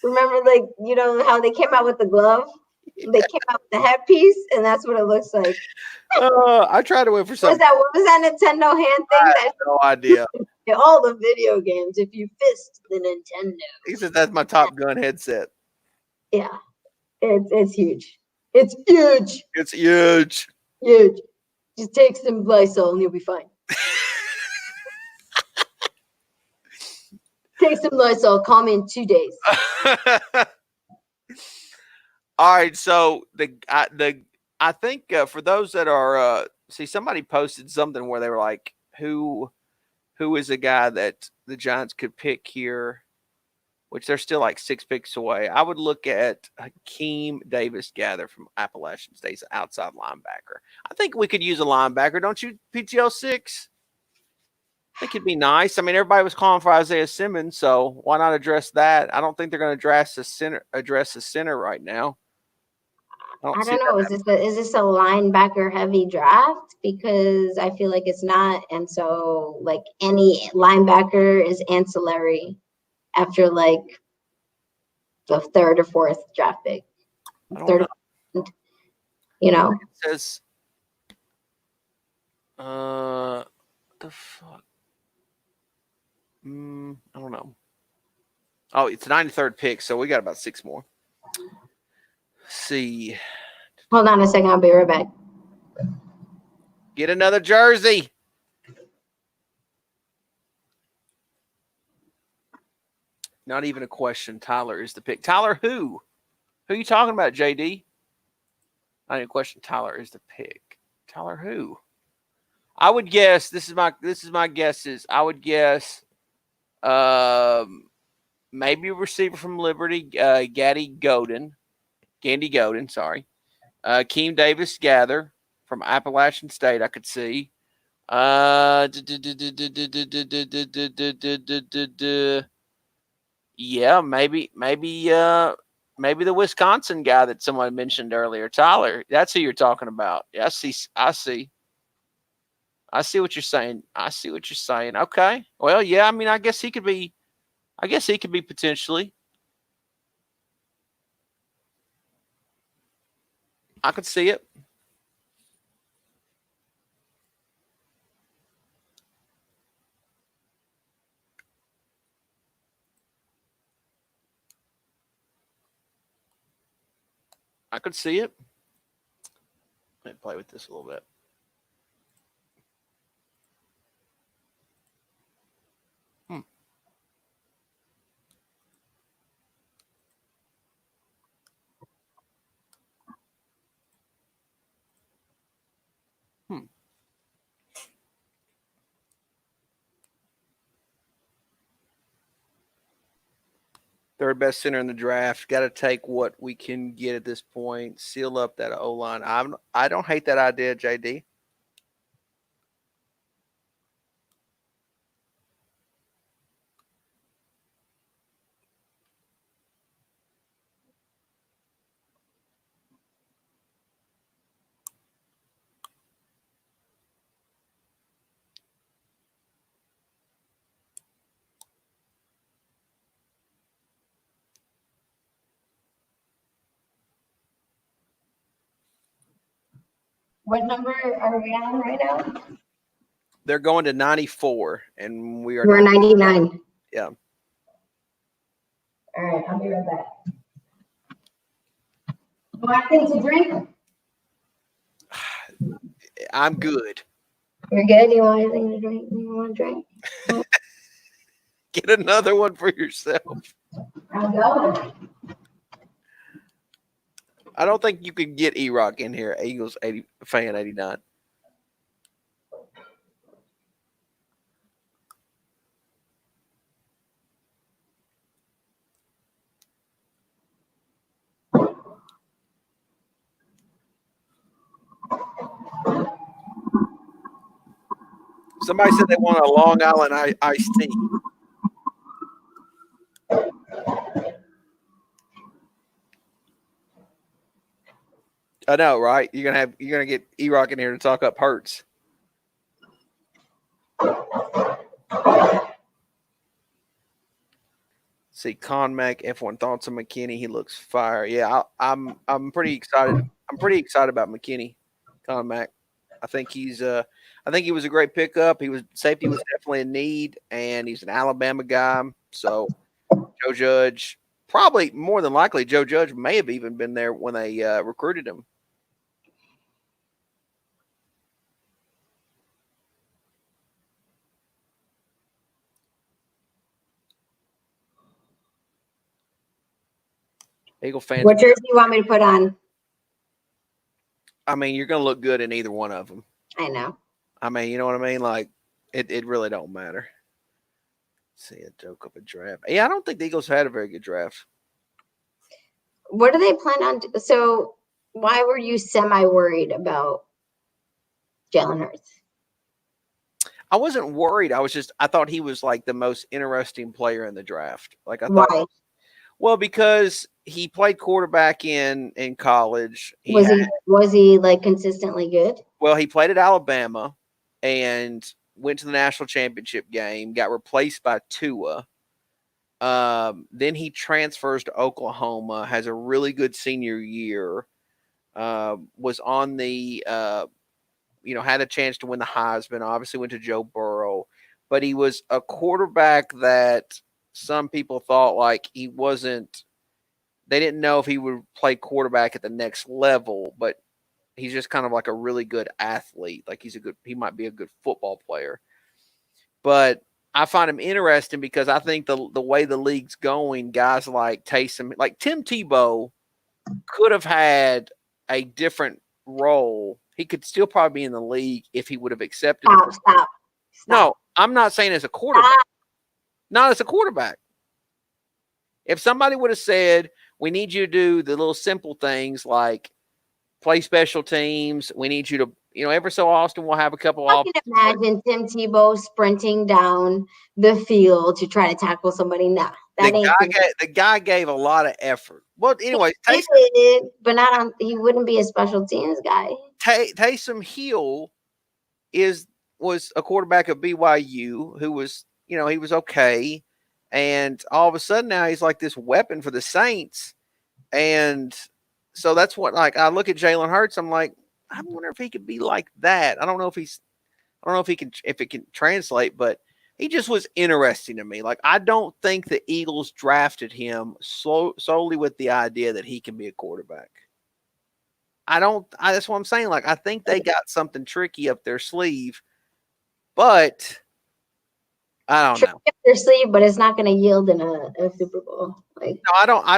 remember, like, you know how they came out with the glove? Yeah. They came out with the headpiece, and that's what it looks like. I tried to win for something. What was that Nintendo hand thing? I have no idea. All the video games, if you fist the Nintendo. He said that's my Top Gun headset. Yeah, it's huge. It's huge. It's huge. Huge. Just take some Lysol and you'll be fine. Take some Lysol. Call me in 2 days. All right. So I think for those that are see, somebody posted something where they were like, who is a guy that the Giants could pick here, which they're still like 6 picks away. I would look at Hakeem Davis-Gather from Appalachian State's outside linebacker. I think we could use a linebacker, don't you, PTL 6? I think it'd be nice. I mean, everybody was calling for Isaiah Simmons, so why not address that? I don't think they're going to address the center right now. I don't know. Is this a linebacker heavy draft? Because I feel like it's not, and so like any linebacker is ancillary after like the 3rd or 4th draft pick. Third, you know. It says, the fuck. I don't know. Oh, it's a 93rd pick, so we got about 6 more. Let's see. Hold on a second. I'll be right back. Get another jersey. Not even a question. Tyler is the pick. Tyler who? Who are you talking about, JD? Not even a question. Tyler is the pick. Tyler who? I would guess, this is my guesses. I would guess maybe a receiver from Liberty, Gandy Godin, sorry. Keem Davis-Gather from Appalachian State, I could see. Yeah, maybe the Wisconsin guy that someone mentioned earlier, Tyler. That's who you're talking about. Yeah, I see what you're saying. Okay. Well, yeah, I mean, I guess he could be potentially. I could see it. I could see it. Let me play with this a little bit. Third best center in the draft. Got to take what we can get at this point. Seal up that O-line. I don't hate that idea, JD. What number are we on right now? They're going to 94, and we're 99. Yeah. All right, I'll be right back. Want things to drink? I'm good. You're good? You want anything to drink? You want to drink? Get another one for yourself. I'll go. I don't think you could get E-Rock in here. Eagles 80 fan 89. Somebody said they want a Long Island iced tea. I know, right? You're gonna get E-Rock in here to talk up Hurts. See, Conmac F1 thoughts on McKinney. He looks fire. Yeah, I'm pretty excited. I'm pretty excited about McKinney, Conmac. I think he was a great pickup. Safety was definitely a need, and he's an Alabama guy. So Joe Judge, probably more than likely, Joe Judge may have even been there when they recruited him. Eagle fans. What jersey you want me to put on? I mean, you're going to look good in either one of them. I know. I mean, you know what I mean? Like, it really don't matter. Let's see, a joke of a draft. Yeah, I don't think the Eagles had a very good draft. What do they plan on? So why were you semi-worried about Jalen Hurts? I wasn't worried. I thought he was like the most interesting player in the draft. Like I thought. Why? Well, because he played quarterback in college. Was he like consistently good? Well, he played at Alabama and went to the national championship game, got replaced by Tua. Then he transfers to Oklahoma, has a really good senior year, was on the, had a chance to win the Heisman, obviously went to Joe Burrow, but he was a quarterback that some people thought like they didn't know if he would play quarterback at the next level, but he's just kind of like a really good athlete. Like he might be a good football player. But I find him interesting because I think the way the league's going, guys like Taysom, like Tim Tebow could have had a different role. He could still probably be in the league if he would have accepted. Stop. No, I'm not saying as a quarterback. Not as a quarterback. If somebody would have said, we need you to do the little simple things like play special teams. We need you to, every so often we'll have a couple I can imagine Tim Tebow sprinting down the field to try to tackle somebody. Nah, the guy gave a lot of effort. Well, anyway, but he wouldn't be a special teams guy. Taysom Hill was a quarterback at BYU who was, he was okay. And all of a sudden now he's like this weapon for the Saints. And so that's what, like, I look at Jalen Hurts, I'm like, I wonder if he could be like that. I don't know if it can translate, but he just was interesting to me. Like, I don't think the Eagles drafted him solely with the idea that he can be a quarterback. That's what I'm saying. Like, I think they got something tricky up their sleeve, but I don't know. Up their sleeve, but it's not going to yield in a Super Bowl. Like, no, I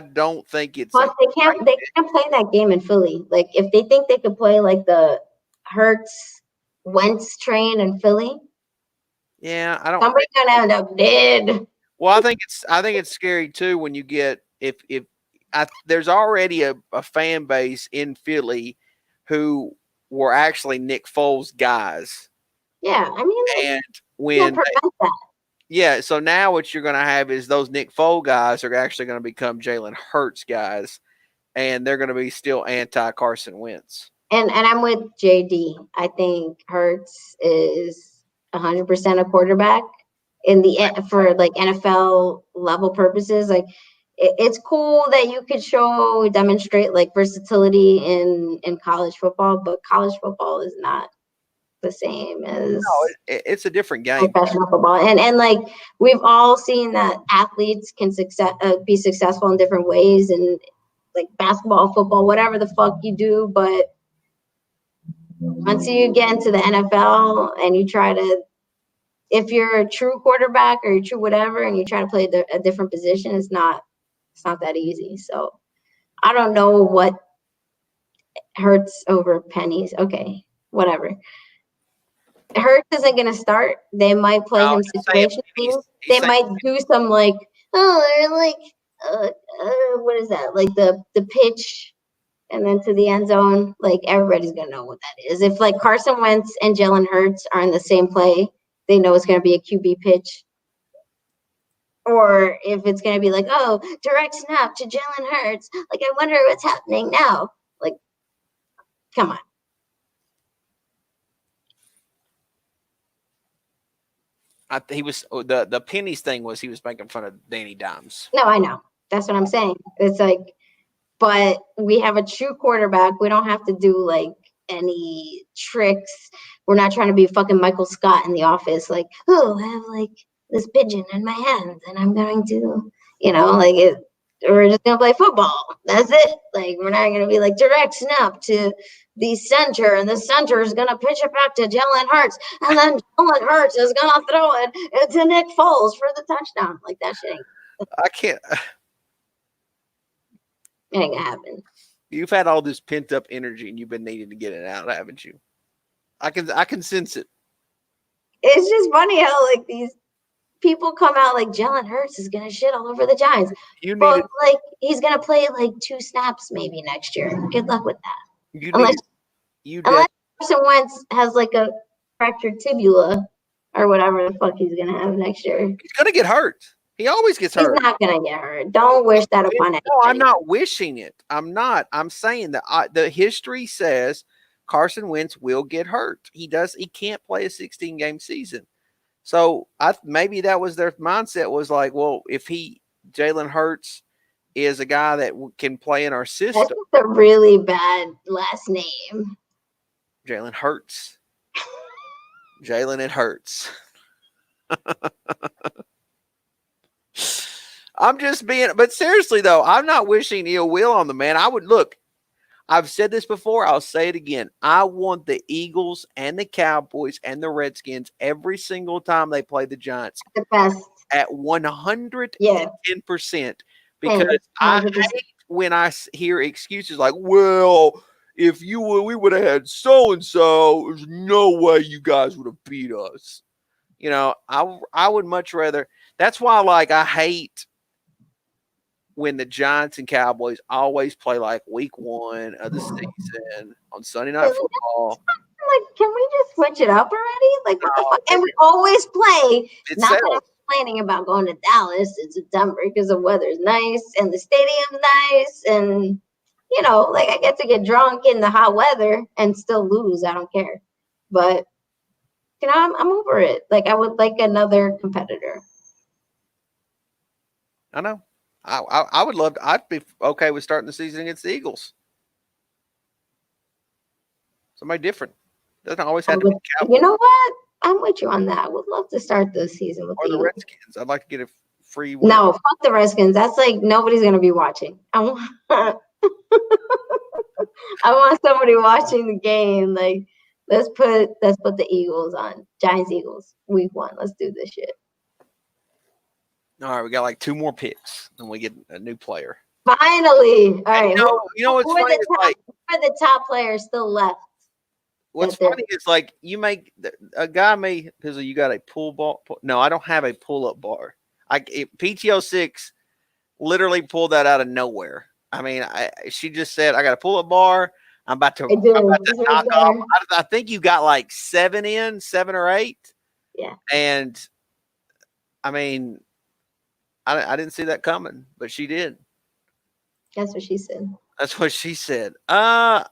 don't think it's. Plus, they can't play that game in Philly. Like, if they think they could play like the Hurts Wentz train in Philly, yeah, I don't. Somebody's gonna end up dead. Well, I think it's scary too when you get there's already a fan base in Philly who were actually Nick Foles guys. Yeah, I mean, and when so now what you're going to have is those Nick Foles guys are actually going to become Jalen Hurts guys, and they're going to be still anti Carson Wentz. And I'm with JD. I think Hurts is 100% a quarterback for like NFL level purposes. Like, it's cool that you could demonstrate like versatility in college football, but college football is not the same as it's a different game. Professional football, and like we've all seen that athletes can be successful in different ways, and like basketball, football, whatever the fuck you do, but once you get into the NFL and you try to, if you're a true quarterback or you're true whatever, and you try to play a different position, it's not that easy. So I don't know what hurts over pennies. Okay, whatever. Hurts isn't going to start. They might play him situationally. They might do some like, what is that? Like the pitch and then to the end zone. Like, everybody's going to know what that is. If like Carson Wentz and Jalen Hurts are in the same play, they know it's going to be a QB pitch. Or if it's going to be like, direct snap to Jalen Hurts. Like, I wonder what's happening now. Come on. He was the pennies thing was he was making fun of Danny Dimes. No, I know. That's what I'm saying. It's like, but we have a true quarterback. We don't have to do like any tricks. We're not trying to be fucking Michael Scott in The Office. Like, oh, I have like this pigeon in my hand, and I'm going to, like it. We're just gonna play football. That's it. Like, we're not gonna be like direct snap to the center, and the center is gonna pitch it back to Jalen Hurts, and then Jalen Hurts is gonna throw it to Nick Foles for the touchdown. Like, that shit I can't. It ain't gonna happen. You've had all this pent up energy, and you've been needing to get it out, haven't you? I can sense it. It's just funny how like these people come out like Jalen Hurts is gonna shit all over the Giants. But like he's gonna play like 2 snaps maybe next year. Good luck with that. Unless Carson Wentz has like a fractured tibula or whatever the fuck he's gonna have next year. He's gonna get hurt. He always gets hurt. He's not gonna get hurt. Don't wish that upon anybody. No, I'm not wishing it. I'm not. I'm saying that the history says Carson Wentz will get hurt. He can't play a 16-game season. So maybe that was their mindset, was like, well, if Jalen Hurts is a guy that can play in our system. That's a really bad last name. Jalen Hurts. Jalen, it hurts. I'm just but seriously though, I'm not wishing ill will on the man. I've said this before, I'll say it again. I want the Eagles and the Cowboys and the Redskins every single time they play the Giants the best at 110%. Because I hate when I hear excuses like, well, if we would have had so-and-so, there's no way you guys would have beat us. I would much rather. That's why, I hate when the Giants and Cowboys always play like week 1 of the season on Sunday Night Football. Like, can we just switch it up already? Like, what the fuck? And we always play. Not that I'm complaining about going to Dallas in September because the weather's nice and the stadium's nice. And, I get to get drunk in the hot weather and still lose. I don't care. But, I'm over it. Like, I would like another competitor. I know. I would love to. I'd be okay with starting the season against the Eagles. Somebody different. Doesn't always have to be Cowboys. You know what? I'm with you on that. I would love to start the season with the Redskins. I'd like to get a free win. No, fuck the Redskins. That's like nobody's gonna be watching. I want somebody watching the game. Like, let's put the Eagles on. Giants Eagles week 1. Let's do this shit. All right, we got like 2 more picks, and we get a new player. Finally, all right. You know what's funny? Who are the top players still left? What's funny is like you make a guy may because you got a pull bar. No, I don't have a pull up bar. PTO 6 literally pulled that out of nowhere. I mean, she just said I got a pull up bar. I'm about to knock off. I think you got like 7 or 8. Yeah, and I mean. I didn't see that coming, but she did. That's what she said. That's what she said. I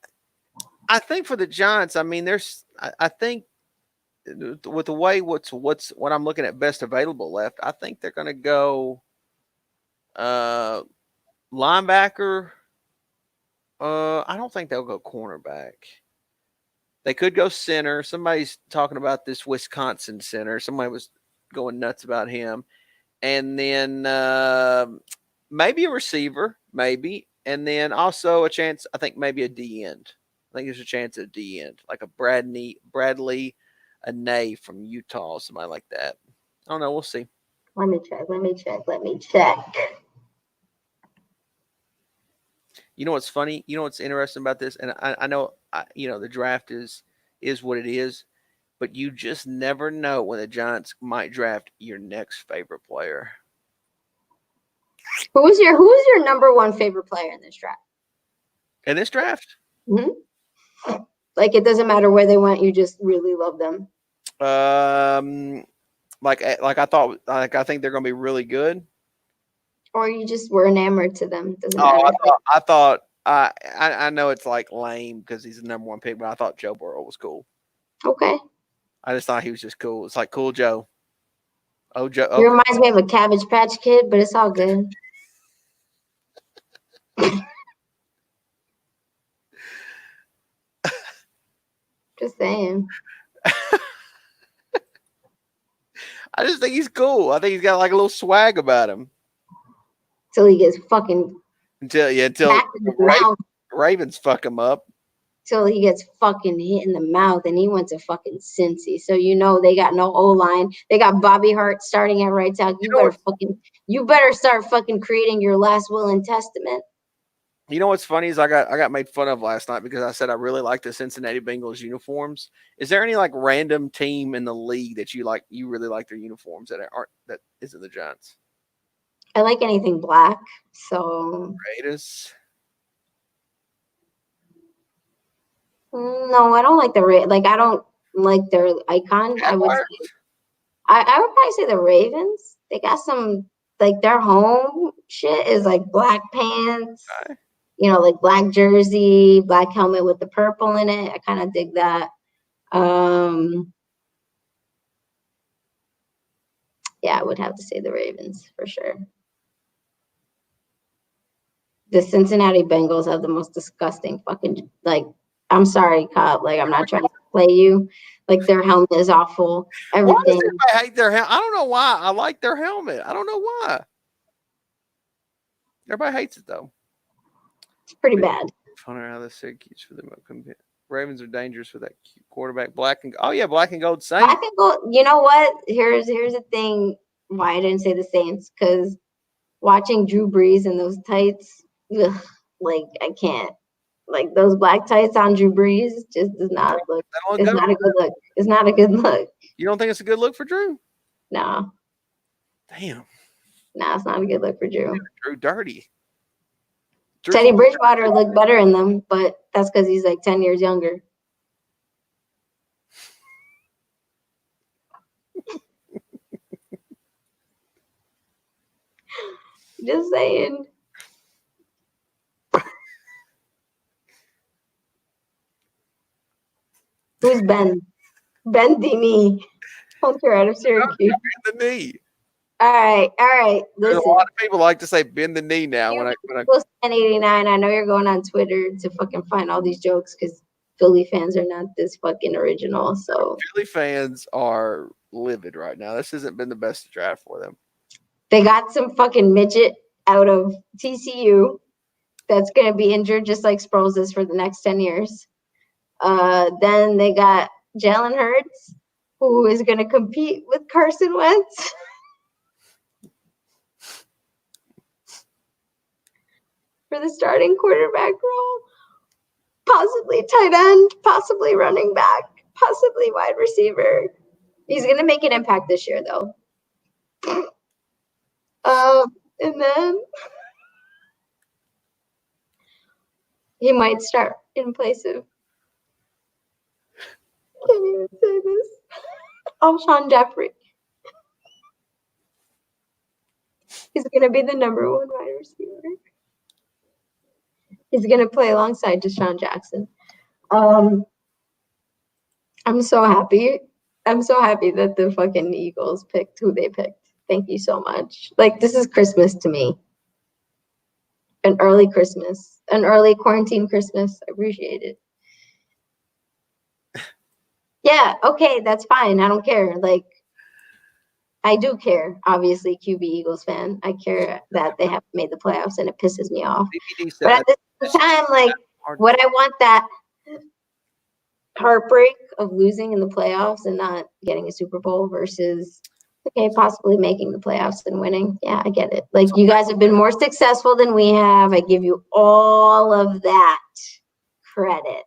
think for the Giants, I mean, I think with the way what I'm looking at best available left, I think they're going to go linebacker. I don't think they'll go cornerback. They could go center. Somebody's talking about this Wisconsin center. Somebody was going nuts about him. And then maybe a receiver, maybe. And then also a chance, I think maybe a D end. I think there's a chance at a D end, like a Bradley Anae from Utah, somebody like that. I don't know. We'll see. Let me check. You know what's funny? You know what's interesting about this? And I know, the draft is what it is. But you just never know when the Giants might draft your next favorite player. Who's your number 1 favorite player in this draft? In this draft? Mm-hmm. Like, it doesn't matter where they went. You just really love them. Like I thought. Like, I think they're going to be really good. Or you just were enamored to them. Doesn't matter. I thought I know it's like lame because he's the number one pick, but I thought Joe Burrow was cool. Okay. I just thought he was just cool. It's like cool Joe. Oh, Joe. He reminds me of a Cabbage Patch Kid, but it's all good. Just saying. I just think he's cool. I think he's got like a little swag about him. Till he gets fucking Until Ravens fuck him up. Till he gets fucking hit in the mouth, and he went to fucking Cincy. So they got no O-line. They got Bobby Hart starting at right tackle. You better start fucking creating your last will and testament. You know what's funny is I got made fun of last night because I said I really like the Cincinnati Bengals uniforms. Is there any like random team in the league that you really like their uniforms that isn't the Giants? I like anything black. So Raiders. No, I don't like I don't like their icon. I would probably say the Ravens. They got some their home shit is like black pants. Okay. Like black jersey, black helmet with the purple in it. I kind of dig that. Yeah, I would have to say the Ravens for sure. The Cincinnati Bengals have the most disgusting fucking I'm sorry, Cop. I'm not trying to play you. Their helmet is awful. Everything. Why does everybody hate their helmet? I don't know why. I like their helmet. I don't know why. Everybody hates it though. It's pretty bad. Funner out of the Syracuse for the Ravens are dangerous for that cute quarterback. Black and gold Saints. Black and gold. You know what? Here's the thing. Why I didn't say the Saints, because watching Drew Brees in those tights, I can't. Those black tights on Drew Brees just does not look. It's not a good look. It's not a good look. You don't think it's a good look for Drew? No. Damn. No, it's not a good look for Drew. Drew dirty. Teddy Bridgewater looked better in them, but that's because he's 10 years younger. Just saying. Who's Ben? Ben the knee. Hunter out of Syracuse. Bend the knee. All right. Listen. A lot of people like to say bend the knee now. When I 89, I know you're going on Twitter to fucking find all these jokes because Philly fans are not this fucking original. So Philly fans are livid right now. This hasn't been the best draft for them. They got some fucking midget out of TCU that's going to be injured just like Sproles is for the next 10 years. Then they got Jalen Hurts, who is going to compete with Carson Wentz. For the starting quarterback role, possibly tight end, possibly running back, possibly wide receiver. He's going to make an impact this year, though. And then he might start in place of, I can't even say this, Alshon Jeffrey. He's going to be the number one wide receiver. He's going to play alongside Deshaun Jackson. I'm so happy. I'm so happy that the fucking Eagles picked who they picked. Thank you so much. This is Christmas to me. An early Christmas. An early quarantine Christmas. I appreciate it. Yeah, okay, that's fine. I don't care. I do care, obviously, QB Eagles fan. I care that they haven't made the playoffs, and it pisses me off. But at the same time, would I want that heartbreak of losing in the playoffs and not getting a Super Bowl versus, okay, possibly making the playoffs and winning? Yeah, I get it. You guys have been more successful than we have. I give you all of that credit.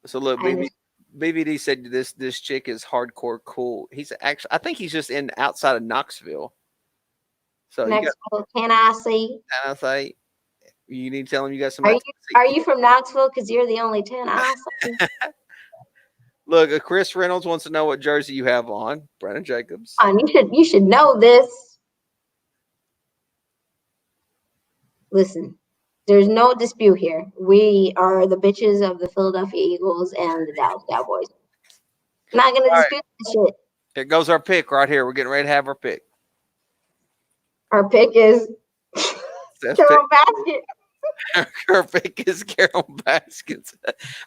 So look, BVD said this chick is hardcore cool. He's actually, I think he's just outside of Knoxville. So Tennessee. Tennessee. You need to tell him you got some. Are you from Knoxville? Because you're the only Tennessee. Look, Chris Reynolds wants to know what jersey you have on. Brandon Jacobs. You should know this. Listen, there's no dispute here. We are the bitches of the Philadelphia Eagles and the Dallas Cowboys. I'm not gonna dispute that shit. Here goes our pick right here. We're getting ready to have our pick. Our pick is Carol Baskin. Her pick is Carol Baskins.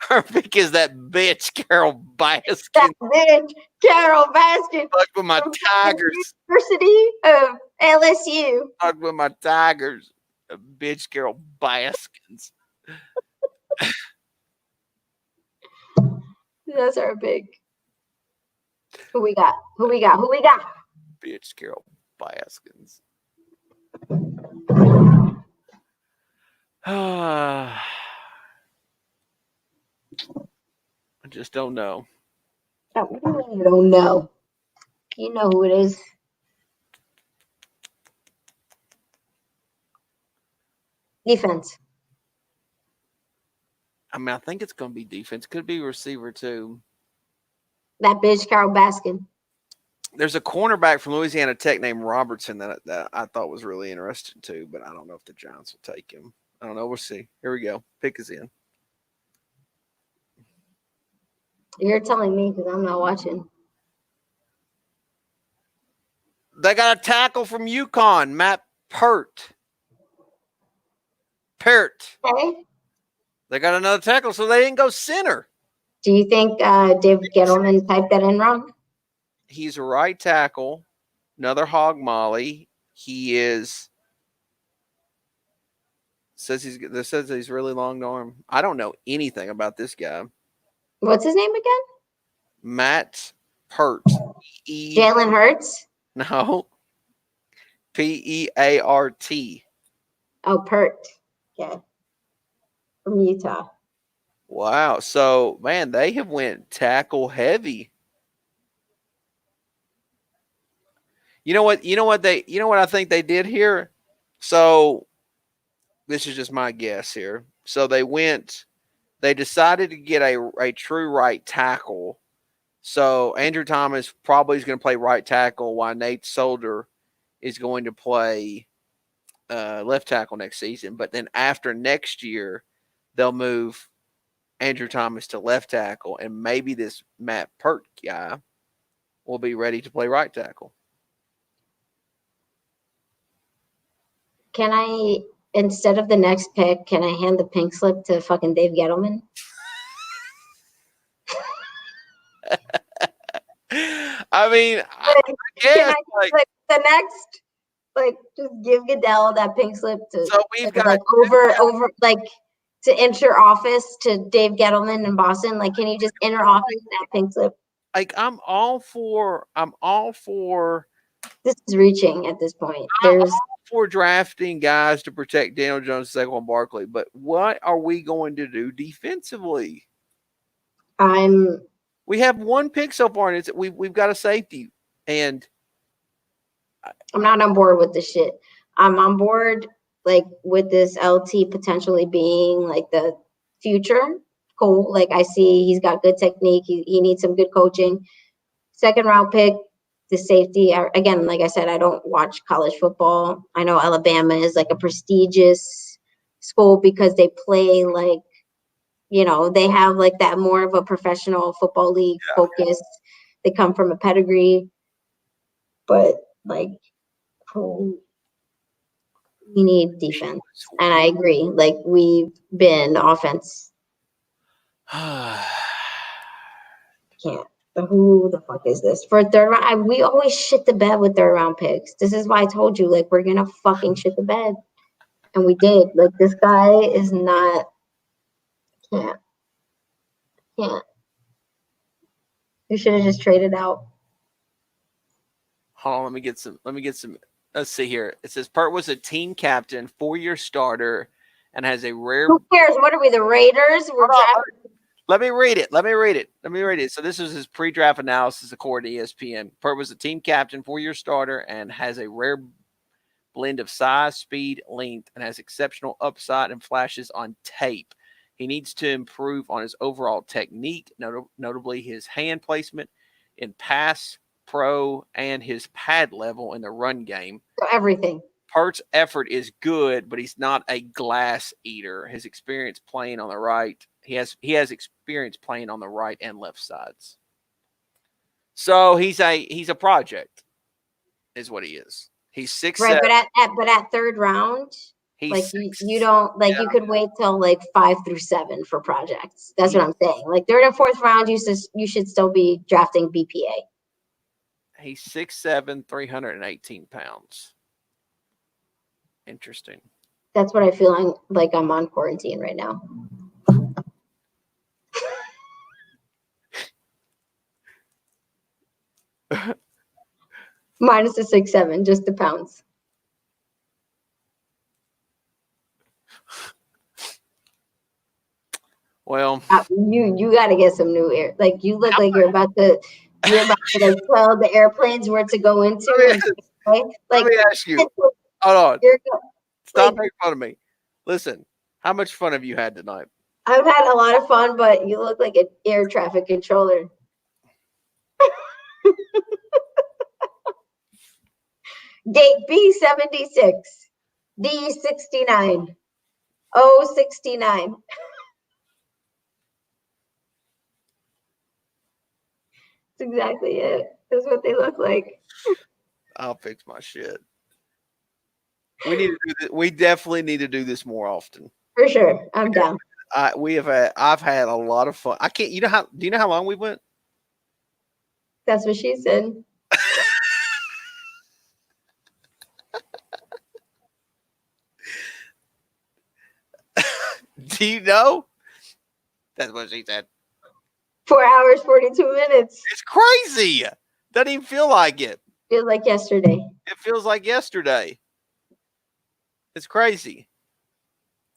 Her pick is that bitch, Carol Baskins. That bitch, Carol Baskin. Fuck with my Tigers. University of LSU. Fuck with my Tigers. A bitch, Carol Baskins. That's our pick. Who we got? Who we got? Who we got? Bitch, Carol Baskins. I just don't know. What do you mean you don't know? You know who it is. Defense. I mean, I think it's going to be defense. Could be receiver, too. That bitch, Carol Baskin. There's a cornerback from Louisiana Tech named Robertson that I thought was really interesting, too, but I don't know if the Giants will take him. I don't know. We'll see. Here we go. Pick is in. You're telling me because I'm not watching. They got a tackle from UConn, Matt Pert. Okay. They got another tackle, so they didn't go center. Do you think David Gettleman typed that in wrong? He's a right tackle. Another hog molly. He is. Says he's really long arm. I don't know anything about this guy. What's his name again? Matt Pert. Jalen Hurts? No. Peart. Oh, Pert. Okay. From Utah. Wow. So, man, they have went tackle heavy. You know what I think they did here? So, this is just my guess here. So they decided to get a true right tackle. So Andrew Thomas probably is going to play right tackle while Nate Solder is going to play left tackle next season. But then after next year, they'll move Andrew Thomas to left tackle, and maybe this Matt Pert guy will be ready to play right tackle. Can I, instead of the next pick, can I hand the pink slip to fucking Dave Gettleman? I mean, I guess like the next, just give Goodell that pink slip to. So we've got over to enter office to Dave Gettleman in Boston. Like, can you just enter office that pink slip? Like, I'm all for. This is reaching at this point. I'm all for drafting guys to protect Daniel Jones and Saquon Barkley, but what are we going to do defensively? We have one pick so far, and it's we've got a safety, and I'm not on board with this shit. I'm on board with this LT potentially being the future. Cool. I see he's got good technique. He needs some good coaching. Second round pick, the safety. Again, like I said, I don't watch college football. I know Alabama is a prestigious school because they play they have that more of a professional football league focus. They come from a pedigree, but we need defense. And I agree. We've been offense. Can't. Who the fuck is this? For third round, we always shit the bed with third round picks. This is why I told you, we're gonna fucking shit the bed. And we did. This guy is not. Can't. You should have just traded out. Hold on, let me get some. Let's see here. It says Pert was a team captain, 4-year starter, and has a rare. Who cares? What are we, the Raiders? Let me read it. So this is his pre-draft analysis according to ESPN. Pert was a team captain, 4-year starter, and has a rare blend of size, speed, length, and has exceptional upside and flashes on tape. He needs to improve on his overall technique, notably his hand placement in pass pro and his pad level in the run game. So everything. Pert's effort is good, but he's not a glass eater. His experience playing on the right, he has experience playing on the right and left sides. So he's a project, is what he is. He's 6'7". Right, but at third round, like you don't like you could wait till like 5 through 7 for projects. That's what I'm saying. Like third and fourth round, you should still be drafting BPA. He's 6'7", 318 pounds. Interesting. That's what I feel like I'm on quarantine right now. Minus the 6'7", just the pounds. Well, you got to get some new air. Like you look like you're about to like tell the airplanes where to go into. Right? Like, let me ask you. Hold on. Stop making fun of me. Listen, how much fun have you had tonight? I've had a lot of fun, but you look like an air traffic controller. Gate B76, D69, O69. That's exactly it. That's what they look like. I'll fix my shit. We need to do this. We definitely need to do this more often. For sure. I'm down. I've had a lot of fun. I can't, do you know how long we went? That's what she said. Do you know? That's what she said. 4 hours, 42 minutes. It's crazy. Doesn't even feel like it. Feels like yesterday. It feels like yesterday. It's crazy.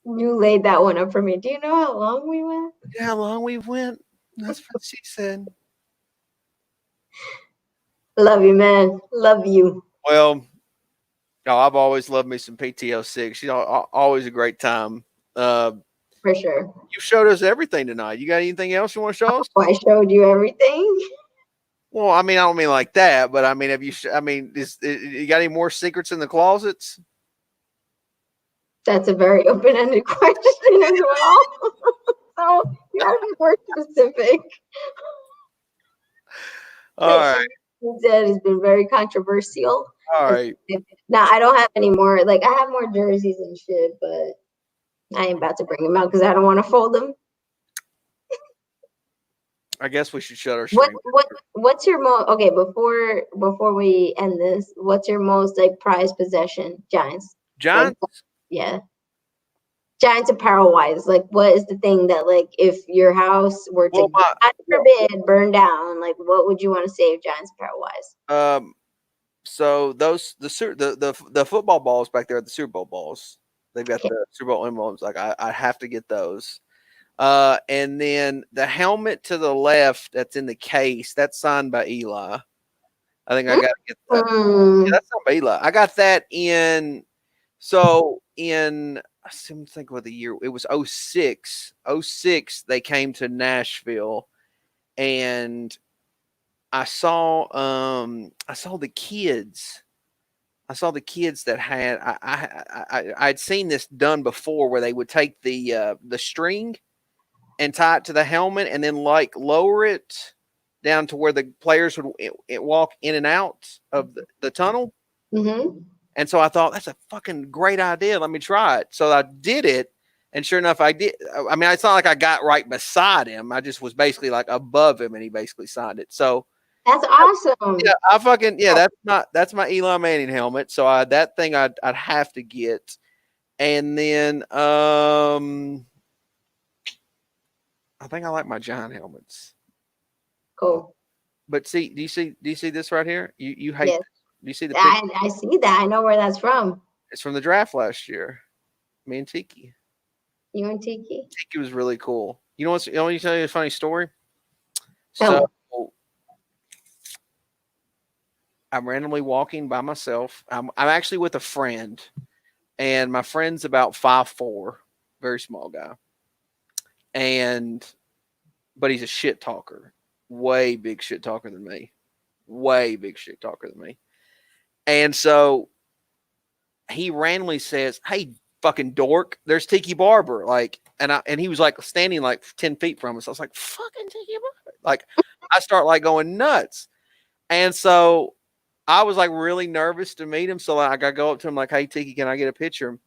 You laid that one up for me. Do you know how long we went? Yeah, how long we went? That's what she said. Love you, man. Love you. Well, I've always loved me some PTO6. Always a great time. For sure. You showed us everything tonight. You got anything else you want to show us? Oh, I showed you everything. Well, I mean, I don't mean like that, but I mean, you got any more secrets in the closets? That's a very open-ended question as well. So you gotta be more specific. All right. That has been very controversial. All right. Now I don't have any more. Like I have more jerseys and shit, but I ain't about to bring them out because I don't want to fold them. I guess we should shut our stream. What's your most okay before we end this? What's your most like prized possession? Giants. Giants. Like, yeah. Giants apparel wise, like what is the thing that like if your house were to God forbid burn down, like what would you want to save Giants apparel wise? So the football balls back there, the Super Bowl balls, they've got the Super Bowl emblems. Like I have to get those. And then the helmet to the left that's in the case, that's signed by Eli. I think I got to get that. Yeah, that's signed by Eli. I got that in. I think what the year it was 06. 06 they came to Nashville, and I saw the kids. I saw the kids that had I'd seen this done before where they would take the string and tie it to the helmet and then like lower it down to where the players would walk in and out of the tunnel. Mm-hmm. And so I thought, that's a fucking great idea. Let me try it. So I did it. And sure enough, I did. I mean, it's not like I got right beside him. I just was basically like above him and he basically signed it. So that's awesome. Yeah, that's my Eli Manning helmet. So that thing I'd have to get. And then I think I like my Giant helmets. Cool. But do you see this right here? You hate this. Do you see the picture? I see that. I know where that's from. It's from the draft last year. Me and Tiki. You and Tiki? Tiki was really cool. You know what's? I want to tell you a funny story. So I'm randomly walking by myself. I'm actually with a friend, and my friend's about 5'4", very small guy, but he's a shit talker, way big shit talker than me, And so he randomly says, "Hey, fucking dork, there's Tiki Barber." Like, and he was like standing like 10 feet from us. I was like, "Fucking Tiki Barber!" Like, I start like going nuts, and so I was like really nervous to meet him. So like, I go up to him like, "Hey, Tiki, can I get a picture?"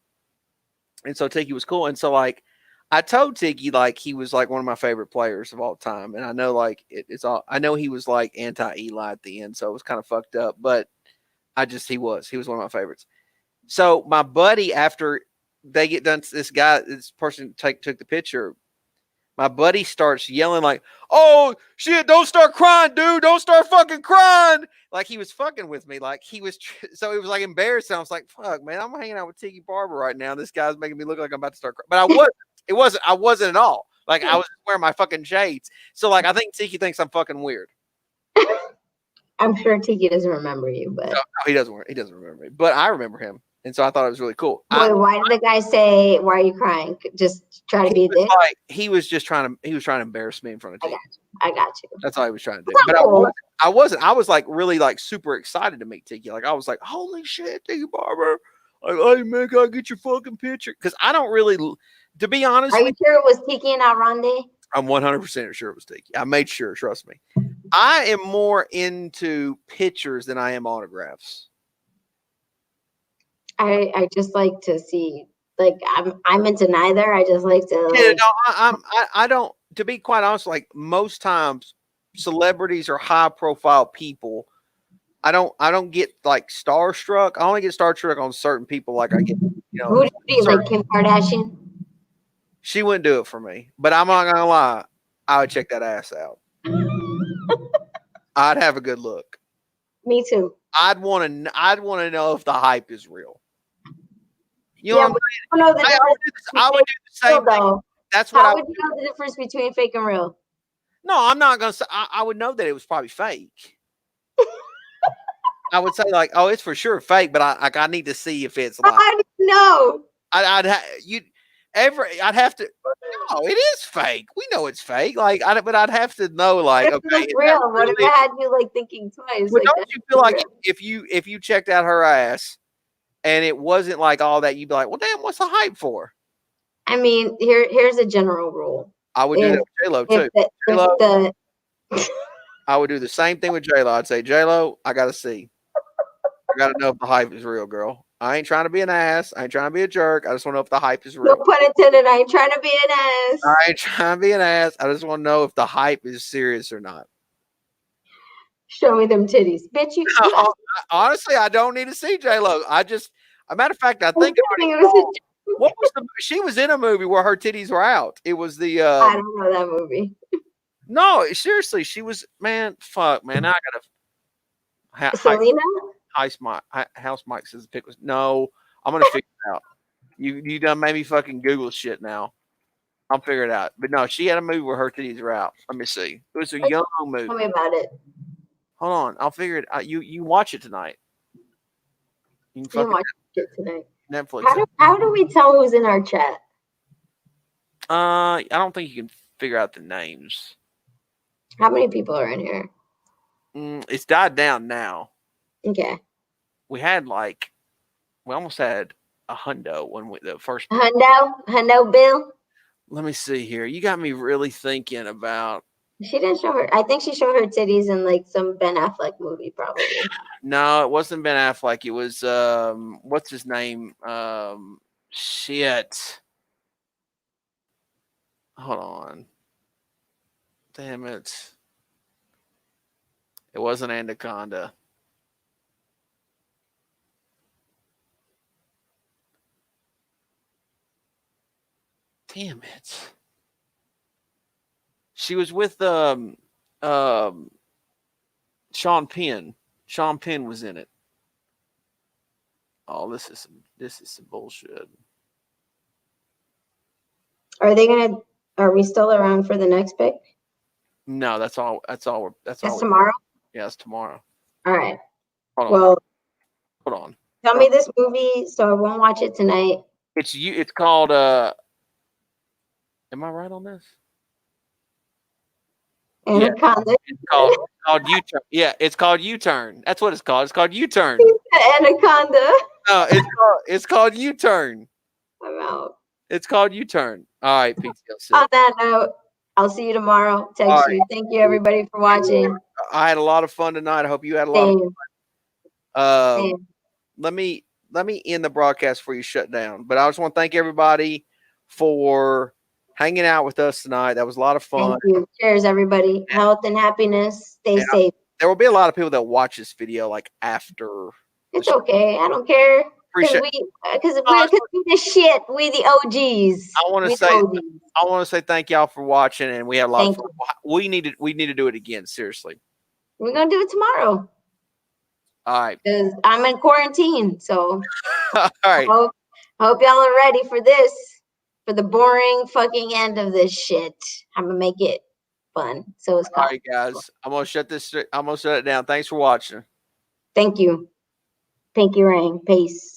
And so Tiki was cool, and so like, I told Tiki like he was like one of my favorite players of all time, and I know like it's all I know he was like anti-Eli at the end, so it was kind of fucked up, but he was one of my favorites. So my buddy, after they get done, this person took the picture. My buddy starts yelling like, "Oh shit! Don't start crying, dude! Don't start fucking crying!" Like he was fucking with me. Like he was. So it was like embarrassing. I was like, "Fuck, man! I'm hanging out with Tiki Barber right now. This guy's making me look like I'm about to start crying." But I wasn't. It wasn't. I wasn't at all. Like I was wearing my fucking shades. So like I think Tiki thinks I'm fucking weird. I'm sure Tiki doesn't remember you, but no, he doesn't. He doesn't remember me, but I remember him. And so I thought it was really cool. Wait, why did the guy say, "Why are you crying"? Just try to be a dick? Like, he was trying to embarrass me in front of Tiki. I got you. That's all he was trying to do. But I wasn't. I was like really like super excited to meet Tiki. Like I was like, "Holy shit, Tiki Barber! Like, hey man, can I get your fucking picture?" Because I don't really, to be honest. Are you sure it was Tiki and Arande? I'm 100% sure it was Tiki. I made sure. Trust me. I am more into pictures than I am autographs. I just like to see, like, I'm into neither. I just like to. Like, yeah, no, I don't. To be quite honest, like most times, celebrities or high profile people, I don't get like starstruck. I only get starstruck on certain people. Like I get, who do you like? Kim Kardashian? She wouldn't do it for me. But I'm not gonna lie, I would check that ass out. I'd have a good look. Me too. I'd want to know if the hype is real. You know what I'm saying? I would do the same thing. That's what How would you know the difference between fake and real? No, I'm not gonna say. I would know that it was probably fake. I would say like, oh, it's for sure fake, but I need to see if it's like. I don't know. I'd have to. No, it is fake. We know it's fake. Like, but I'd have to know like, okay, it's real. What if I had you like thinking twice? Like, don't you feel like if you checked out her ass and it wasn't like all that, you'd be like, well, damn, what's the hype for? I mean, here's a general rule. I would do that with J-Lo too. I would do the same thing with J-Lo. I'd say, J-Lo, I gotta see. I gotta know if the hype is real, girl. I ain't trying to be an ass. I ain't trying to be a jerk. I just want to know if the hype is real. No pun intended. I ain't trying to be an ass. I ain't trying to be an ass. I just want to know if the hype is serious or not. Show me them titties, bitch. Honestly, I don't need to see J-Lo. A matter of fact, I think what was she was in a movie where her titties were out. It was the I don't know that movie. No, seriously, she was, man. Fuck, man. I gotta. Selena. House Mike says the pic was no. I'm gonna figure it out. You done made me fucking Google shit now. I'll figure it out. But no, she had a movie where her titties were out. Let me see. It was a young movie. Tell me about it. Hold on, I'll figure it out. You watch it tonight. You can watch it tonight. Netflix. How do we tell who's in our chat? I don't think you can figure out the names. How many people are in here? It's died down now. Okay. We almost had a hundo when the first hundo Bill. Let me see here. You got me really thinking about. She didn't show her. I think she showed her titties in like some Ben Affleck movie, probably. No, it wasn't Ben Affleck. It was what's his name? Shit. Hold on. Damn it. It wasn't Anaconda. Damn it. She was with Sean Penn. Sean Penn was in it. Oh, this is some bullshit. Are we still around for the next pick? No, that's all. That's tomorrow? Yeah, it's tomorrow. All right. Hold on. Tell me this movie so I won't watch it tonight. It's called am I right on this? Anaconda. Yeah, it's called U-Turn. Yeah, it's called U-Turn. That's what it's called. It's called U-Turn. Anaconda. No, it's called U-turn. I'm out. It's called U-turn. All right, PTL. On that note, I'll see you tomorrow. Text you. Thank you, everybody, for watching. I had a lot of fun tonight. I hope you had a lot of fun. Same. Let me end the broadcast before you shut down. But I just want to thank everybody for hanging out with us tonight. That was a lot of fun. Thank you. Cheers, everybody. Health and happiness. Stay safe. There will be a lot of people that watch this video like after. It's okay. I don't care. Because we the shit. We the OGs. I want to say thank y'all for watching, and we had a lot of fun. We need to do it again. Seriously. We're gonna do it tomorrow. All right. Because I'm in quarantine, so all right. Hope y'all are ready for this. For the boring fucking end of this shit. I'm gonna make it fun. So it's all right, guys. I'm gonna shut it down. Thanks for watching. Thank you. Thank you, Rain. Peace.